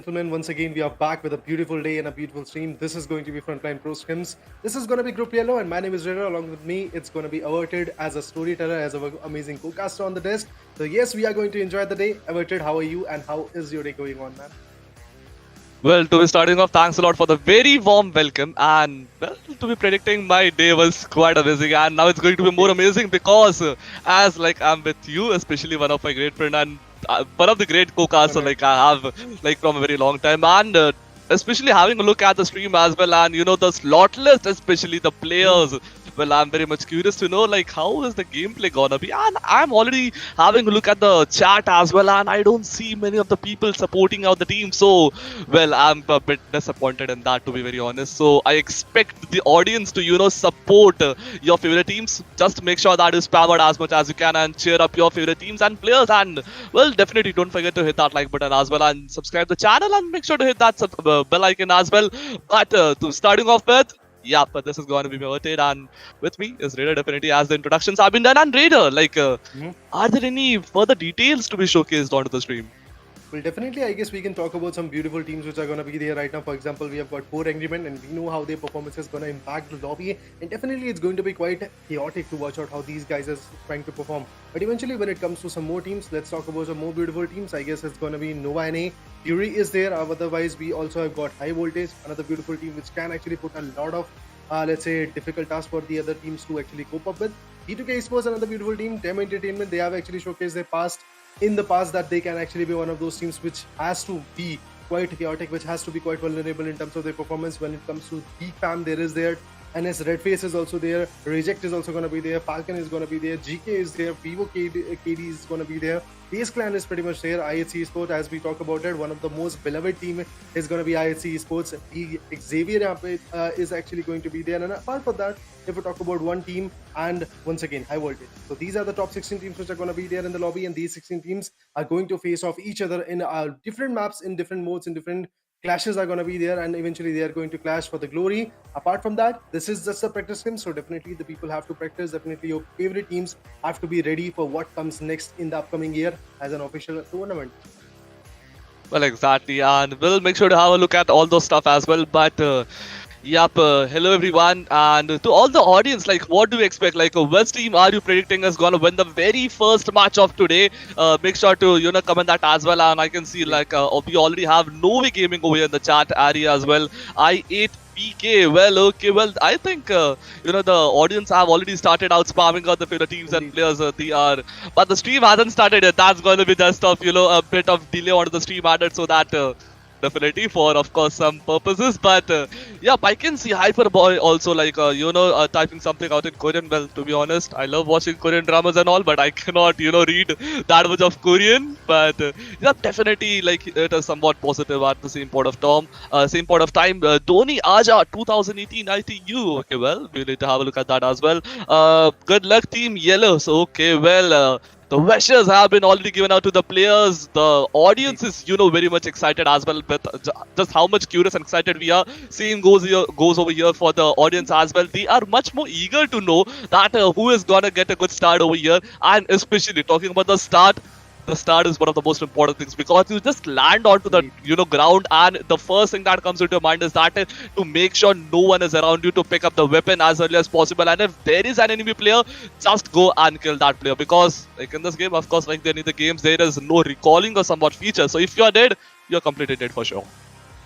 gentlemen, once again we are back with a beautiful day and a beautiful stream. This is going to be Frontline Pro Scrims. This is going to be Group Yellow, and my name is Rita. Along with me, it's going to be Averted as a storyteller, as an amazing co-caster on the desk. So yes, we are going to enjoy the day. Averted, how are you and how is your day going on, man? Well, to be starting off, thanks a lot for the very warm welcome. And well, to be predicting, my day was quite amazing, and now it's going to be more amazing because, as like I'm with you, especially one of my great friend and one of the great co-casters like I have like from a very long time, and especially having a look at the stream as well, and you know the slot list, especially the players. Well, I'm very much curious to know like how is the gameplay gonna be, and I'm already having a look at the chat as well, and I don't see many of the people supporting out the team. So, well, I'm a bit disappointed in that, to be very honest. So I expect the audience to support your favorite teams. Just make sure that is powered as much as you can and cheer up your favorite teams and players. And well, definitely don't forget to hit that like button as well and subscribe the channel and make sure to hit that bell icon as well. But to starting off with. Yeah, but this is going to be Motivated, and with me is Raider definitely as the introductions have been done. And Raider, like, are there any further details to be showcased onto the stream? Well, definitely, I guess we can talk about some beautiful teams which are going to be there right now. For example, we have got 4 Angry Men, and we know how their performance is going to impact the lobby. And definitely, it's going to be quite chaotic to watch out how these guys are trying to perform. But eventually, when it comes to some more teams, let's talk about some more beautiful teams. I guess it's going to be Nova NA. Fury is there. Otherwise, we also have got High Voltage, another beautiful team which can actually put a lot of let's say difficult task for the other teams to actually cope up with. P2K Esports, another beautiful team. Dem Entertainment, they have actually showcased their past in the past that they can actually be one of those teams which has to be quite chaotic, which has to be quite vulnerable in terms of their performance. When it comes to GEEK fam, there is there. NS Redface is also there. Reject is also going to be there. Falcon is going to be there. GK is there. VIVO KD is going to be there. FAZE clan is pretty much there. IHC Esports, as we talk about it, one of the most beloved team is going to be IHC Esports. Xavier is actually going to be there. And apart from that, if we talk about one team, and once again, High Voltage. So these are the top 16 teams which are going to be there in the lobby, and these 16 teams are going to face off each other in different maps, in different modes, in different clashes are going to be there, and eventually they are going to clash for the glory. Apart from that, this is just a practice game, so definitely the people have to practice. Definitely your favorite teams have to be ready for what comes next in the upcoming year as an official tournament. Well, exactly, and we'll make sure to have a look at all those stuff as well. But yep, hello everyone, and to all the audience, like, what do you expect? Like, which team are you predicting is gonna win the very first match of today? Make sure to comment that as well. And I can see like we already have Novi Gaming over here in the chat area as well. I8PK, well, okay, well, I think the audience have already started out spamming out the favorite teams and players. But the stream hasn't started yet. That's going to be just of a bit of delay onto the stream added so that. Definitely for of course some purposes, but yeah, I can see Hyperboy also like typing something out in Korean. Well, to be honest, I love watching Korean dramas and all, but I cannot read that much of Korean. But yeah, definitely like it is somewhat positive at the same point of time. Dhoni Aja 2018, I think you okay. Well, we need to have a look at that as well. Good luck, Team Yellow. So okay, well. The wishes have been already given out to the players. The audience is, very much excited as well. But just how much curious and excited we are. Same goes over here for the audience as well. They are much more eager to know that who is gonna get a good start over here. And especially talking about the start. The start is one of the most important things because you just land onto the ground, and the first thing that comes into your mind is that to make sure no one is around you to pick up the weapon as early as possible. And if there is an enemy player, just go and kill that player, because like in this game, of course, like in the games, there is no recalling or somewhat feature. So if you are dead, you're completely dead for sure.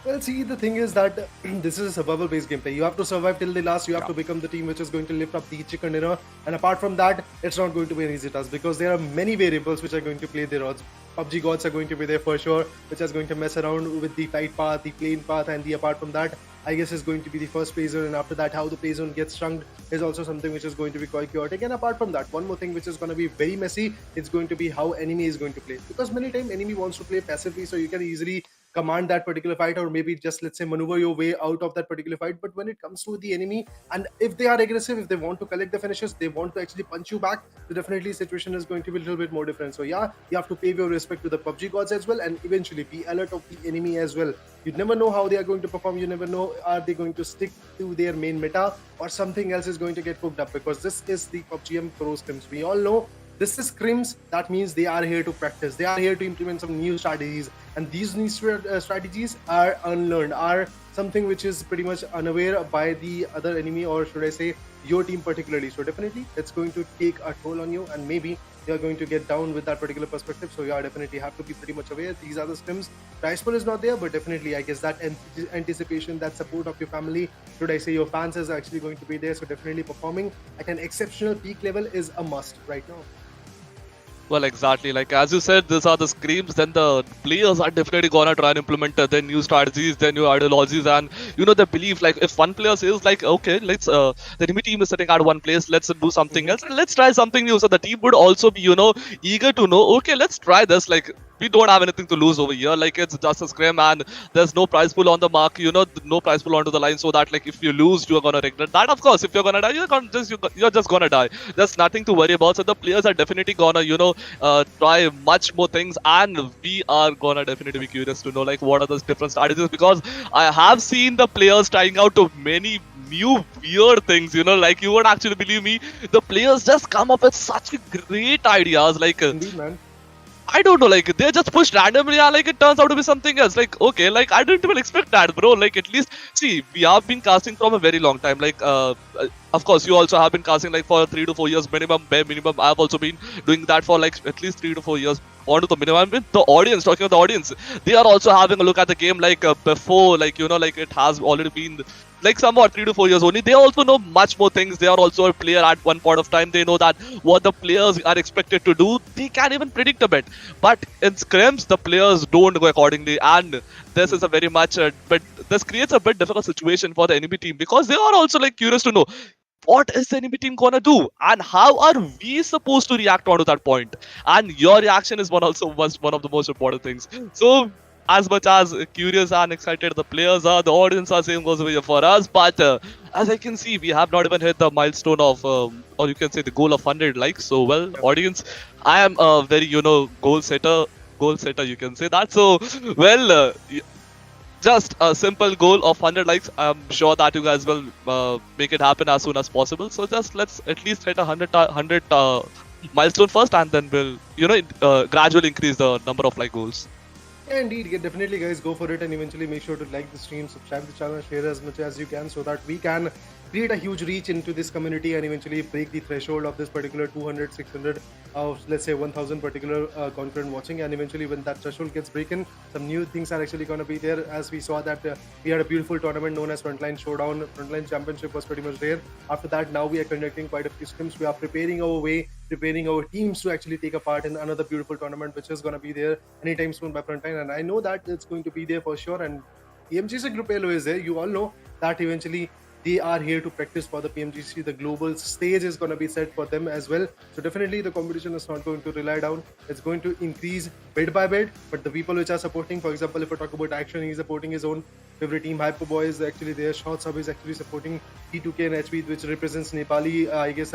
Well, see, the thing is that this is a survival-based gameplay. You have to survive till the last. You have to become the team which is going to lift up the chicken dinner. And apart from that, it's not going to be an easy task because there are many variables which are going to play their odds. PUBG gods are going to be there for sure, which is going to mess around with the tight path, the plain path, and the apart from that, I guess is going to be the first play zone. And after that, how the play zone gets chunked is also something which is going to be quite chaotic. And apart from that, one more thing which is going to be very messy, it's going to be how enemy is going to play. Because many times enemy wants to play passively, so you can easily command that particular fight, or maybe just let's say maneuver your way out of that particular fight. But when it comes to the enemy, and if they are aggressive, if they want to collect the finishes, they want to actually punch you back, so definitely situation is going to be a little bit more different. So yeah, you have to pay your respect to the PUBG gods as well, and eventually be alert of the enemy as well. You never know how they are going to perform. You never know, are they going to stick to their main meta or something else is going to get cooked up, because this is the PUBG Pro Scrims. We all know this is Scrims. That means they are here to practice. They are here to implement some new strategies and these new strategies are unlearned, are something which is pretty much unaware by the other enemy, or should I say your team particularly. So definitely it's going to take a toll on you, and maybe you're going to get down with that particular perspective. So yeah, definitely have to be pretty much aware. These are the scrims. Price pool is not there, but definitely I guess that anticipation, that support of your family, should I say your fans, is actually going to be there. So definitely performing at an exceptional peak level is a must right now. Well, exactly. Like as you said, these are the screams. Then the players are definitely gonna try and implement their new strategies, their new ideologies, and they believe like if one player says like, okay, let's the enemy team is sitting at one place, let's do something else, and let's try something new. So the team would also be eager to know, okay, let's try this. Like we don't have anything to lose over here. Like it's just a scrim, and there's no prize pool on the mark. No prize pool onto the line, so that like if you lose, you're gonna regret that. Of course, if you're gonna die, you're just gonna die. There's nothing to worry about. So the players are definitely gonna try much more things, and we are gonna definitely be curious to know like what are those different strategies, because I have seen the players trying out to many new weird things. Like you won't actually believe me, the players just come up with such great ideas. Like Indeed, man. I don't know, like they just push randomly and like it turns out to be something else. Like okay, like I didn't even expect that, bro. Like at least see, we have been casting from a very long time. Like of course you also have been casting like for 3 to 4 years minimum, bare minimum. I've also been doing that for like at least 3 to 4 years on to the minimum. I mean, the audience, talking of the audience, they are also having a look at the game like before, like like it has already been like somewhat 3 to 4 years only. They also know much more things. They are also a player at one point of time. They know that what the players are expected to do, they can even predict a bit. But in scrims, the players don't go accordingly, and this is a very much but this creates a bit difficult situation for the enemy team, because they are also like curious to know what is the enemy team gonna do and how are we supposed to react onto that point. And your reaction is one of the most important things. So as much as curious and excited the players are, the audience are, same goes away for us. But as I can see, we have not even hit the milestone of, or you can say the goal of 100 likes. So well, audience, I am a very goal setter, you can say that. So well, just a simple goal of 100 likes. I'm sure that you guys will make it happen as soon as possible. So just let's at least hit a 100 milestone first, and then we'll gradually increase the number of like goals. Yeah, indeed, definitely guys, go for it, and eventually make sure to like the stream, subscribe to the channel, share as much as you can, so that we can create a huge reach into this community and eventually break the threshold of this particular 200, 600, let's say 1000 particular concurrent watching. And eventually when that threshold gets broken, some new things are actually going to be there. As we saw that we had a beautiful tournament known as Frontline Showdown. Frontline Championship was pretty much there. After that, now we are conducting quite a few scrims. We are preparing our way, preparing our teams to actually take a part in another beautiful tournament, which is going to be there anytime soon by Frontline. And I know that it's going to be there for sure. And Pmgc Group L is there. You all know that eventually they are here to practice for the Pmgc. The global stage is going to be set for them as well. So definitely the competition is not going to rely down. It's going to increase bit by bit. But the people which are supporting, for example, if I talk about Action, he's supporting his own favorite team. Hyperboy is actually there. Short Sub is actually supporting T2K and HP, which represents Nepali, I guess,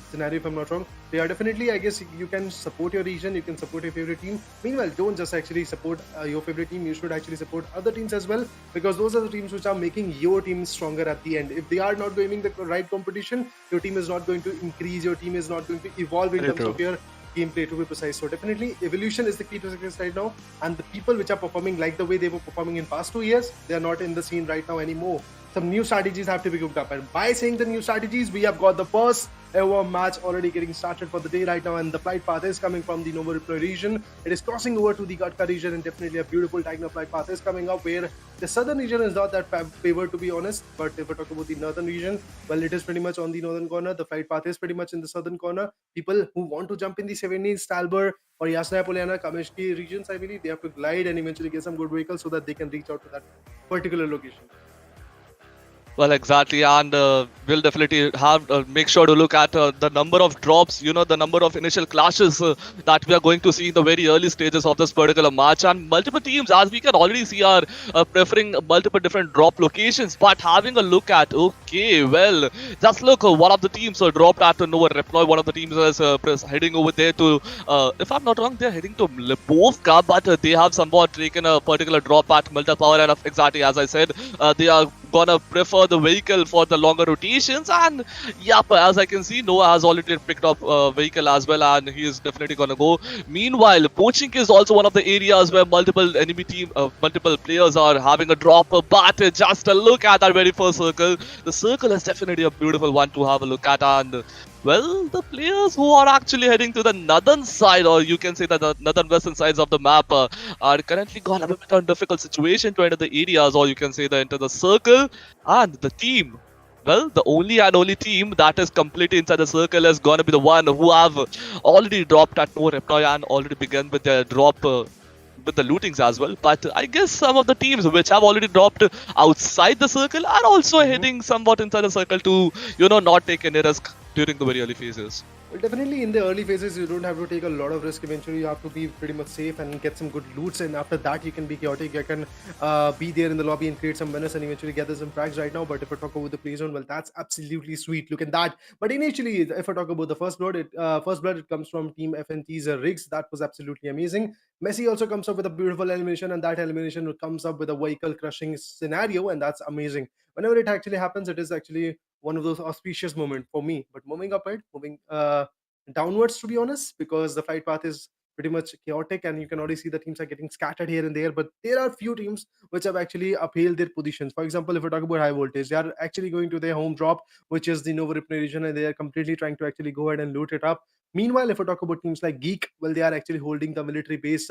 scenario, if I'm not wrong. They are definitely, I guess, you can support your region, you can support your favorite team. Meanwhile, don't just actually support your favorite team, you should actually support other teams as well, because those are the teams which are making your team stronger at the end. If they are not doing the right competition, your team is not going to increase, your team is not going to evolve in terms of your gameplay, to be precise. So definitely evolution is the key to success right now, and the people which are performing like the way they were performing in past 2 years, they are not in the scene right now anymore. Some new strategies have to be cooked up, and by saying the new strategies, we have got the first ever match already getting started for the day right now, and the flight path is coming from the Novo Reply region. It is crossing over to the Gatka region, and definitely a beautiful diagonal flight path is coming up, where the southern region is not that favored, to be honest. But if we talk about the northern region, well, it is pretty much on the northern corner. The flight path is pretty much in the southern corner. People who want to jump in the 17, Stalber or Yasnaya Polyana, Kameshki regions, I believe, they have to glide and eventually get some good vehicles so that they can reach out to that particular location. Well, exactly, and we'll definitely have make sure to look at the number of drops, the number of initial clashes that we are going to see in the very early stages of this particular match. And multiple teams, as we can already see, are preferring multiple different drop locations. But having a look at, okay, well, just look, one of the teams dropped at Nova Reploy. One of the teams is heading over there to, if I'm not wrong, they're heading to Lipovka, but they have somewhat taken a particular drop at Milta Power, and exactly as I said, they are gonna prefer the vehicle for the longer rotations. And yep, as I can see, Noah has already picked up vehicle as well, and he is definitely gonna go. Meanwhile, poaching is also one of the areas where multiple players are having a drop. But just a look at that very first circle. The circle is definitely a beautiful one to have a look at, and well, the players who are actually heading to the northern side, or you can say that the northern western sides of the map, are currently gone a bit of a difficult situation to enter the areas, or you can say that enter the circle. And the team, well, the only and only team that is completely inside the circle is gonna be the one who have already dropped at no reply and already begun with their drop. With the lootings as well, but I guess some of the teams which have already dropped outside the circle are also heading somewhat inside the circle to, not take any risk during the very early phases. Well, definitely in the early phases, you don't have to take a lot of risk. Eventually, you have to be pretty much safe and get some good loots. And after that, you can be chaotic. You can be there in the lobby and create some menace and eventually gather some frags right now. But if I talk about the play zone, well, that's absolutely sweet. Look at that. But initially, if I talk about the first blood, it comes from Team FNT's Riggs. That was absolutely amazing. Messi also comes up with a beautiful elimination, and that elimination comes up with a vehicle crushing scenario, and that's amazing. Whenever it actually happens, it is actually one of those auspicious moments for me. But moving upward, moving downwards, to be honest, because the flight path is pretty much chaotic and you can already see the teams are getting scattered here and there. But there are few teams which have actually upheld their positions. For example, if we talk about high voltage, they are actually going to their home drop, which is the Nova Ripner region, and they are completely trying to actually go ahead and loot it up. Meanwhile, if we talk about teams like GEEK, well, they are actually holding the military base,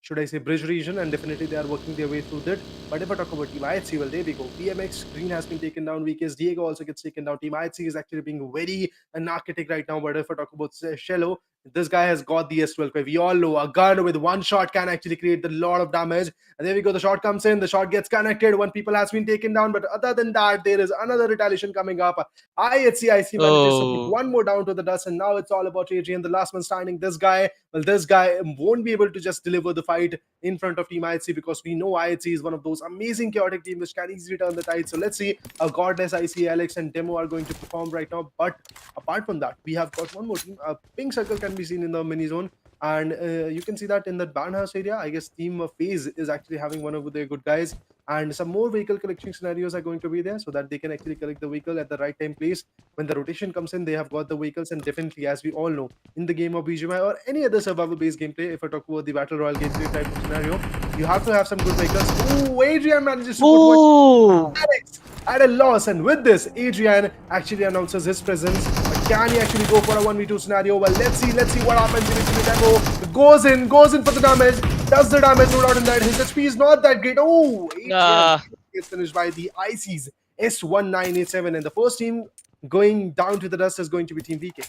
should I say, bridge region, and definitely they are working their way through that. But if I talk about Team IHC, well, there we go. BMX Green has been taken down. VK's Diego also gets taken down. Team IHC is actually being very narcotic right now. But if I talk about Shello, this guy has got the S12. We all know a gun with one shot can actually create a lot of damage. And there we go. The shot comes in. The shot gets connected. One people has been taken down. But other than that, there is another retaliation coming up. IHC manages to put one more down to the dust. And now it's all about Adrian, the last one standing. This guy won't be able to just deliver the fight in front of Team IHC, because we know IHC is one of those amazing chaotic teams which can easily turn the tide. So let's see how Godless, IC, Alex and Demo are going to perform right now. But apart from that, we have got one more team. A pink circle can be seen in the mini zone, and you can see that in the barnhouse area. I guess Team FAZE is actually having one of their good guys, and some more vehicle collection scenarios are going to be there so that they can actually collect the vehicle at the right time place. When the rotation comes in, they have got the vehicles. And definitely, as we all know, in the game of BGMI or any other survival based gameplay, if I talk about the battle royale gameplay type of scenario, you have to have some good vehicles. Oh, Adrian manages to put one Alex at a loss, and with this, Adrian actually announces his presence. But can he actually go for a 1v2 scenario? Well, let's see what happens. Eventually, Demo goes in for the damage. Does the damage, no doubt in that. His HP is not that great. Oh, Adrian gets finished by the IC's S1987, and the first team going down to the dust is going to be Team VK.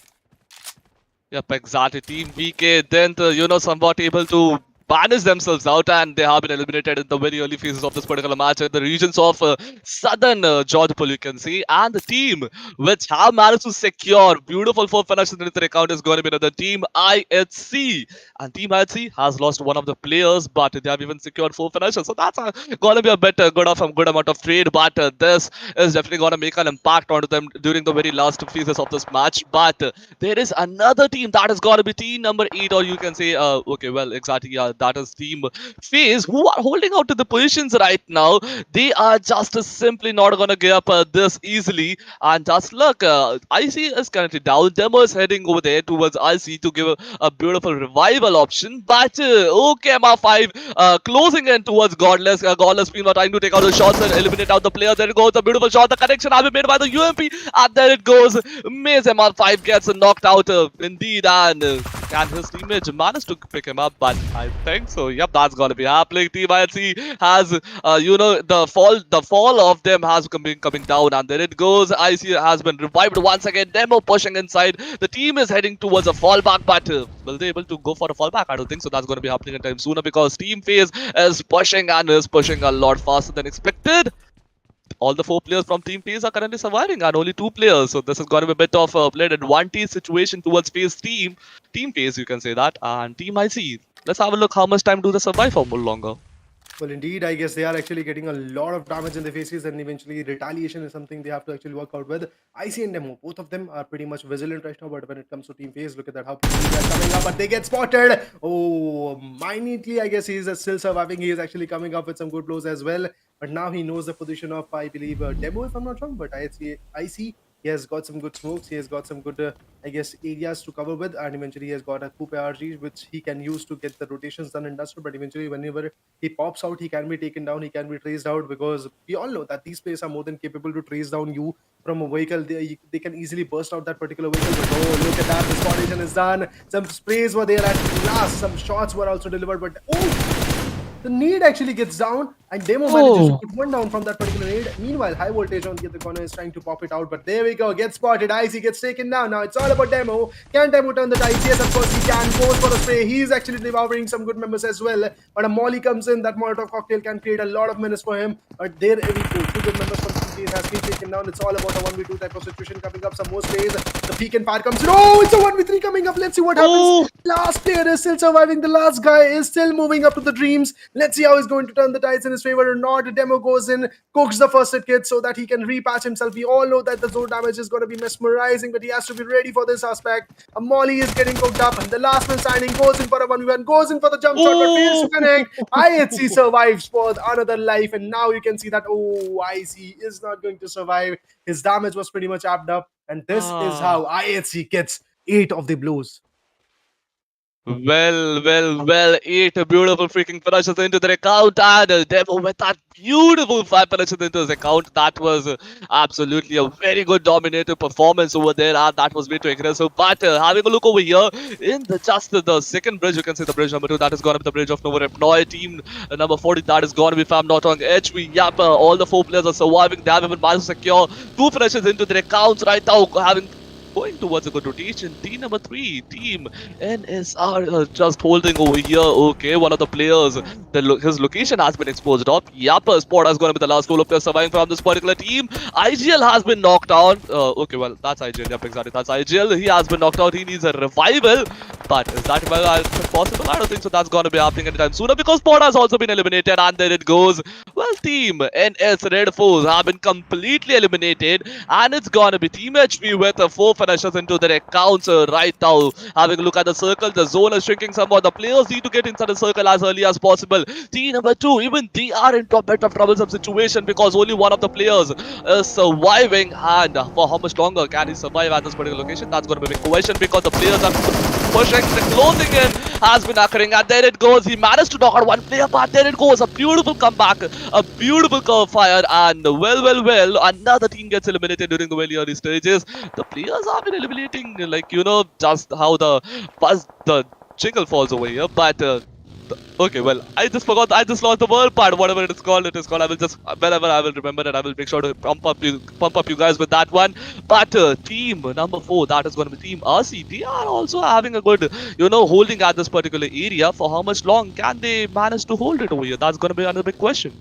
Yep, exactly. Team VK then, somewhat able to banish themselves out, and they have been eliminated in the very early phases of this particular match in the regions of southern Jodhpur, you can see. And the team which have managed to secure beautiful 4 finishes in their account is going to be another Team IHC. And Team IHC has lost one of the players, but they have even secured 4 finishes. So that's going to be a bit good amount of trade. But this is definitely going to make an impact onto them during the very last phases of this match. But there is another team that is going to be team number 8, or you can say, okay, well, exactly, yeah, that is Team FAZE, who are holding out to the positions right now. They are just simply not going to give up this easily. And just look, IC is currently down. Demo is heading over there towards IC to give a beautiful revival option. But okay, MR5 closing in towards Godless. Godless being not trying to take out the shots and eliminate out the player. There it goes, a beautiful shot. The connection has been made by the UMP. And there it goes. Maze MR5 gets knocked out indeed. And can his teammate manage to pick him up? But I think so. Yep, that's gonna be happening. Team IHC has, the fall of them has coming down, and there it goes. IC has been revived once again. Demo pushing inside. The team is heading towards a fallback, but will they able to go for a fallback? I don't think so. That's gonna be happening in time sooner, because Team FAZE is pushing a lot faster than expected. All the 4 players from Team FAZE are currently surviving, and only 2 players. So this is going to be a bit of a played advantage situation towards FAZE Team FAZE, you can say that, and Team IC. Let's have a look how much time do they survive for more longer. Well, indeed, I guess they are actually getting a lot of damage in the faces, and eventually retaliation is something they have to actually work out with. IC and Demo, both of them are pretty much vigilant right now, but when it comes to Team Phase, look at that, how quickly they are coming up, but they get spotted. Oh, minutely, I guess he is still surviving. He is actually coming up with some good blows as well, but now he knows the position of, I believe, Demo, if I'm not wrong, but IC, he has got some good smokes, he has got some good I guess areas to cover with, and eventually he has got a Coupe RG which he can use to get the rotations done and dusted. But eventually, whenever he pops out, he can be taken down, he can be traced out, because we all know that these players are more than capable to trace down you from a vehicle. They can easily burst out that particular vehicle. But oh, look at that, the spottation is done. Some sprays were there at last, some shots were also delivered, but oh, the nade actually gets down, and Demo manages to Oh. put one down from that particular nade. Meanwhile, High Voltage on the other corner is trying to pop it out, but there we go, gets spotted. Icy gets taken down. Now it's all about Demo. Can Demo turn the tides? Yes, of course he can. Goes for a spray. He's actually devouring some good members as well. But a Molly comes in. That Molotov cocktail can create a lot of menace for him. But there we go. Two good members from Team Phase has been taken down. It's all about a 1v2 type of situation coming up. Some more sprays. The peek and fire comes in. Oh, it's a 1v3 coming up. Let's see what happens. Oh. Last player is still surviving. The last guy is still moving up to the dreams. Let's see how he's going to turn the tides in his favor or not. Demo goes in, cooks the first hit kit so that he can repatch himself. We all know that the zone damage is going to be mesmerizing, but he has to be ready for this aspect. A Molly is getting cooked up, and the last man standing goes in for a 1v1, goes in for the jump shot, but fails to connect. IHC survives for another life, and now you can see that, oh, IC is not going to survive. His damage was pretty much amped up, and this is how IHC gets 8 of the blows. Well, 8 beautiful freaking finishes into their account, and Demo with that beautiful 5 finishes into his account. That was absolutely a very good dominator performance over there, and that was way too aggressive. But having a look over here in the second bridge, you can see the bridge number 2, that is going to be the bridge of Nova Repnoy. Team number 40, that is going to be, if I'm not wrong, HV. Yep, all the 4 players are surviving. They have even managed to secure 2 finishes into their accounts right now, going towards a good rotation. Team number 3, Team NSR, just holding over here. Okay, one of the players, his location has been exposed up. Yup, Sport is going to be the last couple of players surviving from this particular team. IGL has been knocked down. Okay, well, that's IGL. Yep, exactly. That's IGL. He has been knocked out. He needs a revival. But is that possible? I don't think so. That's going to be happening anytime sooner, because Sport has also been eliminated. And there it goes. Well, Team NS REDFORCE have been completely eliminated. And it's going to be Team HP with a 4 finishes into their accounts right now. Having a look at the circle, the zone is shrinking somewhat. The players need to get inside the circle as early as possible. Team number 2, even they are in a bit of troublesome situation, because only one of the players is surviving. And for how much longer can he survive at this particular location? That's going to be a big question, because the players are pushing, the closing in has been occurring, and there it goes. He managed to knock out one player, but there it goes. A beautiful comeback, a beautiful curve fire, and well, another team gets eliminated during the very early stages. The players have been eliminating, like, just how the jingle falls over here. But okay, well, I just forgot. I just lost the word part. Whatever it is called. I will just, whenever I will remember it, I will make sure to pump up you guys with that one. But team number 4, that is going to be Team RC. They are also having a good, holding at this particular area. For how much long can they manage to hold it over here? That's going to be another big question.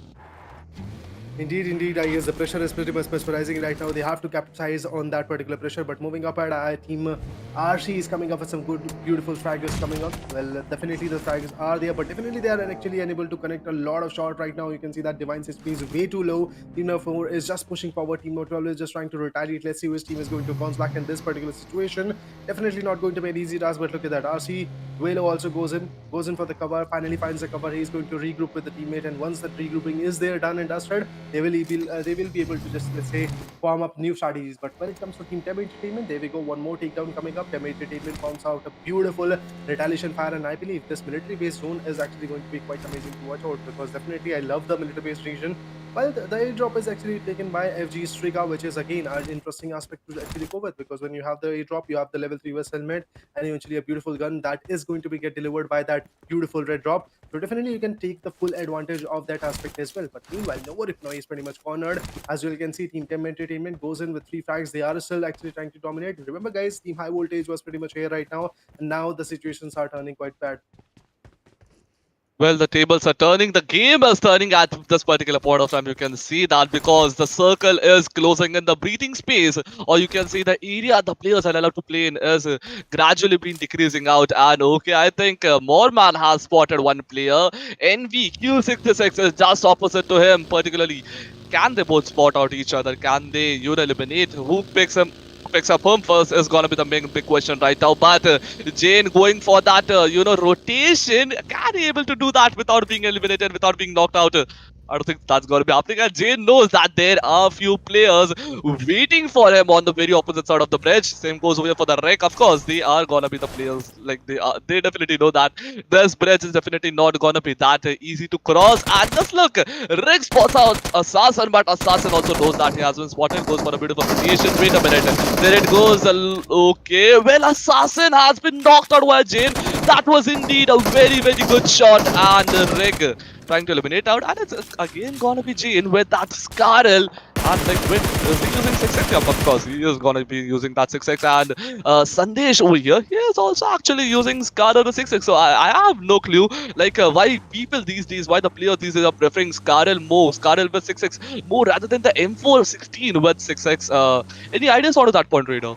Indeed, I guess the pressure is pretty much mesmerizing right now. They have to capitalize on that particular pressure. But moving up at Team RC is coming up with some good, beautiful fraggers coming up. Well, definitely the fraggers are there, but definitely they are actually unable to connect a lot of shots right now. You can see that Divine HP is way too low. Team number 4 is just pushing forward. Team number 12 is just trying to retaliate. Let's see which team is going to bounce back in this particular situation. Definitely not going to be an easy task, but look at that. RC, Duelo also goes in for the cover, finally finds the cover. He's going to regroup with the teammate, and once that regrouping is there, done and dusted, they will be able to just, let's say, form up new strategies. But when it comes to Team Tem Entertainment, there we go, one more takedown coming up. Tem Entertainment forms out a beautiful retaliation fire, and I believe this military based zone is actually going to be quite amazing to watch out, because definitely I love the military based region. Well, the airdrop is actually taken by FG's Trigger, which is again an interesting aspect to actually go with, because when you have the airdrop, you have the level 3 West helmet and eventually a beautiful gun that is going to be get delivered by that beautiful red drop. So definitely you can take the full advantage of that aspect as well. But meanwhile, Nova Repnoy is pretty much cornered. As you can see, Team Tem Entertainment goes in with 3 frags. They are still actually trying to dominate. Remember, guys, Team High Voltage was pretty much here right now, and now the situations are turning quite bad. Well, the tables are turning. The game is turning at this particular point of time. You can see that because the circle is closing in the breathing space, or you can see the area the players are allowed to play in is gradually been decreasing out. And okay, I think Morman has spotted one player. NVQ66 is just opposite to him, particularly. Can they both spot out each other? Can they, eliminate? Who picks him? Picks up him first is gonna be the big question right now. But Jane going for that, rotation. Can he able to do that without being eliminated, without being knocked out? I don't think that's gonna be happening. And Jane knows that there are a few players waiting for him on the very opposite side of the bridge. Same goes over for the wreck. Of course, they are gonna be the players. Like they definitely know that this bridge is definitely not gonna be that easy to cross. And just look, Rick spots out Assassin, but Assassin also knows that he has been spotted. Goes for a bit of a rotation. Wait a minute. There it goes. Okay. Well, Assassin has been knocked out by Jane. That was indeed a very, very good shot. And Rig trying to eliminate out. And it's again gonna be Jane with that Scarl. And like, when is he using 6x? Yeah, of course, he is gonna be using that 6x. And Sandesh over here, he is also actually using Scarl the 6x. So I have no clue, like, why people these days, why the players these days are preferring Scarl more, Scarl with 6x more rather than the M416 with 6x. Any ideas out of that point, Raider?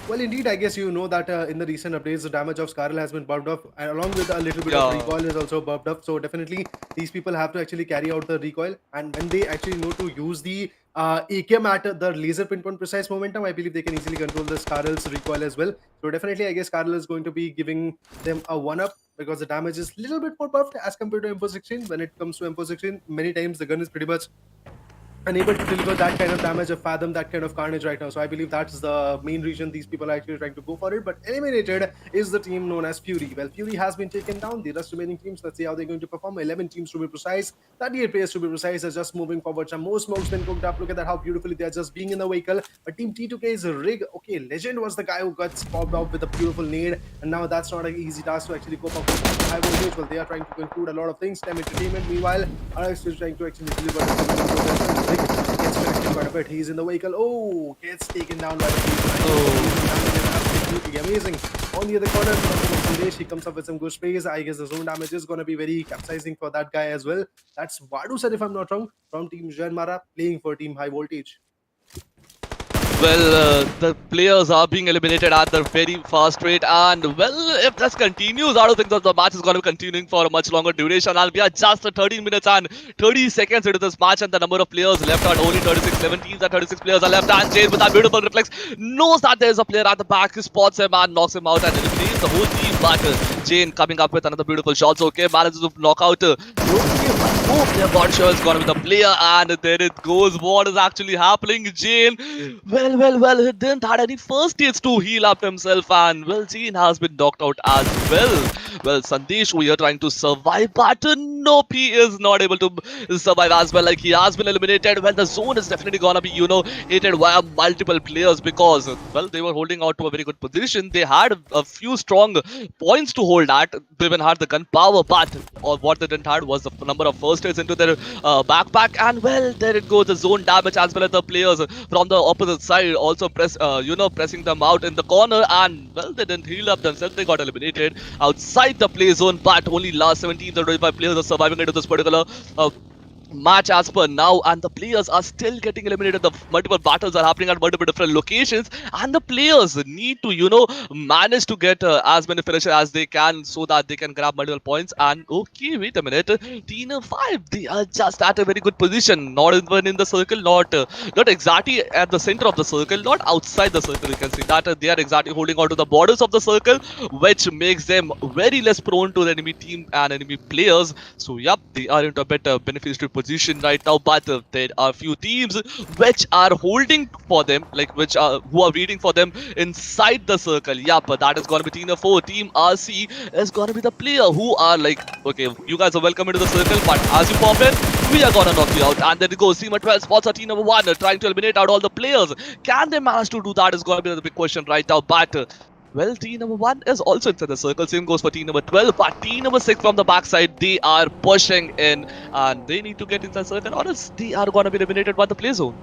Well, indeed, I guess you know that in the recent updates, the damage of Scarl has been buffed up, and along with a little bit of recoil is also buffed up. So definitely, these people have to actually carry out the recoil, and when they actually know to use the AKM at the laser pinpoint precise momentum, I believe they can easily control the Scarl's recoil as well. So definitely, I guess Scarl is going to be giving them a one-up because the damage is a little bit more buffed as compared to M416. When it comes to M416, many times the gun is pretty much unable to deliver that kind of damage or fathom that kind of carnage right now. So I believe that's the main reason these people are actually trying to go for it. But eliminated is the team known as Fury. Well, Fury has been taken down. The rest remaining teams, let's see how they're going to perform. 11 teams to be precise, 38 players to be precise, are just moving forward. Some more smokes been cooked up. Look at that, how beautifully they're just being in the vehicle. But Team T2K is a rig. Okay, Legend was the guy who got popped off with a beautiful nade. And now that's not an easy task to actually cope up with. High voltage. Well, they are trying to conclude a lot of things. Time entertainment. Meanwhile, RX is trying to actually deliver quite a bit. He's in the vehicle. Oh, gets taken down by the absolutely amazing. On the other corner, he comes up with some good space. I guess the zone damage is going to be very capsizing for that guy as well. That's Vadu said, if I'm not wrong, from Team Janmara, playing for Team High Voltage. Well, the players are being eliminated at the very fast rate, and well, if this continues, I don't think that the match is going to be continuing for a much longer duration. And we are just 13 minutes and 30 seconds into this match, and the number of players left are only 36. 7 teams and 36 players are left. And Jane, with that beautiful reflex, knows that there is a player at the back, spots him and knocks him out and eliminates the whole team. But Jane coming up with another beautiful shot. So okay, manages to knock out. One player got sure it's gonna be the player, and there it goes. What is actually happening, Jane? Well, he didn't had any first aids to heal up himself, and well, Jane has been knocked out as well. Well, Sandesh, we are trying to survive, but nope, he is not able to survive as well. Like, he has been eliminated. Well, the zone is definitely gonna be, hated by multiple players because, well, they were holding out to a very good position. They had a few strong points to hold at. They even had the gun power, but what they didn't had was the number of first aids into their backpack. And well, there it goes, the zone damage as well as the players from the opposite side also pressing them out in the corner. And well, they didn't heal up themselves. They got eliminated outside the play zone, but only last 17 to 25 players are surviving into this particular match as per now, and the players are still getting eliminated. The multiple battles are happening at multiple different locations, and the players need to manage to get as many finishes as they can so that they can grab multiple points. And okay, wait a minute, Tina 5, they are just at a very good position, not even in the circle, not exactly at the center of the circle, not outside the circle. You can see that they are exactly holding on to the borders of the circle, which makes them very less prone to the enemy team and enemy players. So yep, they are into a better beneficiary position right now, but there are few teams which are holding for them, like who are waiting for them inside the circle. Yep, that is gonna be Team 4. Team RC is gonna be the player who are like, okay, you guys are welcome into the circle, but as you pop in, we are gonna knock you out. And there it goes. Team 12 spots are Team 1 trying to eliminate out all the players. Can they manage to do that is gonna be the big question right now. But well, team number 1 is also inside the circle. Same goes for team number 12. But team number 6 from the backside, they are pushing in. And they need to get inside the circle or else they are going to be eliminated by the play zone.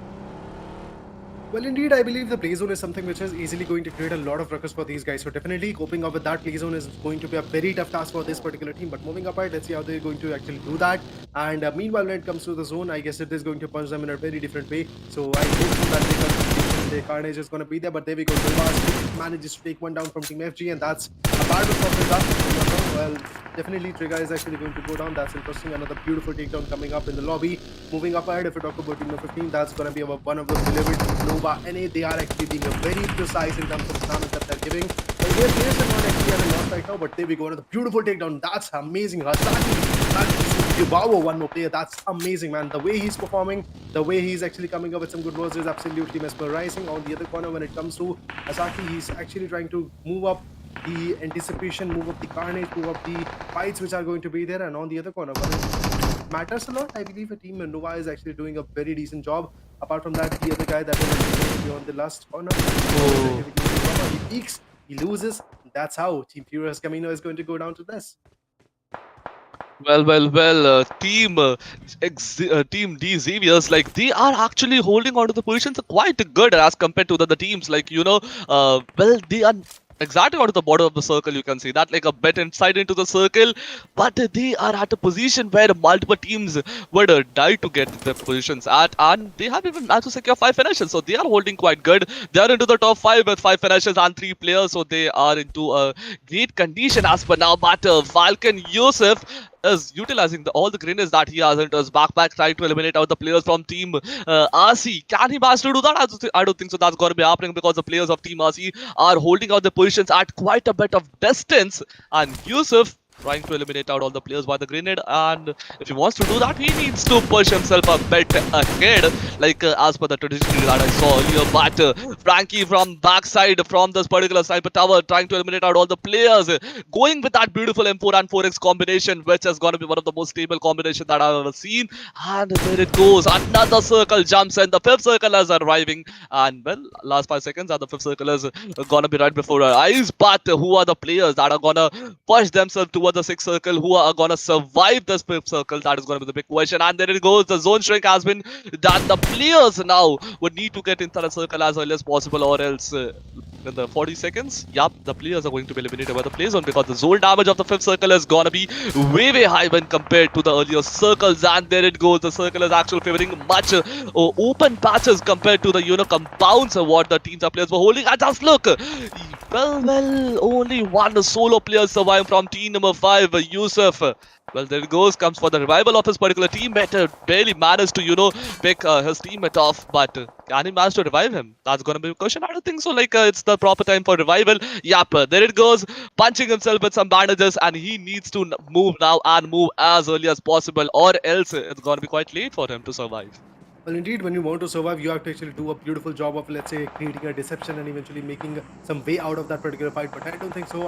Well, indeed, I believe the play zone is something which is easily going to create a lot of ruckus for these guys. So definitely coping up with that play zone is going to be a very tough task for this particular team. But moving apart, let's see how they're going to actually do that. And meanwhile, when it comes to the zone, I guess it is going to punch them in a very different way. So I hope that they come, the carnage is going to be there. But there we go. Novas manages to take one down from Team FG, and that's a bad one for Trigger. Well, definitely Trigger is actually going to go down. That's interesting. Another beautiful takedown coming up in the lobby. Moving up ahead, if we talk about team number 15, that's going to be one of those delivered Nova NA. They are actually being very precise in terms of the damage that they're giving. Well, their players are not actually at a loss right now, but there we go. Another beautiful takedown. That's amazing. VIVO, one more player. That's amazing, man. The way he's performing, the way he's actually coming up with some good words is absolutely mesmerizing. On the other corner, when it comes to Asaki, he's actually trying to move up the anticipation, move up the carnage, move up the fights which are going to be there. And on the other corner, when it matters a lot, I believe a team Nova is actually doing a very decent job. Apart from that, the other guy that was on the last corner, he peaks, he loses. That's how Team Furious Camino is going to go down to this. Well, Team D Xaviers, like they are actually holding on to the positions quite good as compared to the other teams. Like, well, they are exactly out of the border of the circle. You can see that, like a bit inside into the circle, but they are at a position where multiple teams would die to get the positions at, and they have even managed to secure 5 finishes. So they are holding quite good. They are into the top 5 with 5 finishes and 3 players. So they are into a great condition as per now. But Falcon Yusuf is utilizing all the grenades that he has into his backpack, trying to eliminate out the players from Team RC. Can he manage to do that? I don't think so. That's going to be happening because the players of Team RC are holding out the positions at quite a bit of distance, and Yusuf trying to eliminate out all the players by the grenade, and if he wants to do that, he needs to push himself a bit ahead, like as per the tradition that I saw earlier. But Frankie from backside from this particular sniper tower trying to eliminate out all the players, going with that beautiful M4 and 4x combination, which is going to be one of the most stable combinations that I've ever seen. And there it goes, another circle jumps in, the 5th circle is arriving, and well, last 5 seconds and the 5th circle is gonna be right before our eyes. But who are the players that are gonna push themselves towards the 6th circle, who are gonna survive this 5th circle? That is gonna be the big question. And there it goes, the zone shrink has been done. The players now would need to get inside the circle as early as possible, or else in the 40 seconds, yup, the players are going to be eliminated by the play zone, because the zone damage of the 5th circle is gonna be way high when compared to the earlier circles. And there it goes, the circle is actually favoring much open patches compared to the compounds of what the teams or players were holding. And just look, well, only one solo player survived from team number 5, Yusuf. Well, there it goes, comes for the revival of his particular teammate. Barely managed to, pick his teammate off, but can he manage to revive him? That's gonna be a question. I don't think so. Like, it's the proper time for revival. Yep, there it goes, punching himself with some bandages, and he needs to move now and move as early as possible, or else it's gonna be quite late for him to survive. Well, indeed, when you want to survive, you have to actually do a beautiful job of, let's say, creating a deception and eventually making some way out of that particular fight. But I don't think so.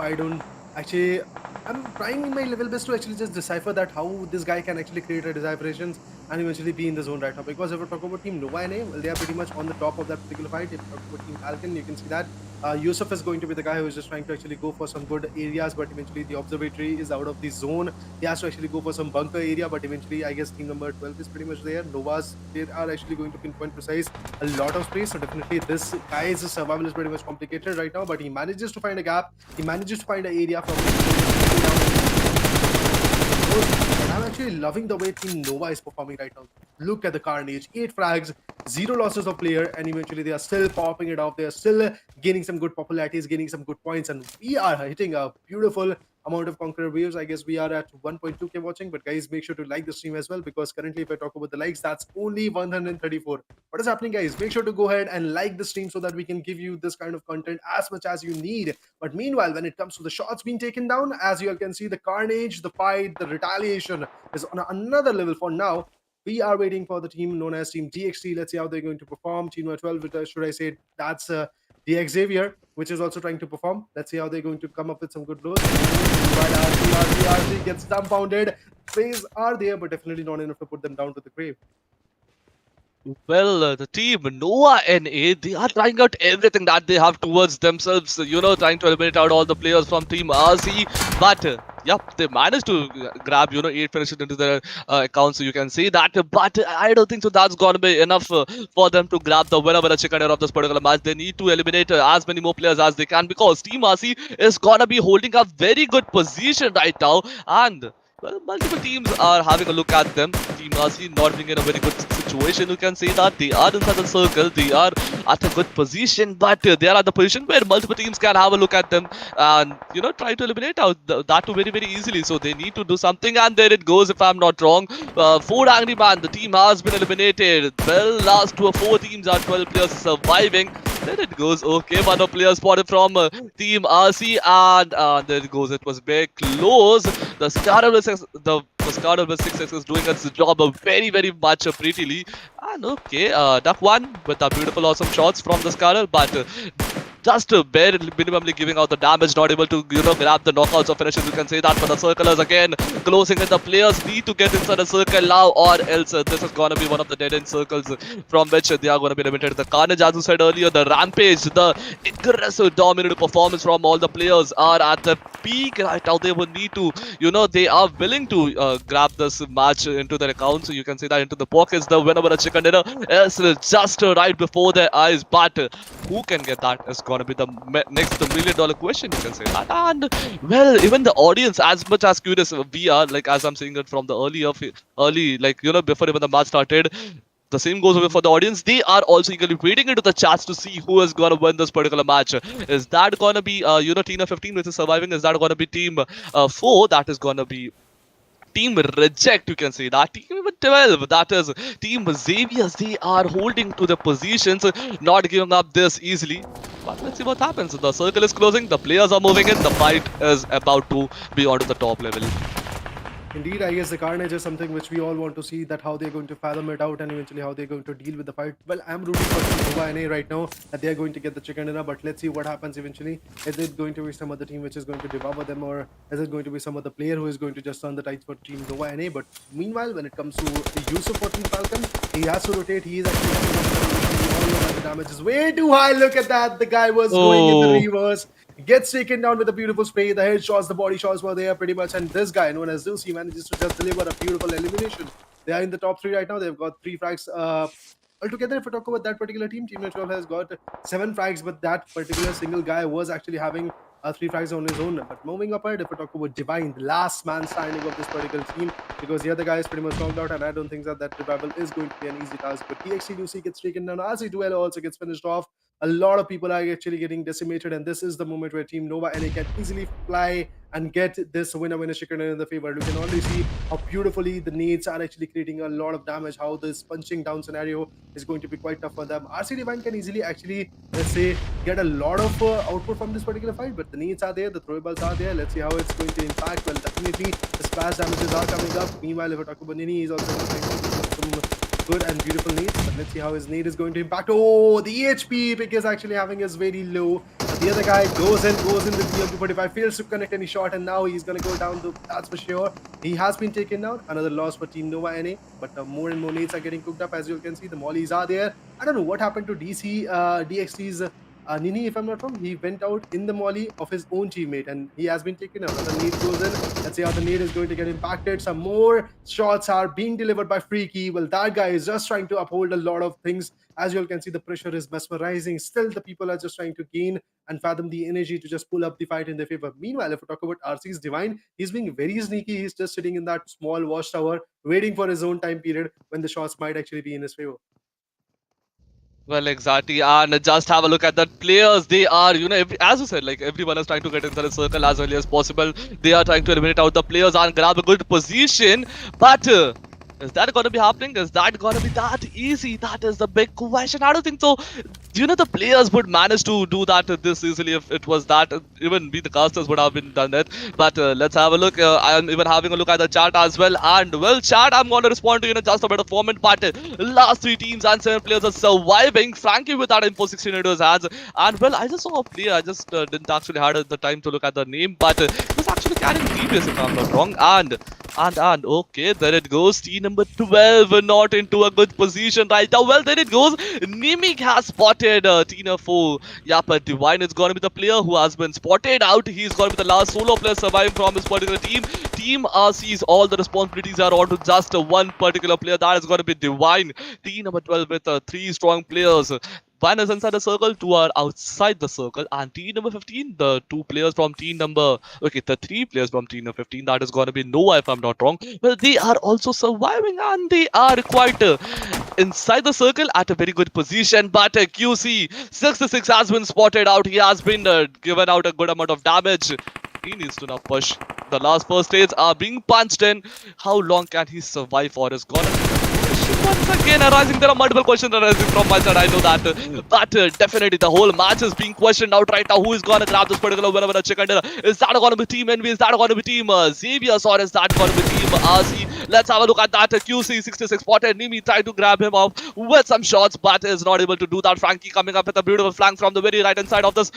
I'm trying in my level best to actually just decipher that how this guy can actually create a decipherations and eventually be in the zone right now. Because if we talk about Team Nova NA, well, they are pretty much on the top of that particular fight. If we talk about Team Falcon, you can see that Yusuf is going to be the guy who is just trying to actually go for some good areas, but eventually the observatory is out of the zone. He has to actually go for some bunker area, but eventually I guess team number 12 is pretty much there. Novas, they are actually going to pinpoint precise a lot of space, so definitely this guy's survival is pretty much complicated right now, but he manages to find a gap. He manages to find an area from and I'm actually loving the way Team Nova is performing right now. Look at the carnage, 8 frags, 0 losses of player, and eventually they are still popping it off. They are still gaining some good popularities, gaining some good points, and we are hitting a beautiful amount of Conqueror views. I guess we are at 1.2k watching, but guys, make sure to like the stream as well, because currently if I talk about the likes, that's only 134. What is happening, guys? Make sure to go ahead and like the stream so that we can give you this kind of content as much as you need. But meanwhile, when it comes to the shots being taken down, as you all can see, the carnage, the fight, the retaliation is on another level for now. We are waiting for the team known as Team GXT. Let's see how they're going to perform. Team number 12, should I say, that's the Xavier, which is also trying to perform. Let's see how they're going to come up with some good blows. But RC gets dumbfounded. Plays are there, but definitely not enough to put them down to the grave. Well, the team Nova NA, they are trying out everything that they have towards themselves, trying to eliminate out all the players from Team RC. But Yep, they managed to grab 8 finishes into their account, so you can see that. But I don't think so. That's gonna be enough for them to grab the winner chicken dinner of this particular match. They need to eliminate as many more players as they can because Team RC is gonna be holding a very good position right now, and well, multiple teams are having a look at them. Team RC not being in a very good situation. You can say that they are inside the circle. They are at a good position, but they are at the position where multiple teams can have a look at them and try to eliminate out that too very easily. So they need to do something, and there it goes. If I'm not wrong, four angry man. The team has been eliminated. Well, last two or four teams are 12 players surviving. There it goes. Okay, one of players spotted from Team RC, and there it goes. It was very close. The Scarlet the Scarlet with 6x is doing its job very much prettily. And okay, Duck one with the beautiful awesome shots from the Scarlet, but just barely minimally giving out the damage, not able to grab the knockouts or finishes. You can say that for the circlers again, closing in. The players need to get inside the circle now, or else this is gonna be one of the dead end circles from which they are gonna be limited. The carnage, as you said earlier, the rampage, the aggressive dominated performance from all the players are at the peak right now. They would need to, they are willing to grab this match into their account. So you can say that into the pockets. The winner with a chicken dinner is just right before their eyes, but who can get that is gonna be the next $1 million question. You can say that. And well, even the audience, as much as curious we are, like as I'm saying it from the early, like before even the match started, the same goes for the audience. They are also eagerly waiting into the chats to see who is gonna win this particular match. Is that gonna be Team 15 which is surviving? Is that gonna be Team 4? That is gonna be Team Reject, you can say that. Team 12, that is Team Xaviers. They are holding to the positions, not giving up this easily. But let's see what happens. The circle is closing, the players are moving in, the fight is about to be onto the top level. Indeed, I guess the carnage is something which we all want to see, that how they're going to fathom it out and eventually how they're going to deal with the fight. Well, I'm rooting for Team Nova NA right now that they're going to get the chicken dinner, but let's see what happens eventually. Is it going to be some other team which is going to devour them, or is it going to be some other player who is going to just turn the tides for Team Nova NA? But meanwhile, when it comes to Yusuf for Team Falcon, he has to rotate. He is actually the damage is way too high. Look at that. The guy was going in the reverse. Gets taken down with a beautiful spray. The headshots, the body shots were there pretty much. And this guy, known as Zeus, he manages to just deliver a beautiful elimination. They are in the top 3 right now. They've got 3 frags. Altogether, if we talk about that particular team, Team 12 has got 7 frags, but that particular single guy was actually having 3 frags on his own. But moving up ahead, if we talk about Divine, the last man standing of this particular team, because the other guy is pretty much knocked out, and I don't think that revival is going to be an easy task. But TXT Lucy gets taken down. RC Duel also gets finished off. A lot of people are actually getting decimated, and this is the moment where Team Nova NA can easily fly and get this winner chicken in the favor. You can already see how beautifully the nades are actually creating a lot of damage, how this punching down scenario is going to be quite tough for them. RC Divine can easily actually, let's say, get a lot of output from this particular fight, but the nades are there, the throwables are there. Let's see how it's going to impact. Well, definitely the splash damages are coming up. Meanwhile, if we talk about Nini, he's also trying to do some good and beautiful nades, but let's see how his nade is going to impact. Oh, the HP pick is actually having is very low. But the other guy goes in with PMG45, fails to connect any shot, and now he's gonna go down. That's for sure. He has been taken down. Another loss for Team Nova NA, but more and more nades are getting cooked up, as you can see. The mollies are there. I don't know what happened to DXT's Nini, if I'm not wrong. He went out in the molly of his own teammate, and he has been taken out. Another nade goes in. Let's see how the nade is going to get impacted. Some more shots are being delivered by Freaky. Well, that guy is just trying to uphold a lot of things. As you all can see, the pressure is mesmerizing. Still, the people are just trying to gain and fathom the energy to just pull up the fight in their favor. Meanwhile, if we talk about RC's Divine, he's being very sneaky. He's just sitting in that small watchtower, waiting for his own time period when the shots might actually be in his favor. Well, exactly, and just have a look at that. Players, they are, as you said, like everyone is trying to get into the circle as early as possible. They are trying to eliminate out the players and grab a good position, but is that going to be happening? Is that going to be that easy? That is the big question. I don't think so. The players would manage to do that this easily if it was that. Even we, the casters, would have been done it. But let's have a look. I am even having a look at the chat as well. And well, chat, I'm going to respond to just a better format. But last 3 teams and 7 players are surviving. Frankie with that info 16 into his hands. And well, I just saw a player. I just didn't actually had the time to look at the name. But it was actually carrying DBS if I'm not wrong. And And okay, there it goes. Team number 12 not into a good position right now. Well, there it goes. Nimik has spotted team number 4. Yeah, but Divine is going to be the player who has been spotted out. He's going to be the last solo player surviving from his particular team. Team RC's all the responsibilities are on to just one particular player. That is going to be Divine. Team number 12 with 3 strong players. One is inside the circle, 2 are outside the circle, and team number 15, the 2 players from team number, okay, the 3 players from team number 15, that is going to be Noah if I'm not wrong. Well, they are also surviving and they are quite inside the circle at a very good position, but QC 66 has been spotted out. He has been given out a good amount of damage. He needs to now push. The last first stage are being punched in. How long can he survive for? Is gonna be the question once again arising. There are multiple questions arising from my side. I know that, but definitely the whole match is being questioned out right now. Who is gonna grab this particular winner with a chicken dinner? Is that gonna be Team Envy? Is that gonna be Team Xavier, or is that gonna be Team RC? Let's have a look at that. QC 66 spotted Nimi trying to grab him off with some shots, but is not able to do that. Frankie coming up with a beautiful flank from the very right hand side of this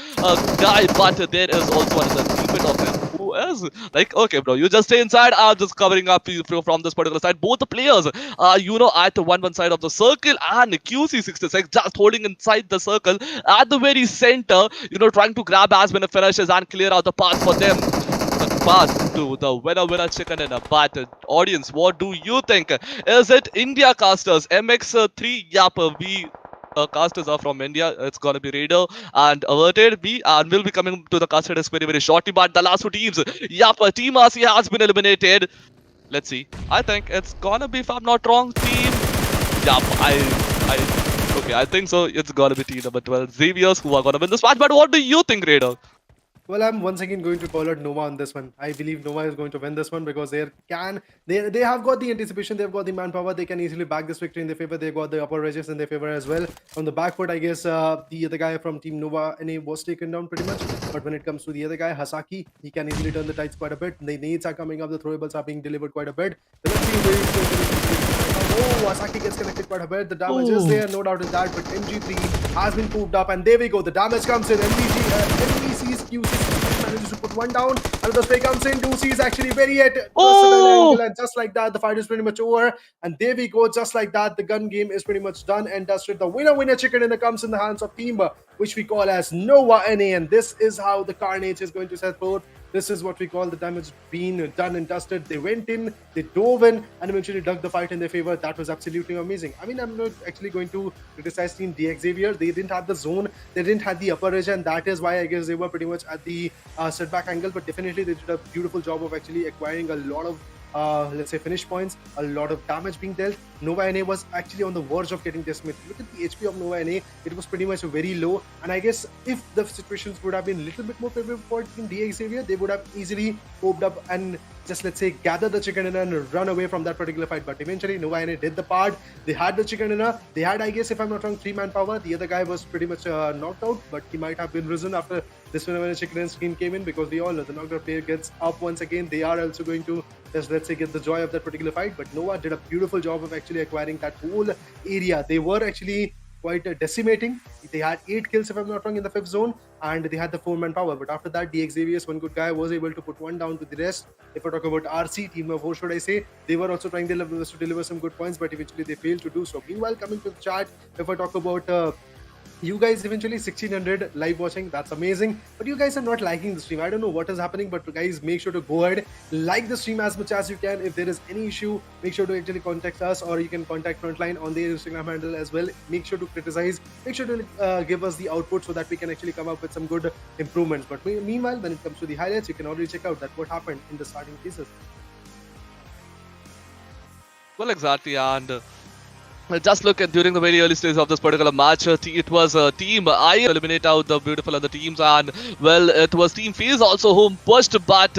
guy, but there is also another teammate of him who is like, okay, bro, you just stay inside. I'm just covering up from this particular side. Both the players are, at one side of the circle, and QC66 just holding inside the circle at the very center, trying to grab as many finishes and clear out the path for them. The path to the winner chicken dinner. But audience, what do you think? Is it India casters MX3? Yep, we casters are from India. It's gonna be Raider and Averted B, and we'll be coming to the caster desk very, very shortly. But the last 2 teams, yep, Team RC has been eliminated. Let's see. I think it's gonna be, if I'm not wrong, Team. Yep, okay, I think so. It's gonna be team number 12, Xaviers, who are gonna win this match. But what do you think, Raider? Well, I'm once again going to call out Nova on this one. I believe Nova is going to win this one because they have got the anticipation, they've got the manpower, they can easily back this victory in their favor. They've got the upper edges in their favor as well. On the back foot, I guess the other guy from Team Nova NA was taken down pretty much. But when it comes to the other guy, Hasaki, he can easily turn the tides quite a bit. The nades are coming up, the throwables are being delivered quite a bit. So let's see where he's going to be. Oh, Asaki gets connected quite a bit. The damage is there, no doubt in that. But MG3 has been pooped up, and there we go. The damage comes in. NBC's Q6 manages to put one down. Another spray comes in. 2C is actually very at angle, and just like that, the fight is pretty much over. And there we go. Just like that, the gun game is pretty much done and dusted. The winner chicken dinner comes in the hands of Team, which we call as Nova NA, and this is how the carnage is going to set forth. This is what we call the damage being done and dusted. They went in, they dove in, and eventually dug the fight in their favor. That was absolutely amazing. I mean, I'm not actually going to criticize Team DX Xavier. They didn't have the zone, they didn't have the upper edge, and that is why I guess they were pretty much at the setback angle. But definitely they did a beautiful job of actually acquiring a lot of let's say finish points, a lot of damage being dealt. Nova NA was actually on the verge of getting decimated. Look at the HP of Nova NA, it was pretty much very low, and I guess if the situations would have been a little bit more favorable for Team DX Xavier, they would have easily coped up and just, let's say, gather the chicken dinner and run away from that particular fight. But eventually Nova NA did the part. They had the chicken dinner. They had, I guess, if I'm not wrong, 3-man power. The other guy was pretty much knocked out, but he might have been risen after this winner chicken dinner screen came in, because we all know the knocked out player gets up once again. They are also going to just, let's say, get the joy of that particular fight. But Nova did a beautiful job of actually acquiring that whole area. They were actually quite decimating. They had 8 kills, if I'm not wrong, in the 5th zone, and they had the 4-man power. But after that, DX Xavier's one good guy was able to put one down to the rest. If I talk about RC, Team of 4, should I say, they were also trying their best to deliver some good points, but eventually they failed to do so. Meanwhile, coming to the chat, if I talk about you guys eventually 1600 live watching, that's amazing, but you guys are not liking the stream. I don't know what is happening, but guys, make sure to go ahead, like the stream as much as you can. If there is any issue, make sure to actually contact us, or you can contact Frontline on their Instagram handle as well. Make sure to criticize, make sure to give us the output so that we can actually come up with some good improvements. But meanwhile, when it comes to the highlights, you can already check out that what happened in the starting phases. Well, exactly, and just look at during the very early stages of this particular match, it was Team I eliminate out the beautiful other teams, and well, it was Team FAZE also whom pushed, but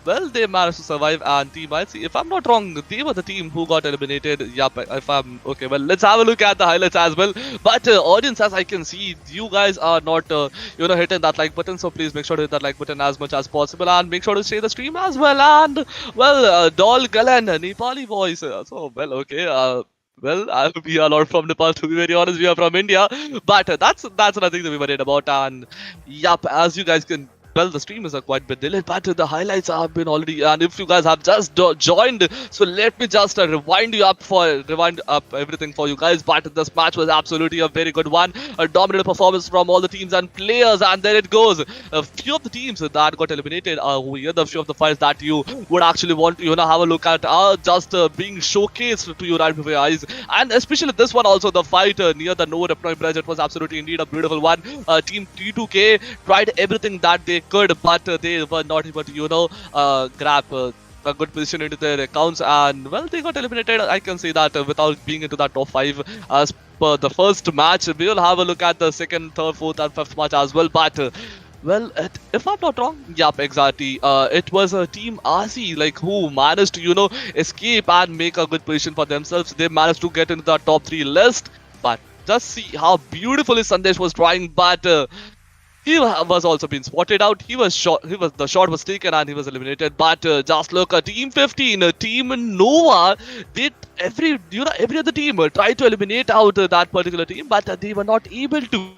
well, they managed to survive. And Team I, if I'm not wrong, they were the team who got eliminated. Yep, if I'm okay, well, let's have a look at the highlights as well. But audience, as I can see, you guys are not hitting that like button, so please make sure to hit that like button as much as possible, and make sure to share the stream as well. And well, Dol Galan, Nepali voice, so well, okay, well, we are not from Nepal, to be very honest. We are from India, but that's nothing to be worried about. And yup, as you guys can Well, the stream is quite bit delayed, but the highlights have been already. And if you guys have just joined, so let me just rewind up everything for you guys. But this match was absolutely a very good one. A dominant performance from all the teams and players, and there it goes. A few of the teams that got eliminated are here. The few of the fights that you would actually want to have a look at are just being showcased to you right before your eyes. And especially this one also, the fight near the Nova Deploy Bridge, it was absolutely indeed a beautiful one. Team T2K tried everything that they could, but they were not able to grab a good position into their accounts, and well, they got eliminated. I can say that without being into that top 5 as per the first match. We will have a look at the second, third, fourth and fifth match as well, but well, if I'm not wrong, yep, exactly. It was a team RC who managed to escape and make a good position for themselves. They managed to get into the top 3 list, but just see how beautifully Sandesh was trying, but he was also being spotted out. He was shot. The shot was taken and he was eliminated. But just look at Team 15, Team Nova. Did every other team tried to eliminate out that particular team, but they were not able to.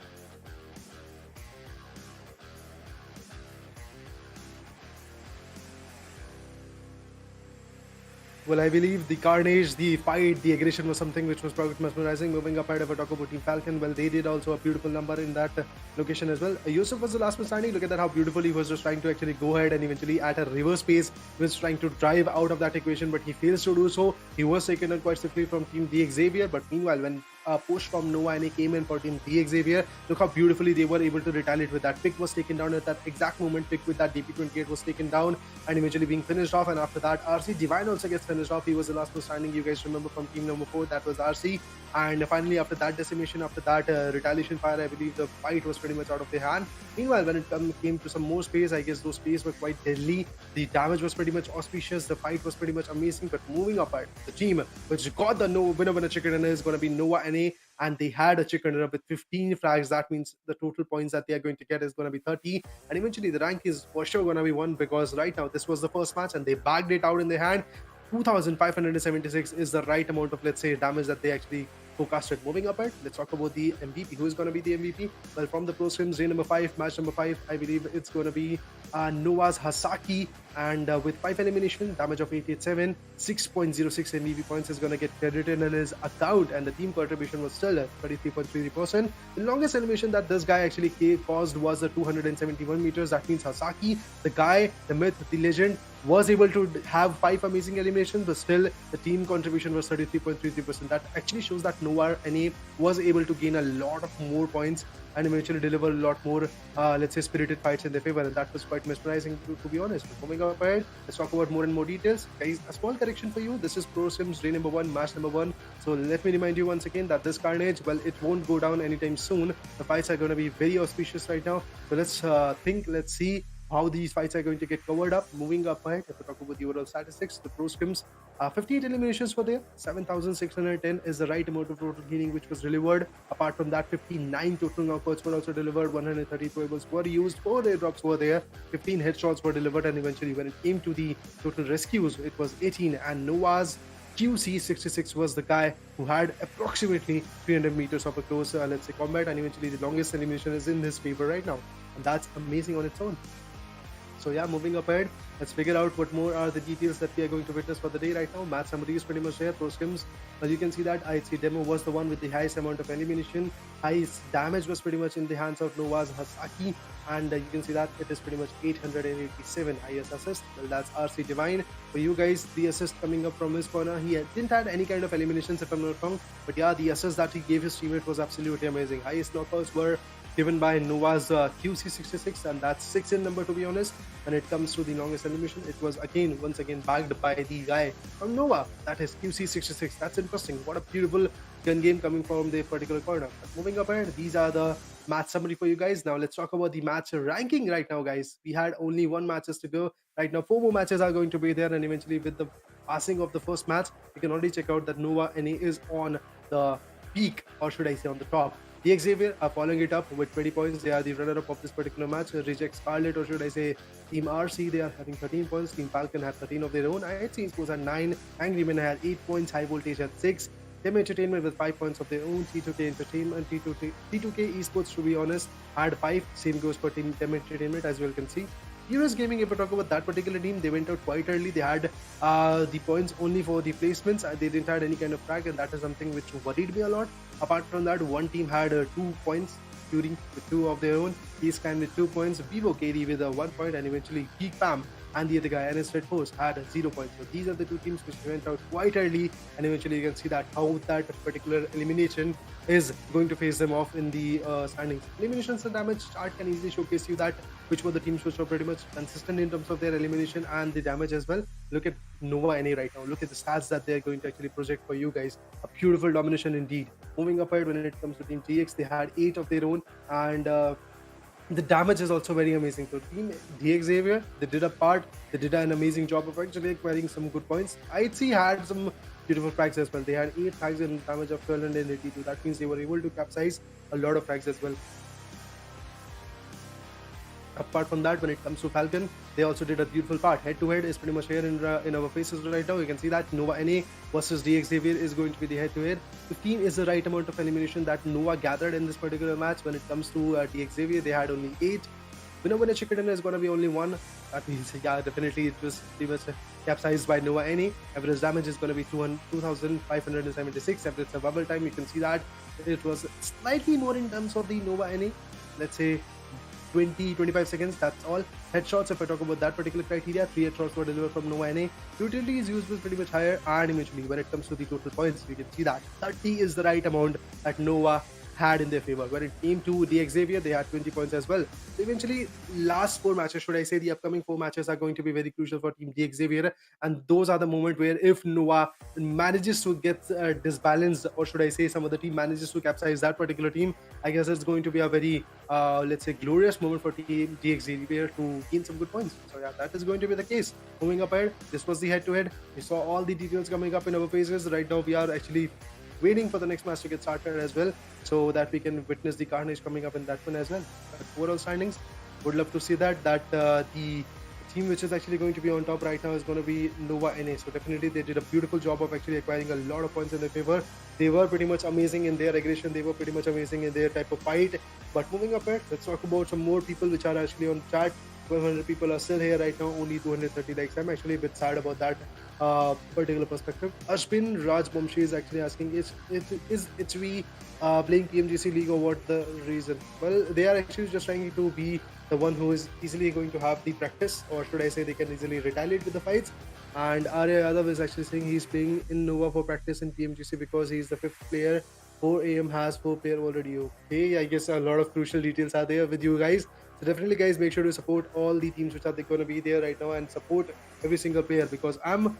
Well, I believe the carnage, the fight, the aggression was something which was quite mesmerizing. Moving up ahead, if I talk about Team Falcon, well, they did also a beautiful number in that location as well. Yusuf was the last man standing. Look at that, how beautifully he was just trying to actually go ahead and eventually at a reverse pace, he was trying to drive out of that equation, but he fails to do so. He was taken on quite swiftly from Team Xavier, but meanwhile, when push from Nova and he came in for Team Xavier, look how beautifully they were able to retaliate with that. Pick was taken down at that exact moment. Pick with that DP28 was taken down and eventually being finished off, and after that RC Divine also gets finished off. He was the last one standing, you guys remember, from team number 4, that was RC. And finally, after that decimation, after that retaliation fire, I believe the fight was pretty much out of their hand. Meanwhile, when it came to some more space, I guess those space were quite deadly. The damage was pretty much auspicious. The fight was pretty much amazing. But moving up, the team which got the winner chicken dinner is going to be Nova NA, and they had a chicken dinner with 15 flags. That means the total points that they are going to get is going to be 30, and eventually the rank is for sure going to be 1, because right now this was the first match and they bagged it out in their hand. 2,576 is the right amount of, let's say, damage that they actually forecasted. Moving up ahead, let's talk about the MVP. Who is going to be the MVP? Well, from the Pro Scrims, day number 5, match number 5, I believe it's going to be Nova's Hasaki, and with 5 elimination, damage of 887, 6.06 MVP points is going to get credited in his account, and the team contribution was still at 33.33%. The longest elimination that this guy actually caused was 271 meters. That means Hasaki, the guy, the myth, the legend, was able to have 5 amazing eliminations, but still the team contribution was 33.33%. That actually shows that Nova NA was able to gain a lot of more points and eventually deliver a lot more, let's say, spirited fights in their favor, and that was quite mesmerizing, to be honest. But moving up ahead, let's talk about more and more details. Guys, a small correction for you. This is Pro Sims day number 1, match number 1. So let me remind you once again that this carnage, well, it won't go down anytime soon. The fights are going to be very auspicious right now. So let's see how these fights are going to get covered up. Moving up ahead, if we talk about the overall statistics, the Pro Scrims, 58 eliminations were there, 7,610 is the right amount of total healing which was delivered. Apart from that, 59 total knockouts were also delivered, 130 throwables were used, 4 airdrops were there, 15 headshots were delivered, and eventually when it came to the total rescues, it was 18, and Nova's QC66 was the guy who had approximately 300 meters of a close, let's say, combat, and eventually the longest elimination is in his favor right now, and that's amazing on its own. So yeah, moving up ahead, let's figure out what more are the details that we are going to witness for the day right now. Match summary is pretty much there. Pro Scrims, as you can see that IHC demo was the one with the highest amount of elimination. Highest damage was pretty much in the hands of Nova's Hasaki, and you can see that it is pretty much 887 highest assist. Well, that's RC Divine. For you guys, the assist coming up from his corner, he didn't have any kind of eliminations if I'm not wrong, but yeah, the assist that he gave his teammate was absolutely amazing. Highest knockouts were given by Nova's QC66, and that's 6 in number, to be honest. When it comes to the longest elimination, it was once again bagged by the guy from Nova, that is QC66. That's interesting. What a beautiful gun game coming from the particular corner. But moving up ahead, these are the match summary for you guys. Now let's talk about the match ranking right now, guys. We had only 1 matches to go. Right now 4 more matches are going to be there, and eventually with the passing of the first match, you can already check out that Nova NA is on the peak, or should I say on the top. The Xavier are following it up with 20 points. They are the runner-up of this particular match. Reject Scarlet, or should I say Team RC, they are having 13 points. Team Falcon had 13 of their own. IHC Esports had 9. Angry Men had 8 points. High Voltage had 6. Team Entertainment with 5 points of their own. T2K Entertainment, T2K Esports, to be honest, had 5. Same goes for Team Entertainment, as you all can see. US Gaming, if I talk about that particular team, they went out quite early. They had the points only for the placements. They didn't have any kind of track, and that is something which worried me a lot. Apart from that, one team had 2 points, shooting with 2 of their own. Eastcan with 2 points, VIVO KD with 1 point, and eventually GEEK and the other guy, REDFORCE, had 0 points. So these are the 2 teams which went out quite early, and eventually you can see that how that particular elimination is going to face them off in the standings. Eliminations and damage chart can easily showcase you that which were the teams which were pretty much consistent in terms of their elimination and the damage as well. Look at Nova NA right now. Look at the stats that they're going to actually project for you guys. A beautiful domination indeed. Moving up ahead when it comes to Team GX, they had 8 of their own, and the damage is also very amazing. So Team Xavier, they did a part, they did an amazing job of actually acquiring some good points. IHC had some beautiful frags as well. They had 8 frags and damage of 1282. That means they were able to capsize a lot of frags as well. Apart from that, when it comes to Falcon, they also did a beautiful part. Head-to-head is pretty much here in our faces right now. You can see that Nova NA versus Xavier is going to be the head-to-head. 15 is the right amount of elimination that Nova gathered in this particular match. When it comes to Xavier, they had only 8. Winner chicken is going to be only 1. That means, yeah, definitely it was pretty much capsized by Nova NA. Average damage is going to be 2,576. Average survival time, you can see that it was slightly more in terms of the Nova NA. Let's say 20-25 seconds, that's all. Headshots, if I talk about that particular criteria, 3 headshots were delivered from Nova NA. Utilities used was pretty much higher, and eventually when it comes to the total points, we can see that 30 is the right amount that Nova had in their favor. When it came to Xavier, they had 20 points as well. So eventually, last 4 matches, should I say, the upcoming 4 matches are going to be very crucial for Team Xavier, and those are the moment where if Nova manages to get disbalanced, or should I say some other team manages to capsize that particular team, I guess it's going to be a very let's say glorious moment for Team Xavier to gain some good points. So yeah, that is going to be the case. Moving up ahead, this was the head-to-head. We saw all the details coming up in our phases. Right now we are actually waiting for the next match to get started as well, so that we can witness the carnage coming up in that one as well. But overall standings, would love to see that the team which is actually going to be on top right now is going to be Nova NA. So definitely they did a beautiful job of actually acquiring a lot of points in their favor. They were pretty much amazing in their aggression. They were pretty much amazing in their type of fight. But moving up ahead, let's talk about some more people which are actually on chat. 1,200 people are still here right now, only 230 likes. I'm actually a bit sad about that particular perspective. Ashwin Raj Bomshi is actually asking, is HV playing Pmgc League, or what the reason? Well, they are actually just trying to be the one who is easily going to have the practice, or should I say they can easily retaliate with the fights. And Arya Yadav is actually saying he's playing in Nova for practice in Pmgc because he's the 5th player. 4 AM has 4 player already. Okay, I guess a lot of crucial details are there with you guys. So definitely guys, make sure to support all the teams which are going to be there right now, and support every single player, because I'm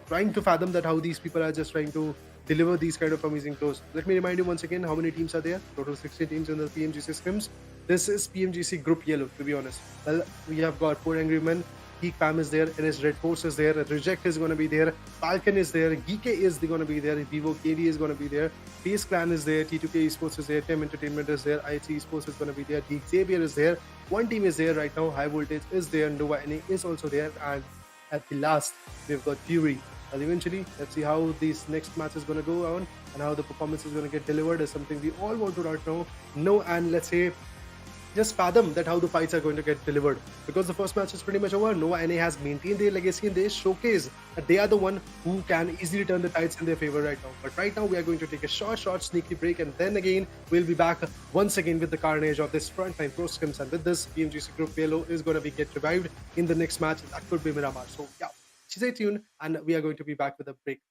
trying to fathom that how these people are just trying to deliver these kind of amazing flows. Let me remind you once again how many teams are there. Total 16 teams in the Pmgc Scrims. This is Pmgc Group Yellow, to be honest. Well, we have got 4 Angry Men. GEEK is there, REDFORCE is there, Reject is going to be there, FALCON is there, GEEKAY is going to be there, VIVO KD is going to be there, FAZE Clan is there, T2K Esports is there, Team Entertainment is there, IHC Esports is going to be there, Xavier is there, one team is there right now, High Voltage is there, Nova NA is also there, and at the last, we've got Fury. Well, eventually, let's see how this next match is going to go on, and how the performance is going to get delivered is something we all want to right now know, and let's say, just fathom that how the fights are going to get delivered, because the first match is pretty much over. Nova NA has maintained their legacy, and they showcase that they are the one who can easily turn the tides in their favor right now. But right now we are going to take a short sneaky break, and then again we'll be back once again with the carnage of this Frontline Pro Scrims, and with this Pmgc Group Yellow is going to be get revived in the next match. That could be Miramar. So yeah, stay tuned, and we are going to be back with a break.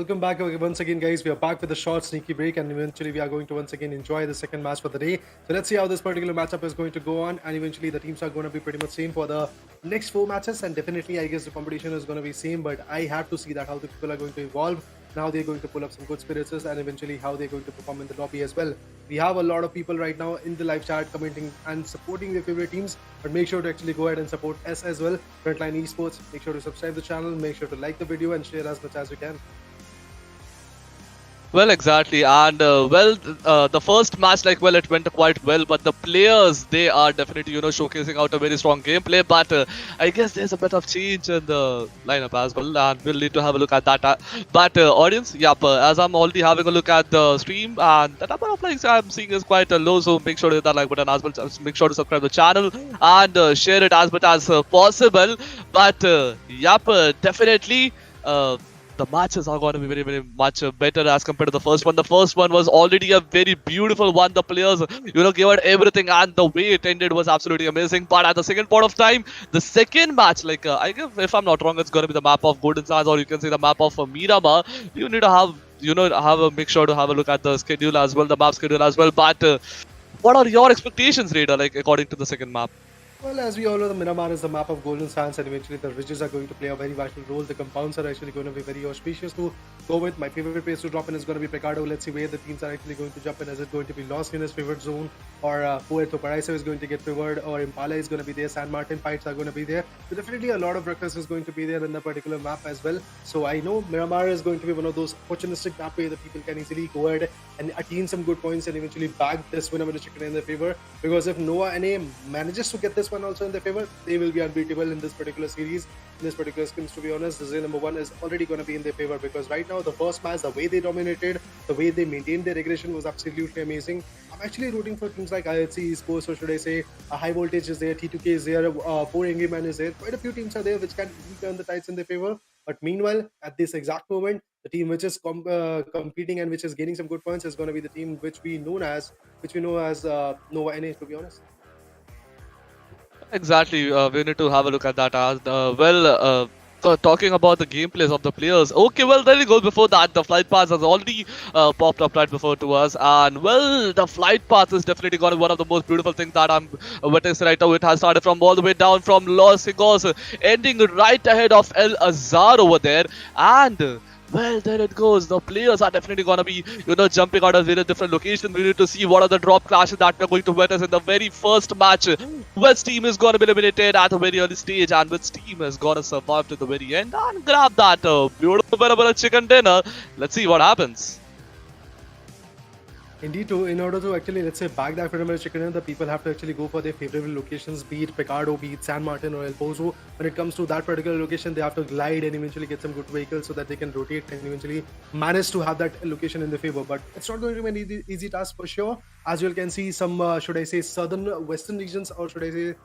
welcome back once again, guys. We are back with a short sneaky break, and eventually we are going to once again enjoy the second match for the day. So let's see how this particular matchup is going to go on, and eventually the teams are going to be pretty much same for the next 4 matches, and definitely I guess the competition is going to be same, but I have to see that how the people are going to evolve. Now they're going to pull up some good spirits, and eventually how they're going to perform in the lobby as well. We have a lot of people right now in the live chat commenting and supporting their favorite teams, but make sure to actually go ahead and support us as well, Frontline Esports. Make sure to subscribe the channel, make sure to like the video and share as much as you can. Well, exactly, and the first match, like, well, it went quite well, but the players, they are definitely, showcasing out a very strong gameplay, but I guess there's a bit of change in the lineup as well, and we'll need to have a look at that. But audience, yep, as I'm already having a look at the stream, and the number of likes I'm seeing is quite low, so make sure to hit that like button as well, make sure to subscribe to the channel, and share it as much as possible, but yep, definitely, the matches are going to be very, very much better as compared to the first one. The first one was already a very beautiful one. The players, gave it everything, and the way it ended was absolutely amazing. But at the second point of time, the second match, like, I guess if I'm not wrong, it's going to be the map of Golden Stars, or you can say the map of Miramar. You need to have, make sure to have a look at the schedule as well, the map schedule as well. But what are your expectations, Raider, like, according to the second map? Well, as we all know, the Miramar is the map of Golden Sands, and eventually the ridges are going to play a very vital role. The compounds are actually going to be very auspicious to go with. My favorite place to drop in is going to be Pecado. Let's see where the teams are actually going to jump in. Is it going to be Lost in his favorite zone, or Puerto Paraíso is going to get favored, or Impala is going to be there, San Martin fights are going to be there. So definitely a lot of ruckus is going to be there in the particular map as well. So I know Miramar is going to be one of those opportunistic map where the people can easily go ahead and attain some good points and eventually bag this winner with the chicken in their favor. Because if Noah NA manages to get this one also in their favor, they will be unbeatable in this particular series, in this particular Scrims. To be honest, the number 1 is already going to be in their favor, because right now the first match, the way they dominated, the way they maintained their aggression was absolutely amazing. I'm actually rooting for teams like IHC, Esports, or should I say High Voltage is there, T2K is there, 4 Angry Man is there. Quite a few teams are there which can turn the tides in their favor. But meanwhile, at this exact moment, the team which is competing and which is gaining some good points is going to be the team which we know as Nova NA, to be honest. Exactly, we need to have a look at that as talking about the gameplays of the players. Okay, well, there we go. Before that, the flight path has already popped up right before to us, and well, the flight path is definitely going to be one of the most beautiful things that I'm witnessing right now. It has started from all the way down from Los Angeles, ending right ahead of El Azhar over there, and well, there it goes. The players are definitely going to be, jumping out of various different locations. We need to see what are the drop clashes that we're going to witness in the very first match. Which team is going to be eliminated at a very early stage, and which team is going to survive to the very end and grab that beautiful chicken dinner. Let's see what happens. Indeed, in order to actually, let's say, bag that pyramid chicken, the people have to actually go for their favorite locations, be it Pecado, be it San Martin or El Pozo. When it comes to that particular location, they have to glide and eventually get some good vehicles so that they can rotate and eventually manage to have that location in their favor. But it's not going to be an easy task for sure. As you can see, some, should I say, southern western regions, or should I say,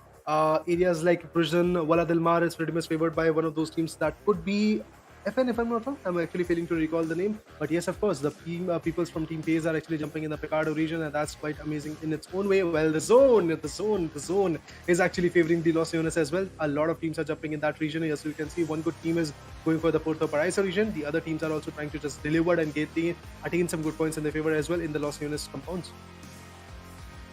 areas like Prison, Wala Del Mar is pretty much favored by one of those teams that could be FN, if I'm not wrong. I'm actually failing to recall the name, but yes, of course, the team peoples from Team FAZE are actually jumping in the Pecado region, and that's quite amazing in its own way. Well, the zone is actually favoring the Los Leones as well. A lot of teams are jumping in that region. As you can see, one good team is going for the Puerto Paraíso region. The other teams are also trying to just deliver and attain some good points in their favor as well in the Los Leones compounds.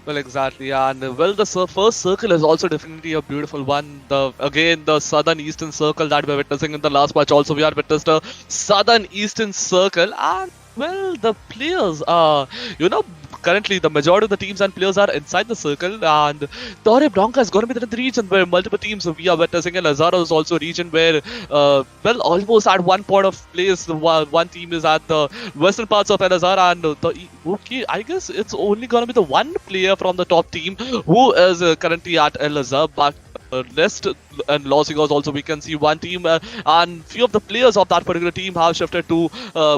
Well, exactly, and well, the first circle is also definitely a beautiful one. The southern eastern circle that we're witnessing in the last match, also we are witnessed a southern eastern circle, and well, the players are, currently the majority of the teams and players are inside the circle, and Torre Blanca is going to be the region where multiple teams we are witnessing, and Lazaro is also a region where, well, almost at one point of place, one team is at the western parts of El Azhar, and okay, I guess it's only going to be the one player from the top team who is currently at El Azhar, but rest and Los Angeles also we can see one team, and few of the players of that particular team have shifted to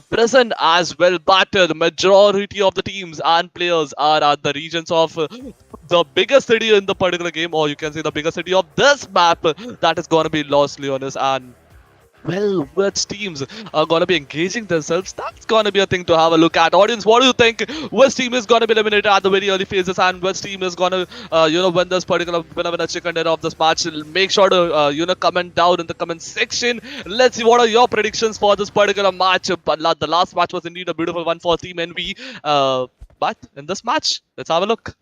present as well, but the majority of the teams and players are at the regions of the biggest city in the particular game, or you can say the biggest city of this map, that is going to be Los Leones. And Well, which teams are gonna be engaging themselves? That's gonna be a thing to have a look at. Audience, what do you think? Which team is gonna be eliminated at the very early phases, and which team is gonna, win this particular winner chicken dinner of this match? Make sure to, comment down in the comment section. Let's see what are your predictions for this particular match. But the last match was indeed a beautiful one for Team NV. But in this match, let's have a look.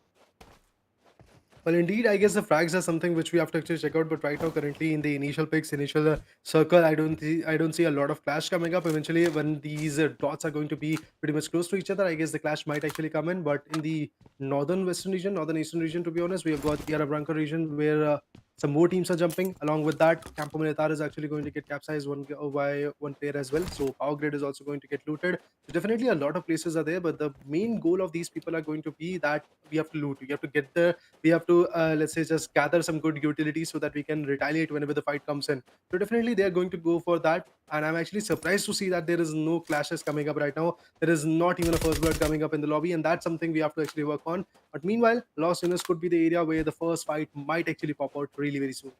Well, indeed, I guess the frags are something which we have to actually check out. But right now, currently in the initial picks, initial circle, I don't see a lot of clash coming up. Eventually, when these dots are going to be pretty much close to each other, I guess the clash might actually come in. But in the northern western region, northern eastern region, to be honest, we have got Yara Branca region where some more teams are jumping. Along with that, Campo Militar is actually going to get capsized by one player as well. So Power Grid is also going to get looted. So definitely a lot of places are there. But the main goal of these people are going to be that we have to loot. We have to get the we have to let's say just gather some good utilities so that we can retaliate whenever the fight comes in. So definitely they are going to go for that, and I'm actually surprised to see that there is no clashes coming up right now. There is not even a first blood coming up in the lobby, and that's something we have to actually work on. But meanwhile, Los Angeles could be the area where the first fight might actually pop out really very soon.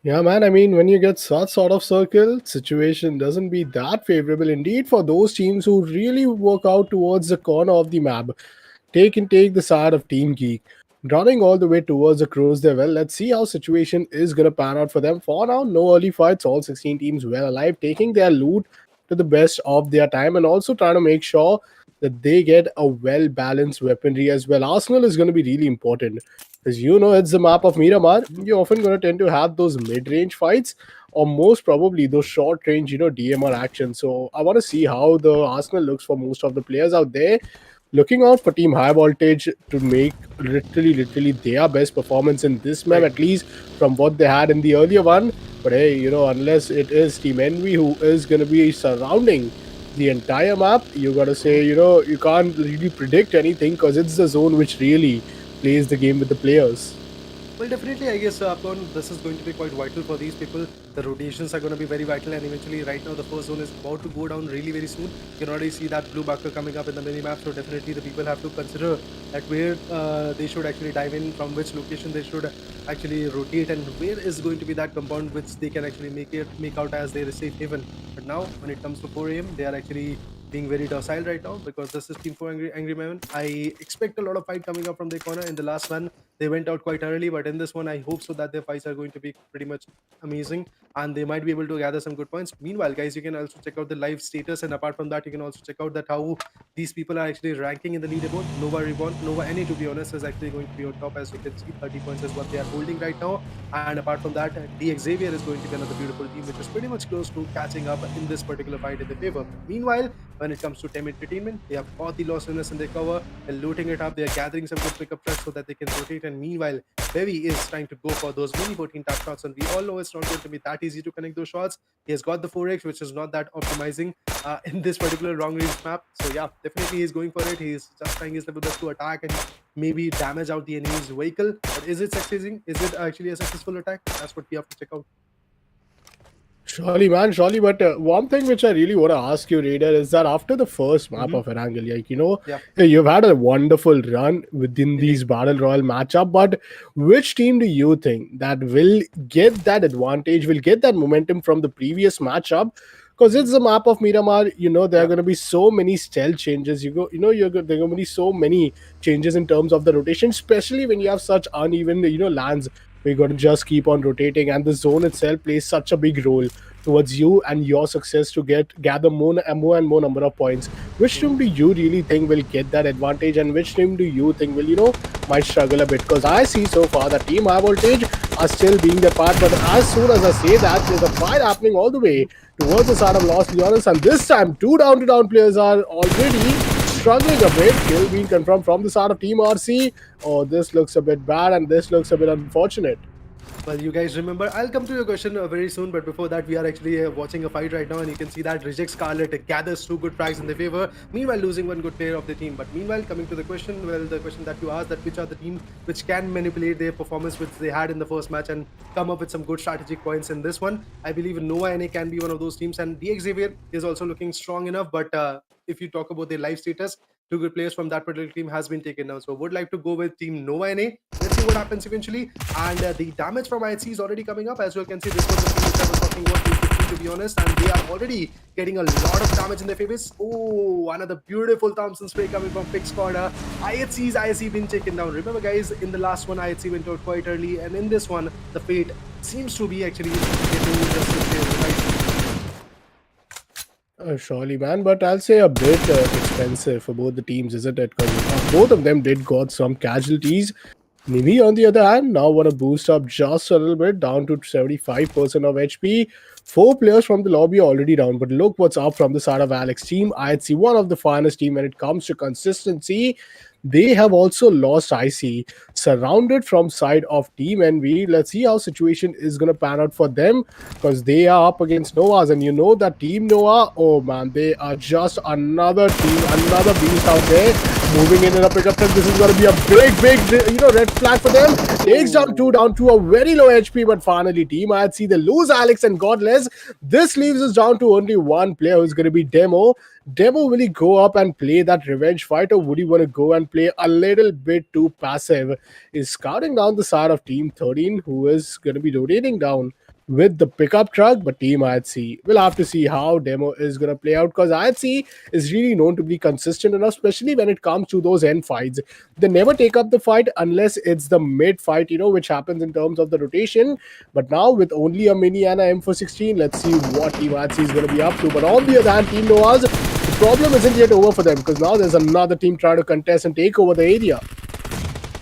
Yeah, man. I mean, when you get such sort of circle, situation doesn't be that favorable indeed for those teams who really work out towards the corner of the map. Take the side of Team Geek. Running all the way towards the crows there. Well, let's see how situation is gonna pan out for them. For now, no early fights. All 16 teams well alive, taking their loot to the best of their time, and also trying to make sure that they get a well balanced weaponry as well. Arsenal is going to be really important, as you know, it's the map of Miramar. You're often going to tend to have those mid range fights, or most probably those short range, DMR action. So I want to see how the Arsenal looks for most of the players out there. Looking out for Team High Voltage to make literally their best performance in this map, at least from what they had in the earlier one. But hey, unless it is Team Envy who is going to be surrounding the entire map, you got to say, you can't really predict anything because it's the zone which really plays the game with the players. Well, definitely, I guess this is going to be quite vital for these people. The rotations are going to be very vital, and eventually, right now, the first zone is about to go down really very soon. You can already see that blue marker coming up in the mini map. So definitely, the people have to consider that where they should actually dive in, from which location they should actually rotate, and where is going to be that compound which they can actually make out as their safe haven. But now, when it comes to 4 a.m., they are actually being very docile right now because this is Team 4 Angry Man. I expect a lot of fight coming up from their corner. In the last one, they went out quite early, but in this one, I hope so that their fights are going to be pretty much amazing and they might be able to gather some good points. Meanwhile, guys, you can also check out the live status, and apart from that, you can also check out that how these people are actually ranking in the leaderboard. Nova Reborn, Nova NA, to be honest, is actually going to be on top. As you can see, 30 points is what they are holding right now. And apart from that, the Xavier is going to be another beautiful team, which is pretty much close to catching up in this particular fight in the favor. Meanwhile, when it comes to Tem Entertainment, they have got the Lost Winners in their cover. They're looting it up. They're gathering some good pickup shots so that they can rotate. And meanwhile, Bevy is trying to go for those mini 14 tap shots. And we all know it's not going to be that easy to connect those shots. He has got the 4x, which is not that optimizing in this particular long range map. So yeah, definitely he's going for it. He's just trying his level best to attack and maybe damage out the enemy's vehicle. But is it succeeding? Is it actually a successful attack? That's what we have to check out. Surely, man, surely. But one thing which I really want to ask you, Raider, is that after the first map of Erangel, like, Yeah. you've had a wonderful run within these Battle Royale matchup. But which team do you think that will get that advantage, will get that momentum from the previous matchup? Because it's the map of Miramar, there are going to be so many stealth changes. There are going to be so many changes in terms of the rotation, especially when you have such uneven, lands. We're going to just keep on rotating, and the zone itself plays such a big role towards you and your success to gather more and more number of points. Which team do you really think will get that advantage, and which team do you think will might struggle a bit? Because I see so far the Team High Voltage are still being their part, but as soon as I say that, there's a fight happening all the way towards the side of Los Leones, and this time two down players are already struggling a bit. Kill being confirmed from the side of Team RC. Oh, this looks a bit bad, and this looks a bit unfortunate. Well, you guys remember, I'll come to your question very soon, but before that, we are actually watching a fight right now, and you can see that Reject Scarlet gathers 2 good frags in their favor, meanwhile losing 1 good player of the team. But meanwhile, coming to the question, well, the question that you asked, that which are the teams which can manipulate their performance which they had in the first match and come up with some good strategic points in this one, I believe Nova NA can be one of those teams, and the Xavier is also looking strong enough, but if you talk about their live status, 2 good players from that particular team has been taken down. So would like to go with Team Nova NA. Let's see what happens eventually. And the damage from IHC is already coming up. As you can see, this was the team which I was talking talking about 250 to be honest, and they are already getting a lot of damage in their favors. Oh, another beautiful Thompson spray coming from Pic's corner. IHC's IC been taken down. Remember guys, in the last one IHC went out quite early, and in this one the fate seems to be actually getting just right. Surely, man, but I'll say a bit expensive for both the teams, isn't it? Because both of them did got some casualties. Nimi, on the other hand, now want to boost up just a little bit, down to 75% of HP. 4 players from the lobby are already down, but look what's up from the side of Alex team. I'd see one of the finest team when it comes to consistency. They have also lost IC, surrounded from side of Team NV. Let's see how situation is going to pan out for them, because they are up against Novas, and you know that Team Nova, oh man, they are just another team, another beast out there. Moving in a pickup truck, this is going to be a big, red flag for them. Takes down to a very low HP, but finally Team I'd see they lose Alex and Godless. This leaves us down to only one player, who's going to be Demo. Demo, will he go up and play that revenge fight, or would he want to go and play a little bit too passive? Is scouting down the side of Team 13, who is going to be rotating down with the pickup truck, but Team IHC, we'll have to see how Demo is going to play out, because IHC is really known to be consistent enough, especially when it comes to those end fights. They never take up the fight unless it's the mid fight, which happens in terms of the rotation. But now with only a mini and a M416, let's see what Team IHC is going to be up to. But on the other hand, Team Noah's, the problem isn't yet over for them, because now there's another team trying to contest and take over the area.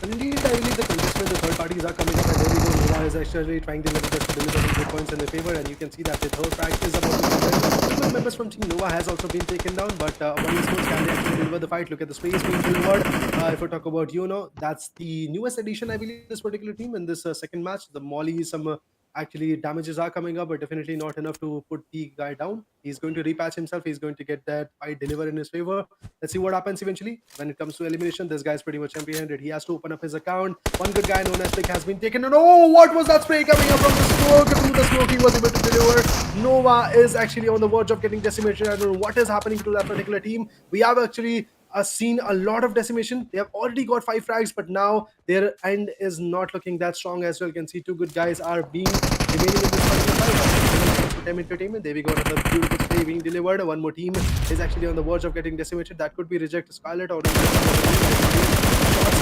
And indeed, I believe the contestment, the third parties are coming up, and there we go. Nova is actually trying to deliver some good points in their favor, and you can see that the third frag is about to happen. Two members from Team Nova has also been taken down, but one Esports can they actually deliver the fight. Look at the space being delivered. If we talk about that's the newest addition, I believe, this particular team in this second match. The Molly, some actually damages are coming up, but definitely not enough to put the guy down. He's going to repatch himself. He's going to get that fight delivered in his favor. Let's see what happens eventually. When it comes to elimination, this guy's pretty much empty-handed. He has to open up his account. One good guy known as Pick has been taken. And oh, what was that spray coming up from the smoke? Through the smoke, he was able to deliver. Nova is actually on the verge of getting decimated. I don't know what is happening to that particular team. We have actually seen a lot of decimation. They have already got 5 frags, but now their end is not looking that strong as well. You can see 2 good guys are being remaining in this particular fight. Entertainment, there we go, another beautiful play being delivered. One more team is actually on the verge of getting decimated. That could be Reject Scarlet, or shots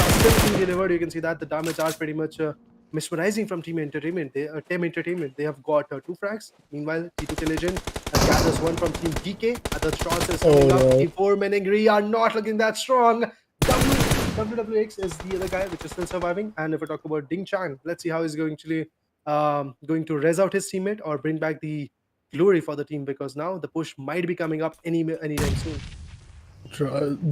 are still being delivered. You can see that the damage are pretty much mesmerizing from Team Entertainment. They have got 2 frags. Meanwhile, T2K Legend gathers one from Team GEEK. Other shots is coming up. T4 Menengri are not looking that strong. WWX is the other guy which is still surviving. And if we talk about Ding Chang, let's see how he's going to res out his teammate or bring back the glory for the team, because now the push might be coming up anytime soon.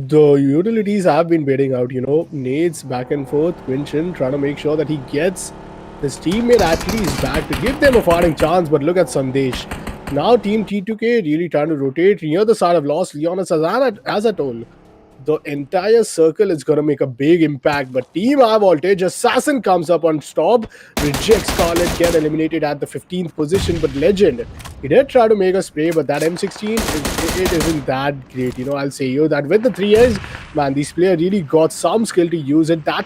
The utilities have been baiting out, nades back and forth. Quinchin trying to make sure that he gets his teammate at least back to give them a fighting chance. But look at Sandesh. Now Team T2K really trying to rotate near the side of Lost Leonis, as I told. The entire circle is going to make a big impact, but Team High Voltage, Assassin comes up on stop, rejects Scarlet, get eliminated at the 15th position. But Legend, he did try to make a spray, but that M16, it isn't that great. I'll say you that with the 3As, man, these players really got some skill to use it. That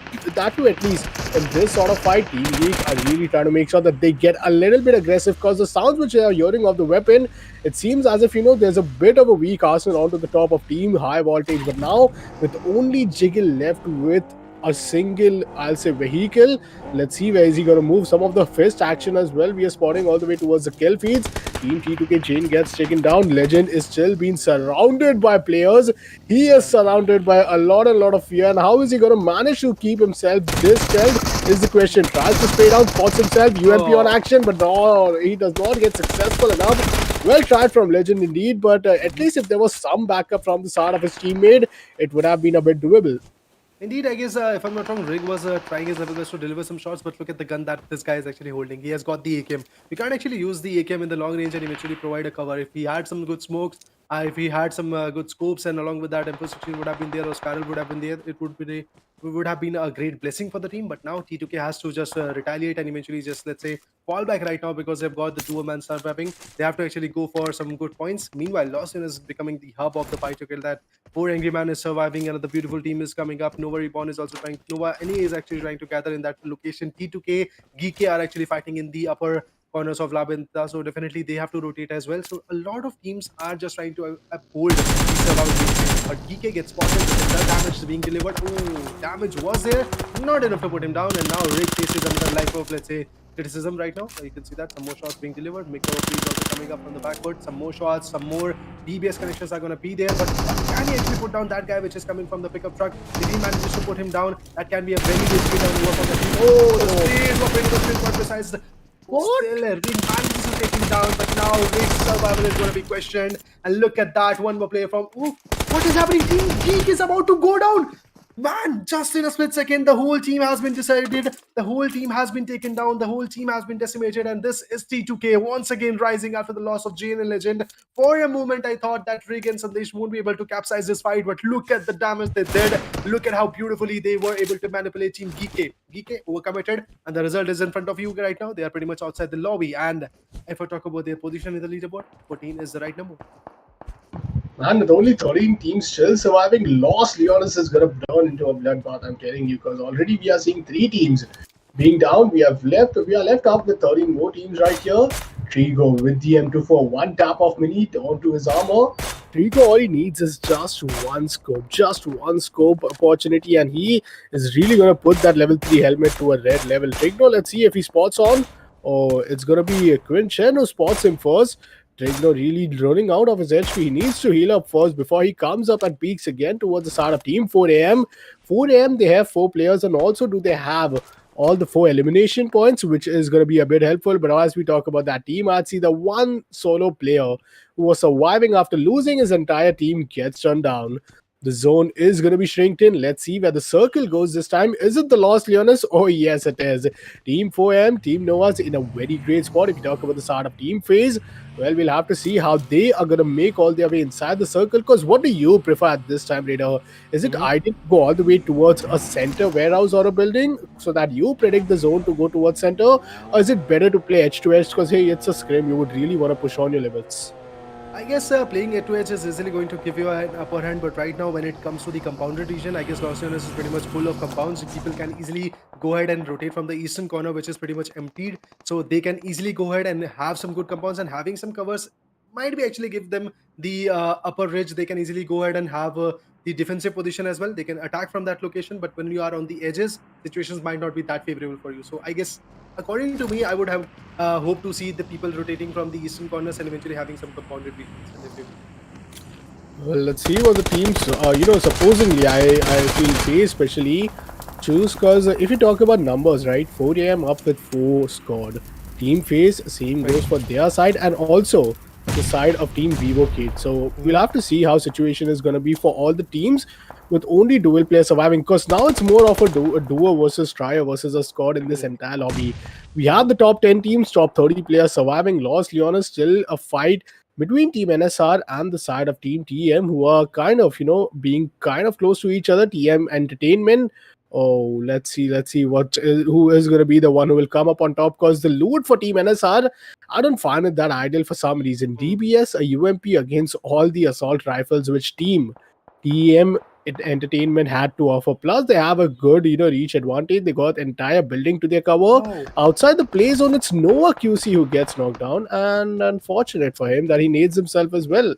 too, at least in this sort of fight, Team GEEK are really trying to make sure that they get a little bit aggressive, because the sounds which they are hearing of the weapon, it seems as if, there's a bit of a weak arsenal onto the top of Team High Voltage. But now, with only Jiggle left with a single, I'll say, vehicle, let's see where is he going to move. Some of the fist action as well we are spotting all the way towards the kill feeds. Team T2K Jane gets taken down. Legend is still being surrounded by players. He is surrounded by a lot of fear, and how is he going to manage to keep himself this stealth is the question. Tries to spray down, spots himself, UMP on action, but no, he does not get successful enough. Well tried from Legend indeed, but at least if there was some backup from the side of his teammate, it would have been a bit doable. Indeed, I guess if I'm not wrong, Rig was trying his level best to deliver some shots, but look at the gun that this guy is actually holding. He has got the AKM. We can't actually use the AKM in the long range and eventually provide a cover. If he had some good smokes, if he had some good scopes, and along with that, M416 would have been there, or Scarlet would have been there, it would have been a great blessing for the team. But now T2K has to just retaliate and eventually just, let's say, fall back right now, because they've got the dual-man surviving. They have to actually go for some good points. Meanwhile, Lawson is becoming the hub of the fight to kill that. 4 Angry Man is surviving. Another beautiful team is coming up. Nova Reborn is also trying. Nova NA is actually trying to gather in that location. T2K, GEEK are actually fighting in the upper corners of Labinta, so definitely they have to rotate as well. So a lot of teams are just trying to uphold the survival. But GEEKAY gets spotted, but the damage is being delivered. Oh, damage was there, not enough to put him down, and now Rick faces another life of, let's say, criticism right now. You can see that some more shots being delivered. Mikko is also coming up from the backcourt. Some more shots, some more DBS connections are going to be there. But can he actually put down that guy which is coming from the pickup truck? If he manages to put him down, that can be a very risky downward for the team. Oh, the stage of Windows got besides the. Still, Ring manages to take him down, but now Rick's survival is going to be questioned. And look at that, one more player from. Ooh, what is happening? Team GEEK is about to go down. Man, just in a split second, the whole team has been decided, the whole team has been taken down, the whole team has been decimated, and this is T2K once again rising after the loss of JN Legend. For a moment, I thought that Rig and Sandesh won't be able to capsize this fight, but look at the damage they did. Look at how beautifully they were able to manipulate Team GEEKAY. GEEKAY overcommitted, and the result is in front of you right now. They are pretty much outside the lobby, and if I talk about their position in the leaderboard, 14 is the right number. Man, with only 13 teams still surviving, Los Leones is going to turn into a bloodbath, I'm telling you, because already we are seeing 3 teams being down. We are left up with 13 more teams right here. Trigo with the M24, one tap of Mini onto his armor. Trigo, all he needs is just one scope opportunity, and he is really going to put that level 3 helmet to a red level. Trigo, let's see if he spots on. Oh, it's going to be Quinn Chen who spots him first. Trigno really running out of his HP. He needs to heal up first before he comes up and peeks again towards the start of team 4am. 4am, they have 4 players, and also do they have all the 4 elimination points, which is going to be a bit helpful. But as we talk about that team, I'd see the one solo player who was surviving after losing his entire team gets turned down. The zone is going to be shrinked in. Let's see where the circle goes this time. Is it the Los Leones? Oh, yes, it is. Team 4M, Team Noah's in a very great spot. If you talk about the start of Team FAZE, well, we'll have to see how they are going to make all their way inside the circle. Because what do you prefer at this time, Raider? Is it ideal to go all the way towards a center warehouse or a building so that you predict the zone to go towards center? Or is it better to play edge to edge because, hey, it's a scrim, you would really want to push on your limits? I guess playing edge to edge is easily going to give you an upper hand, but right now when it comes to the compounded region, I guess Los Angeles is pretty much full of compounds. People can easily go ahead and rotate from the eastern corner, which is pretty much emptied. So they can easily go ahead and have some good compounds, and having some covers might be actually give them the upper ridge. They can easily go ahead and have the defensive position as well. They can attack from that location, but when you are on the edges, situations might not be that favorable for you. So I guess according to me, I would have hoped to see the people rotating from the eastern corners and eventually having some compounded regions. Well, let's see what the teams, supposedly, I feel FAZE especially choose, because if you talk about numbers, right, 4am up with 4 scored. Team FAZE, same goes for their side, and also the side of Team VIVO Kid. So we'll have to see how situation is going to be for all the teams with only dual players surviving, because now it's more of a duo versus trier versus a squad in this entire lobby. We have the top 10 teams, top 30 players surviving. Los Leones still a fight between Team NSR and the side of Team TM, who are kind of, being kind of close to each other. TM Entertainment. Oh, let's see who is going to be the one who will come up on top, because the loot for Team NSR, I don't find it that ideal for some reason. DBS, a UMP against all the assault rifles which Team TM Entertainment had to offer. Plus, they have a good, reach advantage. They got entire building to their cover. Oh. Outside the play zone, it's Noah QC who gets knocked down, and unfortunate for him that he nades himself as well.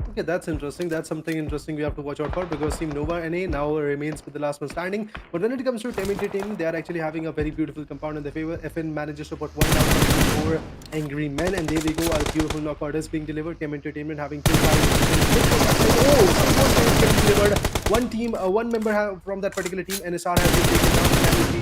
Okay, that's interesting. That's something interesting we have to watch out for, because Team Nova NA now remains with the last man standing. But when it comes to Team Entertainment, they are actually having a very beautiful compound in their favor. FN manages to put 1 down on 4 angry men, and there we go. A beautiful knockout is being delivered. Team Entertainment having 2 delivered. One member from that particular team, NSR, has been taken down.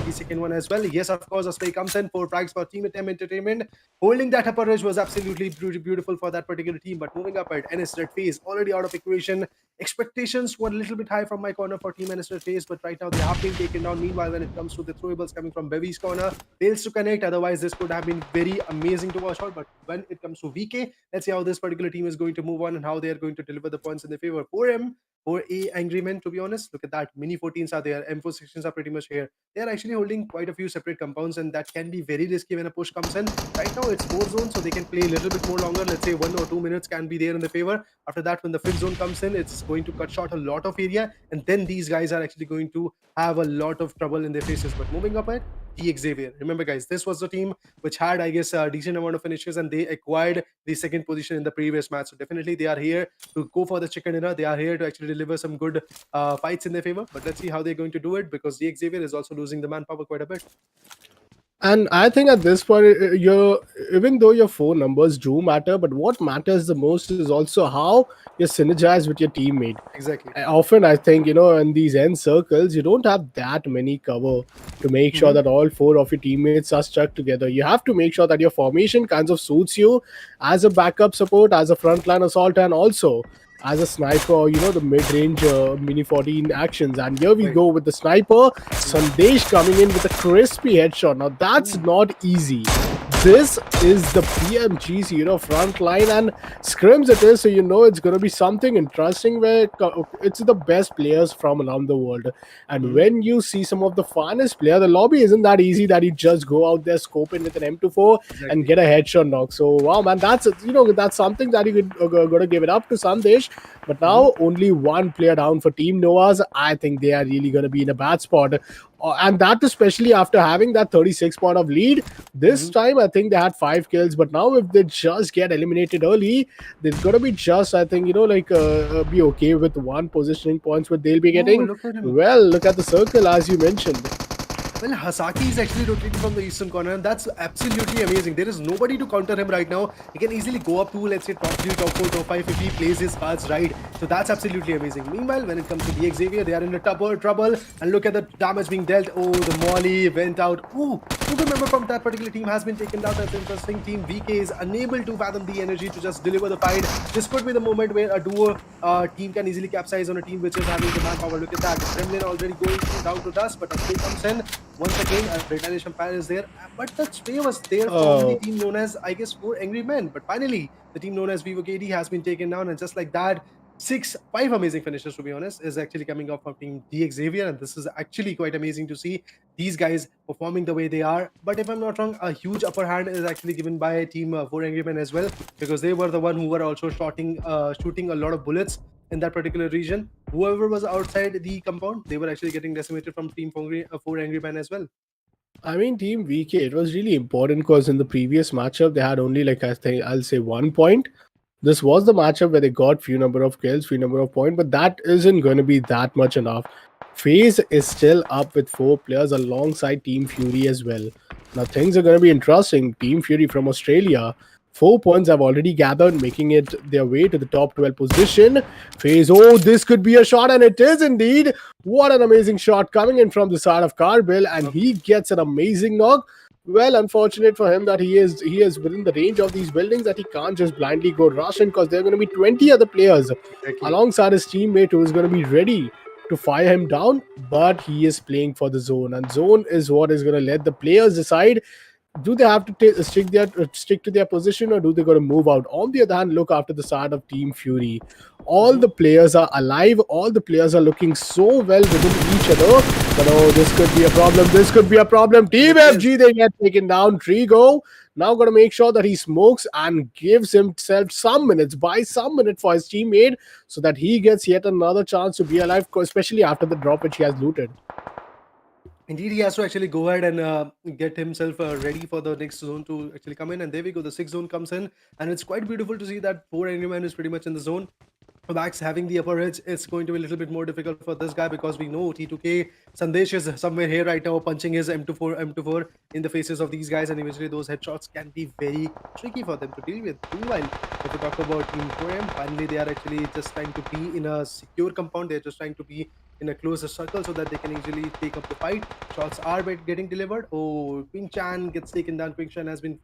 The second one as well. Yes, of course, a spray comes in. 4 frags for Team Entertainment. Holding that upper ridge was absolutely beautiful for that particular team. But moving up at NS Red FAZE, already out of equation. Expectations were a little bit high from my corner for Team NS Red FAZE, but right now they have been taken down. Meanwhile, when it comes to the throwables coming from Bevy's corner, fails to connect. Otherwise, this could have been very amazing to watch out. But when it comes to VK, let's see how this particular team is going to move on and how they are going to deliver the points in their favor. 4M, 4A Angry Men, to be honest. Look at that. Mini 14s are there. M4 sections are pretty much here. They are actually holding quite a few separate compounds, and that can be very risky when a push comes in. Right now, it's 4 zones, so they can play a little bit more longer. Let's say 1 or 2 minutes can be there in the favor. After that, when the fifth zone comes in, it's going to cut short a lot of area, and then these guys are actually going to have a lot of trouble in their faces. But moving up ahead, GEEK Xavier. Remember, guys, this was the team which had, I guess, a decent amount of finishes, and they acquired the second position in the previous match. So definitely, they are here to go for the chicken dinner. They are here to actually deliver some good fights in their favor. But let's see how they're going to do it, because GEEK Xavier is also losing the manpower quite a bit. And I think at this point, even though your phone numbers do matter, but what matters the most is also how you synergize with your teammate. Exactly. Often, I think, in these end circles, you don't have that many cover to make sure that all four of your teammates are stuck together. You have to make sure that your formation kind of suits you as a backup support, as a frontline assault, and also as a sniper, or the mid-range mini 14 actions. And here we Right. go with the sniper Sandesh coming in with a crispy headshot. Now that's not easy. This is the Pmgc, frontline and scrims it is, so it's going to be something interesting where it's the best players from around the world. And when you see some of the finest players, the lobby isn't that easy that you just go out there scoping with an M24 and get a headshot knock. So wow, man, that's that's something that you could gotta give it up to Sandesh. But now only one player down for Team Noahs. I think they are really going to be in a bad spot. And that especially after having that 36 point of lead. This time, I think they had 5 kills. But now if they just get eliminated early, they're going to be just, I think, be okay with 1 positioning points what they'll be getting. Look at him. Well, look at the circle as you mentioned. Well, Hasaki is actually rotating from the eastern corner, and that's absolutely amazing. There is nobody to counter him right now. He can easily go up to, let's say, top 3, top 4, top 5 if he plays his cards right. So that's absolutely amazing. Meanwhile, when it comes to GEEK Xavier, they are in a trouble. And look at the damage being dealt. Oh, the molly went out. Ooh, who member from that particular team has been taken down. That's interesting. Team VK is unable to fathom the energy to just deliver the fight. This could be the moment where a duo team can easily capsize on a team which is having the manpower. Look at that. Kremlin already going down to dust, but a spray comes in. Once again, a retaliation plan is there, but the spray was there from the team known as, I guess, 4 Angry Men. But finally, the team known as VIVO KD has been taken down, and just like that, 5 amazing finishes, to be honest, is actually coming off from Team GEEK Xavier, and this is actually quite amazing to see these guys performing the way they are. But if I'm not wrong, a huge upper hand is actually given by Team 4 Angry Men as well, because they were the one who were also shooting a lot of bullets in that particular region. Whoever was outside the compound, they were actually getting decimated from Team 4 Angry Men as well. I mean, Team VK, it was really important because in the previous matchup, they had only, I'll say 1 point. This was the matchup where they got few number of kills, few number of points, but that isn't going to be that much enough. FAZE is still up with 4 players alongside Team Fury as well. Now things are going to be interesting. Team Fury from Australia, 4 points have already gathered, making it their way to the top 12 position. FAZE, oh, this could be a shot, and it is indeed. What an amazing shot coming in from the side of Carbil, and he gets an amazing knock. Well, unfortunate for him that he is within the range of these buildings, that he can't just blindly go rush in, because there are going to be 20 other players alongside his teammate who is going to be ready to fire him down. But he is playing for the zone, and zone is what is going to let the players decide. Do they have to stick to their position, or do they got to move out? On the other hand, look after the side of Team Fury. All the players are alive. All the players are looking so well within each other. But oh, this could be a problem. This could be a problem. Team FG, they get taken down. Trigo now got to make sure that he smokes and gives himself some minutes, buy some minute for his teammate, so that he gets yet another chance to be alive, especially after the drop which he has looted. Indeed, he has to actually go ahead and get himself ready for the next zone to actually come in. And there we go. The 6th zone comes in. And it's quite beautiful to see that 4 Angry Man is pretty much in the zone. Max having the upper edge, it's going to be a little bit more difficult for this guy, because we know T2K Sandesh is somewhere here right now punching his M24 in the faces of these guys, and eventually those headshots can be very tricky for them to deal with. Meanwhile, if we talk about Team 4M, finally they are actually just trying to be in a secure compound. They're just trying to be in a closer circle so that they can easily take up the fight. Shots are getting delivered. Oh, Queen Chan gets taken down. Queen Chan has been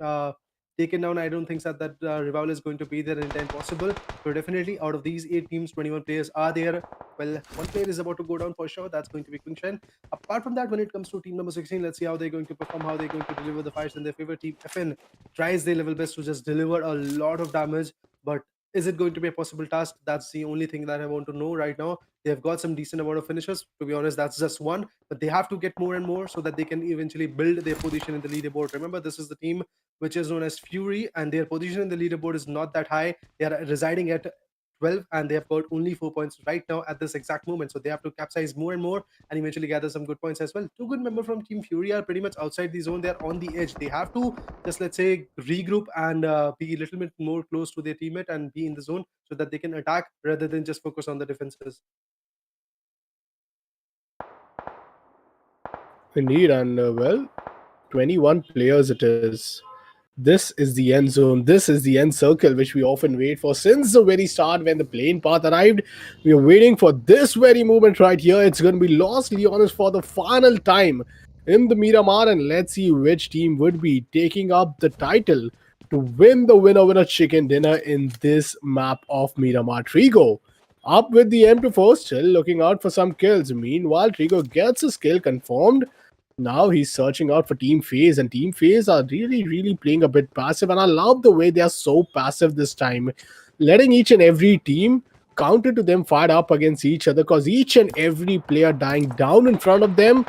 taken down. I don't think that revival is going to be there anytime possible. So definitely out of these 8 teams, 21 players are there. Well, one player is about to go down for sure. That's going to be Queen Chen. Apart from that, when it comes to team number 16, let's see how they're going to perform, how they're going to deliver the fights in their favor. Team FN tries their level best to just deliver a lot of damage, but is it going to be a possible task? That's the only thing that I want to know right now. They've got some decent amount of finishes. To be honest, that's just one, but they have to get more and more so that they can eventually build their position in the leaderboard. Remember, this is the team which is known as Fury, and their position in the leaderboard is not that high. They are residing at 12 and they have got only 4 points right now at this exact moment. So they have to capsize more and more and eventually gather some good points as well. Two good members from Team Fury are pretty much outside the zone. They're on the edge. They have to just, let's say, regroup and be a little bit more close to their teammate and be in the zone so that they can attack rather than just focus on the defenses. Indeed, and well, 21 players it is. This is the end zone. This is the end circle, which we often wait for since the very start when the plane path arrived. We are waiting for this very moment right here. It's going to be Los Leones for the final time in the Miramar, and let's see which team would be taking up the title to win the winner chicken dinner in this map of Miramar. Trigo up with the M2 first, still looking out for some kills. Meanwhile, Trigo gets his kill confirmed. Now he's searching out for Team FaZe, and Team FaZe are really playing a bit passive, and I love the way they are so passive this time, letting each and every team counter to them fight up against each other, because each and every player dying down in front of them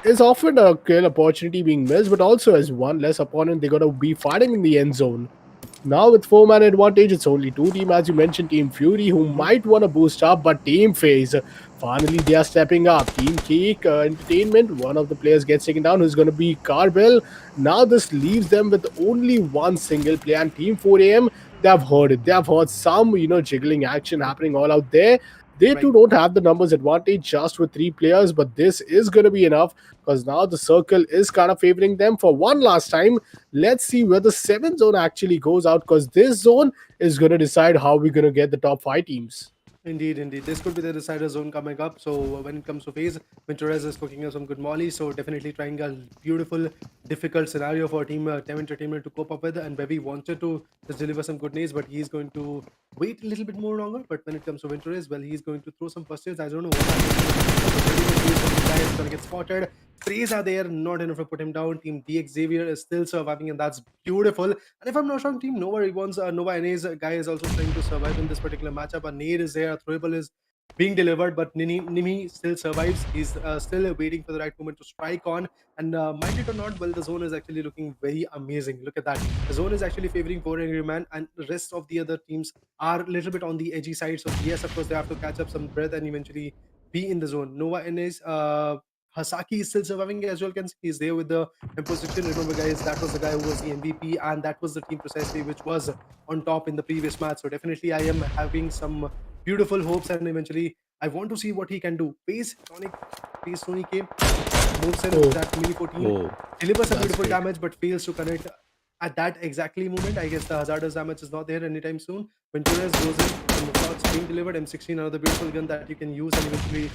is often a kill opportunity being missed, but also as one less opponent they gotta be fighting in the end zone. Now with 4-man advantage, it's only two teams, as you mentioned, Team Fury, who might want to boost up, but Team FaZe, finally they are stepping up. Team GEEK Entertainment, one of the players gets taken down, who's going to be Carbell. Now this leaves them with only one single player, and Team 4AM, they have heard it. They have heard some, jiggling action happening all out there. They too don't have the numbers advantage just with 3 players, but this is going to be enough because now the circle is kind of favoring them for one last time. Let's see where the 7th zone actually goes out, because this zone is going to decide how we're going to get the top 5 teams. Indeed. This could be the decider zone coming up. So when it comes to FaZe, Venturez is cooking up some good molly. So definitely trying a beautiful, difficult scenario for Team Team Entertainment to cope up with. And Bevy wanted to just deliver some good nades, but he's going to wait a little bit more longer. But when it comes to Venturez, well, he's going to throw some first hits. I don't know what happens. Guy is going to get spotted. Praise are there, not enough to put him down. Team DX Xavier is still surviving, and that's beautiful. And if I'm not wrong, Team Nova Reborn's Nova NA's guy is also trying to survive in this particular matchup. A nade is there, a throwable is being delivered, but Nimi still survives. He's still waiting for the right moment to strike on. And mind it or not, well, the zone is actually looking very amazing. Look at that. The zone is actually favoring 4 Angry Man, and the rest of the other teams are a little bit on the edgy side. So yes, of course, they have to catch up some breath and eventually be in the zone. Nova NA's Hasaki is still surviving as well. Can see he's there with the imposition. Remember, guys, that was the guy who was the MVP, and that was the team precisely which was on top in the previous match. So definitely, I am having some beautiful hopes, and eventually, I want to see what he can do. Phase Tony K moves in with that melee 14, delivers a beautiful damage, but fails to connect at that exactly moment. I guess the hazardous damage is not there anytime soon. Venturez goes in, and the shots being delivered. M16, another beautiful gun that you can use and eventually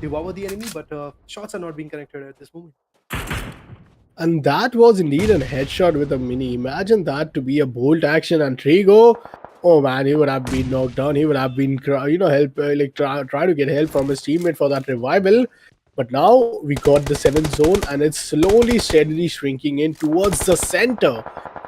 devour the enemy, but shots are not being connected at this moment. And that was indeed a headshot with a mini. Imagine that to be a bolt action, and Trigo, oh man, he would have been knocked down. He would have been, help, try to get help from his teammate for that revival. But now we got the 7th zone, and it's slowly, steadily shrinking in towards the center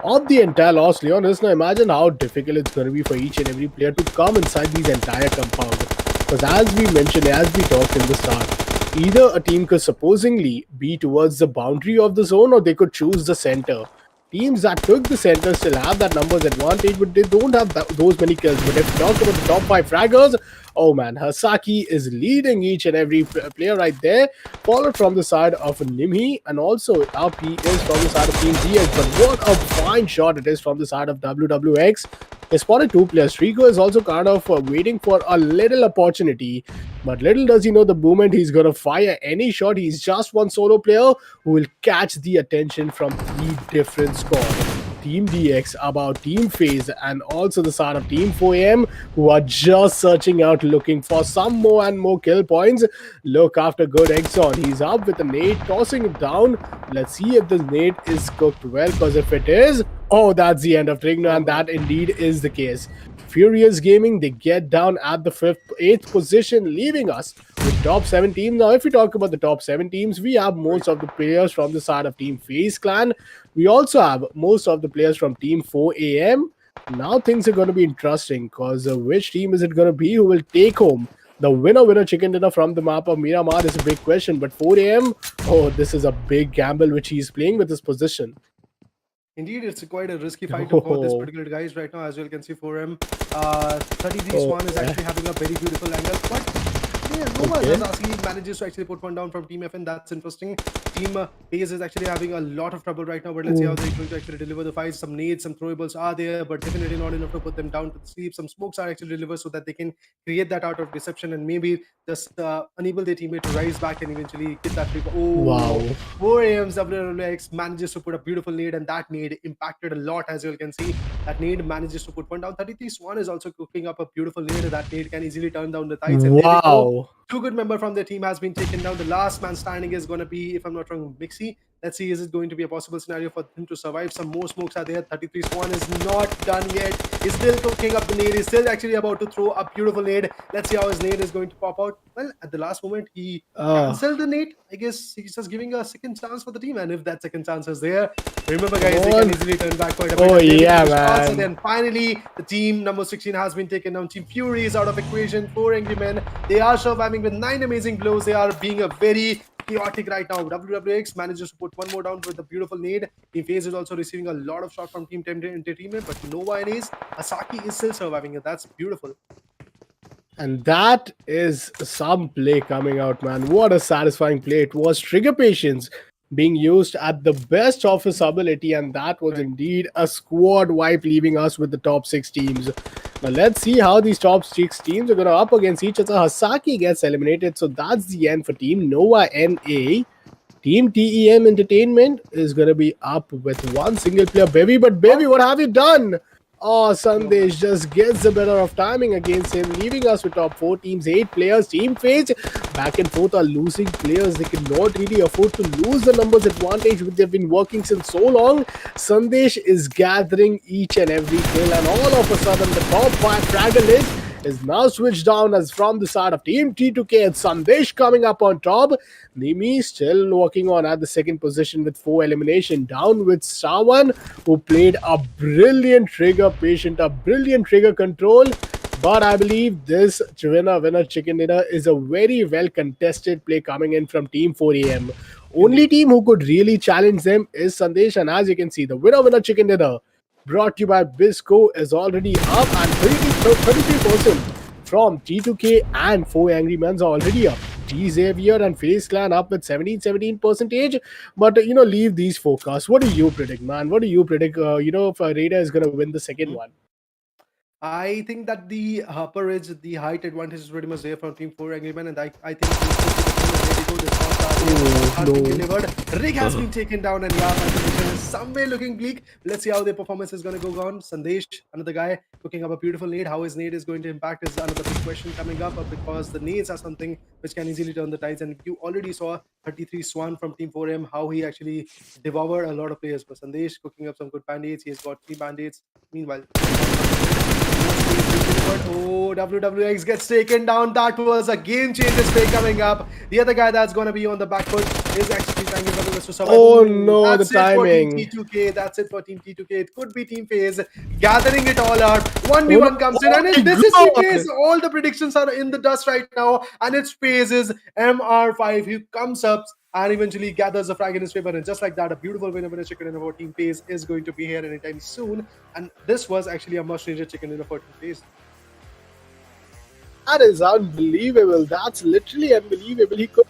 of the entire Los Leones. Now imagine how difficult it's going to be for each and every player to come inside these entire compound. Because as we mentioned, as we talked in the start, either a team could supposedly be towards the boundary of the zone, or they could choose the center. Teams that took the center still have that numbers advantage, but they don't have those many kills. But if we talk about the top 5 fraggers, oh man, Hasaki is leading each and every player right there, followed from the side of Nimhi, and also RP is from the side of Team DX. But what a fine shot it is from the side of WWX. They spotted 2 players. Rico is also kind of waiting for a little opportunity. But little does he know, the moment he's going to fire any shot, he's just one solo player who will catch the attention from 3 different squads. Team DX, about Team FaZe, and also the side of Team 4AM, who are just searching out, looking for some more and more kill points. Look after good Exxon. He's up with a nade, tossing it down. Let's see if the nade is cooked well, because if it is, oh, that's the end of Trigno, and that indeed is the case. Furious Gaming, they get down at the 8th position, leaving us with top 7 teams. Now, if we talk about the top 7 teams, we have most of the players from the side of Team FaZe Clan. We also have most of the players from Team 4AM. Now things are going to be interesting, because which team is it going to be who will take home the winner chicken dinner from the map of Miramar is a big question. But 4AM, oh, this is a big gamble which he's playing with his position. Indeed, it's quite a risky fight for this Oh, particular guys right now. As you can see, for him, 33 oh, Swan is yeah. actually having a very beautiful angle, but yeah, Nova Okay. Zasaki manages to actually put one down from Team FN. That's interesting. Team FaZe is actually having a lot of trouble right now, but let's see how they're going to actually deliver the fight. Some nades, some throwables are there, but definitely not enough to put them down to sleep. Some smokes are actually delivered so that they can create that out of deception and maybe just enable their teammate to rise back and eventually get that free. Wow. Oh, 4 AM's WWX manages to put a beautiful nade, and that nade impacted a lot. As you can see, that nade manages to put one down. 33 Swan is also cooking up a beautiful nade. That nade can easily turn down the tides, and there we go. Wow. Two good member from their team has been taken down. The last man standing is going to be, if I'm not wrong, Mixi. Let's see, is it going to be a possible scenario for him to survive? Some more smokes are there. 33 Swan is not done yet. He's still cooking up the nade. He's still actually about to throw a beautiful nade. Let's see how his nade is going to pop out. Well, at the last moment, he cancelled the nade. I guess he's just giving a second chance for the team. And if that second chance is there, remember, guys, they can easily turn back quite a bit. Oh, yeah, man. And then finally, the team number 16 has been taken down. Team Fury is out of equation. 4 angry men. They are surviving with 9 amazing blows. They are being a very chaotic right now. WWX manages to put one more down with a beautiful nade. Team FaZe is also receiving a lot of shot from Team Entertainment, but Nova and Ace, Asaki is still surviving it. That's beautiful. And that is some play coming out, man. What a satisfying play. It was trigger patience being used at the best of his ability, and that was indeed a squad wipe, leaving us with the top 6 teams. Now let's see how these top 6 teams are going to up against each other. Hasaki gets eliminated, so that's the end for Team Nova NA. Team TEM Entertainment is going to be up with one single player, Bevy. But Bevy, what have you done? Oh, Sandesh just gets the better of timing against him, leaving us with top 4 teams, 8 players. Team FaZe back and forth are losing players. They cannot really afford to lose the numbers advantage which they've been working since so long. Sandesh is gathering each and every kill, and all of a sudden the top 5 fraggle list is now switched down as from the side of Team T2K, and Sandesh coming up on top. Nimi still working on at the second position with 4 elimination, down with Sawan, who played a brilliant trigger patient, a brilliant trigger control. But I believe this winner chicken dinner is a very well contested play coming in from Team 4AM. Only team who could really challenge them is Sandesh, and as you can see, the winner chicken dinner brought to you by Bisco is already up, and 33% from T2K and 4 Angry Men's are already up. G Xavier and FaZe Clan up with 17%. But leave these forecasts. What do you predict, man? What do you predict? If Raider is going to win the second one? I think that the upper edge, the height advantage is pretty much there from Team 4 Angry Men, and I think delivered. Rig has been taken down, and yeah, my position is somewhere looking bleak. Let's see how their performance is going to go on. Sandesh, another guy cooking up a beautiful nade. How his nade is going to impact is another big question coming up, because the nades are something which can easily turn the tides. And you already saw 33 Swan from Team 4M, how he actually devoured a lot of players. But Sandesh cooking up some good band-aids. He has got 3 band-aids. Meanwhile, oh, WWX gets taken down. That was a game changer spray coming up. The other guy that's going to be on the back foot is actually trying to survive. Oh no, that's the timing. Team T2K. That's it for Team T2K. It could be Team FaZe gathering it all out. 1v1 comes in, and this is the case. All the predictions are in the dust right now, and it's FaZe's MR5 who comes up and eventually gathers a frag in his favor. And just like that, a beautiful winner chicken dinner for Team FaZe is going to be here anytime soon. And this was actually a much needed chicken dinner for Team FaZe. That is unbelievable. That's literally unbelievable. He could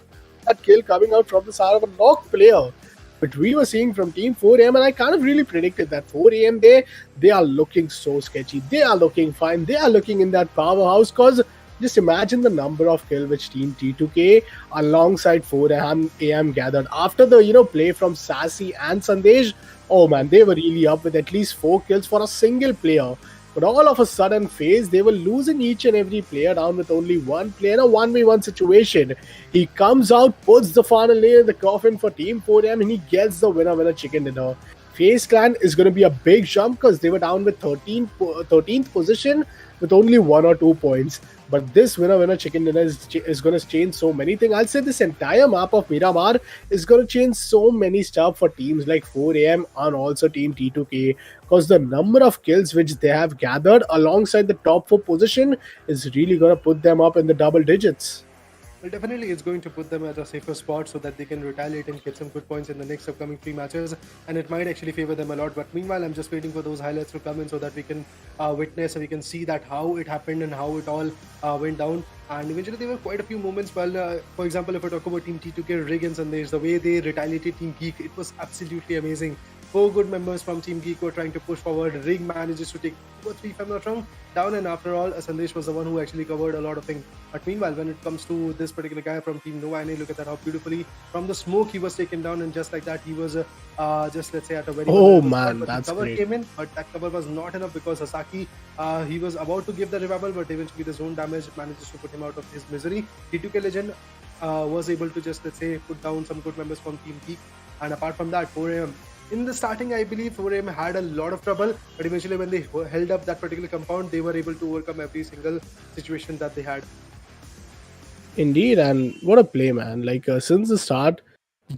that kill coming out from the side of a knocked player. But we were seeing from Team 4AM, and I kind of really predicted that 4AM, they are looking so sketchy. They are looking fine. They are looking in that powerhouse, because just imagine the number of kills which Team T2K alongside 4AM gathered. After the play from Sassy and Sandesh, oh man, they were really up with at least 4 kills for a single player. But all of a sudden, FaZe, they were losing each and every player down with only one player in a 1v1 situation. He comes out, puts the final nail in the coffin for Team 4M, and he gets the winner chicken dinner. FaZe Clan is going to be a big jump, because they were down with 13th position with only 1 or 2 points. But this winner chicken dinner is going to change so many things. I'll say this entire map of Miramar is going to change so many stuff for teams like 4AM and also Team T2K, because the number of kills which they have gathered alongside the top 4 position is really going to put them up in the double digits. Well, definitely it's going to put them at a safer spot so that they can retaliate and get some good points in the next upcoming 3 matches, and it might actually favor them a lot. But meanwhile, I'm just waiting for those highlights to come in so that we can witness and we can see that how it happened and how it all went down. And eventually there were quite a few moments. Well, for example, if I talk about Team T2K, Rig and Sandesh, the way they retaliated Team GEEK, it was absolutely amazing. 4 good members from Team GEEK were trying to push forward. Rig manages to take 2 or 3, if I'm not wrong, down, and after all, Sandesh was the one who actually covered a lot of things. But meanwhile, when it comes to this particular guy from Team Nova, look at that, how beautifully from the smoke he was taken down, and just like that, he was just, let's say, at a very Oh vulnerable man, spot. But that's the cover great. came in, but that cover was not enough because Sasaki, he was about to give the revival, but eventually the zone damage manages to put him out of his misery. T2K Legend was able to just, let's say, put down some good members from Team GEEK. And apart from that, 4am, in the starting, I believe 4am had a lot of trouble, but eventually when they held up that particular compound, they were able to overcome every single situation that they had. Indeed, and what a play, man. Like, since the start,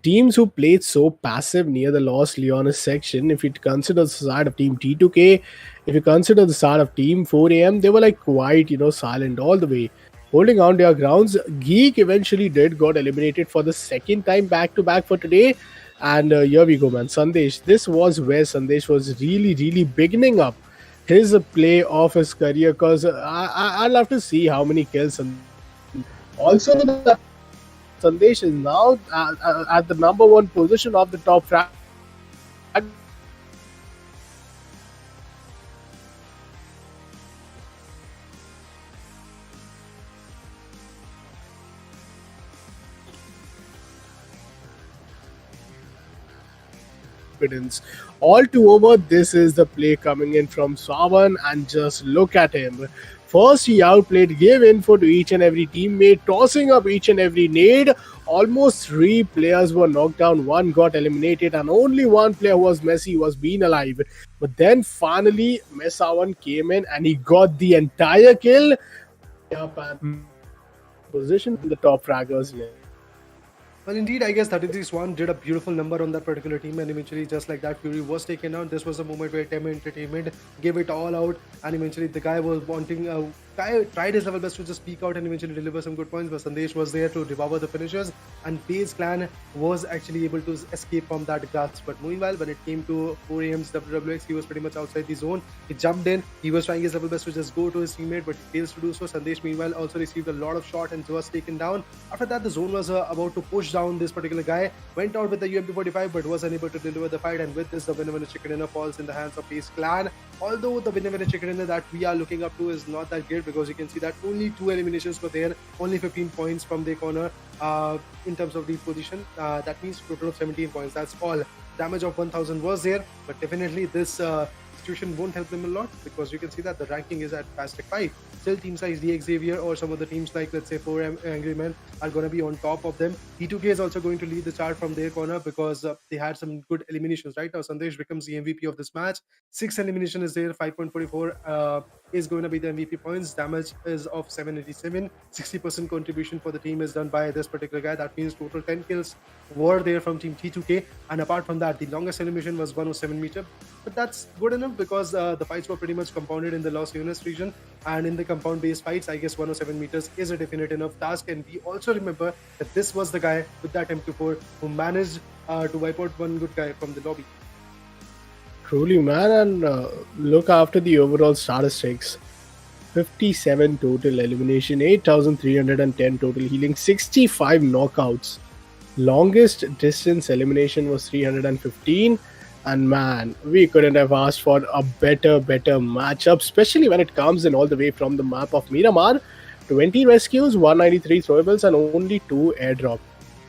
teams who played so passive near the Los Leones section, if you consider the side of Team T2K, if you consider the side of Team 4am, they were like quite, silent all the way, holding on their grounds. GEEK eventually got eliminated for the second time back to back for today. And here we go, man. Sandesh, this was where Sandesh was really, really beginning up his play of his career, because I'd love to see how many kills. Also, that Sandesh is now at the number 1 position of the top frag. All too over, this is the play coming in from Savan, and just look at him. First, he outplayed, gave info to each and every teammate, tossing up each and every nade. Almost 3 players were knocked down, 1 got eliminated, and only 1 player who was Messi was being alive. But then finally, Mesawan came in and he got the entire kill. Up and position in the top fraggers list. Well, indeed, I guess 33 Swan did a beautiful number on that particular team, and eventually, just like that, Fury was taken out. This was a moment where Tem Entertainment gave it all out, and eventually the guy was wanting, guy tried his level best to just peek out and eventually deliver some good points, but Sandesh was there to devour the finishers, and FAZE clan was actually able to escape from that grasp. But meanwhile, when it came to 4am's WWX, he was pretty much outside the zone. He jumped in, he was trying his level best to just go to his teammate, but he fails to do so. Sandesh, meanwhile, also received a lot of shot and was taken down. After that, the zone was about to push down this particular guy, went out with the UMP45 but was unable to deliver the fight, and with this the winner chicken dinner falls in the hands of FaZe clan. Although the winner chicken dinner that we are looking up to is not that great, because you can see that only 2 eliminations were there, only 15 points from their corner in terms of the position. That means total of 17 points. That's all. Damage of 1000 was there, but definitely this situation won't help them a lot, because you can see that the ranking is at Fastec 5. Still, teams like DX Xavier or some of the teams like, let's say, 4 Angry Men are going to be on top of them. T2K is also going to lead the chart from their corner, because they had some good eliminations. Right now, Sandesh becomes the MVP of this match. 6 elimination is there, 5.44 is going to be the MVP points. Damage is of 787. 60% contribution for the team is done by this particular guy. That means total 10 kills were there from Team T2K. And apart from that, the longest elimination was 107 meter. But that's good enough, because the fights were pretty much compounded in the Los Leones region. And in the compound-based fights, I guess 107 meters is a definite enough task. And we also remember that this was the guy with that M24 who managed to wipe out one good guy from the lobby. Truly, man, and look after the overall statistics. 57 total elimination, 8,310 total healing, 65 knockouts. Longest distance elimination was 315. And man, we couldn't have asked for a better matchup, especially when it comes in all the way from the map of Miramar. 20 rescues, 193 throwables, and only 2 airdrop.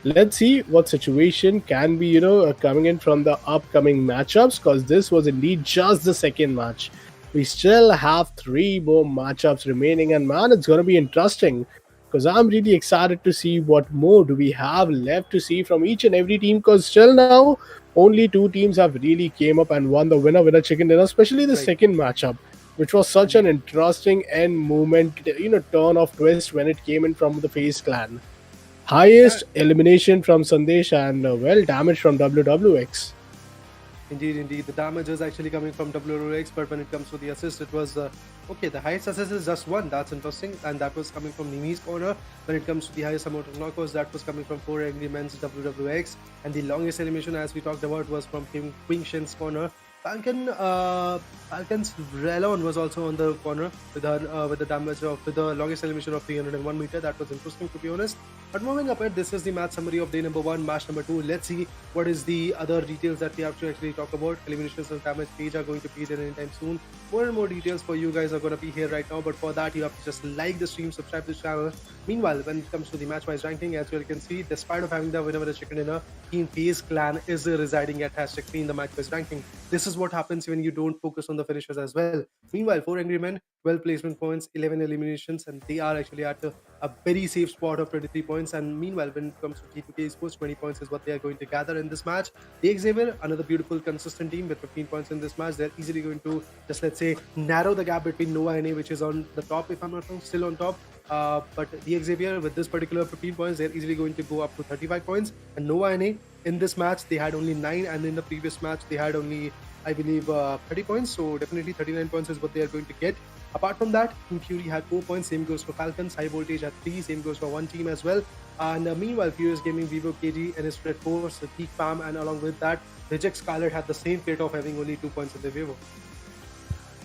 Let's see what situation can be, coming in from the upcoming matchups, because this was indeed just the second match. We still have 3 more matchups remaining, and man, it's going to be interesting, because I'm really excited to see what more do we have left to see from each and every team, because still now only 2 teams have really came up and won the winner chicken dinner, especially the second matchup, which was such an interesting end movement, turn of twist when it came in from the FaZe clan. Highest elimination from Sandesh, and well, damage from WWX. Indeed. The damage is actually coming from WRX, but when it comes to the assist, it was okay. The highest assist is just one. That's interesting, and that was coming from Nimi's corner. When it comes to the highest amount of knockouts, that was coming from 4 Angry Men's WWX, and the longest elimination, as we talked about, was from Queen Shen's corner. Falcon's Relon was also on the corner with the longest elimination of 301 meter. That was interesting, to be honest. But moving up ahead, this is the match summary of day number 1, match number 2. Let's see what is the other details that we have to actually talk about. Eliminations and damage page are going to be there anytime soon. More and more details for you guys are going to be here right now. But for that, you have to just like the stream, subscribe to the channel. Meanwhile, when it comes to the match-wise ranking, as you can see, despite of having the winner with a chicken dinner, Team FAZE clan is residing at #3 in the match-wise ranking. This is what happens when you don't focus on the finishers as well. Meanwhile, 4 Angry Men, 12 placement points, 11 eliminations, and they are actually at a very safe spot of 23 points. And meanwhile, when it comes to GEEK Esports, 20 points is what they are going to gather in this match. The Xavier, another beautiful, consistent team with 15 points in this match. They're easily going to just, let's say, narrow the gap between Nova NA, which is on the top, if I'm not wrong, still on top. But the Xavier, with this particular 15 points, they're easily going to go up to 35 points. And Nova NA, in this match, they had only 9, and in the previous match, they had only, I believe, 30 points. So definitely 39 points is what they are going to get. Apart from that, Team Fury had 4 points. Same goes for Falcons. High Voltage had 3. Same goes for one team as well. And meanwhile, Furious Gaming, VIVO, KG, and his REDFORCE, the GEEK Fam, and along with that, Reject Scarlet had the same fate of having only 2 points in the VIVO.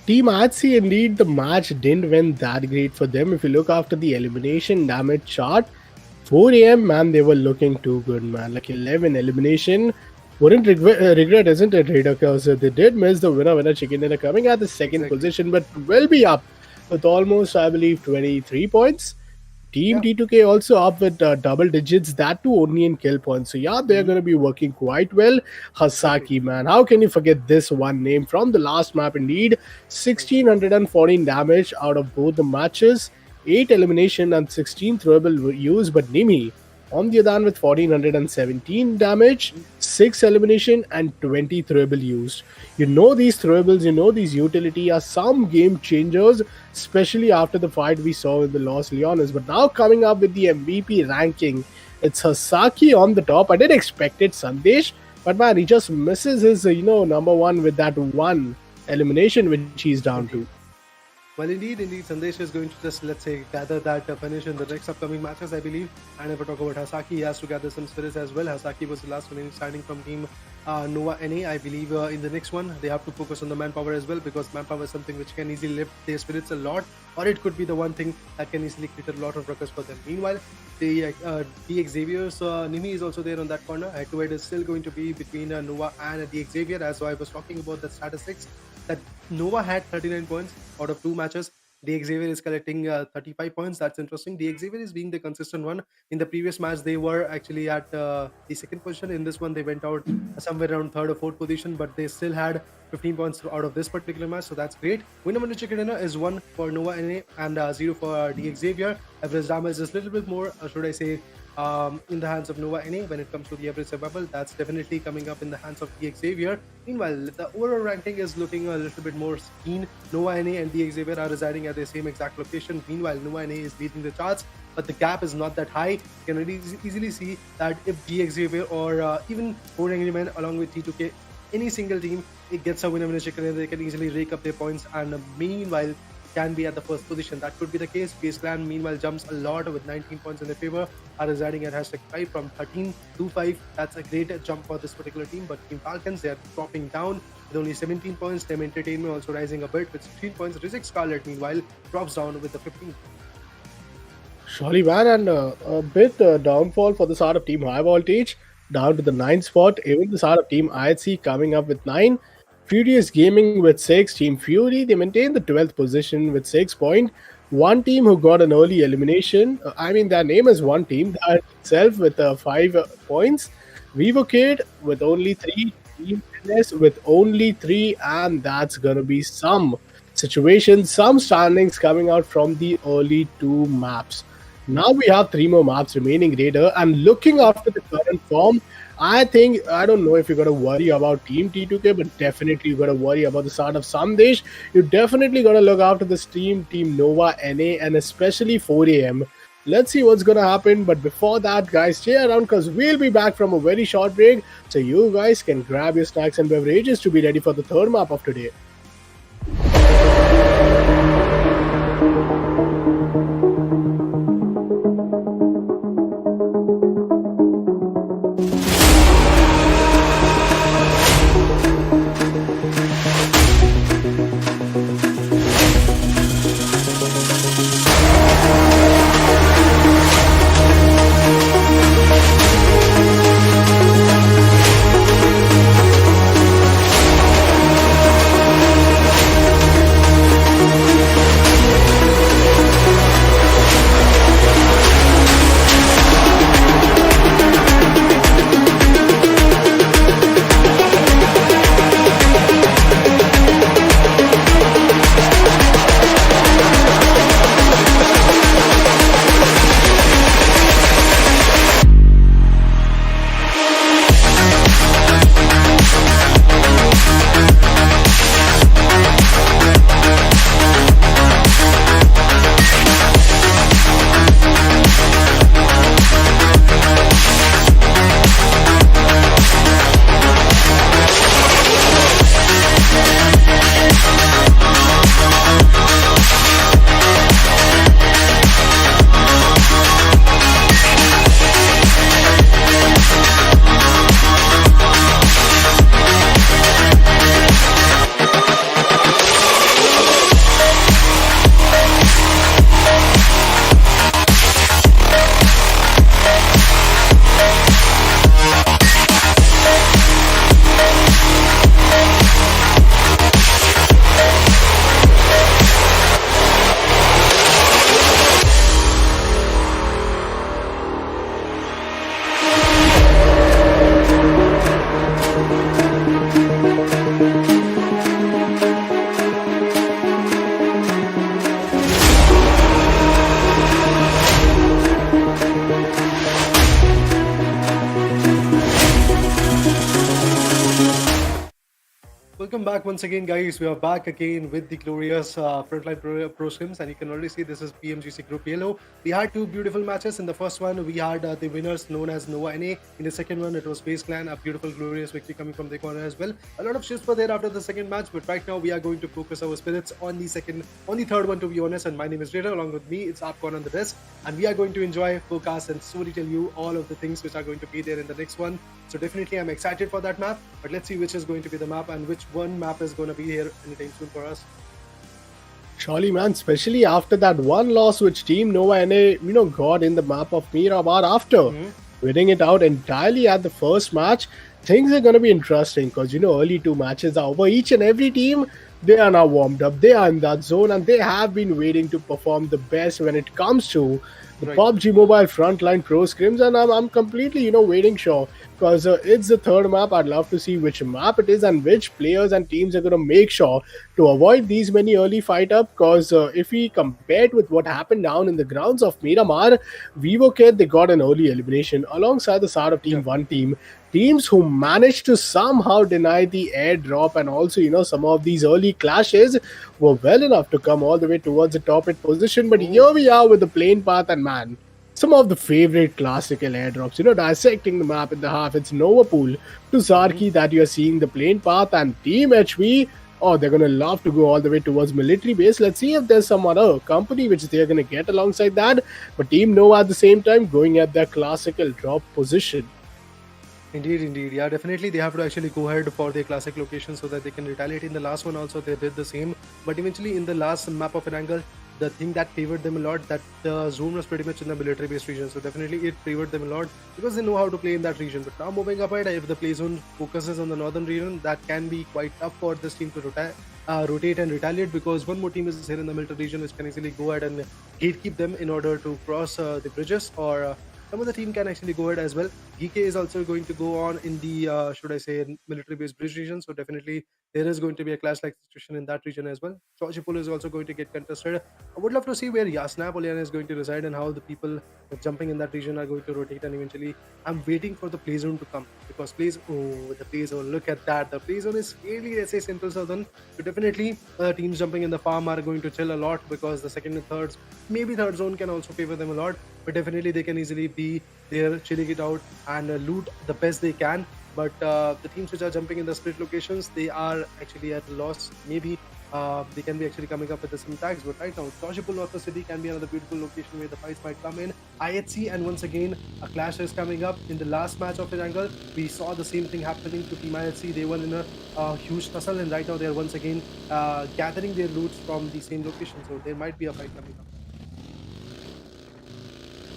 Team RC, indeed, the match didn't win that great for them. If you look after the elimination damage chart, 4 AM, man, they were looking too good, man. Like 11 elimination. Wouldn't regret, isn't it, Raider? Because they did miss the winner chicken dinner, coming at the second position, but will be up with almost, I believe, 23 points. Team T2K also up with double digits, that too only in kill points. So yeah, they're going to be working quite well. Hasaki, man, how can you forget this one name from the last map? Indeed, 1614 damage out of both the matches, 8 elimination and 16 throwable use. But Nimi, on the other hand, with 1417 damage, 6 elimination and 20 throwable used. You know these throwables, you know these utility are some game changers, especially after the fight we saw in the Los Leones. But now coming up with the MVP ranking, it's Hasaki on the top. I did expect it, Sandesh, but man, he just misses his, number 1 with that 1 elimination which he's down to. Well, indeed, Sandesh is going to just, let's say, gather that finish in the next upcoming matches, I believe. And if we talk about Hasaki, he has to gather some spirits as well. Hasaki was the last one standing from Team Nova NA. I believe in the next one, they have to focus on the manpower as well, because manpower is something which can easily lift their spirits a lot, or it could be the one thing that can easily create a lot of ruckus for them. Meanwhile, the Xavier's Nimi is also there on that corner. Head-to-head is still going to be between Nova and the Xavier, as I was talking about the statistics. That Nova had 39 points out of 2 matches. The Xavier is collecting 35 points. That's interesting. The Xavier is being the consistent one. In the previous match, they were actually at the second position. In this one, they went out somewhere around 3rd or 4th position, but they still had 15 points out of this particular match, so that's great. Winner winner chicken dinner is 1 for Nova NA and 0 for the Xavier. Average damage is a little bit more, should I say, in the hands of Nova NA. When it comes to the average survival, that's definitely coming up in the hands of the Xavier. Meanwhile, the overall ranking is looking a little bit more keen. Nova NA and the Xavier are residing at the same exact location. Meanwhile, Nova NA is leading the charts, but the gap is not that high. You can really easily see that if the Xavier or even 4 Angry Men along with T2K, any single team, it gets a winner winner chicken dinner, they can easily rake up their points, and meanwhile can be at the first position. That could be the case. FaZe Clan meanwhile jumps a lot with 19 points in their favor, are residing at #5 from 13 to 5. That's a great jump for this particular team. But Team Falcons, they are dropping down with only 17 points. Team Entertainment also rising a bit with 16 points. Reject Scarlet meanwhile drops down with the 15. Surely, man, and a bit downfall for the start of Team High Voltage, down to the 9th spot. Even the start of Team IHC coming up with 9. Furious Gaming with 6. Team Fury, they maintain the 12th position with 6 points. One team who got an early elimination. I mean, their name is one team that itself with 5 points. Vivo Kid with only 3. Team NS with only 3. And that's going to be some situations, some standings coming out from the early 2 maps. Now we have 3 more maps remaining, Raider. And looking after the current form, I don't know if you're going to worry about Team T2K, but definitely you're going to worry about the start of Sandesh. You definitely got to look after this team Nova NA, and especially 4 AM. Let's see what's gonna happen. But before that, guys, stay around because we'll be back from a very short break. So you guys can grab your snacks and beverages to be ready for the third map of today. Welcome back once again, guys. We are back again with the glorious Frontline Pro Scrims, and you can already see this is Pmgc Group Yellow. We had two beautiful matches. In the first one, we had the winners known as Nova NA. In the second one, it was FAZE Clan, a beautiful, glorious victory coming from their corner as well. A lot of shifts were there after the second match, but right now we are going to focus our spirits on the third one, to be honest. And my name is Rita. Along with me, it's Apcon on the desk, and we are going to enjoy, focus, and slowly tell you all of the things which are going to be there in the next one. So definitely, I'm excited for that map. But let's see which is going to be the map and which one map is going to be here anytime soon for us. Surely, man, especially after that one loss which Team Nova NA, got in the map of Miramar after winning it out entirely at the first match, things are going to be interesting because, early two matches are over. Each and every team, they are now warmed up. They are in that zone and they have been waiting to perform the best when it comes to the PUBG Mobile Frontline Pro Scrims, and I'm completely, waiting sure because it's the third map. I'd love to see which map it is and which players and teams are going to make sure to avoid these many early fight up because if we compare it with what happened down in the grounds of Miramar, VIVO Kid, they got an early elimination alongside the side of Team 1 team. Teams who managed to somehow deny the airdrop and also, some of these early clashes were well enough to come all the way towards the top 8 position. But here we are with the plane path and man, some of the favorite classical airdrops, dissecting the map in the half. It's Nova Pool to Zarki that you're seeing the plane path and Team HV. Oh, they're going to love to go all the way towards military base. Let's see if there's some other company which they're going to get alongside that. But Team Nova at the same time going at their classical drop position. Indeed. Yeah, definitely they have to actually go ahead for their classic location so that they can retaliate. In the last one also they did the same. But eventually in the last map of an angle, the thing that favored them a lot, that the zone was pretty much in the military based region. So definitely it favored them a lot because they know how to play in that region. But now moving ahead, if the play zone focuses on the northern region, that can be quite tough for this team to rotate and retaliate because one more team is here in the military region which can easily go ahead and gatekeep them in order to cross the bridges, or some of the team can actually go ahead as well. GEEKAY is also going to go on in the, should I say, military based bridge region. So definitely there is going to be a clash-like situation in that region as well. Chojipul is also going to get contested. I would love to see where Yasna Poliana is going to reside and how the people jumping in that region are going to rotate, and eventually I'm waiting for the play zone to come, because the play zone, look at that. The play zone is fairly, let's say, Central Southern. So definitely teams jumping in the farm are going to chill a lot, because the second and thirds, maybe third zone can also favor them a lot, but definitely they can easily be there chilling it out and loot the best they can. But the teams which are jumping in the split locations, they are actually at a loss. Maybe they can be actually coming up with some tags, but right now Toshipul North City can be another beautiful location where the fights might come in. IHC, and once again a clash is coming up. In the last match of Triangle, we saw the same thing happening to Team IHC. They were in a huge tussle, and right now they are once again gathering their loots from the same location, so there might be a fight coming up.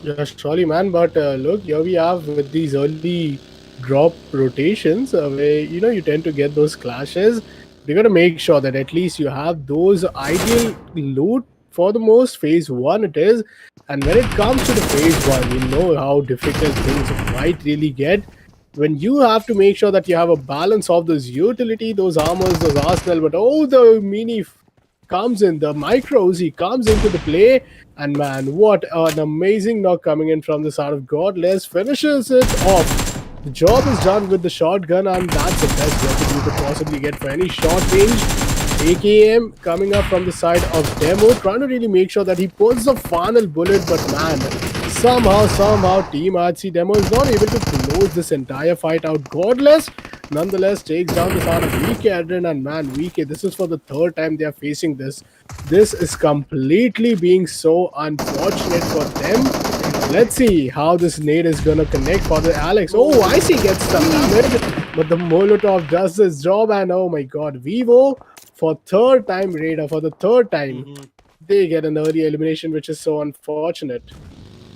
Yeah, surely, man. But look, here we have with these early drop rotations where you tend to get those clashes. You got to make sure that at least you have those ideal loot for the most phase 1 it is. And when it comes to the phase 1, you know how difficult things might really get when you have to make sure that you have a balance of those utility, those armors, those arsenal, but the mini comes in, the micro Uzi comes into the play, and man, what an amazing knock coming in from the side of Godless, finishes it off. The job is done with the shotgun, and that's the best weapon you could possibly get for any short range. AKM coming up from the side of Demo, trying to really make sure that he puts the final bullet, but man, somehow Team RC Demo is not able to close this entire fight out. Godless nonetheless takes down the side of VIVO, Adrian, and man, VIVO, this is for the third time they are facing this. This is completely being so unfortunate for them. Let's see how this nade is gonna connect for the Alex. Oh, IC gets some damage, but the Molotov does this job, and oh my god, VIVO for third time Raider, for the third time, they get an early elimination, which is so unfortunate.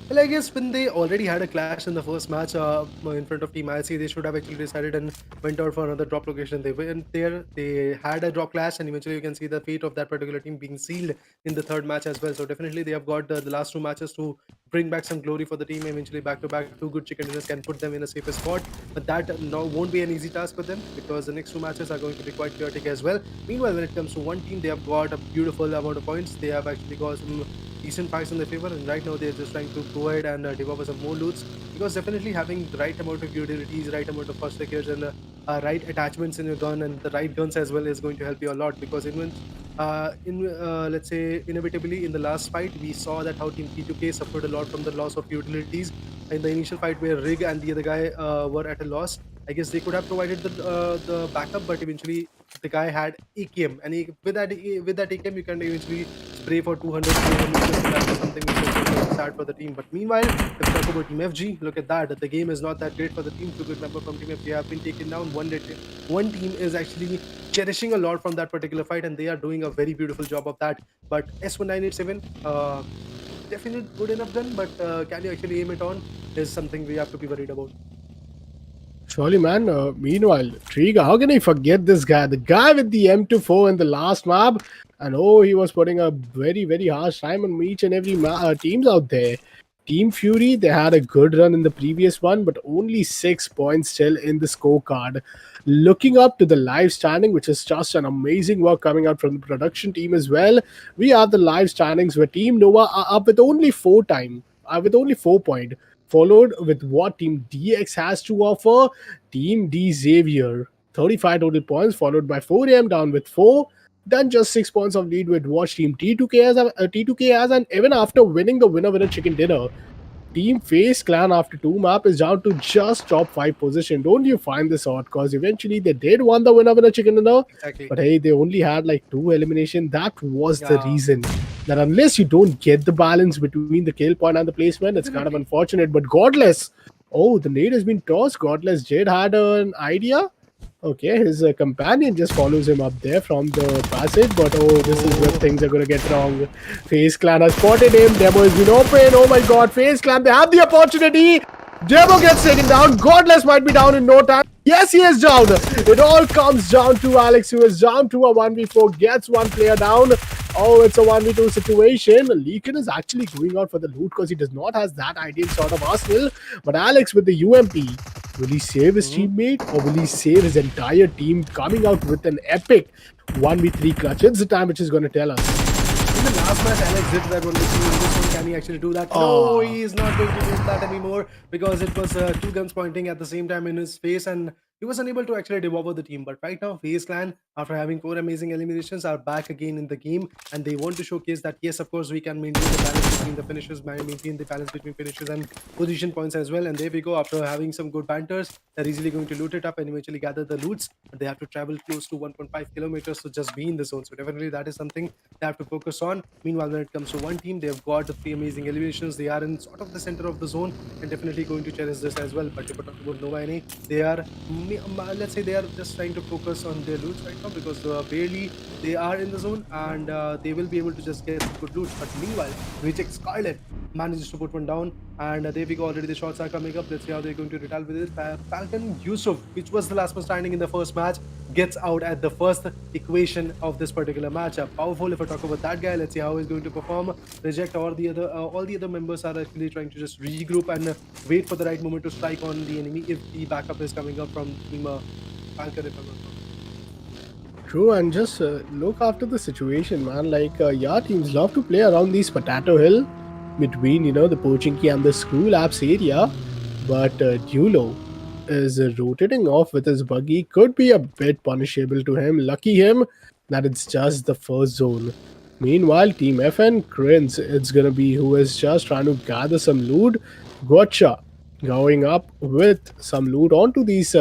Well, I guess when they already had a clash in the first match in front of Team IC, they should have actually decided and went out for another drop location. They went there, they had a drop clash, and eventually you can see the fate of that particular team being sealed in the third match as well. So definitely they have got the last two matches to bring back some glory for the team. Eventually back-to-back, two good chicken dinners can put them in a safer spot. But that won't be an easy task for them, because the next two matches are going to be quite chaotic as well. Meanwhile, when it comes to one team, they have got a beautiful amount of points. They have actually got some decent packs in their favor, and right now they're just trying to go ahead and develop some more loots, because definitely having the right amount of utilities, right amount of first seconds, and right attachments in your gun, and the right guns as well, is going to help you a lot. Because let's say inevitably in the last fight, we saw that how Team P2K suffered a lot from the loss of utilities in the initial fight, where Rig and the other guy were at a loss. I guess they could have provided the backup, but eventually the guy had AKM, and with that AKM you can eventually spray for 200 meters, and that was something which was really sad for the team. But meanwhile, if we talk about Team FG, look at that. The game is not that great for the team. Two good members from Team FG have been taken down. One team is actually cherishing a lot from that particular fight, and they are doing a very beautiful job of that. But S1987, definitely good enough gun, but can you actually aim it on is something we have to be worried about. Surely, man. Meanwhile, Triga, how can I forget this guy? The guy with the M24 in the last map. And he was putting a very, very harsh time on each and every teams out there. Team Fury, they had a good run in the previous one, but only 6 points still in the scorecard. Looking up to the live standing, which is just an amazing work coming out from the production team as well. We have the live standings where Team Nova are up with only 4 points. Followed with what Team DX has to offer. Team D Xavier, 35 total points, followed by 4AM down with 4. Then just 6 points of lead with what Team T2K has, and even after winning the winner chicken dinner, Team FAZE Clan after 2 map is down to just top 5 position. Don't you find this odd? Because eventually they did won the winner chicken dinner, Exactly. but hey, they only had like 2 elimination. That was the reason. That unless you don't get the balance between the kill point and the placement, it's kind of unfortunate. But Godless, the nade has been tossed. Godless Jade had an idea. Okay, his companion just follows him up there from the passage, but this is where things are going to get wrong. FaZe Clan has spotted him. Demo has been open. Oh my god, FaZe Clan, they have the opportunity. Demo gets taken down. Godless might be down in no time. Yes, he is down. It all comes down to Alex, who is down to a 1v4, gets one player down. Oh, it's a 1v2 situation. Leakin is actually going out for the loot because he does not have that ideal sort of arsenal. But Alex with the UMP, will he save his teammate or will he save his entire team coming out with an epic 1v3 clutch? It's the time which is going to tell us. In the last match, Alex did that one with you. In this one, can he actually do that? No, he is not going to do that anymore because it was two guns pointing at the same time in his face and he was unable to actually devour the team. But right now, FaZe Clan, after having 4 amazing eliminations, are back again in the game and they want to showcase that, yes, of course, we can maintain the balance between the finishes, maintain the balance between finishes and position points as well. And there we go. After having some good banters, they're easily going to loot it up and eventually gather the loots. But they have to travel close to 1.5 kilometers to just be in the zone. So definitely that is something they have to focus on. Meanwhile, when it comes to one team, they've got the 3 amazing eliminations. They are in sort of the center of the zone and definitely going to cherish this as well. But if we talk about Nova NA, they are, let's say, they are just trying to focus on their loots right now because barely they are in the zone and they will be able to just get some good loot. But meanwhile, Reject Scarlet manages to put one down and there we go. Already the shots are coming up. Let's see how they're going to retaliate with it. Falcon Yusuf, which was the last man standing in the first match, gets out at the first equation of this particular matchup. Powerful. If I talk about that guy, let's see how he's going to perform. Reject or the other, all the other members are actually trying to just regroup and wait for the right moment to strike on the enemy if the backup is coming up from team Falcon, if I'm not wrong. True, and just look after the situation, man. Like, yeah, teams love to play around these Potato Hill between, you know, the Pochinki and the Screw Labs area. But Dulo is rotating off with his buggy. Could be a bit punishable to him. Lucky him that it's just the first zone. Meanwhile, Team FN, Krins, it's gonna be who is just trying to gather some loot. Gotcha going up with some loot onto these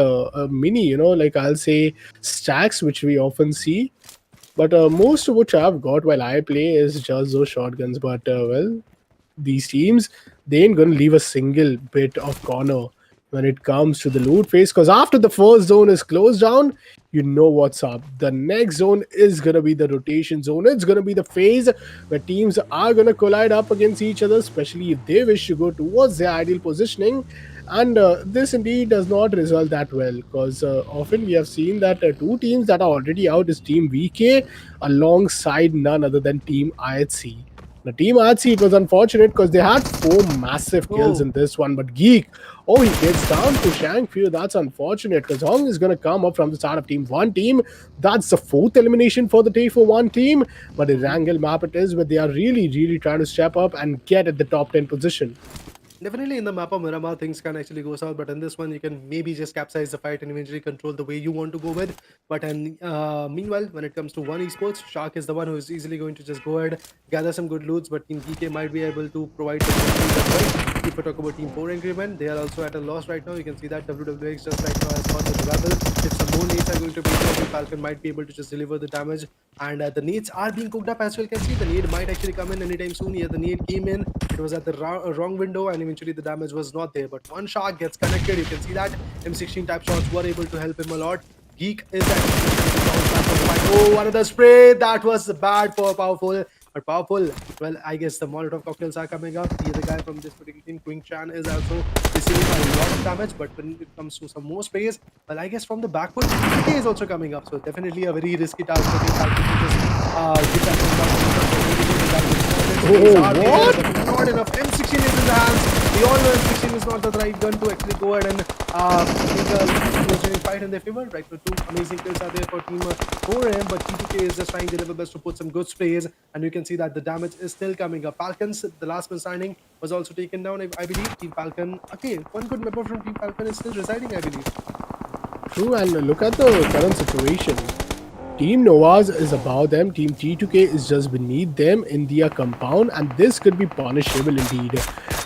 mini, you know, like I'll say stacks, which we often see. But most of which I've got while I play is just those shotguns. But well, these teams, they ain't gonna leave a single bit of corner when it comes to the loot phase, because after the first zone is closed down, you know what's up. The next zone is gonna be the rotation zone. It's gonna be the phase where teams are gonna collide up against each other, especially if they wish to go towards their ideal positioning. And this indeed does not result that well, because often we have seen that two teams that are already out is Team VK alongside none other than Team IHC. The Team IHC, it was unfortunate because they had 4 massive kills in this one, but GEEK, oh, he gets down to Shangfu. That's unfortunate because Hong is going to come up from the start of Team 1 team. That's the 4th elimination for the day for one team, but a wrangle map it is, but they are really trying to step up and get at the top 10 position. Definitely in the map of Miramar, things can actually go south, but in this one, you can maybe just capsize the fight and eventually control the way you want to go with. But meanwhile, when it comes to one esports, Shark is the one who is easily going to just go ahead, gather some good loots, but Team GK might be able to provide the as well. If we talk about Team 4 Angry Men, they are also at a loss right now. You can see that WWX just right now has got the revival. If some more nades are going to be there, Falcon might be able to just deliver the damage. And the nades are being cooked up as well. You can see the nade might actually come in anytime soon. Yeah, the nade came in. It was at the wrong window and eventually the damage was not there. But one Shark gets connected. You can see that M16 type shots were able to help him a lot. GEEK is actually... Oh, another spray. That was bad for Powerful. But Powerful, well, I guess the Molotov cocktails are coming up. The other guy from this particular team, Queen Chan, is also receiving a lot of damage. But when it comes to some more sprays, well, I guess from the backwood, PK is also coming up. So definitely a very risky target for the Falcon to just get that. What? Not enough. M16 is in the hands. We all know M16 is not the right gun to actually go ahead and make a fight in their favor. Right now, 2 amazing kills are there for Team 4M, but T2K is just trying their level best to put some good sprays, and you can see that the damage is still coming up. Falcons, the last man signing, was also taken down, I believe. Team Falcon, okay, one good member from Team Falcon is still residing, I believe. True, and look at the current situation. Team Novas is above them, Team T2K is just beneath them in their compound, and this could be punishable indeed.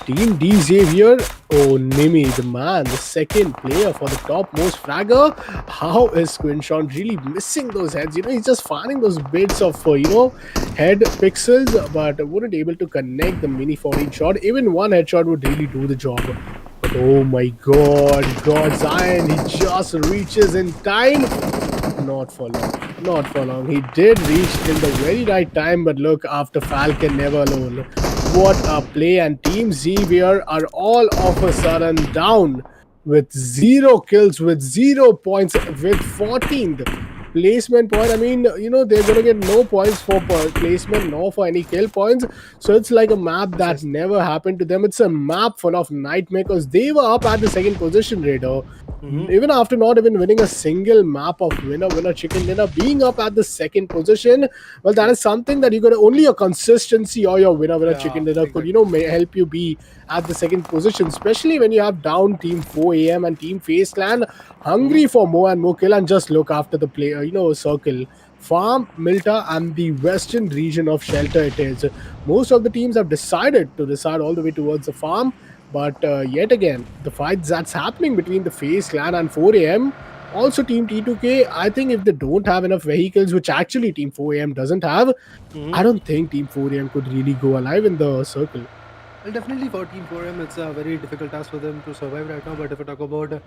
Team D Xavier, oh Nimi, the man, the second player for the topmost fragger. How is Quinshawn really missing those heads? You know, he's just finding those bits of, head pixels, but wouldn't able to connect the mini 14 shot. Even one headshot would really do the job. But oh my god, God's Iron, he just reaches in time. Not for long. He did reach in the very right time, but look, after Falcon, never alone. What a play, and Team Xavier are all of a sudden down with 0 kills, with 0 points, with 14th. placement point. I mean, they're gonna get no points for placement nor for any kill points. So it's like a map that Precisely. never happened to them. It's a map full of nightmare because they were up at the second position, Raider. Mm-hmm. Even after not even winning a single map of winner chicken dinner, being up at the second position, well, that Yep. is something that you got only your consistency or your winner Yeah, chicken dinner could exactly. may help you be at the second position, especially when you have down team 4am and team FaZe clan Mm-hmm. hungry for more and more kill. And just look after the player, circle farm Milta and the western region of shelter. It is most of the teams have decided to decide all the way towards the farm, but yet again, the fights that's happening between the FaZe clan and 4am, also Team T2K, I think if they don't have enough vehicles, which actually Team 4am doesn't have, I Mm-hmm. don't think Team 4am could really go alive in the circle. Well, definitely for Team 4M, it's a very difficult task for them to survive right now. But if I talk about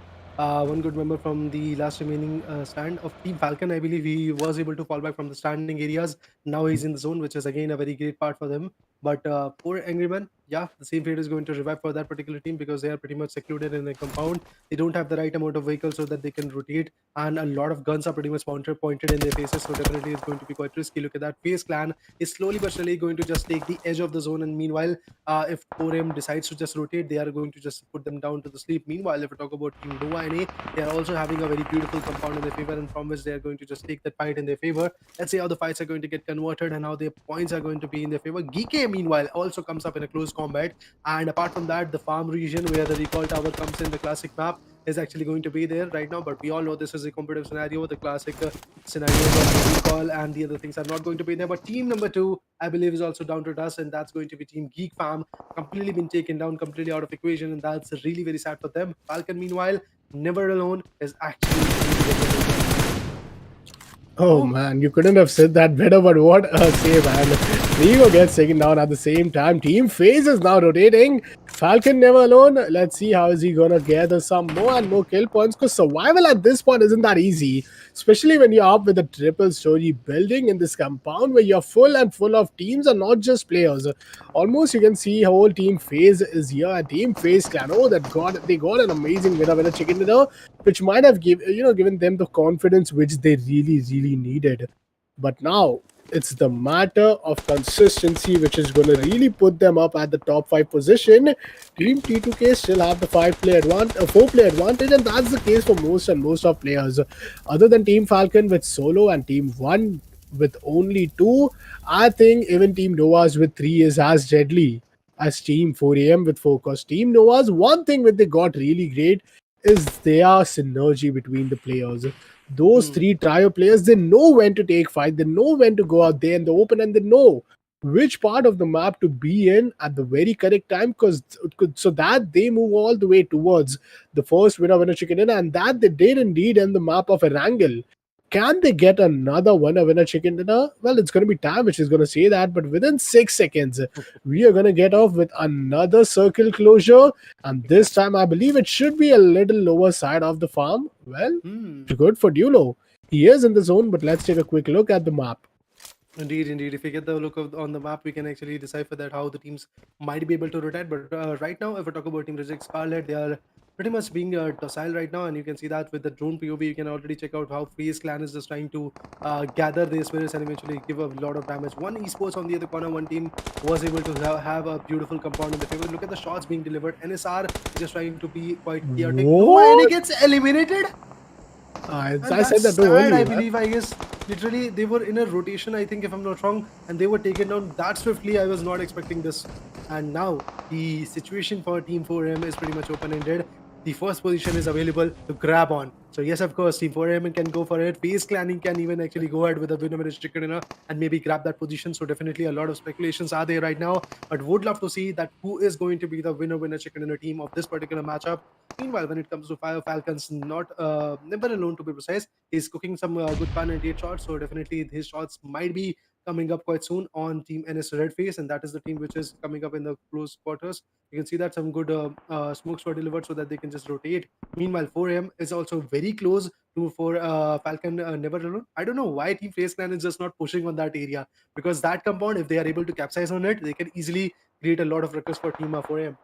one good member from the last remaining stand of Team Falcon, I believe he was able to fall back from the standing areas. Now he's in the zone, which is again a very great part for them. But poor Angry Man, yeah, the same fate is going to revive for that particular team because they are pretty much secluded in a compound. They don't have the right amount of vehicles so that they can rotate, and a lot of guns are pretty much pointed in their faces. So definitely, it's going to be quite risky. Look at that. FaZe Clan is slowly but surely going to just take the edge of the zone, and meanwhile if 4M decides to just rotate, they are going to just put them down to the sleep. Meanwhile, if we talk about Team Nova NA, they are also having a very beautiful compound in their favor, and from which they are going to just take that fight in their favor. Let's see how the fights are going to get converted and how their points are going to be in their favor. GEEKAY, meanwhile, also comes up in a close combat. And apart from that, the farm region where the recall tower comes in the classic map is actually going to be there right now. But we all know this is a competitive scenario. The classic scenarios of the recall and the other things are not going to be there. But team number two, I believe, is also down to dust, and that's going to be Team Geek Farm, completely been taken down, completely out of equation, and that's really very sad for them. Falcon, meanwhile, never alone, is actually going to get the win right now. Oh Oh, man, you couldn't have said that better, but what a save, man. VIVO gets taken down at the same time. Team FaZe is now rotating. Falcon never alone. Let's see how is he gonna gather some more and more kill points, because survival at this point isn't that easy. Especially when you're up with a triple story building in this compound where you're full and full of teams and not just players. Almost you can see whole team FaZe is here and team FaZe clan. Oh, they got an amazing winner chicken dinner, which might have given them the confidence which they really needed. But now it's the matter of consistency which is going to exactly. really put them up at the top 5 position. Team T2K still have the 4 player advantage, and that's the case for most of players. Other than Team Falcon with solo and Team 1 with only 2, I think even Team Novas with 3 is as deadly as Team 4am with 4. Because Team Novas, one thing which they got really great is their synergy between the players. Those Hmm. three trio players, they know when to take fight, they know when to go out there in the open, and they know which part of the map to be in at the very correct time, because so that they move all the way towards the first winner chicken dinner, and that they did indeed in the map of Erangel. Can they get another winner chicken dinner? Well, it's going to be time which is going to say that, but within 6 seconds, we are going to get off with another circle closure, and this Exactly. time I believe it should be a little lower side of the farm. Well, Hmm. good for Dulo. He is in the zone, but let's take a quick look at the map. Indeed, indeed. If we get the look on the map, we can actually decipher that how the teams might be able to rotate. But right now, if we talk about Team Reject Scarlet, they are pretty much being docile right now, and you can see that with the drone POV, you can already check out how FaZe Clan is just trying to gather their spirits and eventually give a lot of damage. One esports on the other corner, one team was able to have a beautiful compound in the favor. Look at the shots being delivered. NSR is just trying to be quite chaotic. Nova NA What? gets eliminated. And I that's said that too sad, I early, man. believe. I guess literally they were in a rotation, I think, if I'm not wrong, and they were taken down that swiftly. I was not expecting this. And now the situation for Team 4M is pretty much open ended. The first position is available to grab on. So, yes, of course, Team 4M can go for it. FaZe Clanning can even actually go ahead with a winner chicken dinner and maybe grab that position. So, definitely a lot of speculations are there right now. But would love to see that who is going to be the winner chicken dinner team of this particular matchup. Meanwhile, when it comes to Fire Falcons, not never alone to be precise, he's cooking some good fun and eight shots. So definitely his shots might be coming up quite soon on Team NS Red Face, and that is the team which is coming up in the close quarters. You can see that some good smokes were delivered so that they can just rotate. Meanwhile, 4M is also very close to for Falcon Never Alone. I don't know why Team Face Clan is just not pushing on that area, because that compound, if they are able to capsize on it, they can easily create a lot of ruckus for Team 4M.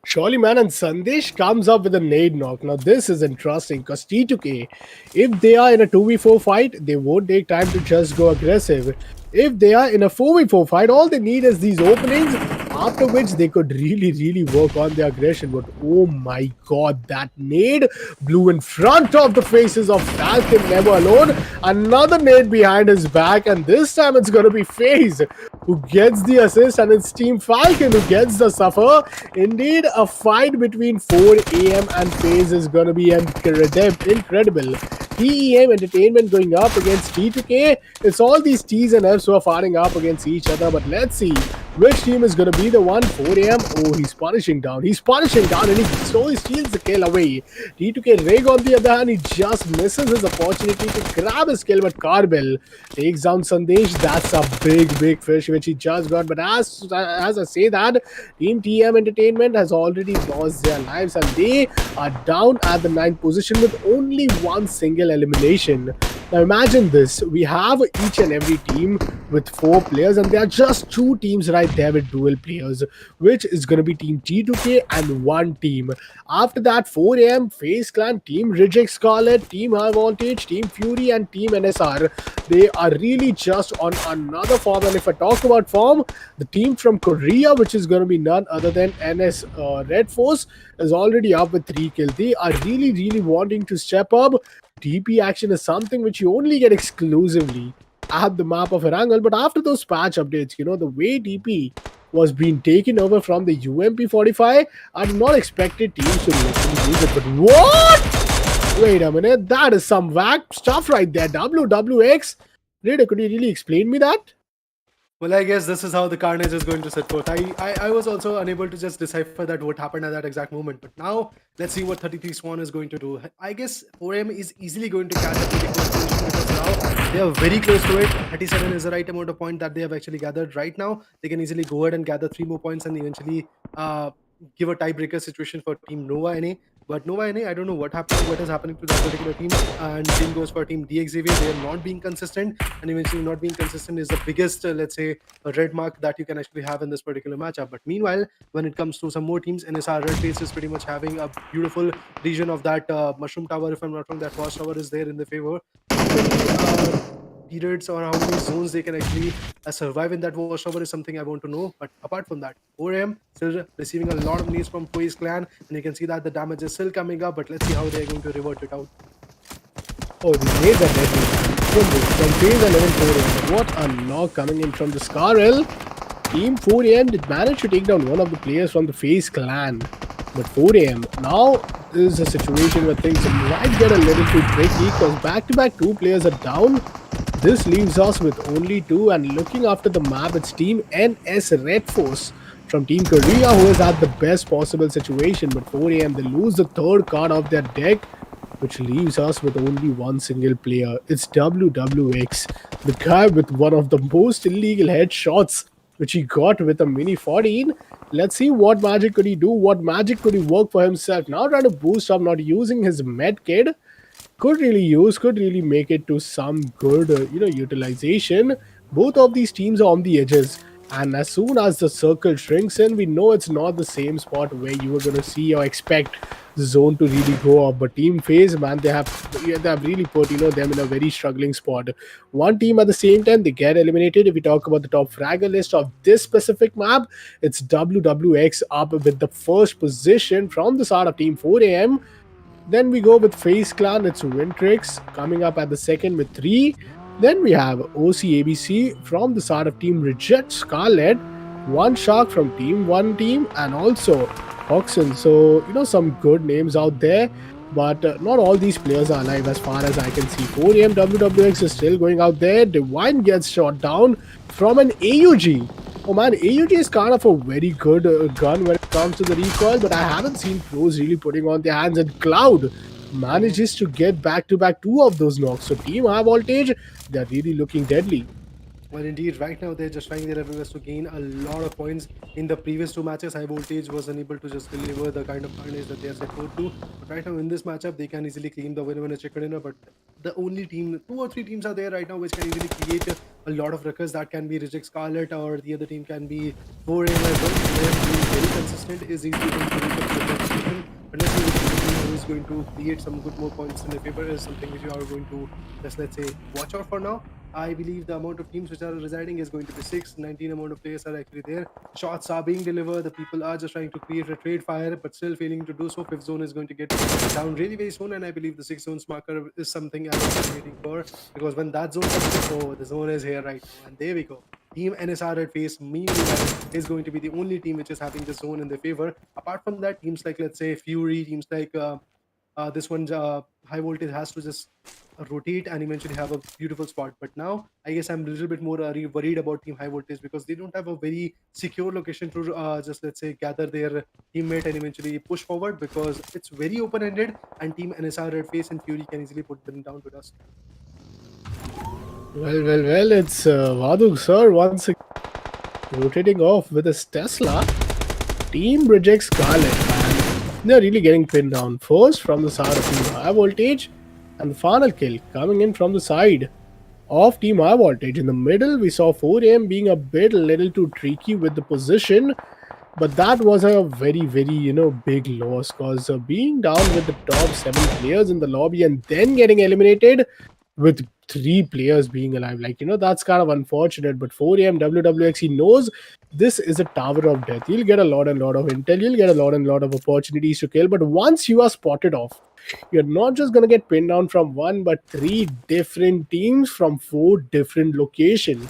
Surely, man, and Sandesh comes up with a nade knock. Now, this is interesting because T2K, if they are in a 2v4 fight, they won't take time to just go aggressive. If they are in a 4v4 fight, all they need is these openings, after which they could really work on their aggression. But oh my god, that nade blew in front of the faces of Falcon never alone. Another nade behind his back, and this time it's going to be FaZe who gets the assist, and it's Team Falcon who gets the suffer. Indeed, a fight between 4am and FaZe is going to be incredible. TEM Entertainment going up against T2K. It's all these T's and F's who are firing up against each other, but let's see which team is going to be the one. 4am. Oh, he's punishing down, and he slowly steals the kill away. T2K Rig, on the other hand, he just misses his opportunity to grab his kill, but Carbell takes down Sandesh. That's a big fish which he just got. But as I say that, Team TM Entertainment has already lost their lives, and they are down at the 9th position with only one single elimination. Now imagine this, we have each and every team with 4 players, and there are just 2 teams right there with dual players, which is going to be Team T2K and one team. After that, 4am, FaZe Clan, Team Reject Scarlet, Team High Voltage, Team Fury and Team NSR. They are really just on another form, and if I talk about form, the team from Korea, which is going to be none other than REDFORCE, is already up with 3 kills. They are really wanting to step up. TP action is something which you only get exclusively at the map of Erangel, but after those patch updates, you know, the way TP was being taken over from the UMP45, I did not expected teams to literally use it. But what? Wait a minute, that is some whack stuff right there. WWX. Raider, could you really explain me that? Well, I guess this is how the carnage is going to set forth. I was also unable to just decipher that what happened at that exact moment. But now, let's see what 33 Swan is going to do. I guess 4M is easily going to catch up to the first position, because now they are very close to it. 37 is the right amount of point that they have actually gathered right now. They can easily go ahead and gather 3 more points and eventually give a tiebreaker situation for Team Nova NA. But Nova NA, I don't know what is happening to that particular team. And same goes for Team DXAV. They are not being consistent, and eventually not being consistent is the biggest, let's say, a red mark that you can actually have in this particular matchup. But meanwhile, when it comes to some more teams, NSR Red Face is pretty much having a beautiful region of that Mushroom Tower. If I'm not wrong, that Watchtower is there in the favor. Periods or how many zones they can actually survive in that Watchtower is something I want to know. But apart from that, 4am still receiving a lot of nades from FaZe Clan, and you can see that the damage is still coming up, but let's see how they're going to revert it out. Oh, these nades are deadly. From FaZe 11 4am. What a knock coming in from the Scarl. Team 4am did manage to take down one of the players from the FaZe Clan. But 4am, now is a situation where things might get a little too tricky, because back-to-back 2 players are down. This leaves us with only 2, and looking after the map, it's Team NS REDFORCE from Team Korea who is at the best possible situation. But 4am, they lose the 3rd card of their deck, which leaves us with only one single player. It's WWX, the guy with one of the most illegal headshots which he got with a Mini 14. Let's see what magic could he do, what magic could he work for himself. Now trying to boost up, not using his med kit. Could really make it to some good utilization. Both of these teams are on the edges, and as soon as the circle shrinks in, we know it's not the same spot where you were going to see or expect the zone to really go up. But Team FaZe, man, they have really put them in a very struggling spot. One team at the same time, they get eliminated. If we talk about the top fragger list of this specific map, it's WWX up with the first position from the start of Team 4am. Then we go with FaZe Clan, it's Wintrix coming up at the second with 3. Then we have OCABC from the start of Team Reject Scarlet, One Shark from Team 1 team, and also Oxen. So, some good names out there, but not all these players are alive as far as I can see. 4am WWX is still going out there. Divine gets shot down from an AUG. Oh man, AUG is kind of a very good gun when it comes to the recoil, but I haven't seen pros really putting on their hands, and Cloud manages to get back-to-back 2 of those knocks. So Team High Voltage, they're really looking deadly. Well, indeed, right now they're just trying their level best to gain a lot of points. In the previous 2 matches, High Voltage was unable to just deliver the kind of carnage that they are set forth to. But right now in this matchup, they can easily claim the winner chicken dinner. But the only team, 2 or 3 teams are there right now which can easily create a lot of ruckus. That can be Reject Scarlet, or the other team can be 4am as well. They're doing very consistent is easily going to make up for the situation. Unless you are a team who is going to create some good more points in their favor is something which you are going to just, let's say, watch out for now. I believe the amount of teams which are residing is going to be 19 amount of players are actually there. Shots are being delivered. The people are just trying to create a trade fire, but still failing to do so. Fifth zone is going to get down really very soon, and I believe the 6 zones marker is something I was waiting for, because when that zone comes in, oh, the zone is here right now, and there we go. Team NSR at FAZE, meanwhile, is going to be the only team which is having the zone in their favor. Apart from that, teams like, let's say, Fury, teams like this one, High Voltage has to just rotate and eventually have a beautiful spot. But now I guess I'm a little bit more worried about Team High Voltage, because they don't have a very secure location to just, let's say, gather their teammate and eventually push forward, because it's very open-ended and Team NSR Red Face and Fury can easily put them down to dust. Well, it's Vaduk sir once again rotating off with his Tesla. Team rejects Scarlet, and they're really getting pinned down. First from the side of Team High Voltage, and the final kill coming in from the side of Team High Voltage. In the middle, we saw 4am being a little too tricky with the position, but that was a very big loss, because being down with the top 7 players in the lobby and then getting eliminated with 3 players being alive, that's kind of unfortunate. But 4am WWX, he knows this is a tower of death. You'll get a lot of intel, you'll get a lot of opportunities to kill, but once you are spotted off, you're not just going to get pinned down from 1 but 3 different teams from 4 different locations.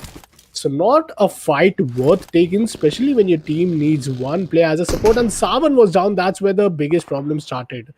So not a fight worth taking, especially when your team needs 1 player as a support, and Savan was down. That's where the biggest problem started.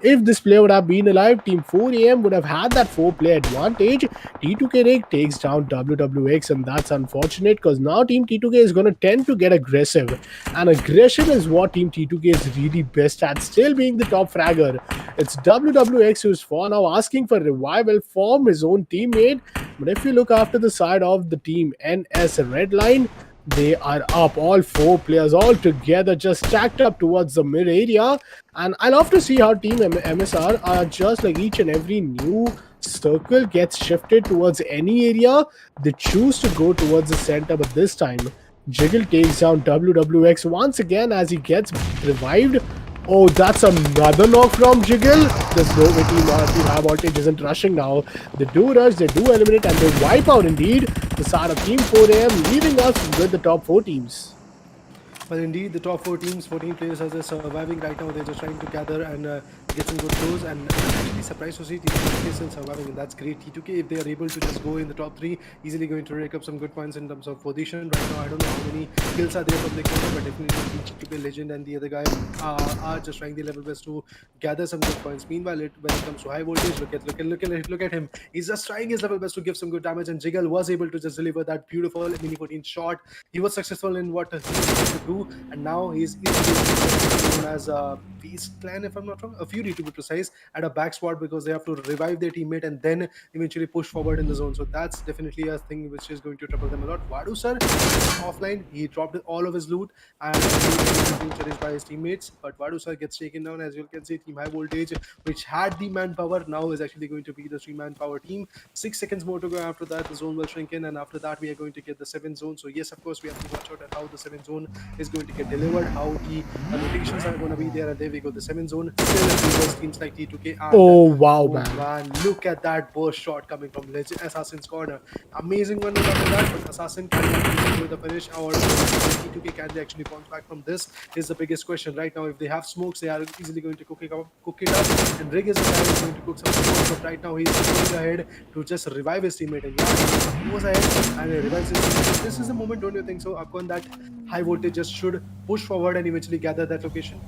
If this player would have been alive, Team 4am would have had that 4-player advantage. T2K takes down WWX, and that's unfortunate, because now Team T2K is going to tend to get aggressive. And aggression is what Team T2K is really best at, still being the top fragger. It's WWX who's for now asking for revival from his own teammate. But if you look after the side of the Team NS Redline, they are up, all 4 players all together, just stacked up towards the mid area. And I love to see how Team MSR are just like each and every new circle gets shifted towards any area, they choose to go towards the center. But this time, Jiggle takes down WWX once again as he gets revived. Oh, that's another knock from Jiggle. There's no way Team High Voltage isn't rushing now. They do rush, they do eliminate, and they wipe out indeed the side of Team 4am, leaving us with the top 4 teams. Well, indeed, the top 4 teams, 14 players are just surviving right now. They're just trying to gather and get some good throws, and I'm actually surprised to see T2K still surviving, and that's great. T2K, if they are able to just go in the top 3, easily going to rake up some good points in terms of position. Right now, I don't know how many kills are there from the corner, but definitely T2K Legend and the other guy are just trying their level best to gather some good points. Meanwhile, when it comes to High Voltage, look at him. He's just trying his level best to give some good damage, and Jiggle was able to just deliver that beautiful mini 14 shot. He was successful in what he was trying to do, and now he's known as a Beast Clan, if I'm not wrong, a Fury to be precise, at a back spot, because they have to revive their teammate and then eventually push forward in the zone. So that's definitely a thing which is going to trouble them a lot. Vadu sir offline, he dropped all of his loot and he was being challenged by his teammates, but Vadu sir gets taken down. As you can see, Team High Voltage, which had the manpower, now is actually going to be the 3-manpower team. 6 seconds more to go. After that, the zone will shrink in, and after that we are going to get the 7th zone. So yes, of course, we have to watch out at how the 7th zone is going to get delivered, how the rotations are going to be there. And there we go, the 7th zone still favors teams like T2K. And oh wow, man, look at that burst shot coming from Assassin's corner. Amazing one after that, but Assassin can do the finish, or T2K can they actually bounce back from this is the biggest question right now. If they have smokes, they are easily going to cook it up, and Rig is the guy who's going to cook some smokes, but right now he's going ahead to just revive his teammate, and yeah, he was ahead and he revives his teammate. This is the moment, don't you think so, Akon, that High Voltage just should push forward and eventually gather that location?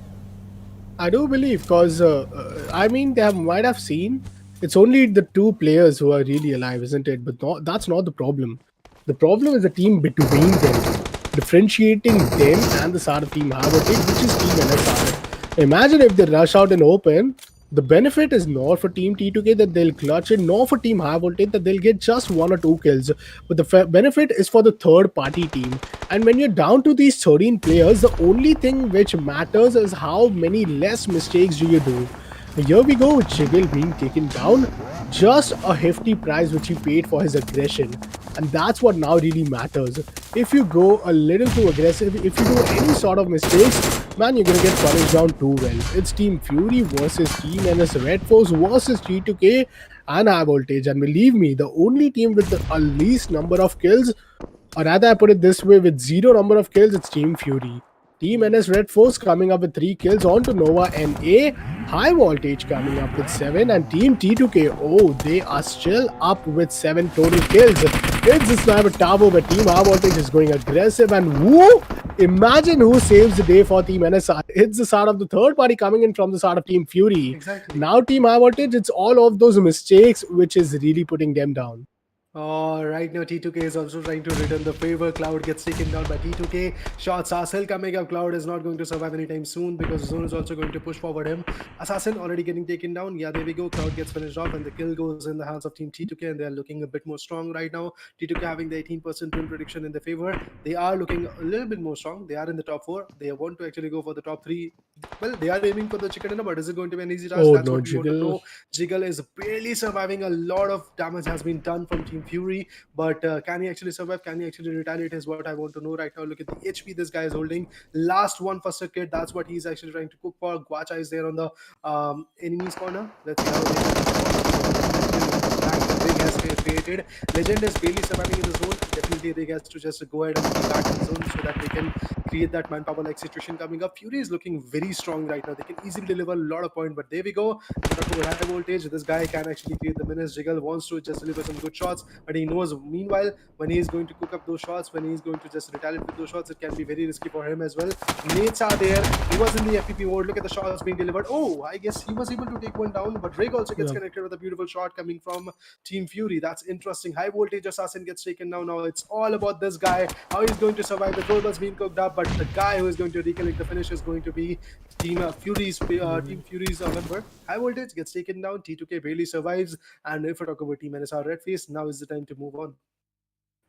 I do believe, because I mean, they might have seen it's only the 2 players who are really alive, isn't it? But that's not the problem. The problem is the team between them, differentiating them and the side of Team High Voltage, which is Team NSR. Imagine if they rush out and open. The benefit is not for Team T2K that they'll clutch it, nor for Team High Voltage that they'll get just 1 or 2 kills. But the benefit is for the third-party team. And when you're down to these 13 players, the only thing which matters is how many less mistakes do you do. Here we go with Jiggle being taken down. Just a hefty price which he paid for his aggression. And that's what now really matters. If you go a little too aggressive, if you do any sort of mistakes, man, you're gonna get punished down too well. It's Team Fury versus Team NS Red Force versus G2K and High Voltage. And believe me, the only team with the least number of kills, or rather, I put it this way, with zero number of kills, it's Team Fury. Team NS Red Force coming up with 3 kills onto Nova NA. High Voltage coming up with 7. And Team T2K, oh, they are still up with 7 total kills. It's the Sniper Tower where Team High Voltage is going aggressive. And woo! Imagine who saves the day for Team NSR. It's the start of the third party coming in from the start of Team Fury. Exactly. Now Team High Voltage, it's all of those mistakes which is really putting them down. Right now T2K is also trying to return the favor. Cloud gets taken down by T2K. Shots are still coming up. Cloud is not going to survive anytime soon because Zone is also going to push forward him. Assassin already getting taken down. Yeah, there we go. Cloud gets finished off and the kill goes in the hands of Team T2K, and they're looking a bit more strong right now. T2K having the 18% win prediction in their favor. They are looking a little bit more strong. They are in the top 4. They want to actually go for the top 3. Well, they are aiming for the chicken dinner, but is it going to be an easy task? Oh, That's no, what we want to Jiggle. know. Jiggle is barely surviving. A lot of damage has been done from Team Fury, but can he actually survive? Can he actually retaliate is what I want to know right now. Look at the HP this guy is holding. Last one for circuit. That's what he's actually trying to cook for. Guacha is there on the enemy's corner. Let's see how they Rig has created. Legend is barely surviving in the zone. Definitely Rig has to just go ahead and be back in the zone so that they can create that manpower like situation coming up. Fury is looking very strong right now. They can easily deliver a lot of points, but there we go. High voltage. This guy can actually create the menace. Jiggle wants to just deliver some good shots, but he knows meanwhile when he is going to cook up those shots, when he is going to just retaliate with those shots, it can be very risky for him as well. Nades are there. He was in the FPP mode. Look at the shots being delivered. Oh, I guess he was able to take one down, but Rig also gets connected with a beautiful shot coming from Team Fury. That's interesting. High voltage assassin gets taken down. Now it's all about this guy, how he's going to survive. The Goldberg's being cooked up, but the guy who is going to recollect the finish is going to be Team Fury's member. High voltage gets taken down. T2K barely survives, and if we talk about Team NSR Red Face, now is the time to move on.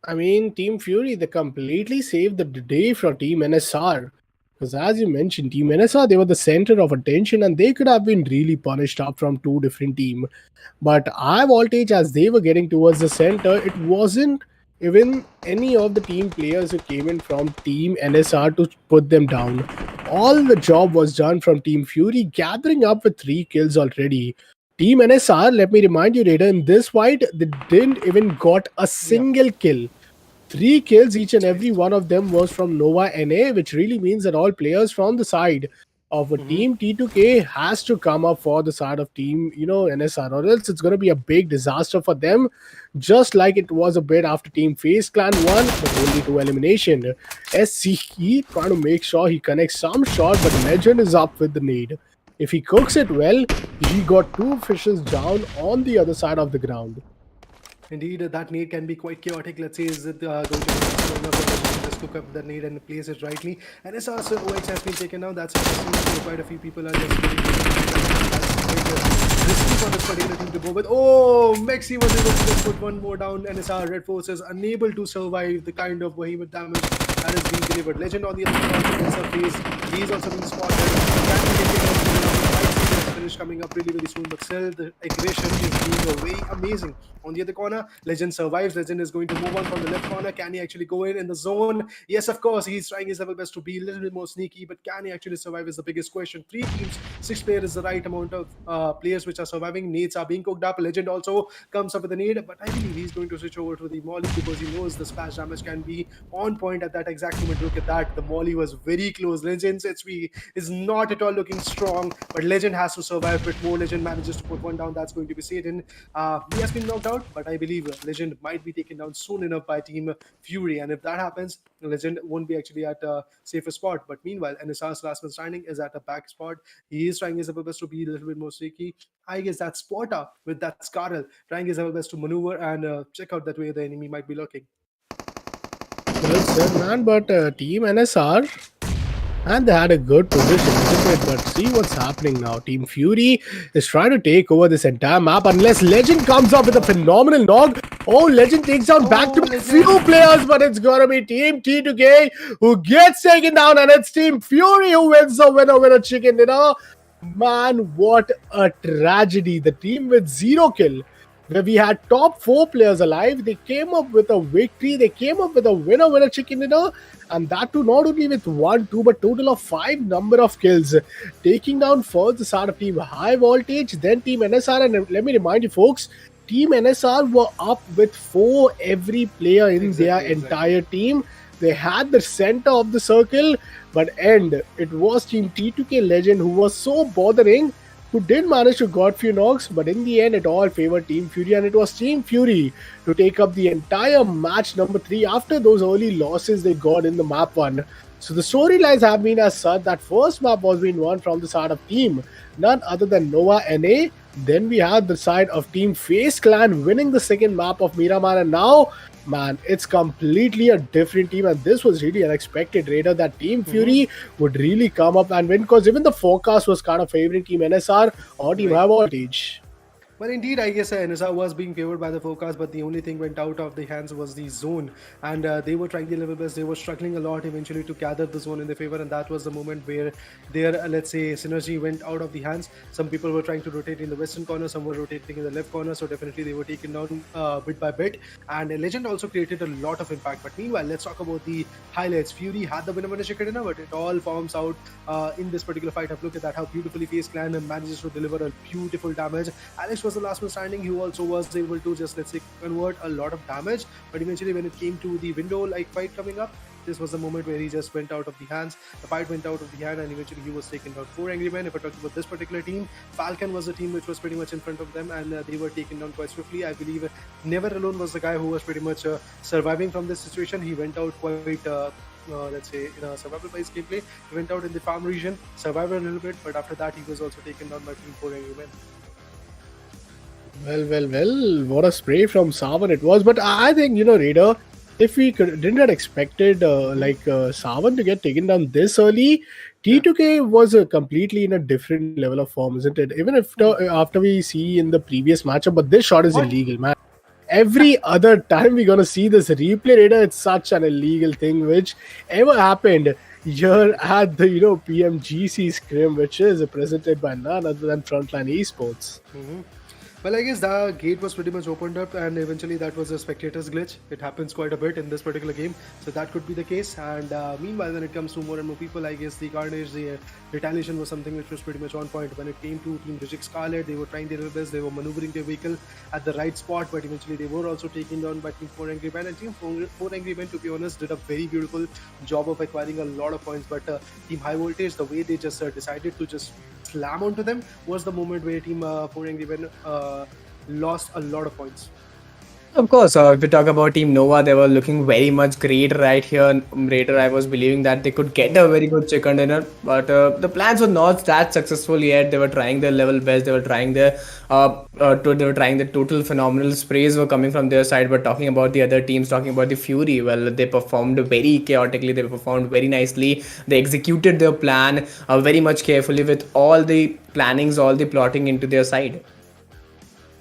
I mean, Team Fury, they completely saved the day for Team NSR. Because as you mentioned, Team NSR, they were the center of attention and they could have been really punished up from 2 different teams. But High Voltage, as they were getting towards the center, it wasn't even any of the team players who came in from Team NSR to put them down. All the job was done from Team Fury, gathering up with 3 kills already. Team NSR, let me remind you, Raider, in this fight, they didn't even got a single kill. 3 kills, each and every one of them was from Nova NA, which really means that all players from the side of a team T2K has to come up for the side of team, NSR, or else it's going to be a big disaster for them, just like it was a bit after Team FaZe Clan 1, but only to elimination. SCE trying to make sure he connects some shot, but Legend is up with the nade. If he cooks it well, he got 2 fishes down on the other side of the ground. Indeed, that nade can be quite chaotic. Let's say, is it going to be enough to just cook up the nade and place it rightly? And as also OX has been taken down, that's interesting. So quite a few people are just getting risky for this particular team to go with. Oh, Mexi was able to just put one more down. NSR Red Force is unable to survive the kind of behemoth damage that is being delivered. Legend on the other side, FaZe, he's also being spotted. Can be taken finish coming up really very soon, but still the aggression is being very amazing. On the other corner, Legend survives. Legend is going to move on from the left corner. Can he actually go in the zone? Yes, of course, he's trying his level best to be a little bit more sneaky, but can he actually survive is the biggest question. 3 teams, 6 players is the right amount of players which are surviving. Nades are being cooked up. Legend also comes up with a nade, but I believe he's going to switch over to the Molly because he knows the splash damage can be on point at that exact moment. Look at that. The Molly was very close. Legend's HP is not at all looking strong, but Legend has to survive a bit more. Legend manages to put one down. That's going to be Satan. He has been knocked out, but I believe Legend might be taken down soon enough by Team Fury, and if that happens, Legend won't be actually at a safer spot. But meanwhile, NSR's last man standing is at a back spot. He is trying his level best to be a little bit more sneaky. I guess that's Sporta with that Scarl trying his level best to maneuver and check out that way the enemy might be lurking. Well said, man, but Team NSR, and they had a good position, isn't it? But see what's happening now. Team Fury is trying to take over this entire map unless Legend comes up with a phenomenal knock. Oh, Legend takes down back-to-back few players, but it's gonna be Team T2K who gets taken down, and it's Team Fury who wins the winner chicken dinner. Man, what a tragedy. The team with 0 kill where we had top 4 players alive. They came up with a victory. They came up with a winner chicken dinner, and that too not only with 1, 2, but total of 5 number of kills, taking down first the start of Team High Voltage, then Team NSR. And let me remind you, folks, Team NSR were up with 4 every player in their entire team. They had the center of the circle, but it was Team T2K Legend who was so bothering, who did manage to got few knocks, but in the end it all favored Team Fury, and it was Team Fury to take up the entire match number 3 after those early losses they got in the map 1. So the storylines have been as such that first map was being won from the side of team none other than Nova NA. Then we had the side of Team FAZE Clan winning the second map of Miramar, and now, man, it's completely a different team, and this was really unexpected, Raider, that Team Fury would really come up and win, because even the forecast was kind of favoring Team NSR or Team High Voltage. Well, indeed, I guess NSR was being favored by the forecast, but the only thing went out of the hands was the zone, and they were trying their level best. They were struggling a lot eventually to gather the zone in their favor, and that was the moment where their, let's say, synergy went out of the hands. Some people were trying to rotate in the western corner, some were rotating in the left corner, so definitely they were taken down bit by bit, and Legend also created a lot of impact. But meanwhile, let's talk about the highlights. Fury had the winner chicken dinner, but it all forms out in this particular fight. Have look at that, how beautifully FaZe Clan manages to deliver a beautiful damage. Alex was the last man standing. He also was able to just, let's say, convert a lot of damage, but eventually when it came to the window like fight coming up, this was the moment where he just went out of the hands. The fight went out of the hand, and eventually he was taken down. 4 angry men. If I talk about this particular team, FALCON was the team which was pretty much in front of them, and they were taken down quite swiftly. I believe Never Alone was the guy who was pretty much surviving from this situation. He went out quite let's say, in a survival based gameplay. He went out in the farm region, survived a little bit, but after that he was also taken down by Team 4 angry men. Well, what a spray from Savan it was. But I think, Raider, if we didn't have expected Savan to get taken down this early, T2K was completely in a different level of form, isn't it? Even if after we see in the previous matchup, but this shot is illegal, man. Every other time we're going to see this replay, Raider, it's such an illegal thing which ever happened here at the, Pmgc Scrim, which is presented by none other than Frontline Esports. Well, I guess the gate was pretty much opened up, and eventually that was a spectator's glitch. It happens quite a bit in this particular game, so that could be the case. And meanwhile, when it comes to more and more people, I guess the carnage, the retaliation was something which was pretty much on point. When it came to Team GEEK Scarlet, they were trying their best, they were maneuvering their vehicle at the right spot, but eventually they were also taken down by Team 4 Angry Men. And Team 4 Angry Men, to be honest, did a very beautiful job of acquiring a lot of points, but Team High Voltage, the way they just decided to just slam onto them was the moment where Team 4 Angry Men lost a lot of points. Of course, if we talk about Team Nova, they were looking very much great right here. Raider, I was believing that they could get a very good chicken dinner, but the plans were not that successful yet. They were trying their level best. They were trying their the total phenomenal sprays were coming from their side. But talking about the other teams, talking about the Fury, well, they performed very chaotically. They performed very nicely. They executed their plan very much carefully with all the plannings, all the plotting into their side.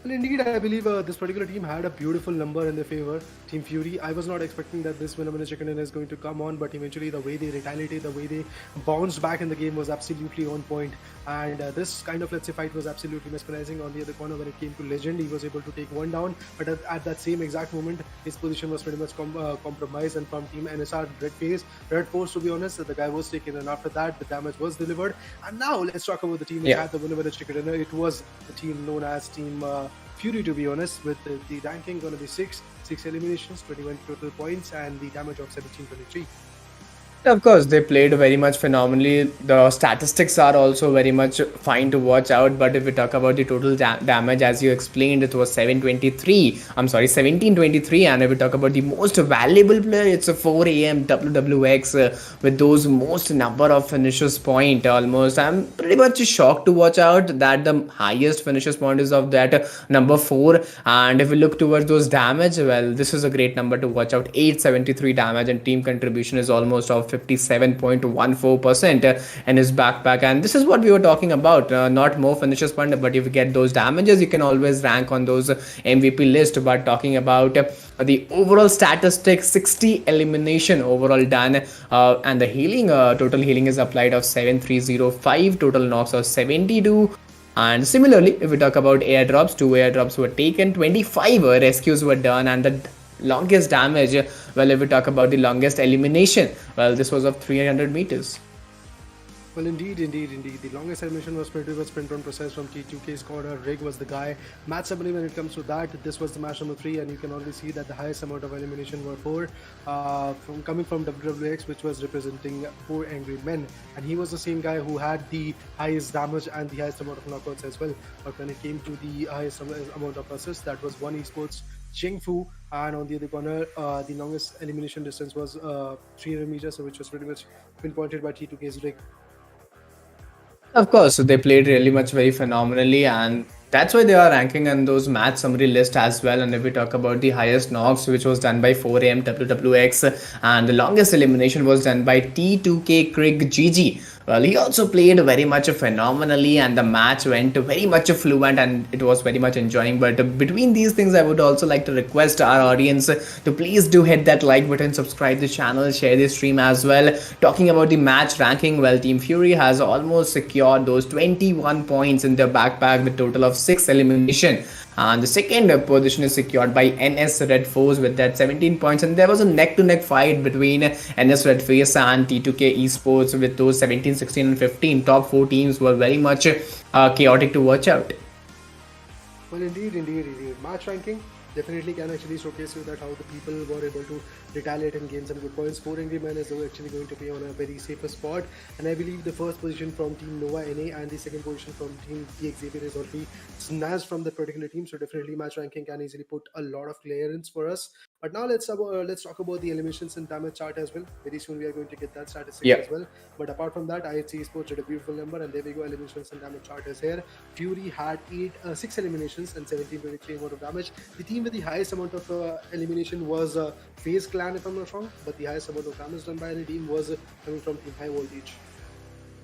Well, indeed, I believe this particular team had a beautiful number in their favor. Team Fury, I was not expecting that this winner chicken dinner is going to come on, but eventually the way they retaliated, the way they bounced back in the game was absolutely on point. And this kind of, let's say, fight was absolutely mesmerizing. On the other corner, when it came to Legend, he was able to take one down, but at that same exact moment, his position was pretty much compromised. And from Team NSR, REDFORCE, to be honest, the guy was taken, and after that, the damage was delivered. And now let's talk about the team which had the winner chicken dinner. It was the team known as Team Fury, to be honest, with the ranking going to be 6 eliminations, 21 total points, and the damage of 1723. Of course, they played very much phenomenally. The statistics are also very much fine to watch out. But if we talk about the total damage, as you explained, it was 1723. And if we talk about the most valuable player, it's a 4 AM WWX with those most number of finishers point almost. I'm pretty much shocked to watch out that the highest finishers point is of that number 4. And if we look towards those damage, well, this is a great number to watch out. 873 damage, and team contribution is almost of 57.14% in his backpack. And this is what we were talking about, not more finishes point, but if you get those damages, you can always rank on those MVP list. But talking about the overall statistics, 60 elimination overall done, and the healing, total healing is applied of 7305, total knocks of 72. And similarly, if we talk about airdrops, 2 airdrops were taken, 25 rescues were done, and the longest damage, well, if we talk about the longest elimination, well, this was of 300 meters. Well, indeed. The longest elimination was pretty much sprint run process from T2K's corner. Rig was the guy. Match summary when it comes to that, this was the match number 3, and you can already see that the highest amount of elimination were 4 coming from WWX, which was representing 4 angry men. And he was the same guy who had the highest damage and the highest amount of knockouts as well. But when it came to the highest amount of assists, that was one Esports Chengfu, and on the other corner, the longest elimination distance was 300 meters, which was pretty much pinpointed by T2K's Rig. Of course, they played really much very phenomenally, and that's why they are ranking on those match summary list as well. And if we talk about the highest knocks, which was done by 4am WWX, and the longest elimination was done by T2K Krieg GG. Well, he also played very much phenomenally, and the match went very much fluent, and it was very much enjoying. But between these things, I would also like to request our audience to please do hit that like button, subscribe the channel, share the stream as well. Talking about the match ranking, well, Team Fury has almost secured those 21 points in their backpack with total of 6 elimination. And the second position is secured by NS REDFORCE with that 17 points, and there was a neck-to-neck fight between NS REDFORCE and T2K Esports with those 17, 16 and 15. Top 4 teams were very much chaotic to watch out. Well, indeed. Match ranking definitely can actually showcase you that how the people were able to retaliate and gain some good points. 4 angry men is actually going to be on a very safer spot, and I believe the first position from Team Nova NA and the second position from Team Xavier is already snatched from that particular team. So definitely match ranking can easily put a lot of clearance for us. But now let's talk about the eliminations and damage chart as well. Very soon we are going to get that statistic as well. But apart from that, IHC Esports did a beautiful number, and there we go. Eliminations and damage chart is here. Fury had 6 eliminations and 1723 amount of damage. The team with the highest amount of elimination was FAZE clan, if I'm not wrong, but the highest amount of damage done by any team was coming from Team High Voltage.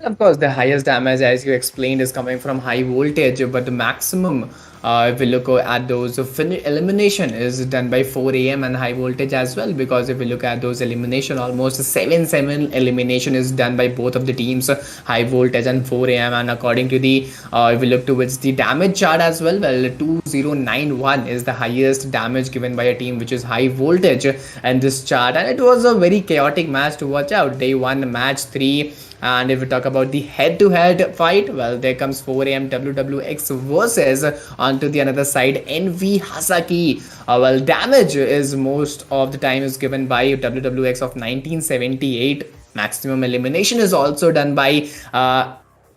Of course, the highest damage, as you explained, is coming from high voltage, but the maximum, if we look at those elimination, is done by 4am and high voltage as well. Because if we look at those elimination, almost 7 elimination is done by both of the teams, high voltage and 4am. And according to the if we look towards the damage chart as well, 2091 is the highest damage given by a team which is high voltage in this chart. And it was a very chaotic match to watch out. Day 1, match 3. And if we talk about the head-to-head fight, well, there comes 4am WWX versus onto the another side NV Hasaki. Well, damage is most of the time is given by WWX of 1978. Maximum elimination is also done by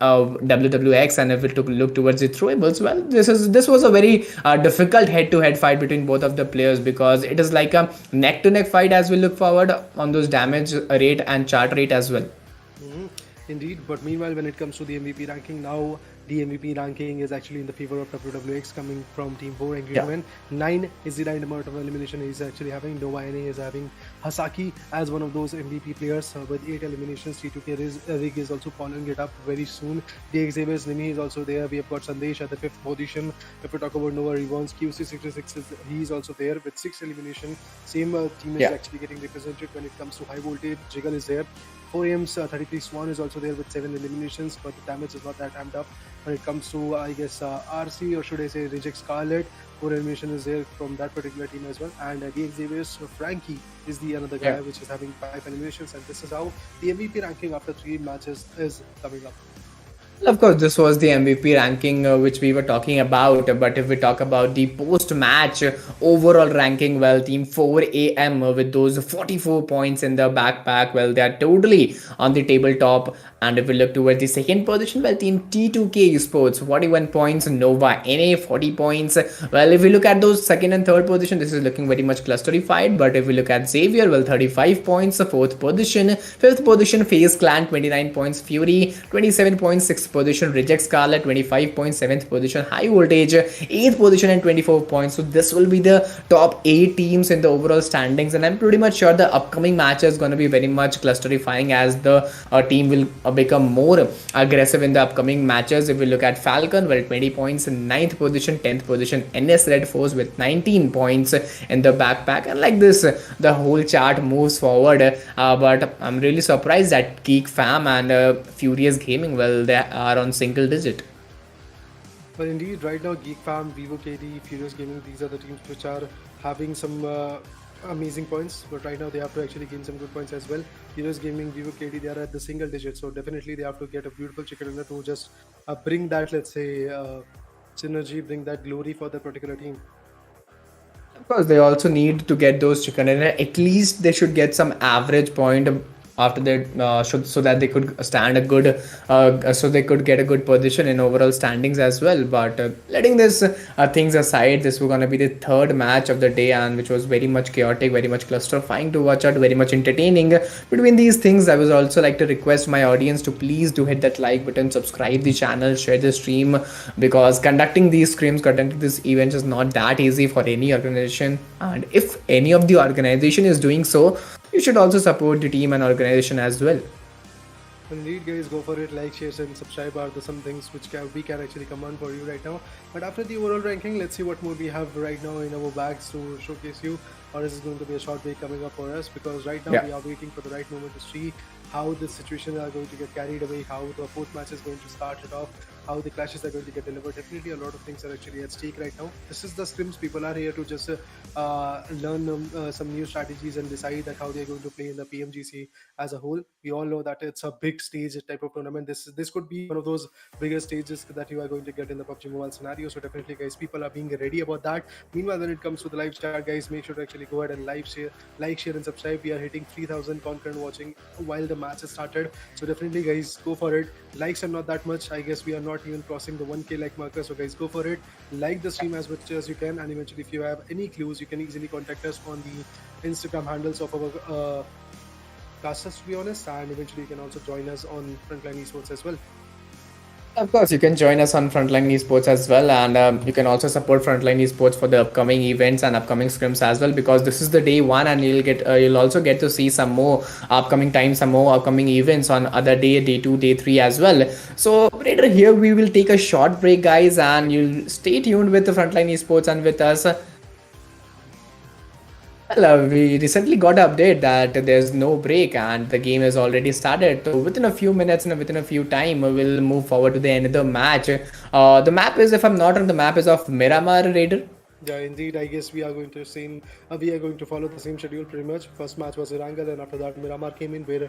WWX. And if we look towards the throwables, well, this was a very difficult head-to-head fight between both of the players, because it is like a neck-to-neck fight as we look forward on those damage rate and chart rate as well. Indeed, but meanwhile, when it comes to the MVP ranking, now the MVP ranking is actually in the favor of WWX, coming from Team 4 Angry Men. 9 is the right amount of elimination he's actually having. Nova NA is having Hasaki as one of those MVP players with 8 eliminations. T2K Rig is also following it up very soon. The Xavier's Nimi is also there. We have got Sandesh at the 5th position. If we talk about Nova Reborn's, QC66 he is also there with 6 eliminations. Same team is actually getting represented when it comes to high voltage. Jiggle is there. 4am's 33 Swan is also there with 7 eliminations, but the damage is not that amped up. When it comes to, I guess, RC, or should I say Reject Scarlet, 4 elimination is there from that particular team as well. And the Xavier's Frankie is the another guy which is having 5 eliminations, and this is how the MVP ranking after 3 matches is coming up. Of course, this was the MVP ranking which we were talking about. But if we talk about the post-match overall ranking, well, Team 4am with those 44 points in the backpack, well, they are totally on the tabletop. And if we look towards the second position, well, Team T2K Esports 41 points, Nova NA 40 points. Well, if we look at those second and third position, this is looking very much clusterified. But if we look at Xavier, well, 35 points, 4th position. 5th position, FaZe Clan 29 points, Fury 27 points, 6th position, Reject Scarlet 25 points, 7th position, High Voltage 8th position and 24 points. So this will be the top 8 teams in the overall standings, and I'm pretty much sure the upcoming match is going to be very much clusterifying as the team will become more aggressive in the upcoming matches. If we look at Falcon, well, 20 points, 9th position, 10th position, NS REDFORCE with 19 points in the backpack. And like this, the whole chart moves forward. But I'm really surprised that GEEK Fam and Furious Gaming, well, they are on single digit. But indeed, right now, Geek Fam, Vivo KD, Furious Gaming, these are the teams which are having some amazing points. But right now, they have to actually gain some good points as well. Furious Gaming, Vivo KD, they are at the single digit. So definitely, they have to get a beautiful chicken dinner to just bring that, let's say, synergy, bring that glory for the particular team. Of course, they also need to get those chicken dinner. At least they should get some average point after that, so that they could stand a good, so they could get a good position in overall standings as well. But letting this things aside, this was gonna be the third match of the day, and which was very much chaotic, very much clusterfying to watch out, very much entertaining. Between these things, I would also like to request my audience to please do hit that like button, subscribe the channel, share the stream, because conducting these scrims, conducting these events is not that easy for any organization. And if any of the organization is doing so, you should also support the team and organization as well. Indeed, guys, go for it. Like, share, and subscribe are some things which we can actually command for you right now. But after the overall ranking, let's see what more we have right now in our bags to showcase you. Or is it going to be a short break coming up for us? Because right now we are waiting for the right moment to see how the situations are going to get carried away, how the fourth match is going to start it off, how the clashes are going to get delivered. Definitely a lot of things are actually at stake right now. This is the scrims. People are here to just learn some new strategies and decide that how they're going to play in the Pmgc as a whole. We all know that it's a big stage type of tournament. This could be one of those bigger stages that you are going to get in the PUBG Mobile scenario. So definitely, guys, people are being ready about that. Meanwhile, when it comes to the live chat, guys, make sure to actually go ahead and like, share, and subscribe. We are hitting 3,000 concurrent watching while the match has started. So definitely, guys, go for it. Likes are not that much. I guess we are not even crossing the 1K like marker. So guys, go for it. Like the stream as much as you can, and eventually, if you have any clues, you can easily contact us on the Instagram handles of our casters, to be honest, and eventually you can also join us on Frontline Esports as well. Of course, you can join us on Frontline Esports as well, and you can also support Frontline Esports for the upcoming events and upcoming scrims as well, because this is the day one, and you'll also get to see some more upcoming time, some more upcoming events on other day 2, day 3 as well. So later here we will take a short break, guys, and you'll stay tuned with the Frontline Esports and with us. Well, we recently got an update that there's no break and the game has already started. So within a few minutes and within a few time, we'll move forward to the another match. The map is, if I'm not wrong, the map is of Miramar Raider. Yeah, indeed. I guess we are going to follow the same schedule pretty much. First match was Irangal, and after that Miramar came in, where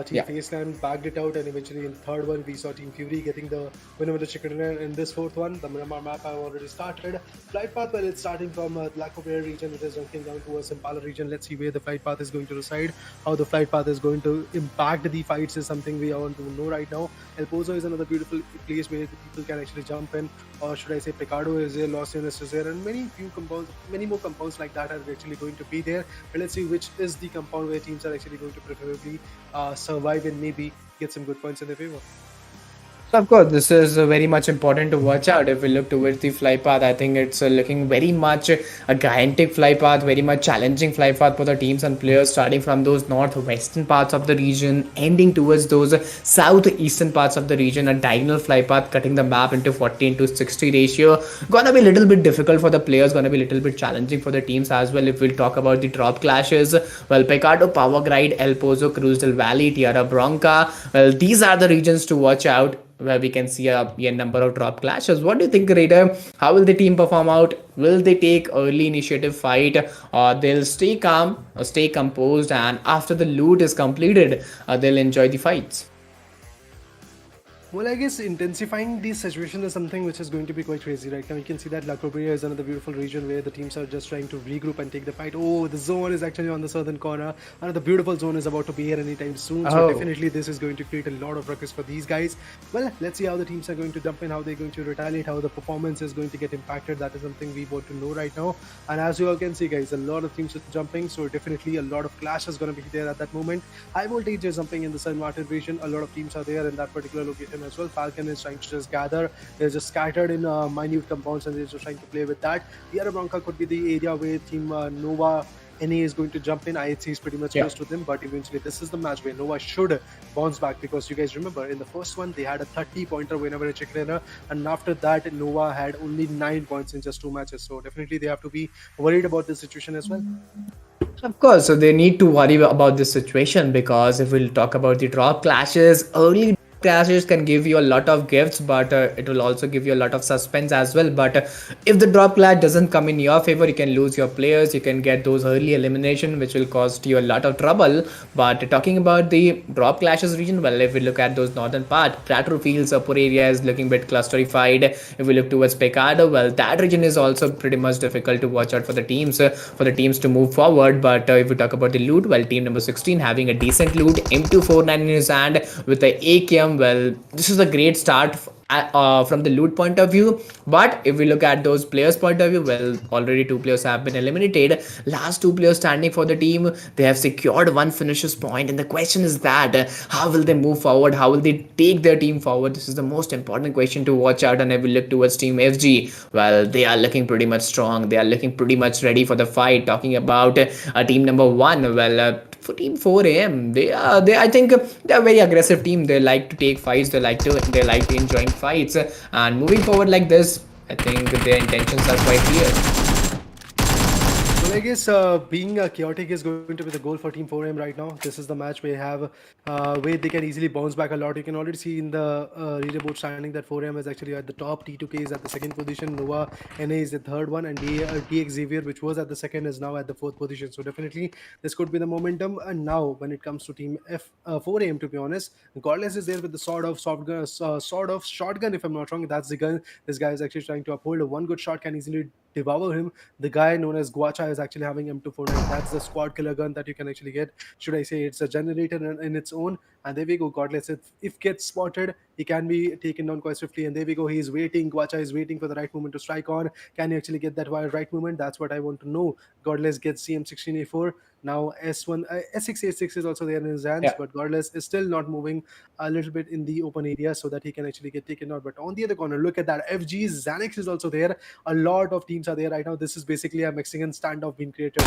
Team Faceland bagged it out, and eventually in third one we saw Team Fury getting the winner with the chicken dinner. In this fourth one, the Miramar map have already started. Flight path, well, it's starting from Black Bear region, it is jumping down towards Impala region. Let's see where the flight path is going to reside. How the flight path is going to impact the fights is something we want to know right now. El Pozo is another beautiful place where the people can actually jump in, or should I say Picado is there, Los Angeles is there, and many more compounds like that are actually going to be there. But let's see which is the compound where teams are actually going to preferably survive and maybe get some good points in their favor. Of course, this is very much important to watch out. If we look towards the fly path, I think it's looking very much a gigantic fly path, very much challenging fly path for the teams and players, starting from those northwestern parts of the region, ending towards those southeastern parts of the region. A diagonal fly path cutting the map into 40:60 ratio. Gonna be a little bit difficult for the players, gonna be a little bit challenging for the teams as well. If we'll talk about the drop clashes, well, Pecado, Power Glide, El Pozo, Cruz del Valle, Tierra Bronca, well, these are the regions to watch out, where we can see a number of drop clashes. What do you think, Raider? How will the team perform out? Will they take early initiative fight, or they'll stay calm or stay composed, and after the loot is completed, they'll enjoy the fights? Well, I guess intensifying the situation is something which is going to be quite crazy right now. You can see that La Cobria is another beautiful region where the teams are just trying to regroup and take the fight. Oh, the zone is actually on the southern corner. Another beautiful zone is about to be here anytime soon. So definitely this is going to create a lot of ruckus for these guys. Well, let's see how the teams are going to jump in, how they're going to retaliate, how the performance is going to get impacted. That is something we want to know right now. And as you all can see, guys, a lot of teams are jumping. So definitely a lot of clash is going to be there at that moment. High voltage is jumping in the San Martin region. A lot of teams are there in that particular location as well. Falcon is trying to just gather. They're just scattered in minute compounds, and they're just trying to play with that. Tierra Bronca could be the area where Team Nova NA is going to jump in. IHC is pretty much close to them, but eventually this is the match where Nova should bounce back, because you guys remember in the first one they had a 30-pointer whenever a chicken dinner, and after that Nova had only 9 points in just 2 matches. So definitely they have to be worried about this situation as well. Of course, so they need to worry about this situation, because if we'll talk about the drop clashes, early clashes can give you a lot of gifts, but it will also give you a lot of suspense as well. But if the drop clash doesn't come in your favor, you can lose your players, you can get those early elimination, which will cost you a lot of trouble. But talking about the drop clashes region, well, if we look at those northern part, Plateau Fields, upper area is looking a bit clusterified. If we look towards Pecado, well, that region is also pretty much difficult to watch out for the teams to move forward. But if we talk about the loot, well, team number 16 having a decent loot, M249 in his hand with the AKM. Well, this is a great start from the loot point of view. But if we look at those players point of view, well, already 2 players have been eliminated. Last 2 players standing for the team, they have secured 1 finisher's point, and the question is that how will they move forward, how will they take their team forward? This is the most important question to watch out. And if we look towards team FG, well, they are looking pretty much strong, they are looking pretty much ready for the fight. Talking about team number 1, well, for team 4am, they I think they're a very aggressive team. They like to take fights, they like to enjoying fights, and moving forward like this, I think their intentions are quite clear. Well, I guess being chaotic is going to be the goal for Team 4M right now. This is the match where they can easily bounce back a lot. You can already see in the leaderboard standing that 4M is actually at the top, T2K is at the 2nd position, Nova NA is the 3rd one, and DX Xavier, which was at the 2nd, is now at the 4th position. So definitely this could be the momentum. And now when it comes to Team 4AM, to be honest, Godless is there with the sword of shotgun, if I'm not wrong. That's the gun this guy is actually trying to uphold. One good shot can easily devour him. The guy known as Guacha is actually having M249. That's the squad killer gun that you can actually get. Should I say it's a generator in its own. And there we go, Godless. If gets spotted, he can be taken down quite swiftly. And there we go, he's waiting. Guacha is waiting for the right moment to strike on. Can he actually get that right moment? That's what I want to know. Godless gets CM16A4. Now S686 is also there in his hands, but Godless is still not moving a little bit in the open area so that he can actually get taken out. But on the other corner, look at that. FG's Xanax is also there. A lot of teams are there right now. This is basically a Mexican standoff being created.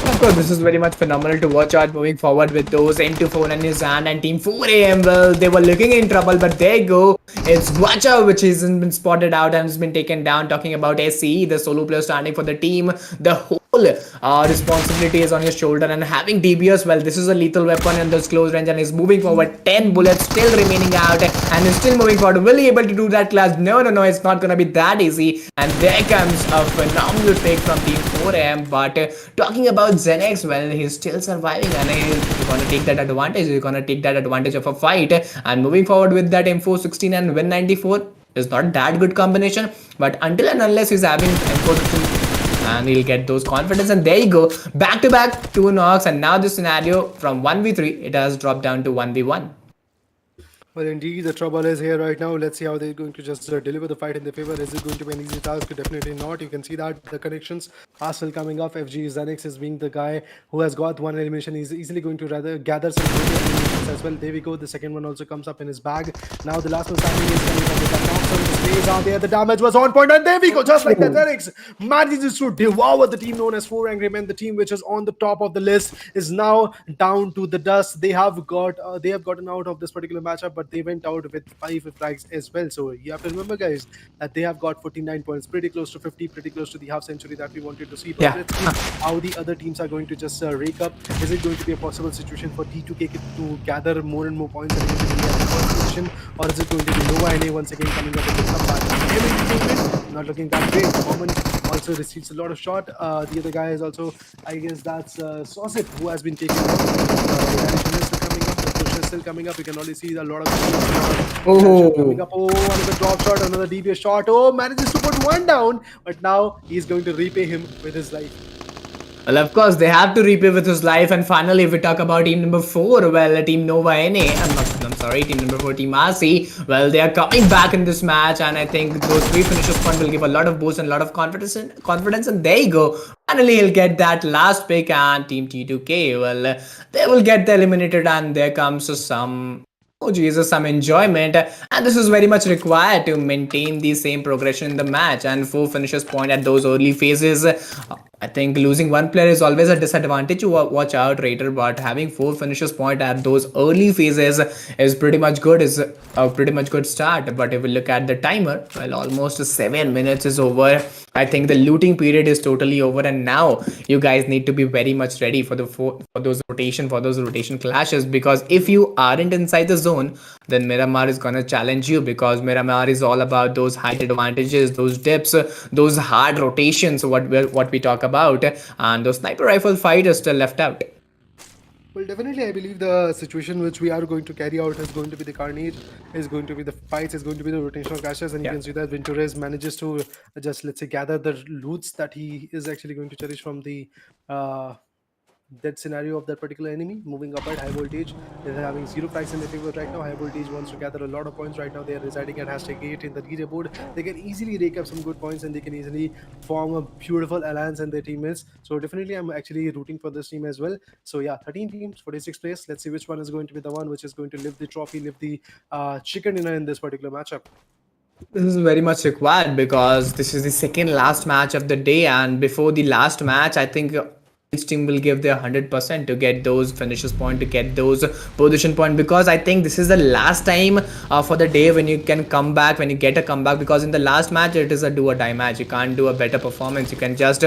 Of course, this is very much phenomenal to watch out moving forward with those M24 in his hand, and Team 4AM, well, they were looking in trouble, but there you go. It's Guacha which hasn't been spotted out and has been taken down. Talking about SCE, the solo player standing for the team, the whole responsibility is on his shoulder, and having DBS, well, this is a lethal weapon in this close range, and he's moving forward. 10 bullets still remaining out, and he's still moving forward. Will he able to do that, class? No, it's not gonna be that easy. And there comes a phenomenal pick from Team 4AM. But talking about Xenex, well, he's still surviving, and he's gonna take that advantage. He's gonna take that advantage of a fight, and moving forward with that M416 and Win 94 is not that good combination. But until and unless he's having M416, and he'll get those confidence, and there you go, back to back 2 knocks, and now this scenario from 1v3 it has dropped down to 1v1. Well, indeed, the trouble is here right now. Let's see how they're going to just deliver the fight in their favor. Is it going to be an easy task? Definitely not. You can see that the connections are still coming up. FG Xanax is being the guy who has got 1 elimination. He's easily going to rather gather some eliminations as well. There we go. The second one also comes up in his bag. Now the last one standing is coming up with that knockdown. The plays are there. The damage was on point, and there we go. Just like that, Xanax manages to devour the team known as 4 Angry Men. The team which is on the top of the list is now down to the dust. They have gotten out of this particular matchup, but they went out with 5 flags as well. So you have to remember, guys, that they have got 49 points, pretty close to 50, pretty close to the half century that we wanted to see. But let's see how the other teams are going to just rake up. Is it going to be a possible situation for T2K to gather more and more points and going to be at the first position, or is it going to be Nova NA once again coming up with the comeback? Not looking that great. Common also receives a lot of shot. The other guy is also, I guess that's Saucet, who has been taken out. Still coming up. You can already see a lot of coming up. Oh, another drop shot, another DBS shot. Oh, manages to put 1 down, but now he's going to repay him with his life. Well, of course, they have to repay with his life. And finally, if we talk about team number 4, well, team Nova NA, team number 4, team RC, well, they are coming back in this match, and I think those 3 finishes point will give a lot of boost and a lot of confidence, and there you go. Finally, he'll get that last pick, and team T2K, well, they will get eliminated, and there comes some enjoyment, and this is very much required to maintain the same progression in the match. And 4 finishes point at those early phases. I think losing 1 player is always a disadvantage to watch out, Raider, but having 4 finishes point at those early phases is pretty much good, is a pretty much good start. But if we look at the timer, well, almost 7 minutes is over. I think the looting period is totally over, and now you guys need to be very much ready for those rotation clashes, because if you aren't inside the zone, zone, then Miramar is gonna challenge you, because Miramar is all about those height advantages, those dips, those hard rotations, what we talk about, and those sniper rifle fight is still left out. Well, definitely, I believe the situation which we are going to carry out is going to be the carnage, is going to be the fights, is going to be the rotational crashes, and you Yeah. can see that Vintorez manages to just, let's say, gather the loots that he is actually going to cherish from the that scenario of that particular enemy. Moving up at high voltage, they're having 0 packs in their favor right now. High voltage wants to gather a lot of points right now. They are residing at #8 in the leaderboard. They can easily rake up some good points, and they can easily form a beautiful alliance and their teammates. So definitely I'm actually rooting for this team as well. So yeah, 13 teams, 46 players. Let's see which one is going to be the one which is going to lift the trophy, lift the chicken dinner in this particular matchup. This is very much required, because this is the second last match of the day, and before the last match, I think each team will give their 100% to get those finishes point, to get those position point, because I think this is the last time for the day when you can come back, when you get a comeback, because in the last match it is a do or die match. You can't do a better performance. You can just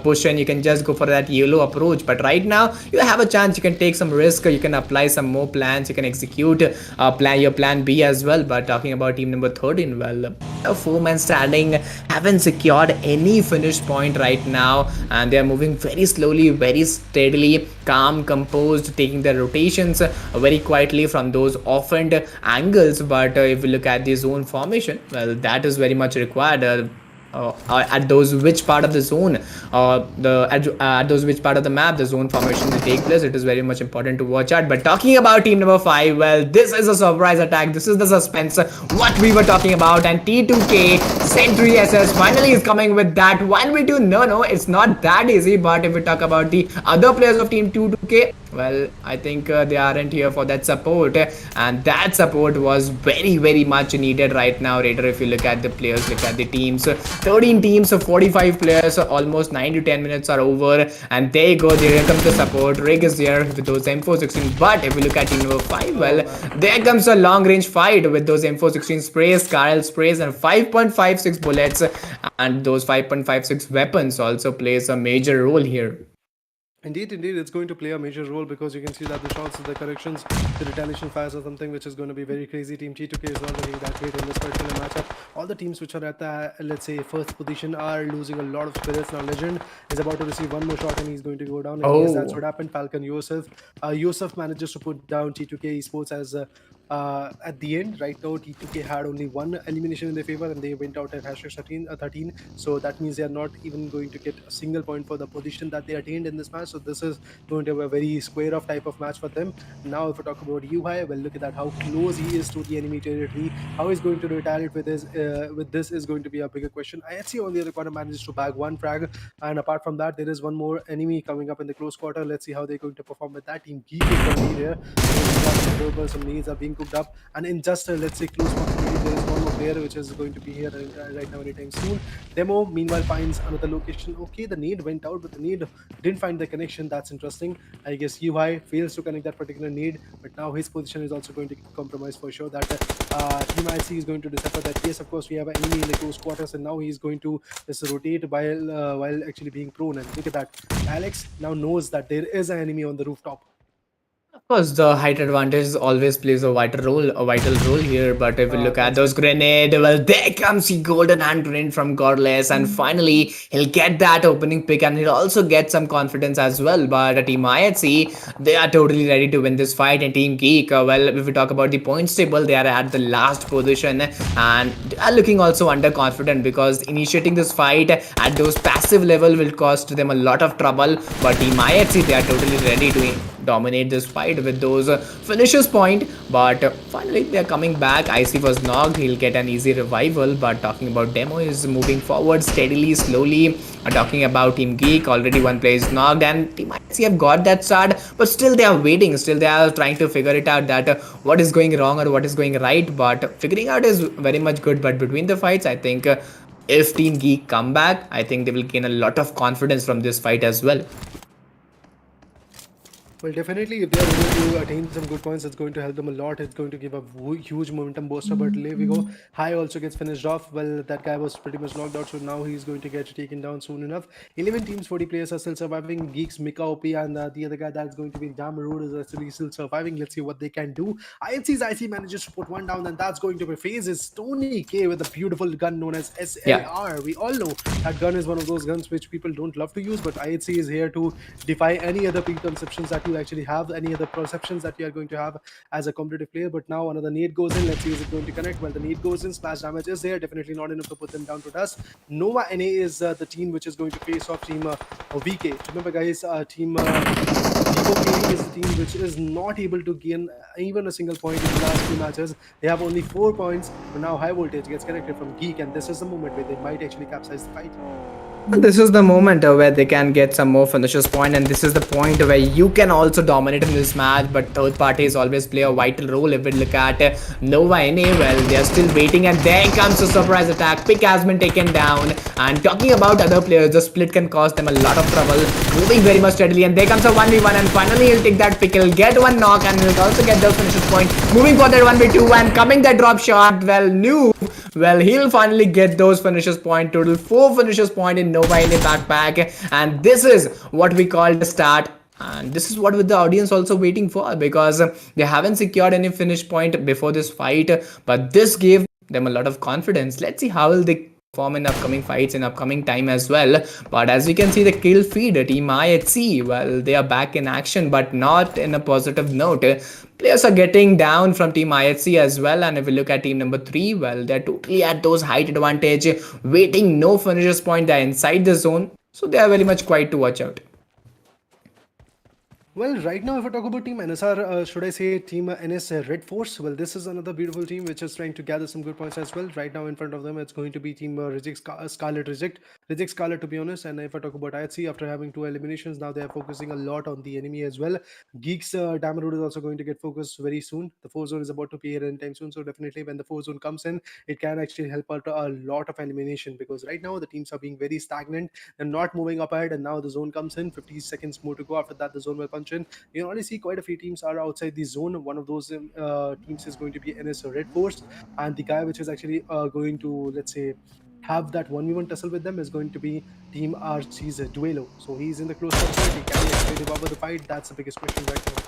push and you can just go for that YOLO approach, but right now you have a chance. You can take some risk, you can apply some more plans, you can execute your plan B as well. But talking about team number 13, well, a 4-man standing, haven't secured any finish point right now, and they are moving very slowly, very steadily, calm, composed, taking their rotations very quietly from those offend angles. But if we look at the zone formation, well, that is very much required. At those which part of the zone, at those which part of the map the zone formation will take place, it is very much important to watch out. But talking about team number 5, well, this is a surprise attack. This is the suspense what we were talking about, and T2K Sentry SS finally is coming with that 1v2. No, it's not that easy. But if we talk about the other players of team 2K, well, I think they aren't here for that support, and that support was very much needed right now, Raider. If you look at the players, look at the teams, 13 teams of 45 players, almost 9 to 10 minutes are over, and there you go, there comes the support. Rig is there with those M416. But if we look at team number 5, well, there comes a long range fight with those M416 sprays, Carl sprays, and 5.56 bullets, and those 5.56 weapons also plays a major role here. Indeed, it's going to play a major role, because you can see that the shots, the corrections, the retaliation fires are something which is going to be very crazy. Team T2K is not looking that great in this particular matchup. All the teams which are at the, let's say, first position are losing a lot of spirits. Now Legend is about to receive one more shot and he's going to go down. And yes, that's what happened. Falcon Yosef manages to put down T2K Esports as at the end. Right now, T2K had only one elimination in their favor, and they went out at #13. So that means they are not even going to get a single point for the position that they attained in this match. So this is going to be a very square off type of match for them. Now if we talk about UI, well, look at that, how close he is to the enemy territory. How he's going to retaliate with this is going to be a bigger question. IHC on the other corner manages to bag one frag, and apart from that, there is one more enemy coming up in the close quarter. Let's see how they're going to perform with that. Team GEEK is going to be there. Some needs are being cooked up, and in just let's say close proximity, there is one more player which is going to be here right now anytime soon. Demo meanwhile finds another location. Okay, the nade went out, but the nade didn't find the connection. That's interesting. I guess UI fails to connect that particular nade, but now his position is also going to get compromised for sure. That Team IC is going to decipher that. Yes, of course, we have an enemy in the close quarters, and now he's going to just rotate while actually being prone. And look at that, Alex now knows that there is an enemy on the rooftop. Of course, the height advantage always plays a vital role here. But if we look at those grenade, well, there comes the golden hand grenade from Godless, and finally he'll get that opening pick, and he'll also get some confidence as well. But Team IHC, they are totally ready to win this fight, and Team GEEK, well, if we talk about the points table, they are at the last position, and they are looking also underconfident, because initiating this fight at those passive level will cost them a lot of trouble. But Team IHC, they are totally ready to dominate this fight with those finishers point. But finally they are coming back. IC was knocked, he'll get an easy revival. But talking about Demo is moving forward steadily, slowly. Talking about Team GEEK, already one player is knocked, and Team IC have got that start, but still they are waiting, still they are trying to figure it out, that what is going wrong or what is going right. But figuring out is very much good. But between the fights, I think if Team GEEK come back, I think they will gain a lot of confidence from this fight as well. Well, definitely, if they are able to attain some good points, it's going to help them a lot. It's going to give a huge momentum booster. But there we go. High also gets finished off. Well, that guy was pretty much knocked out, so now he's going to get taken down soon enough. 11 teams, 40 players are still surviving. Geeks, Mika OP, and the other guy that's going to be Jam Road is actually still surviving. Let's see what they can do. INC's IC manages to put one down, and that's going to be FAZE's Tony K with a beautiful gun known as Yeah. SLR. We all know that gun is one of those guns which people don't love to use, but IHC is here to defy any other preconceptions that you actually have, any other perceptions that you are going to have as a competitive player. But now another nade goes in. Let's see, is it going to connect? Well, the nade goes in. Splash damage is there. Definitely not enough to put them down to dust. Nova NA is the team which is going to face off team VK. Remember, guys, team VIVO K is the team which is not able to gain even a single point in the last two matches. They have only 4 points, but now High Voltage gets connected from GEEK, and this is the moment where they might actually capsize the fight. This is the moment where they can get some more finishers point, and this is the point where you can also dominate in this match, but third parties always play a vital role. If we look at Nova NA, well, they are still waiting, and there comes a surprise attack. Pick has been taken down, and talking about other players, the split can cause them a lot of trouble, moving very much steadily, and there comes a 1v1, and finally he'll take that pick, he'll get one knock, and he'll also get those finishers point, moving for that 1v2, and coming that drop shot. Well, new. Well, he'll finally get those finishers point. Total 4 finishers point in Nova in a backpack, and this is what we call the start. And this is what with the audience also waiting for, because they haven't secured any finish point before this fight, but this gave them a lot of confidence. Let's see how will they perform in upcoming fights in upcoming time as well. But as you can see, the kill feed team IHC, well, they are back in action, but not in a positive note. Players are getting down from team IHC as well, and if we look at team number 3, well, they're totally at those height advantage, waiting, no finishers point, they're inside the zone, so they are very much quiet to watch out. Well, right now, if I talk about Team NSR, should I say Team NS REDFORCE? Well, this is another beautiful team which is trying to gather some good points as well. Right now, in front of them, it's going to be Team Scarlet Reject Scarlet, to be honest. And if I talk about IHC, after having 2 eliminations, now they are focusing a lot on the enemy as well. Geeks Damarud is also going to get focused very soon. The 4 zone is about to be here anytime soon, so definitely when the 4 zone comes in, it can actually help out a lot of elimination, because right now the teams are being very stagnant. They're not moving up ahead, and now the zone comes in. 50 seconds more to go. After that, the zone will punch in. You can already see quite a few teams are outside the zone. One of those teams is going to be NS REDFORCE, and the guy which is actually going to, let's say, have that 1v1 tussle with them is going to be Team RC's Duelo. So he's in the close proximity. Can he actually devour the fight? That's the biggest question right now.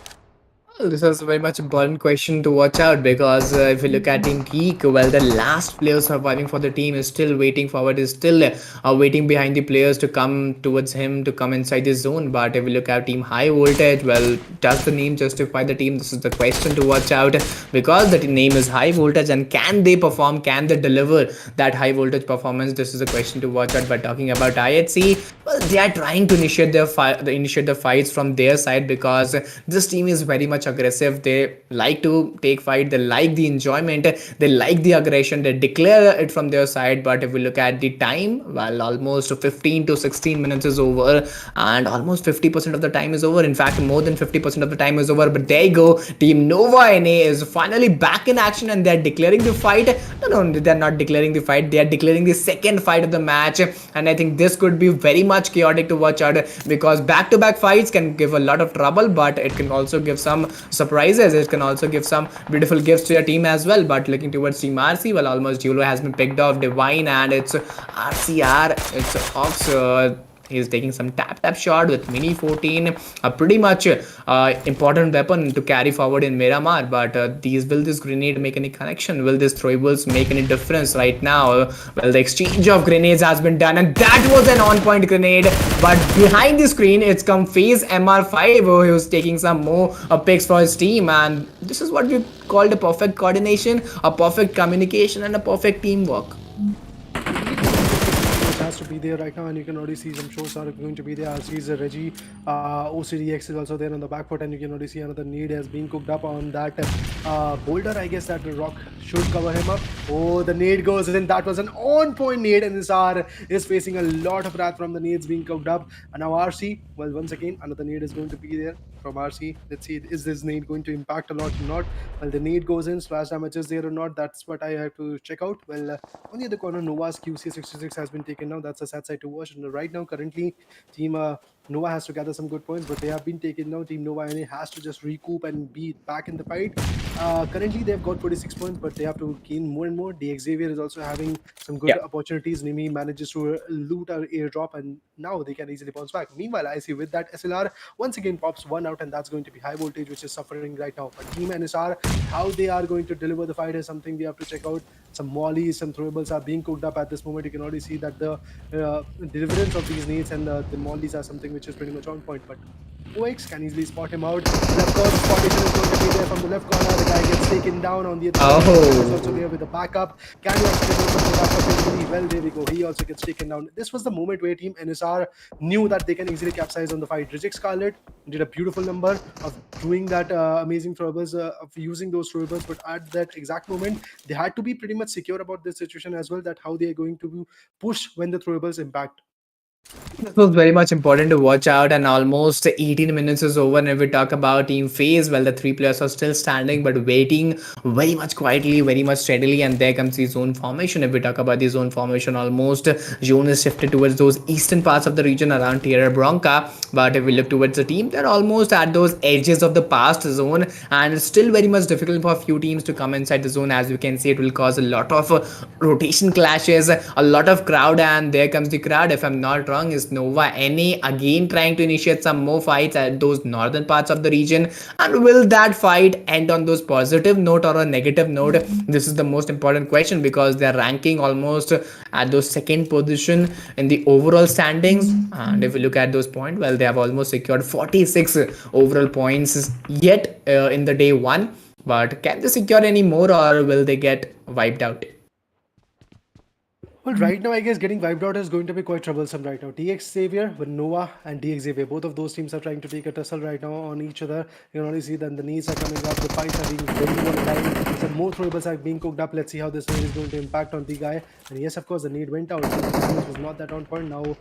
Well, this is a very much important question to watch out, because if we look at Team GEEK, well, the last player surviving for the team is still waiting forward, is still waiting behind the players to come towards him, to come inside the zone. But if we look at Team High Voltage, well, does the name justify the team? This is the question to watch out, because the name is High Voltage, and can they perform? Can they deliver that high voltage performance? This is a question to watch out. But talking about IHC, well, they are trying to initiate the fights from their side, because this team is very much aggressive. They like to take fight, they like the enjoyment, they like the aggression, they declare it from their side. But if we look at the time, well, almost 15 to 16 minutes is over, and almost 50% of the time is over. In fact, more than 50% of the time is over. But there you go, Team Nova NA is finally back in action, and they're declaring the fight. No, they're not declaring the fight, they are declaring the second fight of the match. And I think this could be very much chaotic to watch out, because back-to-back fights can give a lot of trouble, but it can also give some surprises. It can also give some beautiful gifts to your team as well. But looking towards Team RC, well, almost Julo has been picked off, Divine, and it's RCR, it's Ox. He's taking some tap shot with Mini 14, a pretty much important weapon to carry forward in Miramar. But will this grenade make any connection? Will this throwables make any difference right now? Well, the exchange of grenades has been done, and that was an on-point grenade. But behind the screen, it's come FAZE MR5, who's taking some more picks for his team, and this is what we call a perfect coordination, a perfect communication, and a perfect teamwork. Has to be there right now, and you can already see some shows are going to be there. RC's Reggie, OCDX is also there on the back foot, and you can already see another need has been cooked up on that boulder. I guess that rock should cover him up. Oh, the nade goes in. That was an on-point nade, and Nisar is facing a lot of wrath from the nades being cooked up. And now RC, well, once again, another nade is going to be there from RC. Let's see, is this nade going to impact a lot or not? Well, the nade goes in, splash damage is there or not? That's what I have to check out. Well, on the other corner, Nova's QC66 has been taken now. That's a sad sight to watch. And right now, currently, Team Nova has to gather some good points, but they have been taken down. Team Nova and has to just recoup and be back in the fight. Currently, they've got 46 points, but they have to gain more and more. The Xavier is also having some good opportunities. Nimi manages to loot our airdrop, and now they can easily bounce back. Meanwhile, I see with that SLR once again pops one out, and that's going to be high voltage, which is suffering right now. But Team NSR, how they are going to deliver the fight is something we have to check out. Some mollies, some throwables are being cooked up at this moment. You can already see that the deliverance of these nades and the mollies are something which is pretty much on point. But OX can easily spot him out. Left corner spottation is going to be there from the left corner. The guy gets taken down on the other side. He's also there with the backup. Can you actually go for the backup? Well, there we go. He also gets taken down. This was the moment where Team NSR knew that they can easily capsize on the fight. Reject Scarlet did a beautiful number of doing that amazing throwables, of using those throwables, but at that exact moment, they had to be pretty much secure about this situation as well, that how they are going to push when the throwables impact. This was very much important to watch out, and almost 18 minutes is over. And if we talk about Team FAZE, well, the 3 players are still standing but waiting very much quietly, very much steadily. And there comes the zone formation. If we talk about the zone formation, almost zone is shifted towards those eastern parts of the region around Tierra Bronca. But if we look towards the team, they're almost at those edges of the past zone, and it's still very much difficult for a few teams to come inside the zone. As you can see, it will cause a lot of rotation clashes, a lot of crowd, and there comes the crowd. If I'm not wrong, is Nova NA again trying to initiate some more fights at those northern parts of the region, and will that fight end on those positive note or a negative note? This is the most important question, because they're ranking almost at those second position in the overall standings. And if you look at those points, well, they have almost secured 46 overall points yet in the day one. But can they secure any more, or will they get wiped out? Well, right now, I guess getting wiped out is going to be quite troublesome right now. DX Xavier with Nova and DX Xavier, both of those teams are trying to take a tussle right now on each other. You can only see that the needs are coming up, the fights are being very volatile. Some more throwables are being cooked up. Let's see how this nade is going to impact on the guy. And yes, of course, the nade went out. This was not that on point. Now,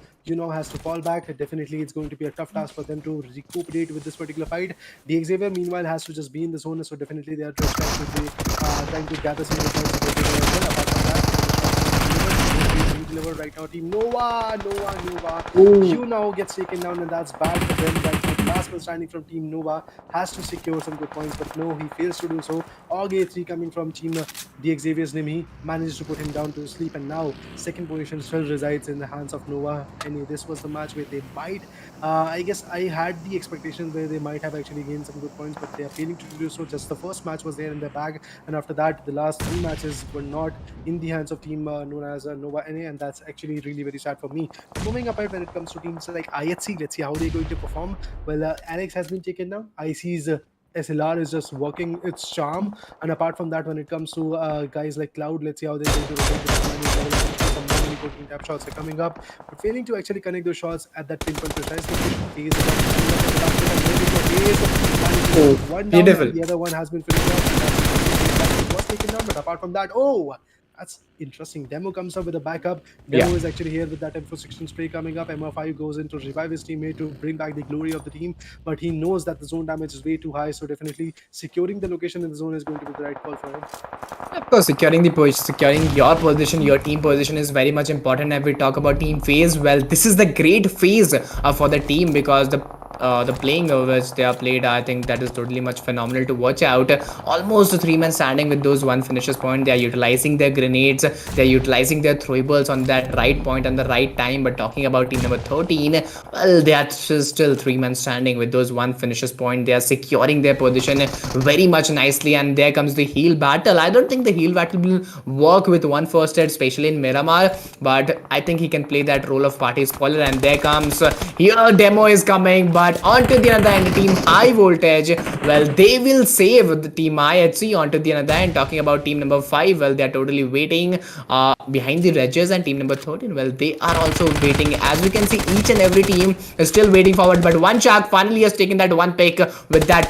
has to fall back. Definitely, it's going to be a tough task for them to recuperate with this particular fight. DX Xavier, meanwhile, has to just be in the zone. So definitely, they are just trying to gather some results. Apart from that, delivered right now. Team Nova. You now gets taken down, and that's bad for them. Right now, the last man standing from Team Nova has to secure some good points, but no, he fails to do so. AUG3 coming from Team the Xavier's Nimi manages to put him down to sleep, and now second position still resides in the hands of Nova. And this was the match where they might. I guess I had the expectations where they might have actually gained some good points, but they are failing to do so. Just the first match was there in their bag, and after that, the last 3 matches were not in the hands of team known as Nova NA, and that's actually really very sad for me. Moving up when it comes to teams like IHC, let's see how they're going to perform. Well, Alex has been taken down. IC's SLR is just working its charm, and apart from that, when it comes to guys like Cloud, let's see how they're going to rotate the some money cooking tap shots are coming up, but failing to actually connect those shots at that pinpoint precise location. Beautiful. The other one has been finished off. Was taken down, but apart from that, that's interesting. Demo comes up with a backup. Demo is actually here with that M416 spray coming up. MR5 goes in to revive his teammate to bring back the glory of the team, but he knows that the zone damage is way too high, so definitely securing the location in the zone is going to be the right call for him. Of course, securing your position, your team position is very much important. If we talk about team phase, well, this is the great phase for the team, because the playing which they are played, I think that is totally much phenomenal to watch out. Almost 3 men standing with those 1 finishes point. They are utilizing their grenades, they are utilizing their throwables on that right point and the right time. But talking about team number 13, well, they are still 3 men standing with those 1 finishes point. They are securing their position very much nicely, and there comes the heal battle. I don't think the heal battle will work with 1 first aid, especially in Miramar, but I think he can play that role of party spoiler. And there comes here, Demo is coming, but onto the other end, team high voltage, well, they will save the team IHC onto the other end. Talking about team number 5, well, they are totally waiting behind the ledges, and team number 13, well, they are also waiting. As you can see, each and every team is still waiting forward, but one shark finally has taken that 1 pick with that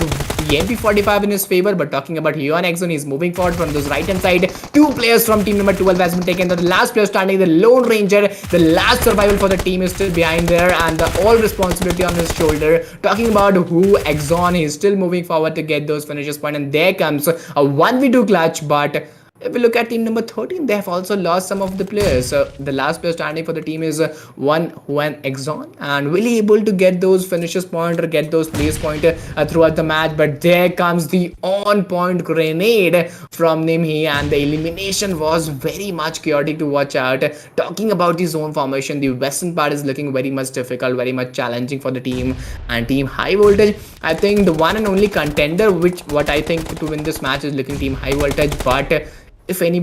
MP45 in his favor. But talking about Hyun Exxon, he's moving forward from those right hand side. 2 players from team number 12 has been taken. The last player standing, the Lone Ranger, the last survival for the team is still behind there, and all responsibility on his shoulder. Talking about who Exxon, he's still moving forward to get those finishes point, and there comes a 1v2 clutch, but If we look at team number 13, they have also lost some of the players. The last player standing for the team is one Juan Exxon, and really able to get those finishes point or get those place point throughout the match. But there comes the on-point grenade from Nimhi, and the elimination was very much chaotic to watch out. Talking about the zone formation, the western part is looking very much difficult, very much challenging for the team. And team high voltage, I think the one and only contender, which what I think to win this match is looking team high voltage. But if any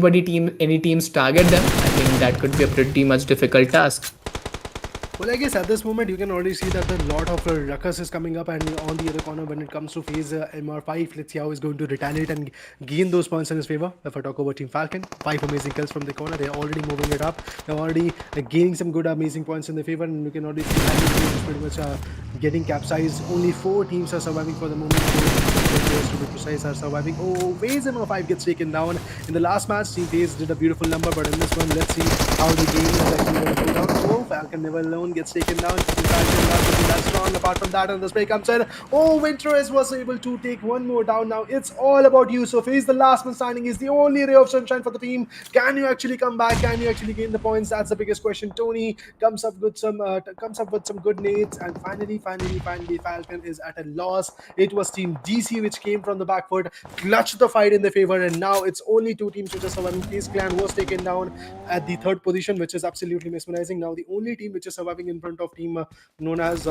teams target them, I think that could be a pretty much difficult task. Well, I guess at this moment you can already see that a lot of ruckus is coming up, and on the other corner when it comes to phase MR5, let's see how he's going to retaliate and gain those points in his favor. If I talk about Team Falcon, 5 amazing kills from the corner, they're already moving it up, they're already gaining some good amazing points in their favor, and you can already see that is pretty much getting capsized. Only 4 teams are surviving for the moment. 4 players to be precise are surviving. Oh, FAZE MR5 gets taken down. In the last match, Team FAZE did a beautiful number, but in this one, let's see how the game is actually going to go down. Oh, Falcon never alone gets taken down. That's strong. Apart from that, and the spray comes in. Oh, Winterez was able to take one more down. Now it's all about you. So FAZE, the last man standing, is the only ray of sunshine for the team. Can you actually come back? Can you actually gain the points? That's the biggest question. Tony comes up with some good nades, and finally, Falcon is at a loss. It was Team DC which came from the back foot, clutched the fight in their favor, and now it's only 2 teams which are surviving. FaZe Clan was taken down at the 3rd position, which is absolutely mesmerizing. Now the only team which is surviving in front of team known as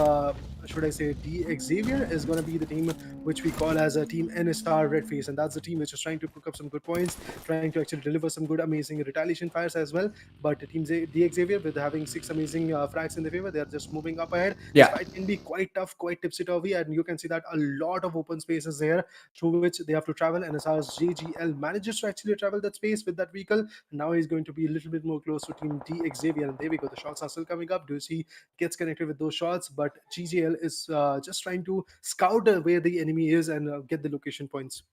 should I say Xavier is going to be the team which we call as a team NSR Red Face, and that's the team which is trying to pick up some good points, trying to actually deliver some good amazing retaliation fires as well. But team Xavier, with having 6 amazing frags in their favor, they are just moving up ahead. Yeah. This fight can be quite tough, quite tipsy-turvy, and you can see that a lot of open spaces there through which they have to travel. And NSR's JGL manages to actually travel that space with that vehicle. Now he's going to be a little bit more close to team Xavier, and there we go. The shots are still coming up. Do you see gets connected with those shots, but GGL is just trying to scout where the enemy is and get the location points.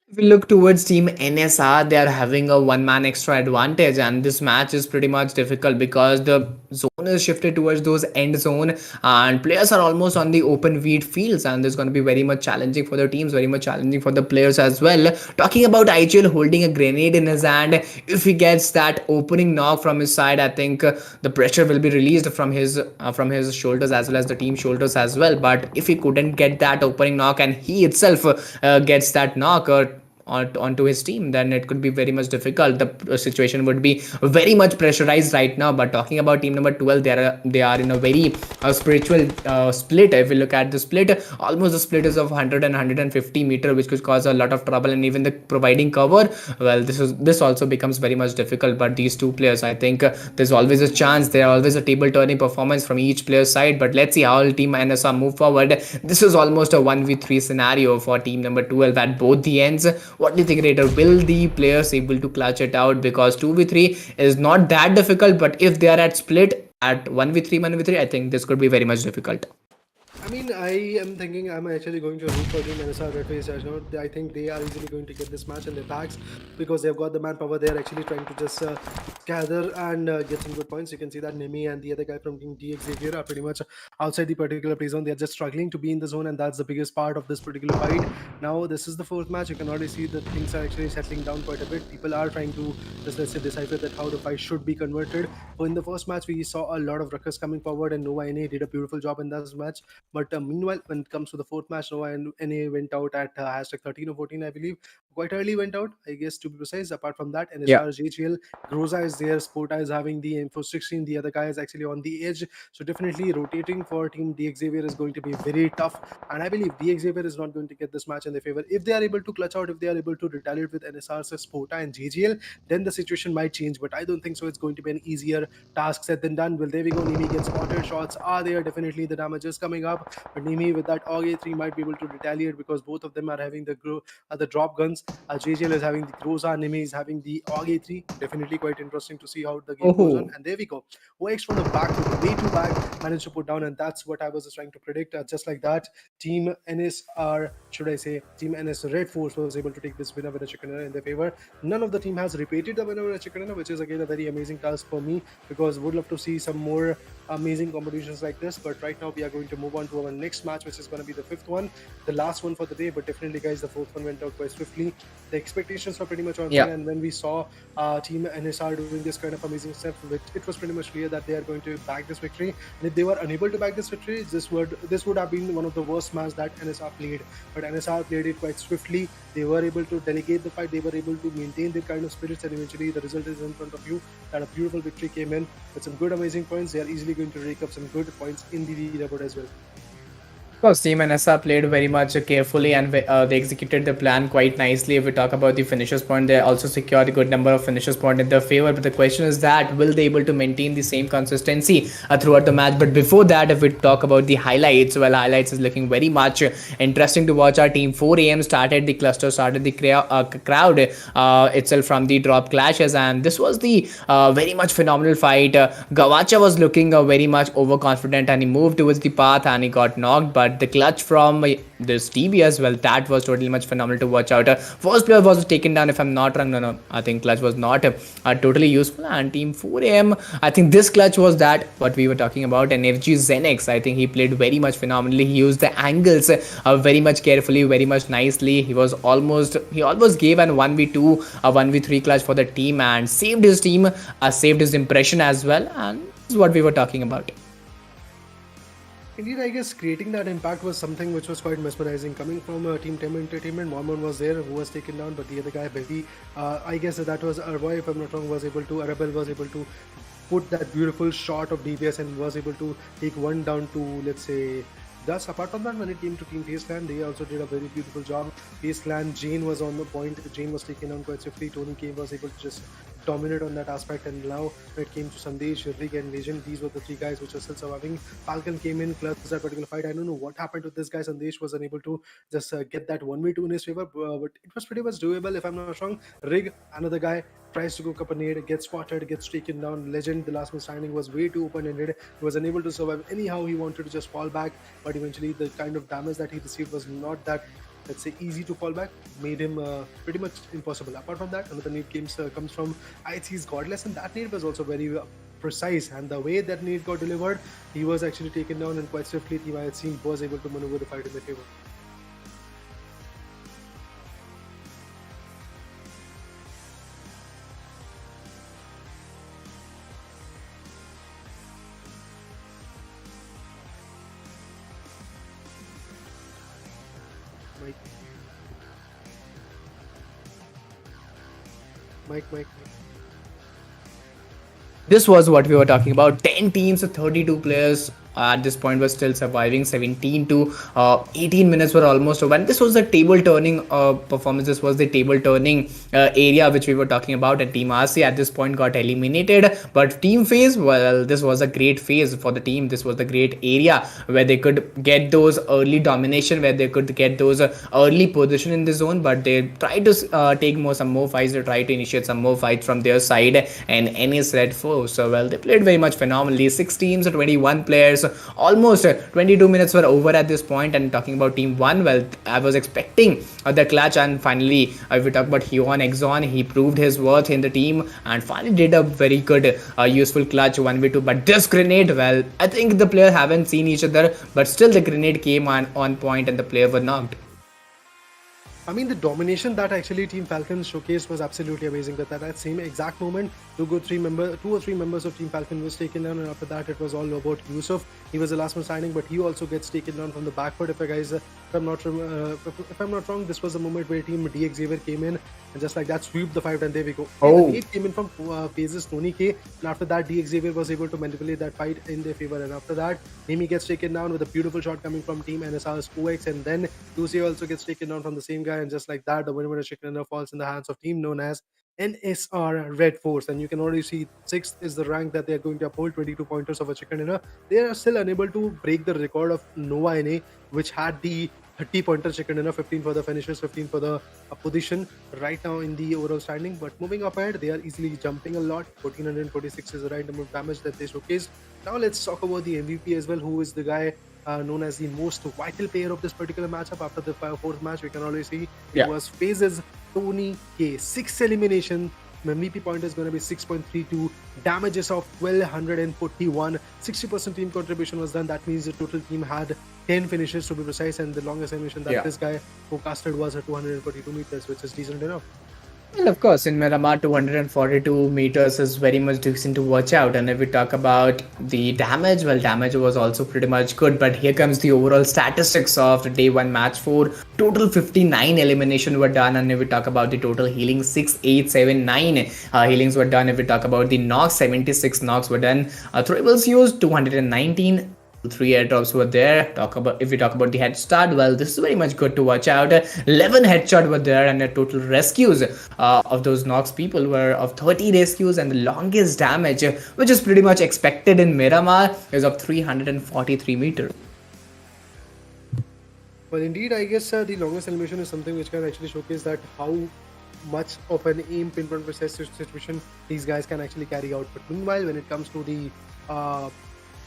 If we look towards Team NSR, they are having a one-man extra advantage, and this match is pretty much difficult because the zone is shifted towards those end zone, and players are almost on the open wheat fields, and this is going to be very much challenging for the teams, very much challenging for the players as well. Talking about IGL holding a grenade in his hand, if he gets that opening knock from his side, I think the pressure will be released from his shoulders as well as the team shoulders as well. But if he couldn't get that opening knock and he itself gets that knock onto his team, then it could be very much difficult. The situation would be very much pressurized right now. But talking about team number 12, they are in a very spiritual split. If we look at the split, almost the split is of 100 and 150 meter, which could cause a lot of trouble. And even the providing cover, well, this also becomes very much difficult. But these 2 players, I think there's always a chance. There always a table turning performance from each player's side. But let's see how team NSR move forward. This is almost a 1v3 scenario for team number 12 at both the ends. What do you think, Raider? Will the players able to clutch it out? Because 2v3 is not that difficult, but if they are at split at 1v3, I think this could be very much difficult. I mean, I am thinking I'm actually going to root for Team NSR Red Face. I think they are easily going to get this match in their bags because they've got the manpower. They're actually trying to just gather and get some good points. You can see that Nemi and the other guy from Team Xavier are pretty much outside the particular play zone. They're just struggling to be in the zone, and that's the biggest part of this particular fight. Now, this is the 4th match. You can already see that things are actually settling down quite a bit. People are trying to just, let's say, decipher that how the fight should be converted. So in the first match, we saw a lot of ruckus coming forward, and Nova NA did a beautiful job in this match. But meanwhile, when it comes to the 4th match, Nova NA went out at hashtag 13 or 14, I believe. Quite early went out, I guess, to be precise. Apart from that, NSR, JGL, Groza is there, Sporta is having the Info 16, the other guy is actually on the edge. So definitely rotating for Team Xavier is going to be very tough. And I believe Xavier is not going to get this match in their favor. If they are able to clutch out, if they are able to retaliate with NSR's Sporta and JGL, then the situation might change. But I don't think so. It's going to be an easier task said than done. Well, there we go. Nimi gets spotted. Shots are there. Definitely the damage is coming up. But Nimi with that AUG A3 might be able to retaliate because both of them are having the drop guns. JGL is having the Groza, Nimi is having the AUG A3. Definitely quite interesting to see how the game goes on. And there we go. OX from the back, way too back, managed to put down, and that's what I was just trying to predict. Just like that, Team NSR, should I say, Team NS Red Force was able to take this winner with a chicken dinner in their favor. None of the team has repeated the winner with a chicken dinner, which is again a very amazing task for me because would love to see some more amazing competitions like this. But right now we are going to move on to our next match, which is going to be the 5th one, the last one for the day. But definitely, guys, the 4th one went out quite swiftly. The expectations were pretty much on point, and when we saw Team NSR doing this kind of amazing stuff, it was pretty much clear that they are going to back this victory. And if they were unable to back this victory, this would have been one of the worst matches that NSR played. But NSR played it quite swiftly. They were able to delegate the fight. They were able to maintain their kind of spirits, and eventually the result is in front of you. That a beautiful victory came in with some good, amazing points. They are easily going to rake up some good points in the leaderboard as well. Of course, Team NSR played very much carefully, and they executed the plan quite nicely. If we talk about the finishers point, they also secured a good number of finishers point in their favor. But the question is that will they able to maintain the same consistency throughout the match? But before that, if we talk about the highlights, well, highlights is looking very much interesting to watch. Our team 4 AM started the cluster, started the crowd itself from the drop clashes, and this was the very much phenomenal fight. Gavacha was looking very much overconfident, and he moved towards the path and he got knocked. But the clutch from this TB as well, that was totally much phenomenal to watch out. First player was taken down, if I'm not wrong. No, I think clutch was not totally useful. And team 4AM, I think this clutch was that what we were talking about. And FG Zenix, I think he played very much phenomenally. He used the angles very much carefully, very much nicely. He almost gave an 1v2, a 1v3 clutch for the team and saved his team, saved his impression as well. And this is what we were talking about. Indeed, I guess creating that impact was something which was quite mesmerizing. Coming from Team Tem Entertainment, Mormon was there, who was taken down, but the other guy, Baby, I guess that was Arboy, if I'm not wrong, Arabel was able to put that beautiful shot of DPS and was able to take one down to, let's say, Thus, apart from that, when it came to Team FaZe Clan, they also did a very beautiful job. FaZe Clan, Jane was on the point. Jane was taken on quite swiftly. Tony K was able to just dominate on that aspect. And now, when it came to Sandesh, Rig, and Legend, these were the three guys which are still surviving. Falcon came in, clutched that particular fight. I don't know what happened to this guy. Sandesh was unable to just get that 1v2 in his favor, but it was pretty much doable if I'm not wrong. Rig, another guy, tries to cook up a nade, gets spotted, gets taken down. Legend, the last man standing, was way too open-ended. He was unable to survive. Anyhow, he wanted to just fall back, but eventually the kind of damage that he received was not that, let's say, easy to fall back, made him pretty much impossible. Apart from that, another nade comes from IHC's Godless, and that nade was also very precise, and the way that nade got delivered, he was actually taken down, and quite swiftly Team IHC was able to maneuver the fight in their favor. Mike. This was what we were talking about. 10 teams, 32 players at this point were still surviving. 17 to 18 minutes were almost over. And this was the table turning performance. This was the table turning area which we were talking about. And Team RC at this point got eliminated. But Team FaZe, well, this was a great phase for the team. This was the great area where they could get those early domination, where they could get those early position in the zone. But they tried to take some more fights. They tried to initiate some more fights from their side. And NS REDFORCE, so well, they played very much phenomenally. 6 teams, 21 players. Almost 22 minutes were over at this point. And talking about Team 1, well, I was expecting the clutch, and finally, if we talk about Huon Exxon, he proved his worth in the team and finally did a very good useful clutch 1v2. But this grenade, well, I think the player haven't seen each other, but still the grenade came on point and the player were knocked. I mean, the domination that actually Team Falcon showcased was absolutely amazing. But at that same exact moment, two or three members of Team Falcon was taken down, and after that, it was all about Yusuf. He was the last man standing, but he also gets taken down from the back foot. If I'm not wrong, this was the moment where Team DXavier came in and just like that sweep the fight, and there we go. Oh. It came in from FaZe's Tony K, and after that, DXavier was able to manipulate that fight in their favor. And after that, Nimi gets taken down with a beautiful shot coming from Team NSR's OX, and then Lucy also gets taken down from the same guy, and just like that, the winner chicken dinner falls in the hands of team known as NSR REDFORCE. And you can already see 6th is the rank that they are going to uphold, 22 pointers of a chicken dinner. They are still unable to break the record of Nova NA, which had the 30 pointer chicken dinner, 15 for the finishers, 15 for the position right now in the overall standing. But moving up ahead, they are easily jumping a lot. 1446 is the right number of damage that they showcased. Now let's talk about the MVP as well, who is the guy known as the most vital player of this particular matchup. After the 4th match, we can already see it was FaZe's Tony K. 6 elimination, MVP point is going to be 6.32, damages of 1241, 60% team contribution was done. That means the total team had 10 finishes to be precise, and the longest animation that this guy forecasted was at 242 meters, which is decent enough. Well, of course, in Miramar, 242 meters is very much decent to watch out. And if we talk about the damage, well, damage was also pretty much good. But here comes the overall statistics of the day 1 match 4. Total 59 elimination were done. And if we talk about the total healing, 6879 healings were done. If we talk about the knocks, 76 knocks were done. Throwables used 219. 3 airdrops were there. If we talk about the head start, well, this is very much good to watch out. 11 headshot were there, and the total rescues of those knocks people were of 30 rescues, and the longest damage, which is pretty much expected in Miramar, is of 343 meters. Well, indeed, I guess the longest animation is something which can actually showcase that how much of an aim pinpoint precise situation these guys can actually carry out. But meanwhile, when it comes to the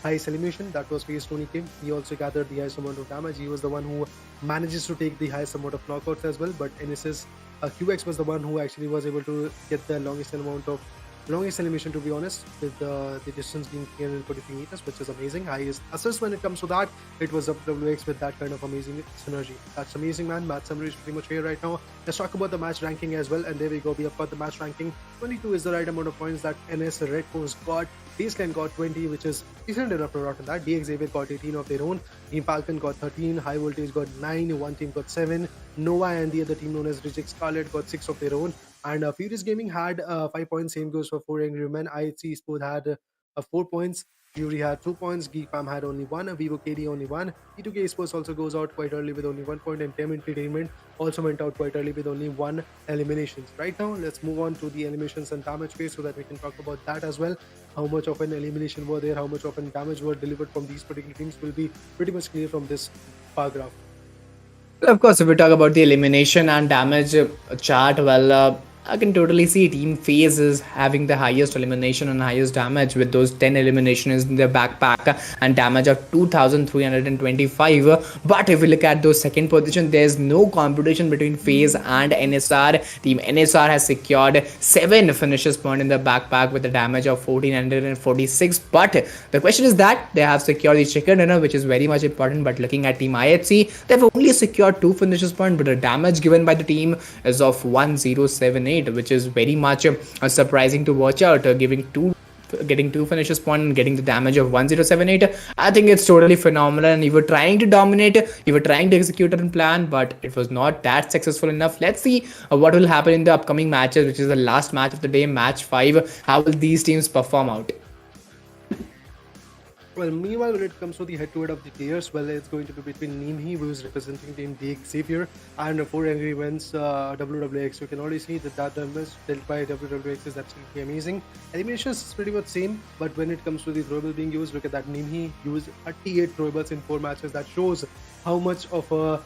highest elimination, that was FaZe Tony Kim. He also gathered the highest amount of damage. He was the one who manages to take the highest amount of knockouts as well. But NSS QX was the one who actually was able to get the longest animation, to be honest, with the distance being 343 meters, which is amazing. Highest assist when it comes to that, it was WX with that kind of amazing synergy. That's amazing, man. Match summary is pretty much here right now. Let's talk about the match ranking as well, and there we go. We have got the match ranking. 22 is the right amount of points that NS REDFORCE got. Baseline got 20, which is decent enough to rot in that. Xavier got 18 of their own. Team Falcon got 13. High Voltage got 9. One team got 7. Nova and the other team known as Reject Scarlet got 6 of their own. And Furious Gaming had 5 points. Same goes for 4 Angry Men. IHC Sport had 4 points. Fury had 2 points. GEEK had only 1. VIVO KD only 1. P2K Esports also goes out quite early with only 1 point. And Tem Entertainment also went out quite early with only 1 eliminations. Right now, let's move on to the eliminations and damage phase so that we can talk about that as well. How much of an elimination were there, how much of an damage were delivered from these particular teams will be pretty much clear from this bar graph. Well, of course, if we talk about the elimination and damage chart, well, I can totally see Team FaZe is having the highest elimination and highest damage with those 10 eliminations in their backpack and damage of 2,325. But if we look at those second position, there's no competition between FaZe and NSR. Team NSR has secured 7 finishes point in their backpack with a damage of 1,446. But the question is that they have secured the chicken dinner, which is very much important. But looking at Team IHC, they've only secured 2 finishes point, but the damage given by the team is of 1,078. Which is very much surprising to watch out. Getting 2 finishes point and getting the damage of 1,078. I think it's totally phenomenal. And you were trying to dominate, you were trying to execute a plan, but it was not that successful enough. Let's see what will happen in the upcoming matches, which is the last match of the day, match 5. How will these teams perform out? Well, meanwhile, when it comes to the head-to-head of the players, well, it's going to be between Nimhi, who is representing Team Xavier, and 4 Angry Men's WWX. You can already see that damage dealt by WWX is absolutely amazing. Eliminations is pretty much same, but when it comes to the throwable being used, look at that. Nimhi used 38 throwables in 4 matches. That shows how much of a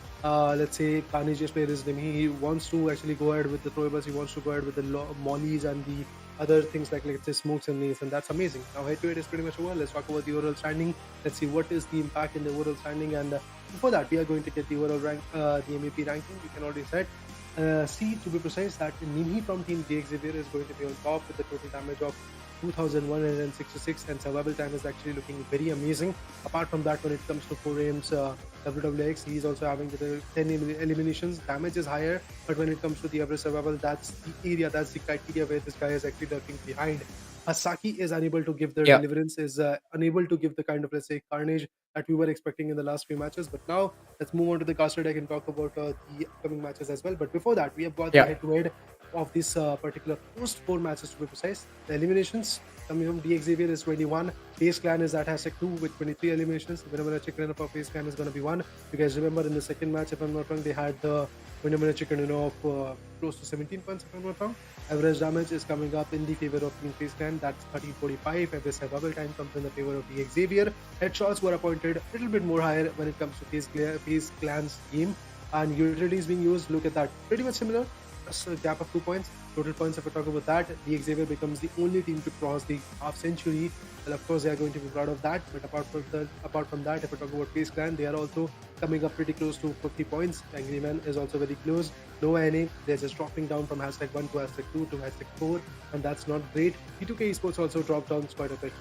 let's say carnageous player is Nimhi. He wants to actually go ahead with the throwables. He wants to go ahead with the mollies and the other things like let's say smokes and nails, and that's amazing. Now head-to-head is pretty much over. Let's talk about the overall standing. Let's see what is the impact in the overall standing, and before that we are going to get the overall rank, the MVP ranking. We can already set see, to be precise, that Nimhi from Team Xavier is going to be on top with the total damage of 2,166, and survival time is actually looking very amazing. Apart from that, when it comes to 4AM's WWX, he's also having the 10 eliminations. Damage is higher, but when it comes to the average survival, that's the area, that's the criteria where this guy is actually lurking behind. Asaki is unable to give the deliverance, is unable to give the kind of, let's say, carnage that we were expecting in the last few matches. But now let's move on to the caster deck and talk about the upcoming matches as well. But before that, we have got the head-to-head of this particular first 4 matches, to be precise. The eliminations coming from Xavier is 21. FaZe Clan is at #2 with 23 eliminations. Winner chicken dinner for FaZe Clan is going to be 1. You guys remember in the second match, if I'm not wrong, they had the winner chicken dinner of close to 17 points, if I'm not wrong. Average damage is coming up in the favor of Team FaZe Clan. That's 1345. Average survival time comes in the favor of Xavier. Headshots were appointed a little bit more higher when it comes to FaZe Clan's game. And utilities being used, look at that. Pretty much similar. just a gap of 2 points. Total points, if we talk about that, the Xavier becomes the only team to cross the half century. Well, of course, they are going to be proud of that. But apart from that, if we talk about FaZe Clan, they are also coming up pretty close to 50 points. Angry Man is also very close. No NA, they're just dropping down from #1 to #2 to #4, and that's not great. T2K Esports also dropped down quite a bit.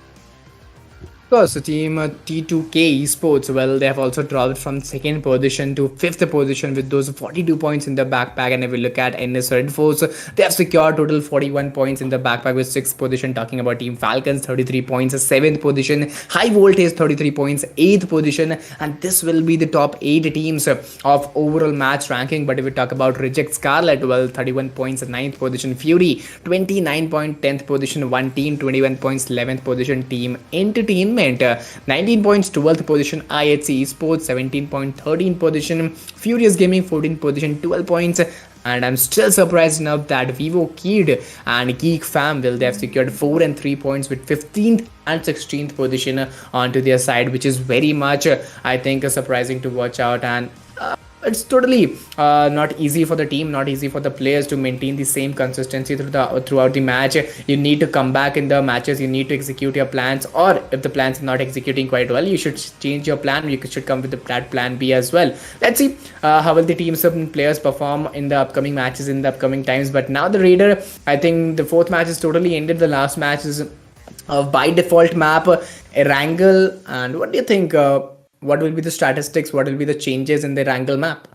Of course, the team T2K Esports, well, they have also dropped from 2nd position to 5th position with those 42 points in the backpack. And if we look at NS REDFORCE, they have secured total 41 points in the backpack with 6th position. Talking about Team Falcons, 33 points, 7th position. High Voltage, 33 points, 8th position. And this will be the top 8 teams of overall match ranking. But if we talk about Reject Scarlet, well, 31 points, 9th position. Fury, 29 point, 10th position. One team, 21 points, 11th position. Team Entertainment, 19 points, 12th position. IHC Esports, 17 point, 13th position. Furious Gaming, 14th position, 12 points. And I'm still surprised enough that VIVO, Kid and GEEK Fam, well, they have secured 4 and 3 points with 15th and 16th position onto their side, which is very much, I think, surprising to watch out. And it's totally not easy for the team, not easy for the players to maintain the same consistency throughout the match. You need to come back in the matches, you need to execute your plans, or if the plans are not executing quite well, you should change your plan. You should come with that plan B as well. Let's see how will the teams and players perform in the upcoming matches in the upcoming times. But now the Raider, I think the 4th match is totally ended. The last match is by default map, Erangel. And what do you think? What will be the statistics? What will be the changes in the Erangel map?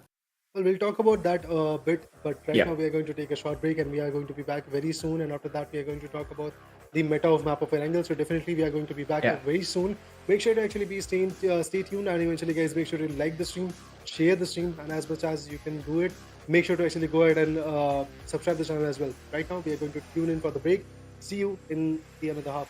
Well, we'll talk about that a bit, but right Yeah. now we are going to take a short break and we are going to be back very soon. And after that, we are going to talk about the meta of map of Erangel. So definitely, we are going to be back very soon. Make sure to actually stay tuned, and eventually, guys, make sure to like the stream, share the stream, and as much as you can do it, make sure to actually go ahead and subscribe the channel as well. Right now, we are going to tune in for the break. See you in the another half.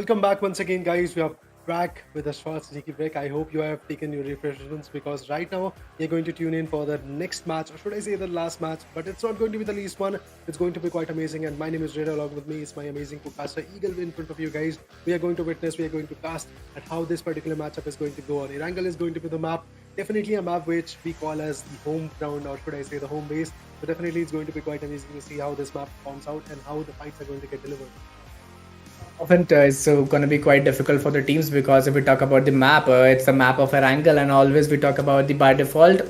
Welcome back once again, guys. We are back with a short sneaky break. I hope you have taken your refreshments because right now you're going to tune in for the next match, or should I say the last match, but it's not going to be the least one. It's going to be quite amazing. And my name is Reda. Along with me is my amazing co-caster Eagle in front of you guys. We are going to witness, we are going to cast at how this particular matchup is going to go on. Erangel is going to be the map. Definitely a map which we call as the home ground, or should I say the home base. So definitely it's going to be quite amazing to see how this map forms out and how the fights are going to get delivered. Often it's going to be quite difficult for the teams, because if we talk about the map, it's the map of an angle, and always we talk about the by default.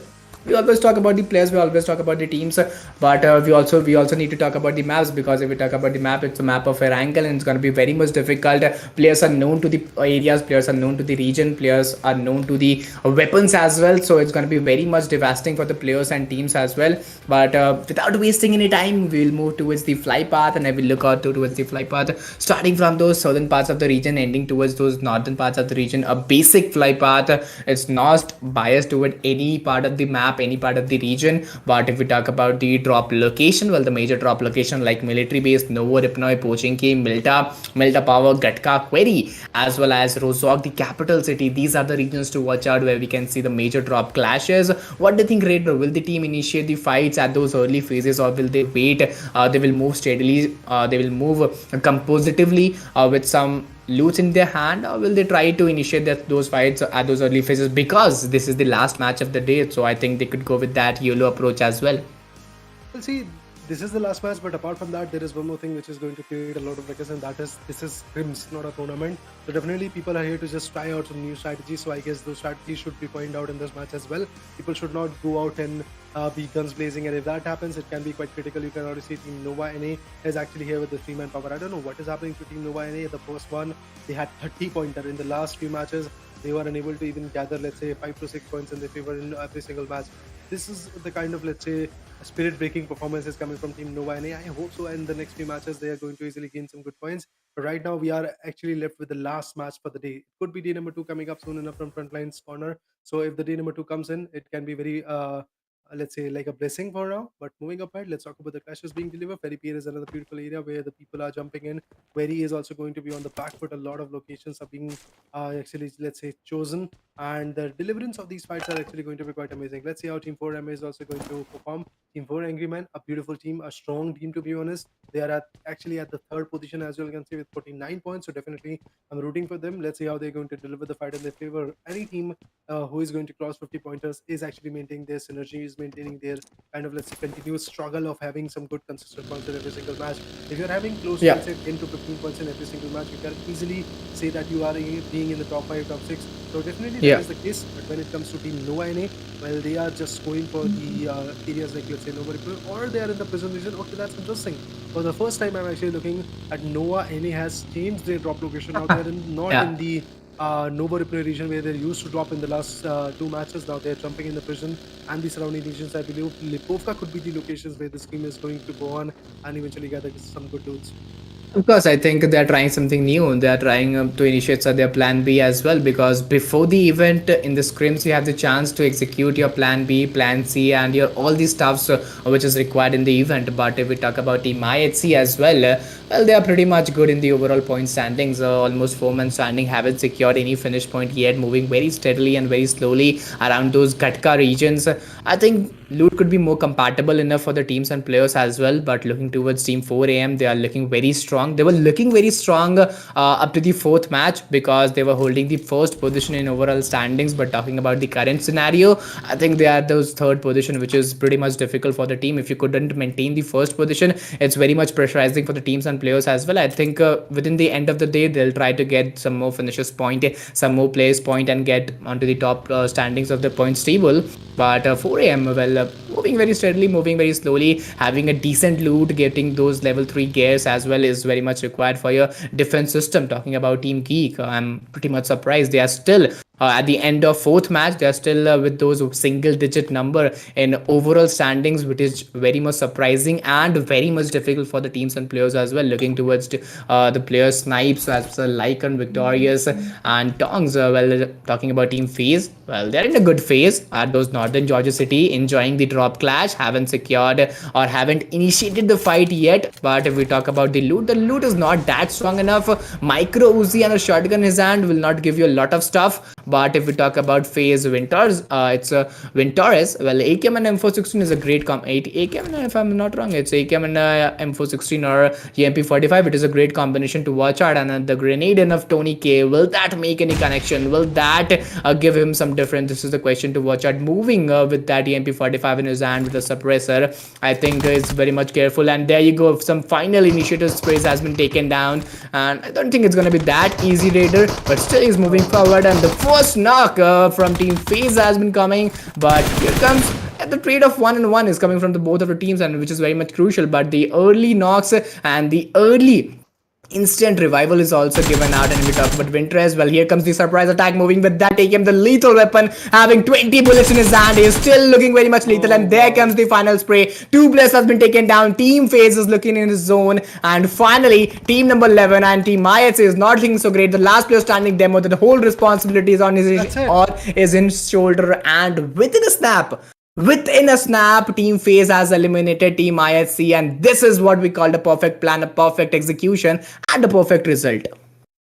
We always talk about the players, we always talk about the teams, but we also need to talk about the maps, because if we talk about the map, it's a map of an angle, and it's going to be very much difficult. Players are known to the areas, players are known to the region, players are known to the weapons as well, so it's going to be very much devastating for the players and teams as well. But without wasting any time, we'll move towards the fly path, and I will look out towards the fly path, starting from those southern parts of the region, ending towards those northern parts of the region. A basic fly path, it's not biased toward any part of the map, any part of the region. But if we talk about the drop location, well, the major drop location like military base, Novo Ripnoi, Pochinki, Milta Power, Gatka, Query, as well as Rozhok, the capital city, these are the regions to watch out where we can see the major drop clashes. What do you think, Raider? Will the team initiate the fights at those early phases, or will they wait? They will move steadily, they will move compositively with some loot in their hand, or will they try to initiate those fights at those early phases, because this is the last match of the day? So I think they could go with that YOLO approach as well. Well, see, this is the last match, but apart from that, there is one more thing which is going to create a lot of ruckus, and that is this is Scrims, not a tournament. So definitely people are here to just try out some new strategies. So I guess those strategies should be pointed out in this match as well. People should not go out and be guns blazing, and if that happens, it can be quite critical. You can already see Team Nova NA is actually here with the 3-man power. I don't know what is happening to Team Nova NA. The first one, they had 30 pointer in the last few matches. They were unable to even gather, let's say, 5 to 6 points in their favor in every single match. This is the kind of, let's say, spirit-breaking performances coming from Team Nova NA. I hope so in the next few matches they are going to easily gain some good points. But right now we are actually left with the last match for the day. It could be day number 2 coming up soon enough from Frontline's corner. So if the day number 2 comes in, it can be very let's say like a blessing for now. But moving up ahead, let's talk about the clashes being delivered. Ferry Pier is another beautiful area where the people are jumping in. Very is also going to be on the back foot. A lot of locations are being actually, let's say, chosen, and the deliverance of these fights are actually going to be quite amazing. Let's see how Team 4M is also going to perform. Team 4 Angry Man, a beautiful team, a strong team, to be honest. They are actually at the 3rd position, as you can see, with 49 points. So definitely I'm rooting for them. Let's see how they're going to deliver the fight in their favor. Any team who is going to cross 50 pointers is actually maintaining their synergy, is maintaining their kind of, let's say, continuous struggle of having some good consistent points in every single match. If you're having close to, let's say, 10 to 15 points in every single match, you can easily say that you are being in the top 5, top 6. So definitely that is the case. But when it comes to Team Nova NA, well, they are just going for the areas like, let's say, Nova Ripple, or they are in the prison region. Okay, that's interesting. For the first time, I'm actually looking at Nova NA has changed their drop location. Now they're not in the Nova Ripple region where they used to drop in the last 2 matches. Now they're jumping in the prison and the surrounding regions. I believe Lipovka could be the locations where this team is going to go on and eventually gather some good loots. Of course, I think they're trying something new. They're trying to initiate their plan B as well, because before the event in the scrims, you have the chance to execute your plan B, plan C, and your all these stuffs which is required in the event. But if we talk about Team IHC as well, well, they are pretty much good in the overall point standings. Almost 4-man standing, haven't secured any finish point yet, moving very steadily and very slowly around those Gatka regions. I think loot could be more compatible enough for the teams and players as well. But looking towards Team 4AM, they are looking very strong. They were looking very strong up to the 4th match, because they were holding the 1st position in overall standings. But talking about the current scenario, I think they are those 3rd position, which is pretty much difficult for the team. If you couldn't maintain the 1st position, it's very much pressurizing for the teams and players as well. I think within the end of the day, they'll try to get some more finishes point, some more players point, and get onto the top standings of the points table. But 4AM, well, moving very steadily, moving very slowly, having a decent loot, getting those level 3 gears as well is very much required for your defense system. Talking about Team GEEK, I'm pretty much surprised they are still at the end of fourth match. They're still with those single digit number in overall standings, which is very much surprising and very much difficult for the teams and players as well. Looking towards the players Snipes as well, Lycan, Victorious, and Tongs. Well, talking about team FaZe, well, they're in a good phase at those Northern Georgia City, enjoying the drop clash, haven't secured or haven't initiated the fight yet. But if we talk about the loot is not that strong enough. Micro Uzi and a shotgun in his hand will not give you a lot of stuff. But if we talk about FaZe Winters, it's Wintores. Well, AKM and M416 is a great AKM, if I'm not wrong, it's AKM and M416 or EMP45. It is a great combination to watch out. And the grenade in of Tony K, will that make any connection? Will that give him some difference? This is the question to watch out. Moving with that EMP45 in his hand with the suppressor, I think is very much careful. And there you go, some final initiative sprays has been taken down, and I don't think it's going to be that easy, Raider, but still he's moving forward. And the first knock from team FaZe has been coming, but here comes the trade of 1-1 is coming from the both of the teams, and which is very much crucial. But the early knocks and the early instant revival is also given out. And we talk about Winter. Well, here comes the surprise attack, moving with that AKM, the lethal weapon, having 20 bullets in his hand. He is still looking very much lethal. And there comes the final spray. 2 players has been taken down. Team FaZe is looking in his zone. And finally, team number 11 and team IHC is not looking so great. The last player standing demo, the whole responsibility is on his shoulder. And within a snap, Team FaZe has eliminated Team IHC, and this is what we call the perfect plan, a perfect execution, and a perfect result.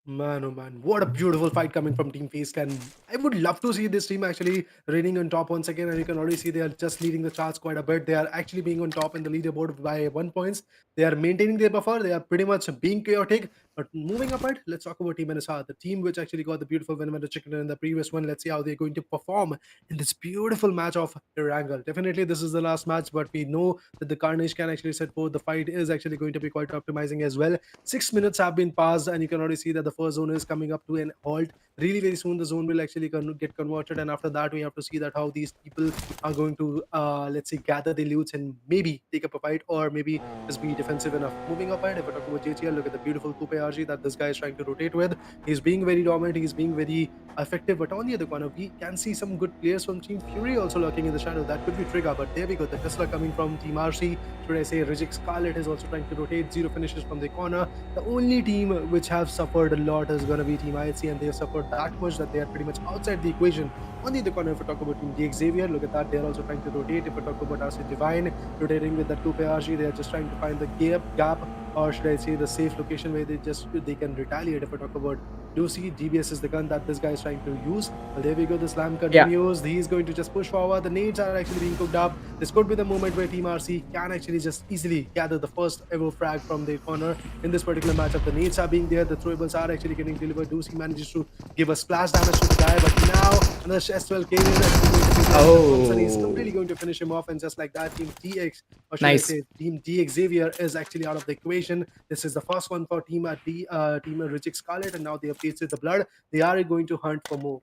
Man, oh man, what a beautiful fight coming from Team FaZe Clan. I would love to see this team actually reigning on top once again, and you can already see they are just leading the charts quite a bit. They are actually being on top in the leaderboard by 1 points. They are maintaining their buffer. They are pretty much being chaotic. But moving apart, let's talk about Team NSR, the team which actually got the beautiful win with the chicken in the previous one. Let's see how they're going to perform in this beautiful match of Triangle. Definitely, this is the last match, but we know that the Carnage can actually set forth. The fight is actually going to be quite optimizing as well. 6 minutes have been passed, and you can already see that the first zone is coming up to an halt. Really, very soon, the zone will actually get converted, and after that, we have to see that how these people are going to, let's say, gather the loots and maybe take up a fight, or maybe just be defensive enough. Moving up, if I talk about JTL, look at the beautiful Coupe RG that this guy is trying to rotate with. He's being very dominant, he's being very effective, but on the other corner, we can see some good players from Team Fury also lurking in the shadow. That could be Trigger, but there we go. The Tesla coming from Team RC. Should I say Reject Scarlet is also trying to rotate. 0 finishes from the corner. The only team which have suffered a lot is going to be Team IHC, and they have suffered that much that they are pretty much outside the equation. On the other corner, if we talk about Team GEEK Xavier, look at that. They're also trying to rotate. If we talk about RC Divine, rotating with that Coupe RG, they are just trying to find the gap, or should I say the safe location where they can retaliate. If I talk about Lucy, GBS is the gun that this guy is trying to use. Well, there we go. The slam continues. He's going to just push forward. The nades are actually being cooked up. This could be the moment where Team RC can actually just easily gather the first ever frag from their corner in this particular matchup. The nades are being there. The throwables are actually getting delivered. Lucy manages to give a splash damage to the guy, but now another S12 came in. And he's completely going to finish him off, and just like that, Team TX, or should I say Team GEEK Xavier, is actually out of the equation. This is the first one for Team Reject Scarlet, and now they have tasted the blood. They are going to hunt for more.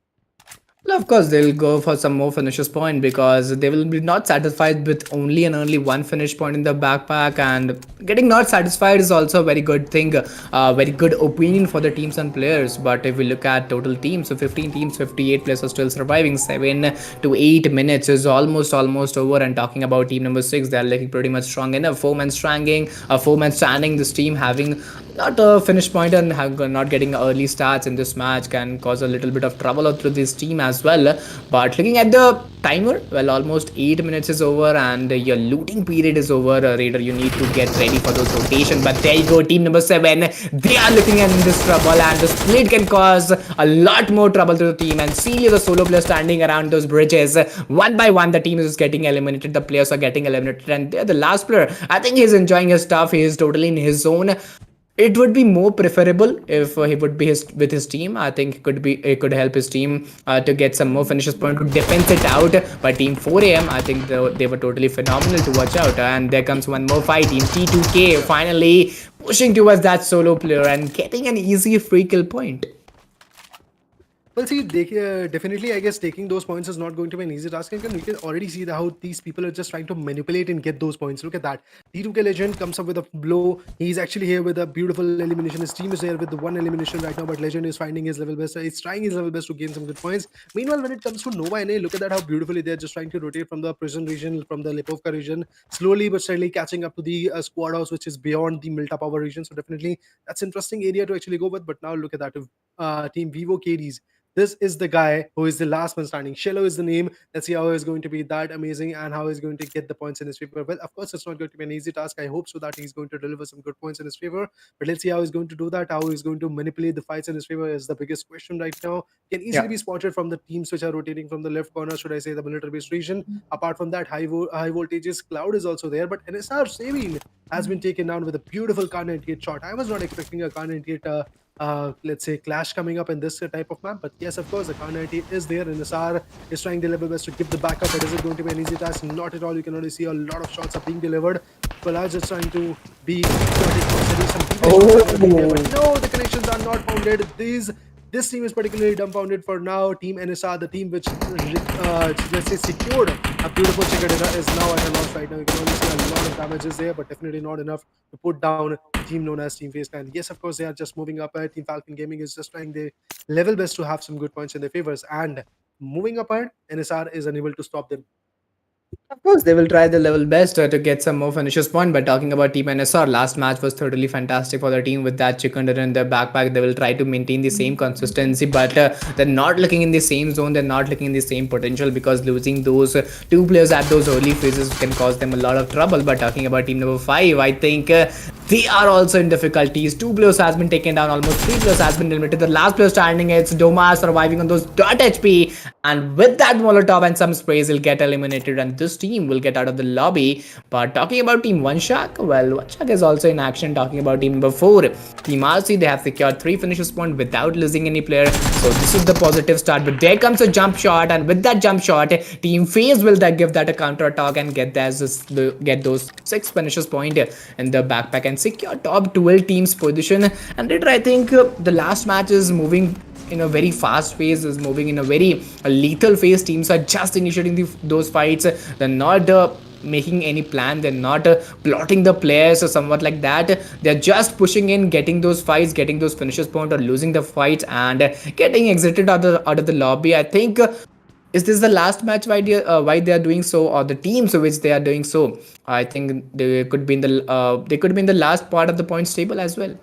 Well, of course, they'll go for some more finishes point, because they will be not satisfied with only one finish point in the backpack, and getting not satisfied is also a very good thing, very good opinion for the teams and players. But if we look at total teams, so 15 teams, 58 players are still surviving. 7 to 8 minutes is almost over. And talking about team number 6, they're looking pretty much strong enough. 4-man standing. This team having not a finish point and not getting early starts in this match can cause a little bit of trouble through this team as well. But looking at the timer, well, almost 8 minutes is over, and your looting period is over. Raider, you need to get ready for those rotations. But there you go, team number 7, they are looking at this trouble, and the split can cause a lot more trouble to the team. And see the solo players standing around those bridges. One by one, the team is getting eliminated. The players are getting eliminated, and they're the last player. I think he's enjoying his stuff. He is totally in his zone. It would be more preferable if he would be with his team. I think it could help his team to get some more finishes point to defense it out. But Team 4AM, I think they were totally phenomenal to watch out. And there comes one more fight. Team T2K finally pushing towards that solo player and getting an easy free kill point. Well, see, definitely, I guess taking those points is not going to be an easy task. And we can already see how these people are just trying to manipulate and get those points. Look at that. T2K Legend comes up with a blow. He's actually here with a beautiful elimination. His team is here with the one elimination right now, but Legend is finding his level best. He's trying his level best to gain some good points. Meanwhile, when it comes to Nova NA, look at that, how beautifully they're just trying to rotate from the prison region, from the Lipovka region, slowly but steadily catching up to the squad house, which is beyond the Milta Power region. So definitely, that's interesting area to actually go with. But now look at that. Team Vivo KDs, this is the guy who is the last man standing. Shello is the name. Let's see how he's going to be that amazing and how he's going to get the points in his favor. Well, of course, it's not going to be an easy task. I hope so that he's going to deliver some good points in his favor. But let's see how he's going to do that. How he's going to manipulate the fights in his favor is the biggest question right now. Can easily be spotted from the teams which are rotating from the left corner, should I say, the military-based region. Apart from that, high voltages, Cloud is also there. But NSR Savin has been taken down with a beautiful Kar 98 shot. I was not expecting a Kar 98 let's say clash coming up in this type of map, but yes, of course, the Kar 98 is there and SR is trying their level best to give the backup. But is it going to be an easy task? Not at all. You can only see a lot of shots are being delivered. Palaj is trying to be some but no, the connections are not founded. This team is particularly dumbfounded for now. Team NSR, the team which let's say secured a beautiful Chikadera, is now at a loss right now. You can only see a lot of damages there, but definitely not enough to put down the team known as Team FaZe. And yes, of course, they are just moving up. Team Falcon Gaming is just trying their level best to have some good points in their favors. And moving up ahead, NSR is unable to stop them. Of course, they will try the level best to get some more finishes point. But talking about Team NSR, last match was totally fantastic for the team with that chicken dinner in their backpack. They will try to maintain the same consistency, but they're not looking in the same zone. They're not looking in the same potential because losing those two players at those early phases can cause them a lot of trouble. But talking about Team number 5, I think they are also in difficulties. 2 players has been taken down. Almost 3 players has been eliminated. The last player standing, it's Doma surviving on those dot HP. And with that Molotov and some sprays, he'll get eliminated. And this team will get out of the lobby. But talking about Team One Shark, well, One Shark is also in action. Talking about Team number 4, Team RC, they have secured 3 finishes point without losing any player. So this is the positive start. But there comes a jump shot, and with that jump shot, Team FaZe will give that a counter attack and get those 6 finishes point in the backpack and secure top 12 teams position. And later, I think the last match is moving in a very fast phase, is moving in a very lethal phase. Teams are just initiating those fights. They're not making any plan. They're not plotting the players or somewhat like that. They're just pushing in, getting those fights, getting those finishes point, or losing the fights and getting exited out of the lobby. I think is this the last match why they are doing so, or the teams which they are doing so? I think they could be in the last part of the points table as well.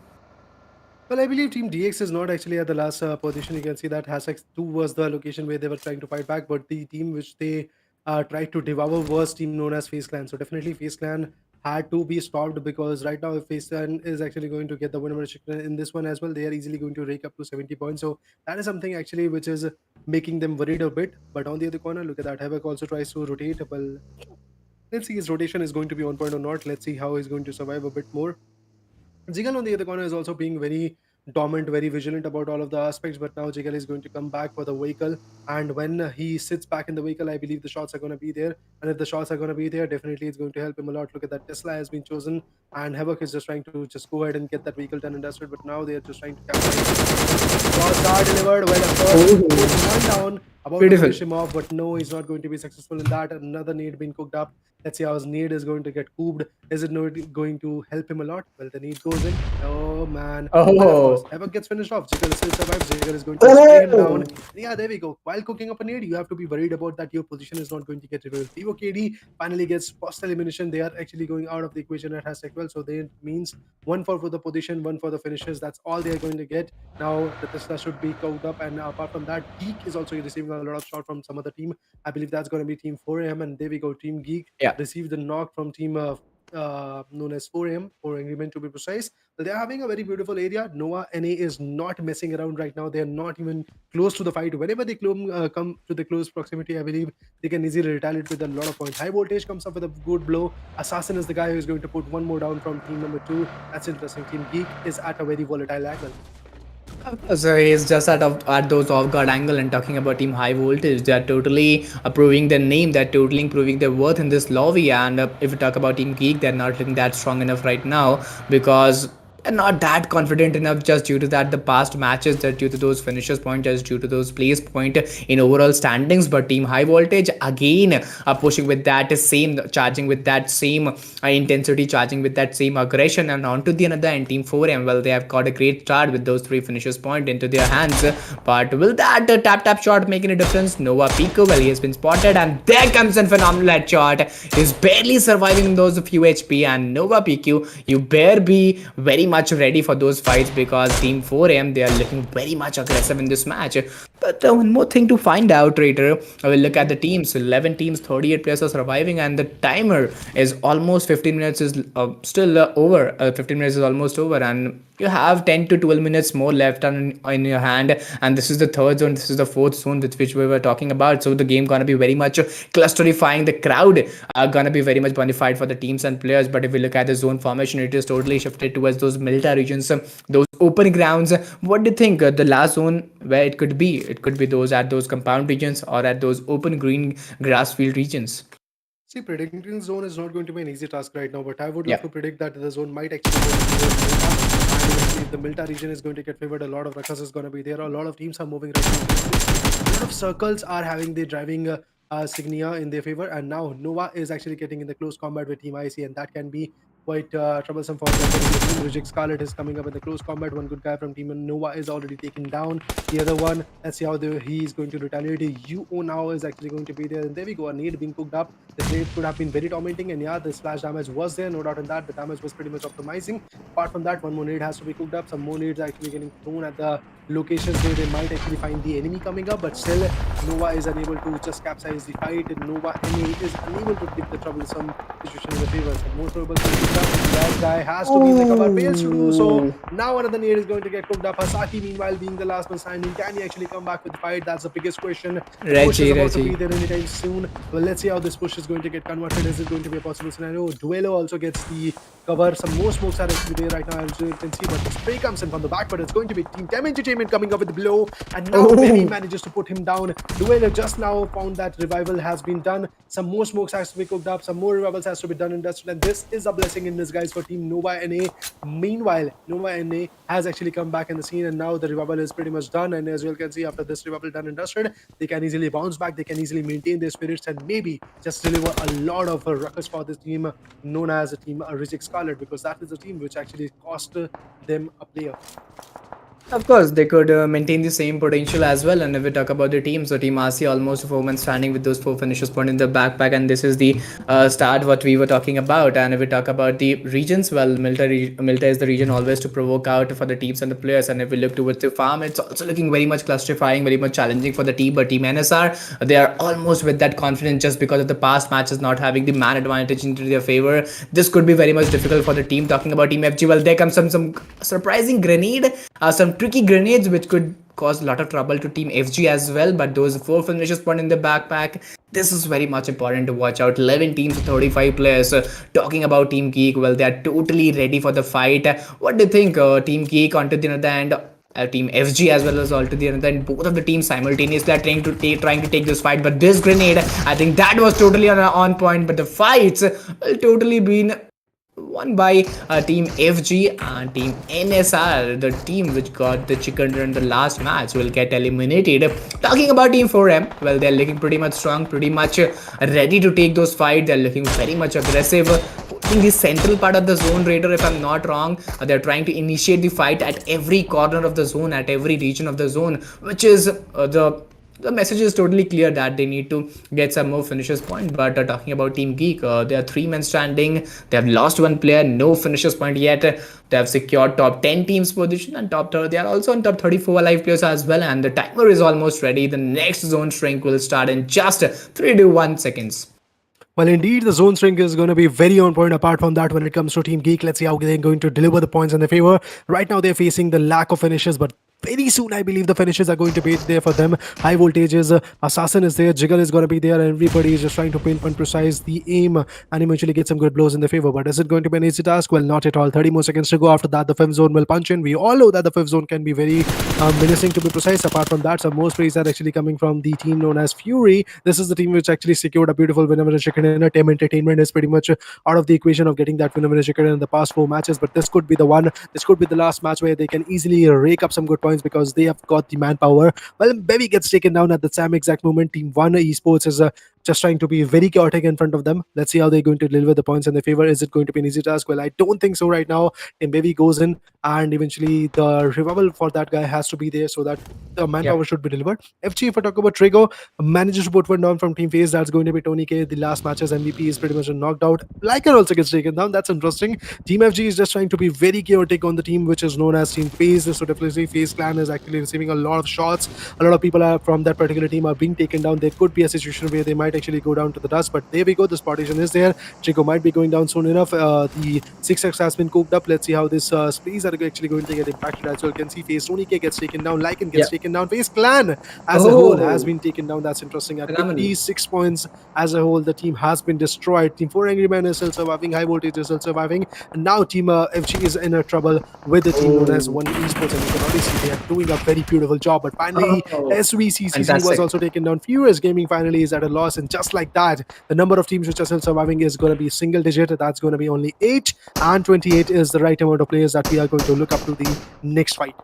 Well, I believe Team DX is not actually at the last position. You can see that hashtag 2 was the location where they were trying to fight back, but the team which they tried to devour was team known as FaZe Clan. So definitely FaZe Clan had to be stopped, because right now if FaZe Clan is actually going to get the winner in this one as well, they are easily going to rake up to 70 points. So that is something actually which is making them worried a bit. But on the other corner, look at that. Havoc also tries to rotate. Well, let's see his rotation is going to be on point or not. Let's see how he's going to survive a bit more. Jigal on the other corner is also being very dormant, very vigilant about all of the aspects, but now Jigal is going to come back for the vehicle, and when he sits back in the vehicle, I believe the shots are going to be there, and if the shots are going to be there, definitely it's going to help him a lot. Look at that, Tesla has been chosen, and Havoc is just trying to just go ahead and get that vehicle done and dusted, but now they are just trying to capture. Shots are delivered, well, of course, one down, about to finish him off, but no, he's not going to be successful in that. Another nade being cooked up. Let's see how his nade is going to get cooped. Is it not going to help him a lot? Well, the nade goes in. Oh, man. Oh. Havoc gets finished off. Jigar still survives. Jigar is going to spray him down. Yeah, there we go. While cooking up a nade, you have to be worried about that your position is not going to get revealed. Vivo KD finally gets post elimination. They are actually going out of the equation at hashtag 12. So they means 1 for the position, 1 for the finishes. That's all they are going to get. Now the Tesla should be cooked up. And apart from that, GEEK is also receiving a lot of shot from some other team. I believe that's going to be team 4AM. And there we go. Team GEEK received the knock from team known as 4AM, for agreement to be precise. But they're having a very beautiful area. Nova NA is not messing around right now. They're not even close to the fight. Whenever they come to the close proximity, I believe they can easily retaliate with a lot of points. High voltage comes up with a good blow. Assassin is the guy who is going to put 1 more down from team number 2. That's interesting. Team GEEK is at a very volatile angle. So he's just at those off-guard angle. And talking about Team High Voltage, they're totally proving their name, they're totally proving their worth in this lobby. And if we talk about Team GEEK, they're not looking that strong enough right now, because and not that confident enough just due to that the past matches, that due to those finishers point, just due to those place point in overall standings. But team high voltage again are pushing with that same charging, with that same intensity, charging with that same aggression, and on to the another end. Team 4M, well, they have got a great start with those 3 finishers point into their hands, but will that tap shot make any difference? Nova Pico, well, he has been spotted, and there comes a phenomenal headshot. He's barely surviving those few HP, and Nova PQ, you better be very much ready for those fights, because Team 4M, they are looking very much aggressive in this match. But one more thing to find out, Raider. I will look at the teams. 11 teams, 38 players are surviving, and the timer is almost 15 minutes is still over. 15 minutes is almost over, and you have 10 to 12 minutes more left in your hand. And this is the third zone. This is the fourth zone with which we were talking about. So the game gonna be very much clusterifying. The crowd are gonna be very much bonified for the teams and players. But if we look at the zone formation, it is totally shifted towards those military regions, those open grounds. What do you think the last zone where it could be? It could be those at those compound regions or at those open green grass field regions. See, predicting zone is not going to be an easy task right now, but I would Yeah. love to predict that the zone might actually go towards Milta. And eventually, the Milta region is going to get favored. A lot of ruckus is going to be there. A lot of teams are moving right now. A lot of circles are having the driving Signia in their favor, and now Nova is actually getting in the close combat with Team IC, and that can be quite troublesome for them. Team Reject Scarlet is coming up in the close combat. One good guy from Team Nova is already taken down. The other one, let's see how he is going to retaliate. UO now is actually going to be there, and there we go. A nade being cooked up. The nade could have been very tormenting, and yeah, the splash damage was there, no doubt in that. The damage was pretty much optimizing. Apart from that, one more nade has to be cooked up. Some more nades actually getting thrown at the locations where they might actually find the enemy coming up, but still Nova is unable to just capsize the fight, and Nova NA is unable to keep the troublesome situation in the favor. So more trouble that guy has to be in the cover, fails to do so. Now another nade is going to get cooked up. Hasaki meanwhile being the last one standing. Can he actually come back with the fight? That's the biggest question. The push is about to be there anytime soon. Well, let's see how this push is going to get converted. Is it going to be a possible scenario? Duelo also gets the cover. Some more smokes are actually there right now, as you can see, but the spray comes in from the back, but it's going to be Team Chem Entertainment coming up with the blow, and now Benny manages to put him down. Duelo just now found that revival has been done. Some more smokes has to be cooked up, some more revivals has to be done and dusted, and this is a blessing in disguise for Team Nova NA. Meanwhile, Nova NA has actually come back in the scene, and now the revival is pretty much done, and as you can see, after this revival done and dusted, they can easily bounce back, they can easily maintain their spirits, and maybe just deliver a lot of ruckus for this team known as a Team Reject Scarlet, because that is a team which actually cost them a player. Of course, they could maintain the same potential as well. And if we talk about the team, so Team RC almost 4 men standing with those 4 finishers point in the backpack, and this is the start what we were talking about. And if we talk about the regions, well, Milta is the region always to provoke out for the teams and the players. And if we look towards the farm, it's also looking very much clusterifying, very much challenging for the team. But Team NSR, they are almost with that confidence just because of the past matches not having the man advantage into their favor. This could be very much difficult for the team. Talking about Team FG, well, there comes some surprising grenade, some tricky grenades which could cause a lot of trouble to Team FG as well. But those 4 finishers point in the backpack, this is very much important to watch out. 11 teams, 35 players. Talking about Team GEEK, well, they are totally ready for the fight. What do you think, Team GEEK onto the other end? Team FG as well as all to the other end, both of the teams simultaneously are trying to take this fight. But this grenade, I think that was totally on point. But the fights will totally been won by Team FG, and Team NSR, the team which got the chicken run the last match, will get eliminated. Talking about Team 4M, well, they're looking pretty much strong, pretty much ready to take those fights. They're looking very much aggressive. In the central part of the zone, Raider, if I'm not wrong, they're trying to initiate the fight at every corner of the zone, at every region of the zone, which is the message is totally clear that they need to get some more finishers point. But talking about Team GEEK, they are 3 men standing. They have lost 1 player, no finishers point yet. They have secured top 10 teams position, and top 30. They are also on top 34 alive players as well. And the timer is almost ready. The next zone shrink will start in just 3 to 1 seconds. Well, indeed, the zone shrink is going to be very on point. Apart from that, when it comes to Team GEEK, let's see how they're going to deliver the points in their favor. Right now, they're facing the lack of finishes, but very soon, I believe the finishes are going to be there for them. High voltages, Assassin is there, Jiggle is going to be there, and everybody is just trying to pinpoint precise the aim and eventually get some good blows in their favor. But is it going to be an easy task? Well, not at all. 30 more seconds to go. After that, the fifth zone will punch in. We all know that the fifth zone can be very menacing, to be precise. Apart from that, some more sprays are actually coming from the team known as Fury. This is the team which actually secured a beautiful win over the chicken dinner. Team Entertainment is pretty much out of the equation of getting that win over the chicken in the past 4 matches, but this could be the one. This could be the last match where they can easily rake up some good points because they have got the manpower. Well, Bevy gets taken down at the same exact moment. Team 1 Esports is just trying to be very chaotic in front of them. Let's see how they're going to deliver the points in their favor. Is it going to be an easy task? Well, I don't think so right now. Team Bevy goes in, and eventually the revival for that guy has to be there so that the manpower should be delivered. FG, if I talk about Trigo, manages to put one down from Team FaZe. That's going to be Tony K. The last match's MVP is pretty much knocked out. Liker also gets taken down. That's interesting. Team FG is just trying to be very chaotic on the team which is known as Team FaZe. So definitely FaZe clan is actually receiving a lot of shots. A lot of people are from that particular team are being taken down. There could be a situation where they might actually go down to the dust, but there we go. The spottation is there. Trigo might be going down soon enough. The 6x has been cooked up. Let's see how this sprays are actually going to get impacted as well. You can see FaZe Tony K gets taken down. Lycan gets taken down. FaZe clan as a whole has been taken down. That's interesting. At 56 points as a whole, the team has been destroyed. Team 4 Angry Men is still surviving. High Voltage is still surviving. And now Team FG is in trouble with the team known as One Esports, and you can already see they are doing a very beautiful job. But finally, SVCCC was also taken down. Furious Gaming finally is at a loss, and just like that, the number of teams which are still surviving is going to be single digit. That's going to be only 8, and 28 is the right amount of players that we are going to look up to the next fight.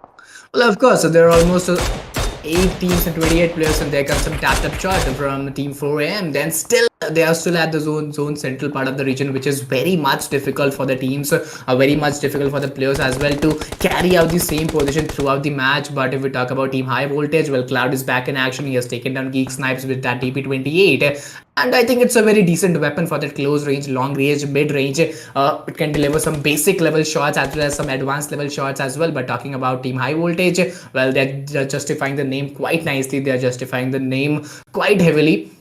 Well, of course, so there are almost 8 teams and 28 players, and there comes some tapped up shot from Team 4AM. Then still they are still at the zone central part of the region, which is very much difficult for the teams, very much difficult for the players as well to carry out the same position throughout the match. But if we talk about Team High Voltage, well, Cloud is back in action. He has taken down Geek Snipes with that DP28. And I think it's a very decent weapon for that close range, long range, mid range. It can deliver some basic level shots as well as some advanced level shots as well. But talking about Team High Voltage, well, they're justifying the name quite nicely. They're justifying the name quite heavily.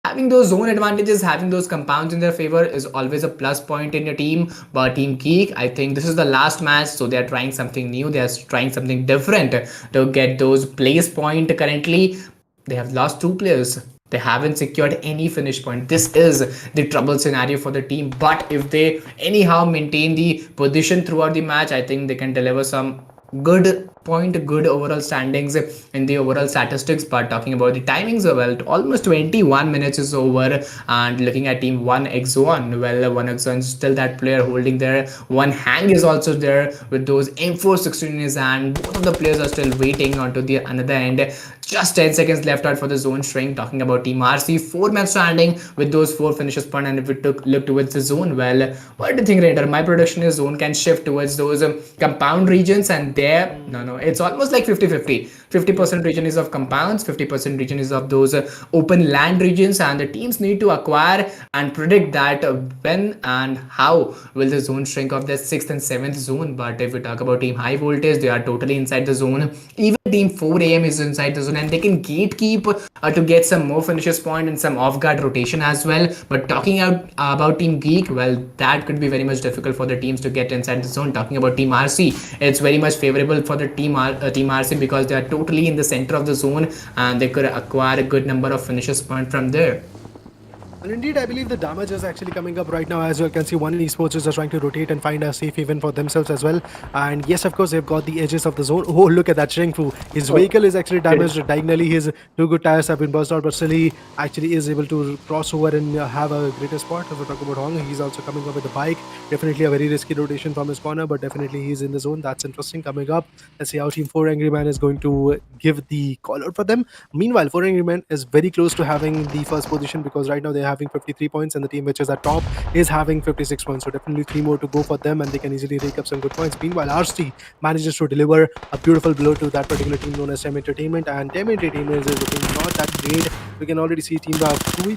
Having those zone advantages, having those compounds in their favor is always a plus point in your team. But Team GEEK, I think this is the last match, so they're trying something new. They're trying something different to get those place point. Currently, they have lost 2 players. They haven't secured any finish point. This is the trouble scenario for the team. But if they anyhow maintain the position throughout the match, I think they can deliver some good overall standings in the overall statistics. But talking about the timings, well, almost 21 minutes is over, and looking at Team 1x1, well, 1x1 is still that player holding there. One Hang is also there with those M416 in his hand. Both of the players are still waiting onto the another end. Just 10 seconds left out for the zone shrink. Talking about Team RC, 4 men standing with those 4 finishes point. And if we look towards the zone, well, what do you think, Raider? My prediction is zone can shift towards those compound regions, and there, no, it's almost like 50-50. 50% region is of compounds, 50% region is of those open land regions, and the teams need to acquire and predict that when and how will the zone shrink of the 6th and 7th zone. But if we talk about Team High Voltage, they are totally inside the zone. Even Team 4AM is inside the zone, and they can gatekeep to get some more finishes point and some off-guard rotation as well. But talking about Team GEEK, well, that could be very much difficult for the teams to get inside the zone. Talking about Team RC, it's very much favorable for the Team RC because they are totally in the center of the zone, and they could acquire a good number of finishes point from there. Well, indeed, I believe the damage is actually coming up right now. As you can see, One Esports is just trying to rotate and find a safe haven for themselves as well. And yes, of course, they've got the edges of the zone. Oh, look at that Shengfu. His vehicle is actually damaged diagonally. His 2 good tires have been burst out, but still he actually is able to cross over and have a greater spot. If we talk about Hong, he's also coming up with the bike. Definitely a very risky rotation from his corner, but definitely he's in the zone. That's interesting coming up. Let's see how Team 4 Angry Man is going to give the call out for them. Meanwhile, 4 Angry Man is very close to having the first position because right now they're having 53 points, and the team which is at top is having 56 points. So definitely 3 more to go for them, and they can easily rake up some good points. Meanwhile, RC manages to deliver a beautiful blow to that particular team known as Team Entertainment, and Team Entertainment is looking not that great. We can already see Team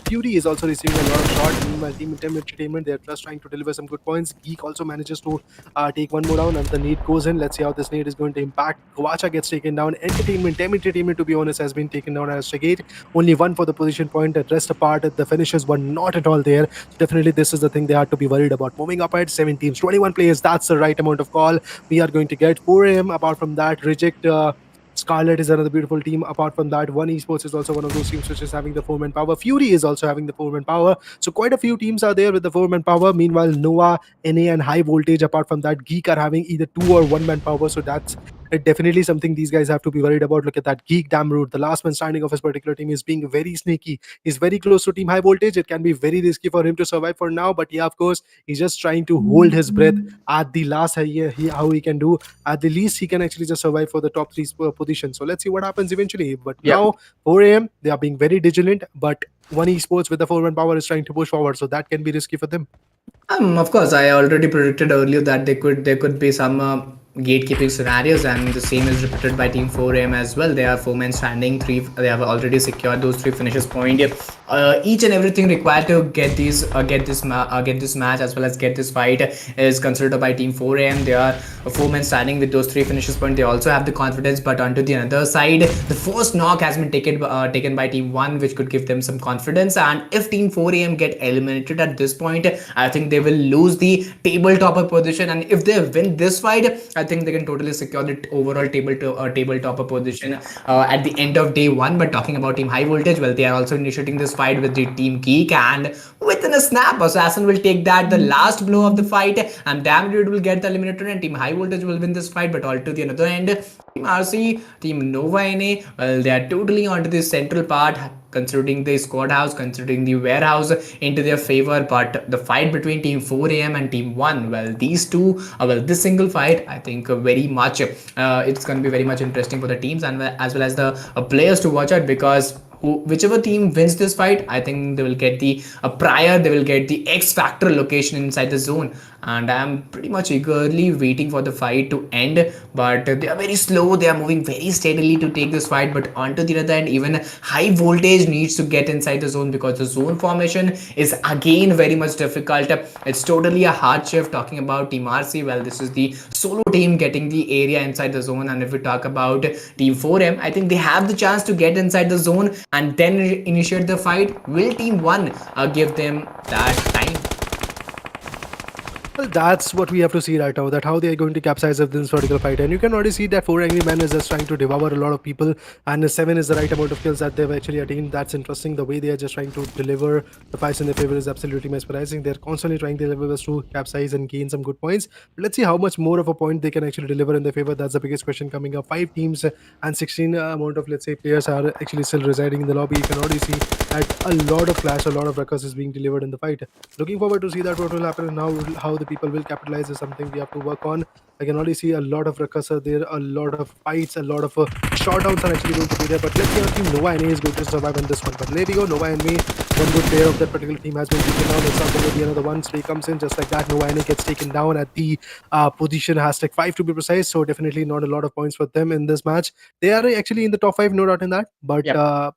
Fury is also receiving a lot of shots. Meanwhile, Team Entertainment, they're just trying to deliver some good points. GEEK also manages to take 1 more down, and the nade goes in. Let's see how this nade is going to impact. Kawacha gets taken down. Team Entertainment, to be honest, has been taken down as Shagate. Only 1 for the position point. The rest apart, the finishes were not at all there. So definitely this is the thing they have to be worried about. Moving up at 7 teams, 21 players, that's the right amount of call we are going to get. 4 AM, apart from that, reject Scarlet is another beautiful team. Apart from that, One Esports is also one of those teams which is having the 4-man power. Fury is also having the 4-man power. So quite a few teams are there with the 4-man power. Meanwhile, Nova, NA, and High Voltage, apart from that, GEEK are having either 2 or 1-man power. So that's definitely something these guys have to be worried about. Look at that GEEK damn root. The last man standing of his particular team is being very sneaky. He's very close to Team High Voltage. It can be very risky for him to survive for now. But yeah, of course, he's just trying to hold his breath at the last how he can do. At the least, he can actually just survive for the top 3 position. So let's see what happens eventually. But now, 4 a.m., they are being very vigilant. But One Esports with the 4-man power is trying to push forward. So that can be risky for them. Of course, I already predicted earlier that there could be some gatekeeping scenarios, and the same is repeated by Team 4AM as well. They are 4 men standing, they have already secured those 3 finishes point. Each and everything required to get this match as well as get this fight is considered by Team 4AM. They are 4 men standing with those 3 finishes point. They also have the confidence, but onto the other side, the first knock has been taken by Team 1, which could give them some confidence. And if Team 4AM get eliminated at this point, I think they will lose the table topper position. And if they win this fight, I think they can totally secure the overall table topper position at the end of day 1. But talking about Team High Voltage, well, they are also initiating this fight with the Team GEEK, and within a snap, Assassin will take that, the last blow of the fight, and Damn Dude will get the eliminator, and Team High Voltage will win this fight. But all to the other end, Team RC, Team Nova NA, well, they are totally onto this central part, considering the squad house, considering the warehouse into their favor. But the fight between Team 4AM and Team 1, well, these two, this single fight, I think very much, it's going to be very much interesting for the teams and as well as the players to watch out, because whichever team wins this fight, I think they will get the they will get the X Factor location inside the zone. And I'm pretty much eagerly waiting for the fight to end, but they are very slow. They are moving very steadily to take this fight. But onto the other end, even High Voltage needs to get inside the zone, because the zone formation is again very much difficult. It's totally a hard shift. Talking about Team RC, well, this is the solo team getting the area inside the zone. And if we talk about Team 4M, I think they have the chance to get inside the zone and then initiate the fight. Will Team 1 give them that time? Well, that's what we have to see right now, that how they are going to capsize of this particular fight. And you can already see that 4 Angry Men is just trying to devour a lot of people, and 7 is the right amount of kills that they've actually attained. That's interesting. The way they are just trying to deliver the fights in their favor is absolutely mesmerizing. They're constantly trying their level best to capsize and gain some good points. But let's see how much more of a point they can actually deliver in their favor. That's the biggest question coming up. 5 teams and 16 amount of, let's say, players are actually still residing in the lobby. You can already see that a lot of clash, a lot of ruckus is being delivered in the fight. Looking forward to see that what will happen and how the people will capitalize is something we have to work on. I can already see a lot of ruckus there, a lot of fights, a lot of shutdowns are actually going to be there. But let's see how Team Nova NA is going to survive in this one. But there we go, Nova NA, one good player of that particular team has been taken down. It's not going to be another one. Slay comes in just like that. Nova NA gets taken down at the position #5 to be precise. So definitely not a lot of points for them in this match. They are actually in the top 5, no doubt in that. But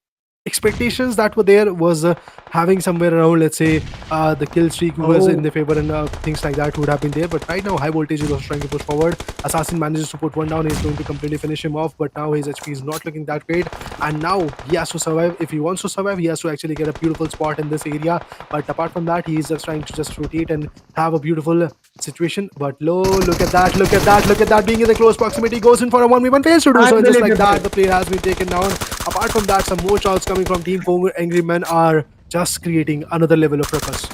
expectations that were there was having somewhere around, let's say, the kill streak was in their favor and things like that would have been there. But right now, High Voltage is also trying to push forward. Assassin manages to put one down. He's going to completely finish him off, but now his HP is not looking that great. And now he has to survive. If he wants to survive, he has to actually get a beautiful spot in this area. But apart from that, he is just trying to just rotate and have a beautiful situation. But look at that, being in the close proximity, goes in for a 1v1, fails to do so. Just like that, the player has been taken down. Apart from that, some more shots coming from Team 4 Angry Men are just creating another level of ruckus.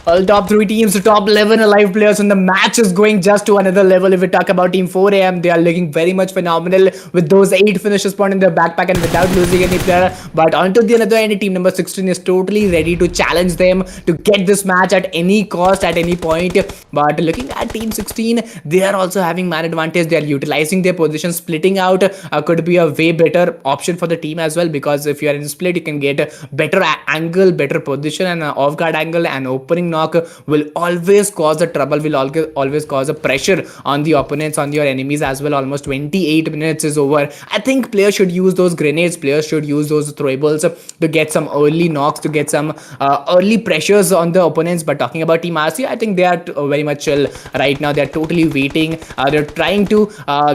All top 3 teams, the top 11 alive players, and the match is going just to another level. If we talk about Team 4AM, they are looking very much phenomenal with those 8 finishes point in their backpack and without losing any player. But onto the other end, team number 16 is totally ready to challenge them to get this match at any cost, at any point. But looking at Team 16, they are also having man advantage. They are utilizing their position. Splitting out could be a way better option for the team as well, because if you are in split, you can get a better angle, better position, and off guard angle, and opening knock will always cause a trouble, will always cause a pressure on the opponents, on your enemies as well. Almost 28 minutes is over. I think players should use those grenades, players should use those throwables to get some early knocks, to get some early pressures on the opponents. But talking about Team RC, I think they are very much chill right now. They are totally waiting. They're trying to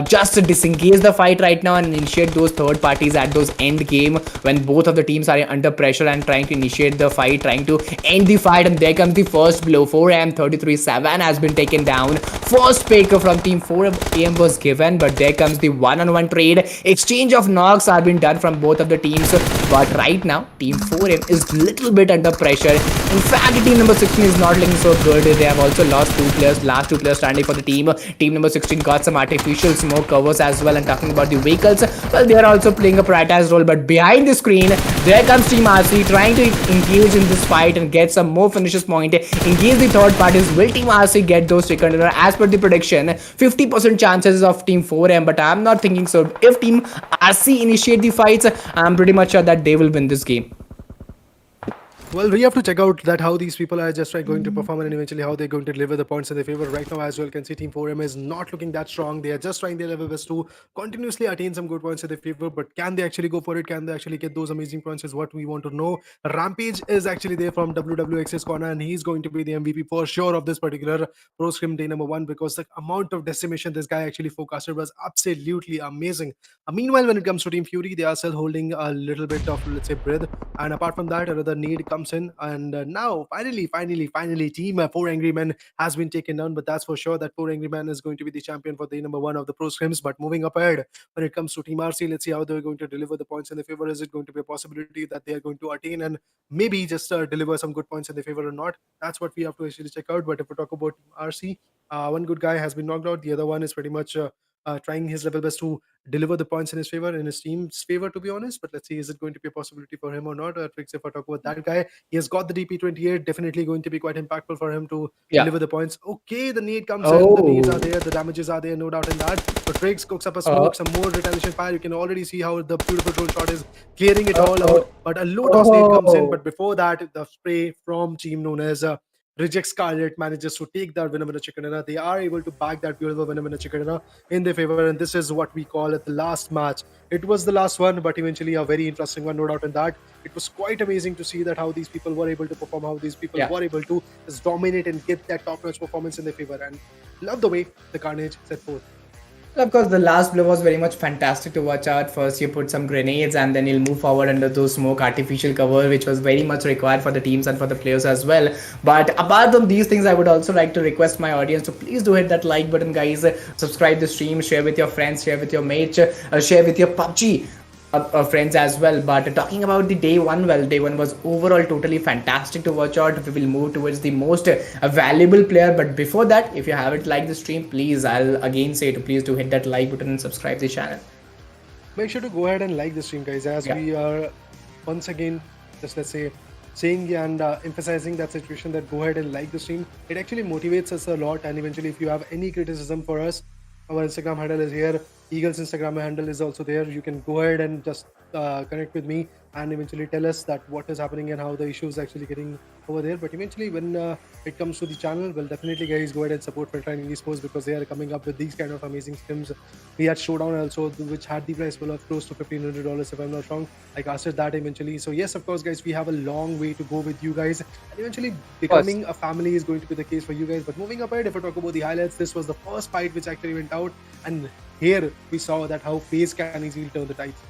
just disengage the fight right now and initiate those third parties at those end game when both of the teams are under pressure and trying to initiate the fight, trying to end the fight. And there comes the first blow. 4AM 33-7 has been taken down. First pick from Team 4AM was given, but there comes the one-on-one trade. Exchange of knocks are being done from both of the teams, but right now Team 4M is little bit under pressure. In fact, team number 16 is not looking so good. They have also lost last two players standing for the team. Team number 16 got some artificial smoke covers as well. And talking about the vehicles, well, they are also playing a prioritized role, but behind the screen, there comes Team RC trying to engage in this fight and get some more finishes point. Engage the third parties. Will Team RC get those taken? As per the prediction, 50% chances of Team 4M, but I'm not thinking so. If Team RC initiate the fights, I'm pretty much sure that they will win this game. Well, we have to check out that how these people are just going to perform and eventually how they're going to deliver the points in their favor. Right now, as well, can see Team 4M is not looking that strong. They are just trying their level best to continuously attain some good points in their favor. But can they actually go for it? Can they actually get those amazing points is what we want to know. Rampage is actually there from WWX's corner, and he's going to be the MVP for sure of this particular Pro Scrim day number 1, because the amount of decimation this guy actually forecasted was absolutely amazing. Meanwhile, when it comes to Team Fury, they are still holding a little bit of, let's say, breath. And apart from that, another need comes in, and now finally Team 4 Angry Men has been taken down. But that's for sure that 4 Angry Men is going to be the champion for day number 1 of the Pro Scrims. But moving up ahead, when it comes to Team RC, let's see how they're going to deliver the points in their favor. Is it going to be a possibility that they are going to attain and maybe just deliver some good points in their favor or not? That's what we have to actually check out. But if we talk about RC, one good guy has been knocked out. The other one is pretty much trying his level best to deliver the points in his favor, in his team's favor, to be honest. But let's see, is it going to be a possibility for him or not? Tricks, if I talk about that guy, he has got the DP28, definitely going to be quite impactful for him to deliver the points. Okay, the need comes in, the needs are there, the damages are there, no doubt in that. But Tricks cooks up a smoke, some more retaliation fire. You can already see how the beautiful drone shot is clearing it all out. But a low toss nade comes in. But before that, the spray from team known as Reject Scarlet manages to take that winner chicken dinner. They are able to back that beautiful winner chicken dinner in their favor, and this is what we call it the last match. It was the last one, but eventually a very interesting one, no doubt in that. It was quite amazing to see that how these people were able to perform, how these people were able to just dominate and get that top-notch performance in their favor, and love the way the Carnage set forth. Of course, the last blow was very much fantastic to watch out. First, you put some grenades and then you'll move forward under those smoke artificial cover, which was very much required for the teams and for the players as well. But apart from these things, I would also like to request my audience to please do hit that like button, guys. Subscribe the stream, share with your friends, share with your mates, share with your PUBG friends as well. But talking about the day 1, well, day 1 was overall totally fantastic to watch out. We will move towards the most valuable player, but before that, if you haven't liked the stream, please, I'll again say to please do hit that like button and subscribe the channel. Make sure to go ahead and like the stream, guys, as we are once again just, let's say, saying and emphasizing that situation, that go ahead and like the stream. It actually motivates us a lot, and eventually if you have any criticism for us, our Instagram handle is here. Eagle's Instagram handle is also there. You can go ahead and just connect with me and eventually tell us that what is happening and how the issue is actually getting over there. But eventually when it comes to the channel, well, definitely guys, go ahead and support Frontline Esports, because they are coming up with these kind of amazing scrims. We had Showdown also, which had the price pool of close to $1,500 if I'm not wrong. I casted that eventually. So yes, of course guys, we have a long way to go with you guys, and eventually becoming a family is going to be the case for you guys. But moving up ahead, if I talk about the highlights, this was the first fight which actually went out, and here we saw that how FAZE can easily turn the tides.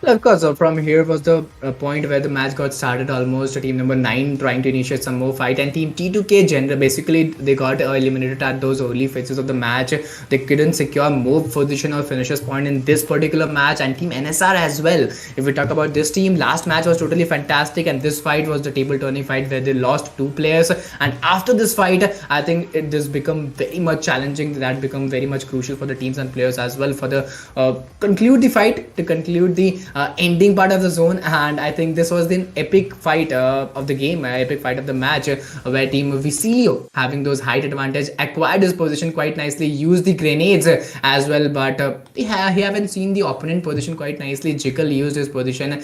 Of course, from here was the point where the match got started. Almost team number 9 trying to initiate some more fight, and team T2K Gender, basically they got eliminated at those early phases of the match. They couldn't secure more position or finishers point in this particular match, and team NSR as well. If we talk about this team, last match was totally fantastic, and this fight was the table turning fight where they lost 2 players. And after this fight, I think it has become very much challenging. That become very much crucial for the teams and players as well for the conclude the fight, to conclude the ending part of the zone. And I think this was the epic fight of the game, epic fight of the match, where team VCO, having those height advantage, acquired his position quite nicely, used the grenades as well, but he haven't seen the opponent position quite nicely. GEEKAY used his position,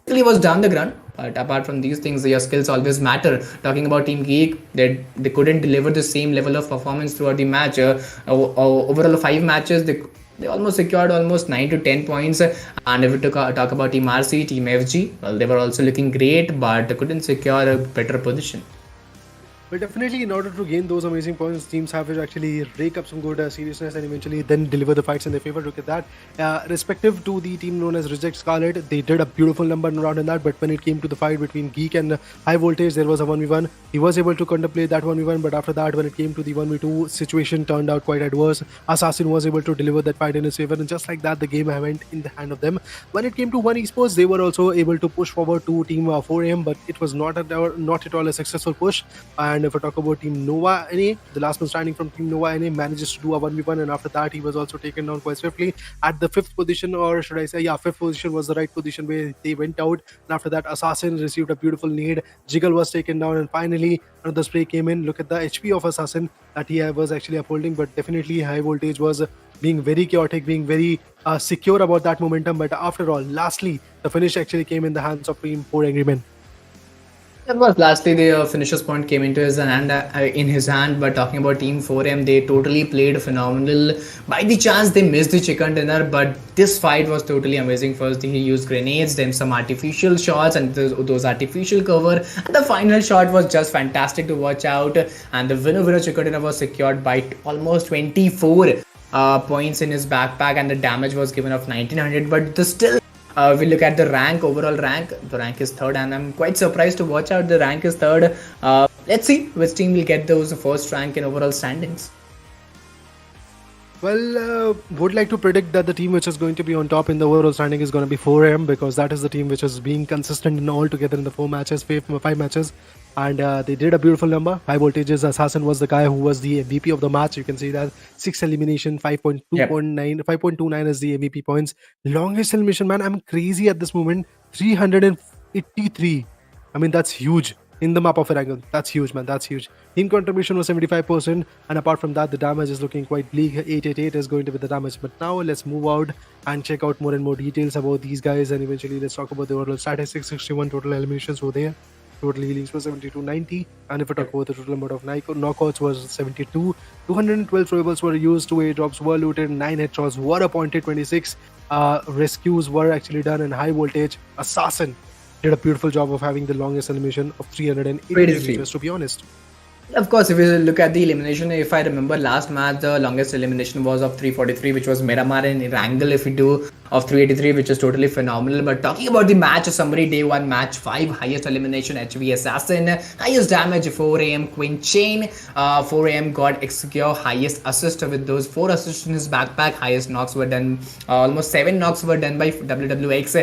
he was down the ground. But apart from these things, your skills always matter. Talking about Team GEEK, they couldn't deliver the same level of performance throughout the match. Overall 5 matches, they almost secured almost 9 to 10 points. And if we talk about Team RC, Team FG, well, they were also looking great, but they couldn't secure a better position. Well, definitely, in order to gain those amazing points, teams have to actually rake up some good seriousness and eventually then deliver the fights in their favor. Look at that. Respective to the team known as Reject Scarlet, they did a beautiful number around in that, but when it came to the fight between Geek and High Voltage, there was a 1v1. He was able to contemplate that 1v1, but after that, when it came to the 1v2, situation turned out quite adverse. Assassin was able to deliver that fight in his favor, and just like that, the game went in the hand of them. When it came to One Esports, they were also able to push forward to Team 4am, but it was not at all a successful push. And if I talk about Team Nova NA, the last man standing from Team Nova NA manages to do a 1v1, and after that he was also taken down quite swiftly at the 5th position, or should I say, yeah, 5th position was the right position where they went out. And after that, Assassin received a beautiful nade, Jiggle was taken down, and finally another spray came in. Look at the HP of Assassin that he was actually upholding, but definitely High Voltage was being very chaotic, being very secure about that momentum. But after all, lastly, the finish actually came in the hands of Team 4 Angry Men. Of course, lastly, the finisher's point came into his hand. But talking about Team 4M, they totally played phenomenal. By the chance, they missed the chicken dinner, but this fight was totally amazing. First, he used grenades, then some artificial shots, and those artificial cover. And the final shot was just fantastic to watch out. And the winner chicken dinner was secured by almost 24 points in his backpack, and the damage was given of 1900. But we look at the overall rank. The rank is 3rd, and I'm quite surprised to watch out the rank is 3rd. Let's see which team will get those first rank in overall standings. Well, would like to predict that the team which is going to be on top in the overall standing is going to be 4M, because that is the team which is being consistent in all together in the 5 matches. And they did a beautiful number. High Voltage's Assassin was the guy who was the MVP of the match. You can see that 6 elimination, 5.29 is the MVP points. Longest elimination, man, I'm crazy at this moment. 383. I mean, that's huge in the map of Erangel. That's huge, man. That's huge. Team contribution was 75%, and apart from that, the damage is looking quite bleak. 888 is going to be the damage. But now let's move out and check out more and more details about these guys, and eventually let's talk about the overall statistics. 61 total eliminations were there. Total healings was 7290, and if I talk about the total amount of knockouts was 72. 212 throwables were used, 2 airdrops were looted, 9 headshots were appointed, 26 rescues were actually done, and High Voltage Assassin did a beautiful job of having the longest elimination of 383 meters, to be honest. Of course, if you look at the elimination, if I remember last match, the longest elimination was of 343, which was Miramar and Erangel. If we do of 383, which is totally phenomenal. But talking about the match summary, day 1 match 5, highest elimination HV Assassin, highest damage 4am Queen Chain, 4am got Execure, highest assist with those 4 assists in his backpack. Highest knocks were done, almost 7 knocks were done by WWX.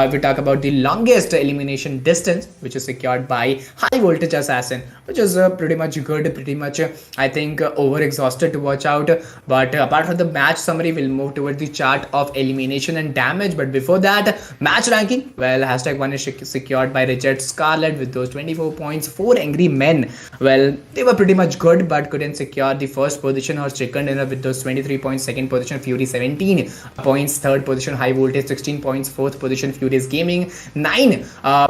If we talk about the longest elimination distance, which is secured by High Voltage Assassin, which is pretty much good, I think over exhausted to watch out. But apart from the match summary, we'll move towards the chart of elimination and damage. But before that, match ranking, well, hashtag 1 is secured by Reject Scarlet with those 24 points. 4 Angry Men, well, they were pretty much good but couldn't secure the first position or chicken dinner with those 23 points. Second position Fury 17 points. Third position High Voltage 16 points. Fourth position Furious Gaming 9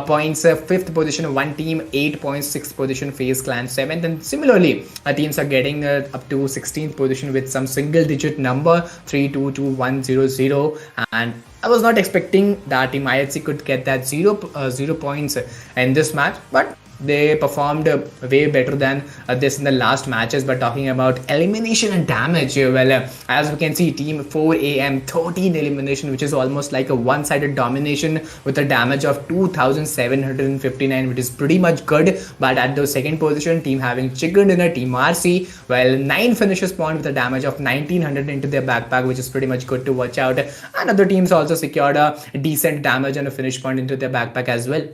points. Fifth position One Team 8 points. Sixth position FaZe Clan 7th, and similarly teams are getting up to 16th position with some single digit number 3, 2, 2, 1, 0, 0. And I was not expecting that Team IHC could get that 0 points in this match, but they performed way better than this in the last matches. But talking about elimination and damage, well, as we can see, Team 4am 13 elimination, which is almost like a one-sided domination with a damage of 2759, which is pretty much good. But at the second position, team having chicken dinner, Team RC, well, 9 finishes point with a damage of 1900 into their backpack, which is pretty much good to watch out. And other teams also secured a decent damage and a finish point into their backpack as well.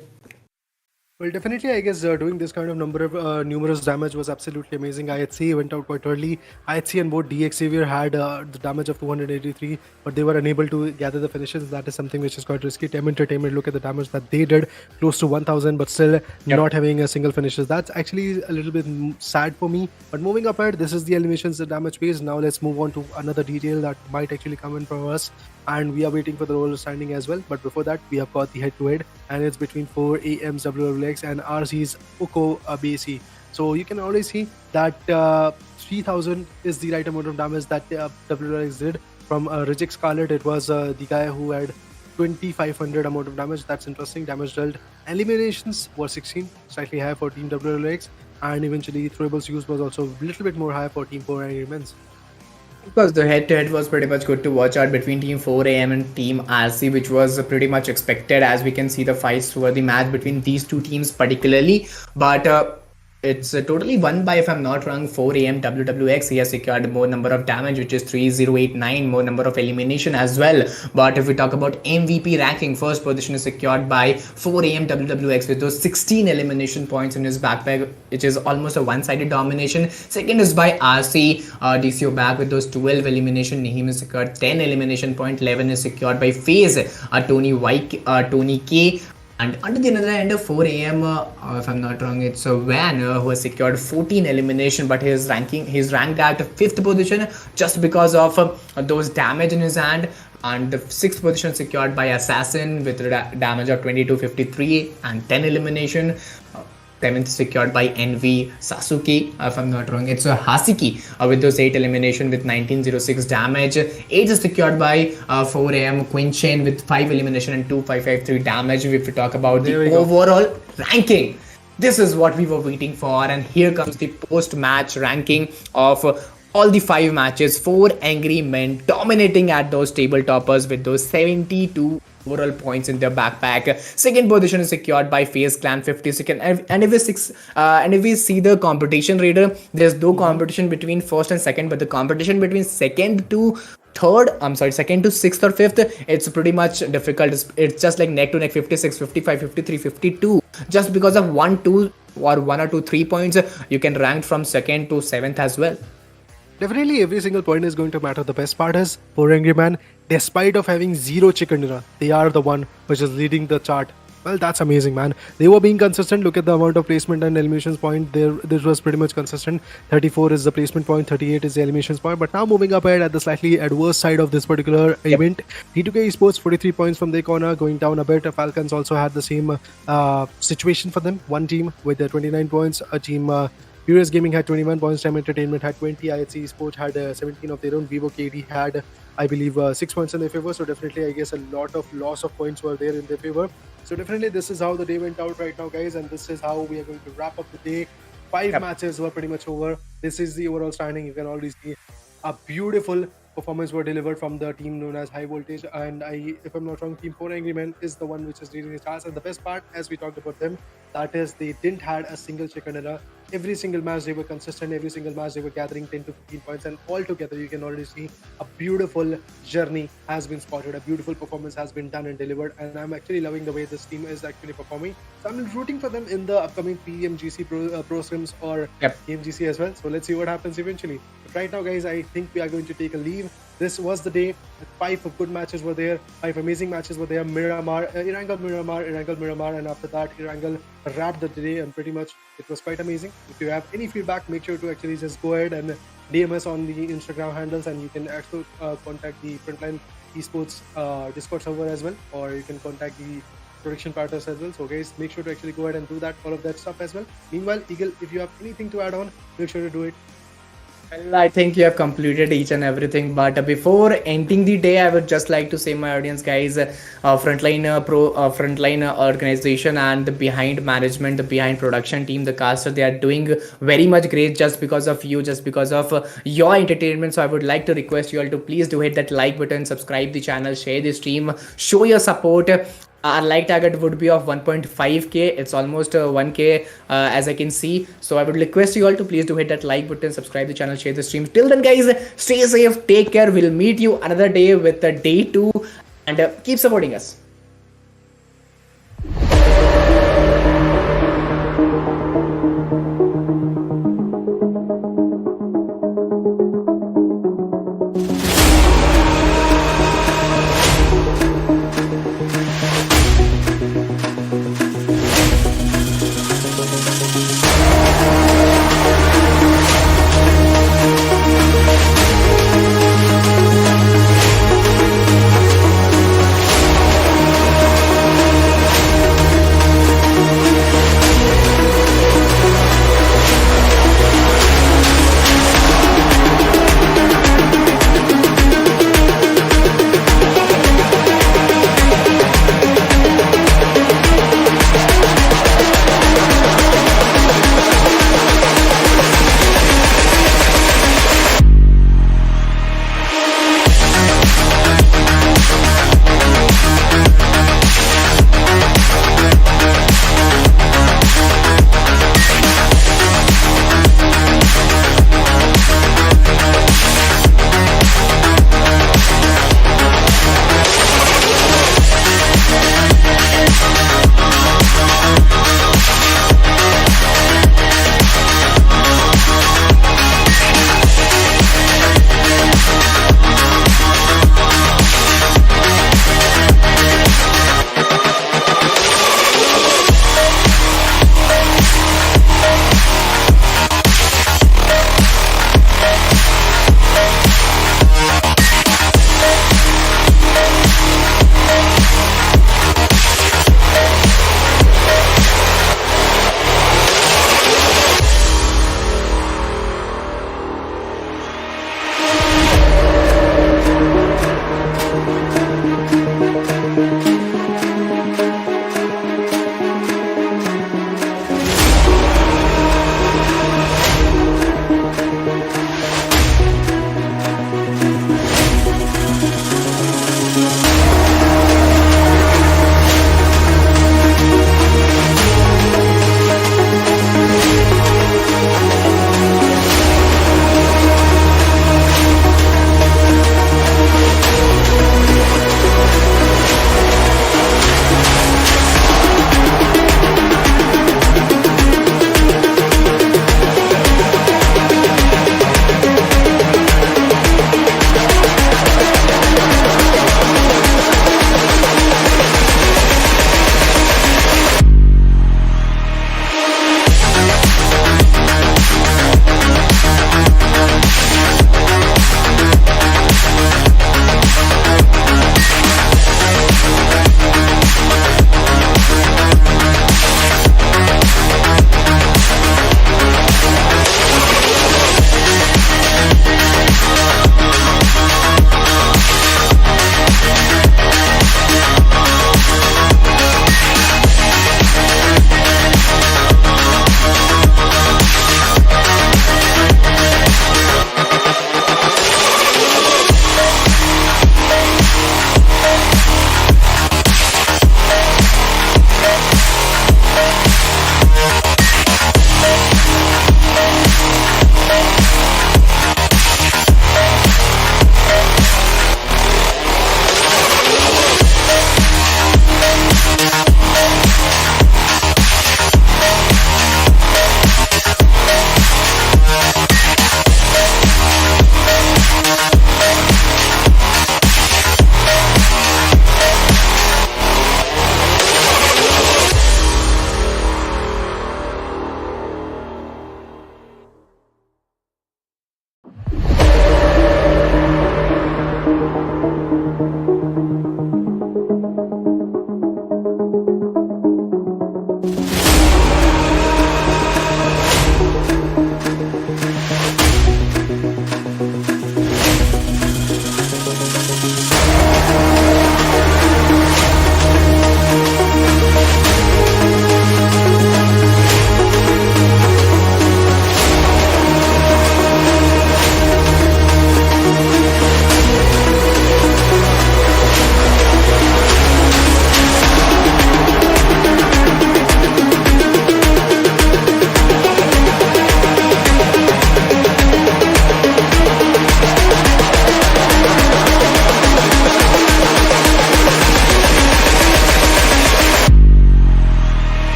Well, definitely, I guess doing this kind of number of numerous damage was absolutely amazing. IHC went out quite early. IHC and both DX Xavier had the damage of 283, but they were unable to gather the finishes. That is something which is quite risky. Tem Entertainment, look at the damage that they did, close to 1000, but still not having a single finishes. That's actually a little bit sad for me. But moving up ahead, this is the eliminations, the damage phase. Now let's move on to another detail that might actually come in from us. And we are waiting for the roll standing as well. But before that, we have got the head-to-head, and it's between 4am's WWX and RC's Oko BC. So you can already see that 3000 is the right amount of damage that WWX did. From Reject Scarlet, it was the guy who had 2500 amount of damage. That's interesting. Damage dealt. Eliminations were 16, slightly higher for Team WLX, and eventually throwables use was also a little bit more high for Team 4 Angry Men. Because the head-to-head was pretty much good to watch out between Team 4AM and Team RC, which was pretty much expected, as we can see the fights were the match between these two teams particularly. But it's totally won by, if I'm not wrong, 4AM WWX. He has secured more number of damage, which is 3089, more number of elimination as well. But if we talk about MVP ranking, first position is secured by 4AM WWX with those 16 elimination points in his backpack, which is almost a one-sided domination. Second is by RC, DCO back with those 12 elimination. Nahim is secured 10 elimination point. 11 is secured by FAZE, Tony K. And under the other end of 4AM, if I'm not wrong, it's Van who has secured 14 elimination, but he's ranked at 5th position just because of those damage in his hand. And the 6th position secured by Assassin with damage of 2253 and 10 elimination. 7th secured by NV Sasuke, if I'm not wrong, it's Hasiki with those 8 elimination with 1906 damage. 8th is secured by 4AM Quinchin with 5 elimination and 2553 damage. If we talk about the overall ranking, this is what we were waiting for, and here comes the post-match ranking of all the 5 matches. 4 Angry Men dominating at those table toppers with those 72 overall points in their backpack. Second position is secured by FaZe Clan 52nd, and if we see the competition radar, there's no competition between first and second, but the competition between second to 6th or 5th, it's pretty much difficult. It's just like neck to neck, 56, 55, 53, 52. Just because of 1 or 2 3 points, you can rank from 2nd to 7th as well. Definitely every single point is going to matter. The best part is 4 Angry Man, despite of having 0 chicken dinner, they are the one which is leading the chart. Well, that's amazing, man. They were being consistent. Look at the amount of placement and eliminations point there. This was pretty much consistent. 34 is the placement point, 38 is the eliminations point. But now moving up ahead at the slightly adverse side of this particular event, D2K Esports 43 points from their corner, going down a bit. Falcons also had the same situation for them. One team with 29 points, a team Furious Gaming had 21 points, Time Entertainment had 20, IHC Esports had 17 of their own, VIVO KD had, I believe, 6 points in their favor. So definitely, I guess, a lot of loss of points were there in their favor. So definitely, this is how the day went out right now, guys, and this is how we are going to wrap up the day. 5 matches were pretty much over. This is the overall standing. You can already see a beautiful performance were delivered from the team known as High Voltage, and if I'm not wrong, Team 4 Angry Men is the one which is leading the charts. And the best part, as we talked about them, that is they didn't had a single chicken dinner. Every single match they were consistent. Every single match they were gathering 10 to 15 points, and all together you can already see a beautiful journey has been spotted. A beautiful performance has been done and delivered, and I'm actually loving the way this team is actually performing. So I'm rooting for them in the upcoming Pmgc Pro Scrims or Pmgc as well. So let's see what happens eventually. But right now, guys, I think we are going to take a leave. This was the day. 5 good matches were there. 5 amazing matches were there. Miramar, Miramar, and after that, Irangal wrapped the day, and pretty much it was quite amazing. If you have any feedback, make sure to actually just go ahead and DM us on the Instagram handles, and you can actually contact the Frontline Esports Discord server as well, or you can contact the production partners as well. So guys, make sure to actually go ahead and do that, all of that stuff as well. Meanwhile, Eagle, if you have anything to add on, make sure to do it. Well, I think you have completed each and everything, but before ending the day, I would just like to say, my audience, guys, Frontline organization and the behind management, the behind production team, the caster, they are doing very much great just because of you, just because of your entertainment. So I would like to request you all to please do hit that like button, subscribe the channel, share the stream, show your support. Our like target would be of 1.5k. It's almost 1k as I can see. So I would request you all to please do hit that like button, subscribe the channel, share the stream. Till then, guys, stay safe, take care. We'll meet you another day with day 2, and keep supporting us.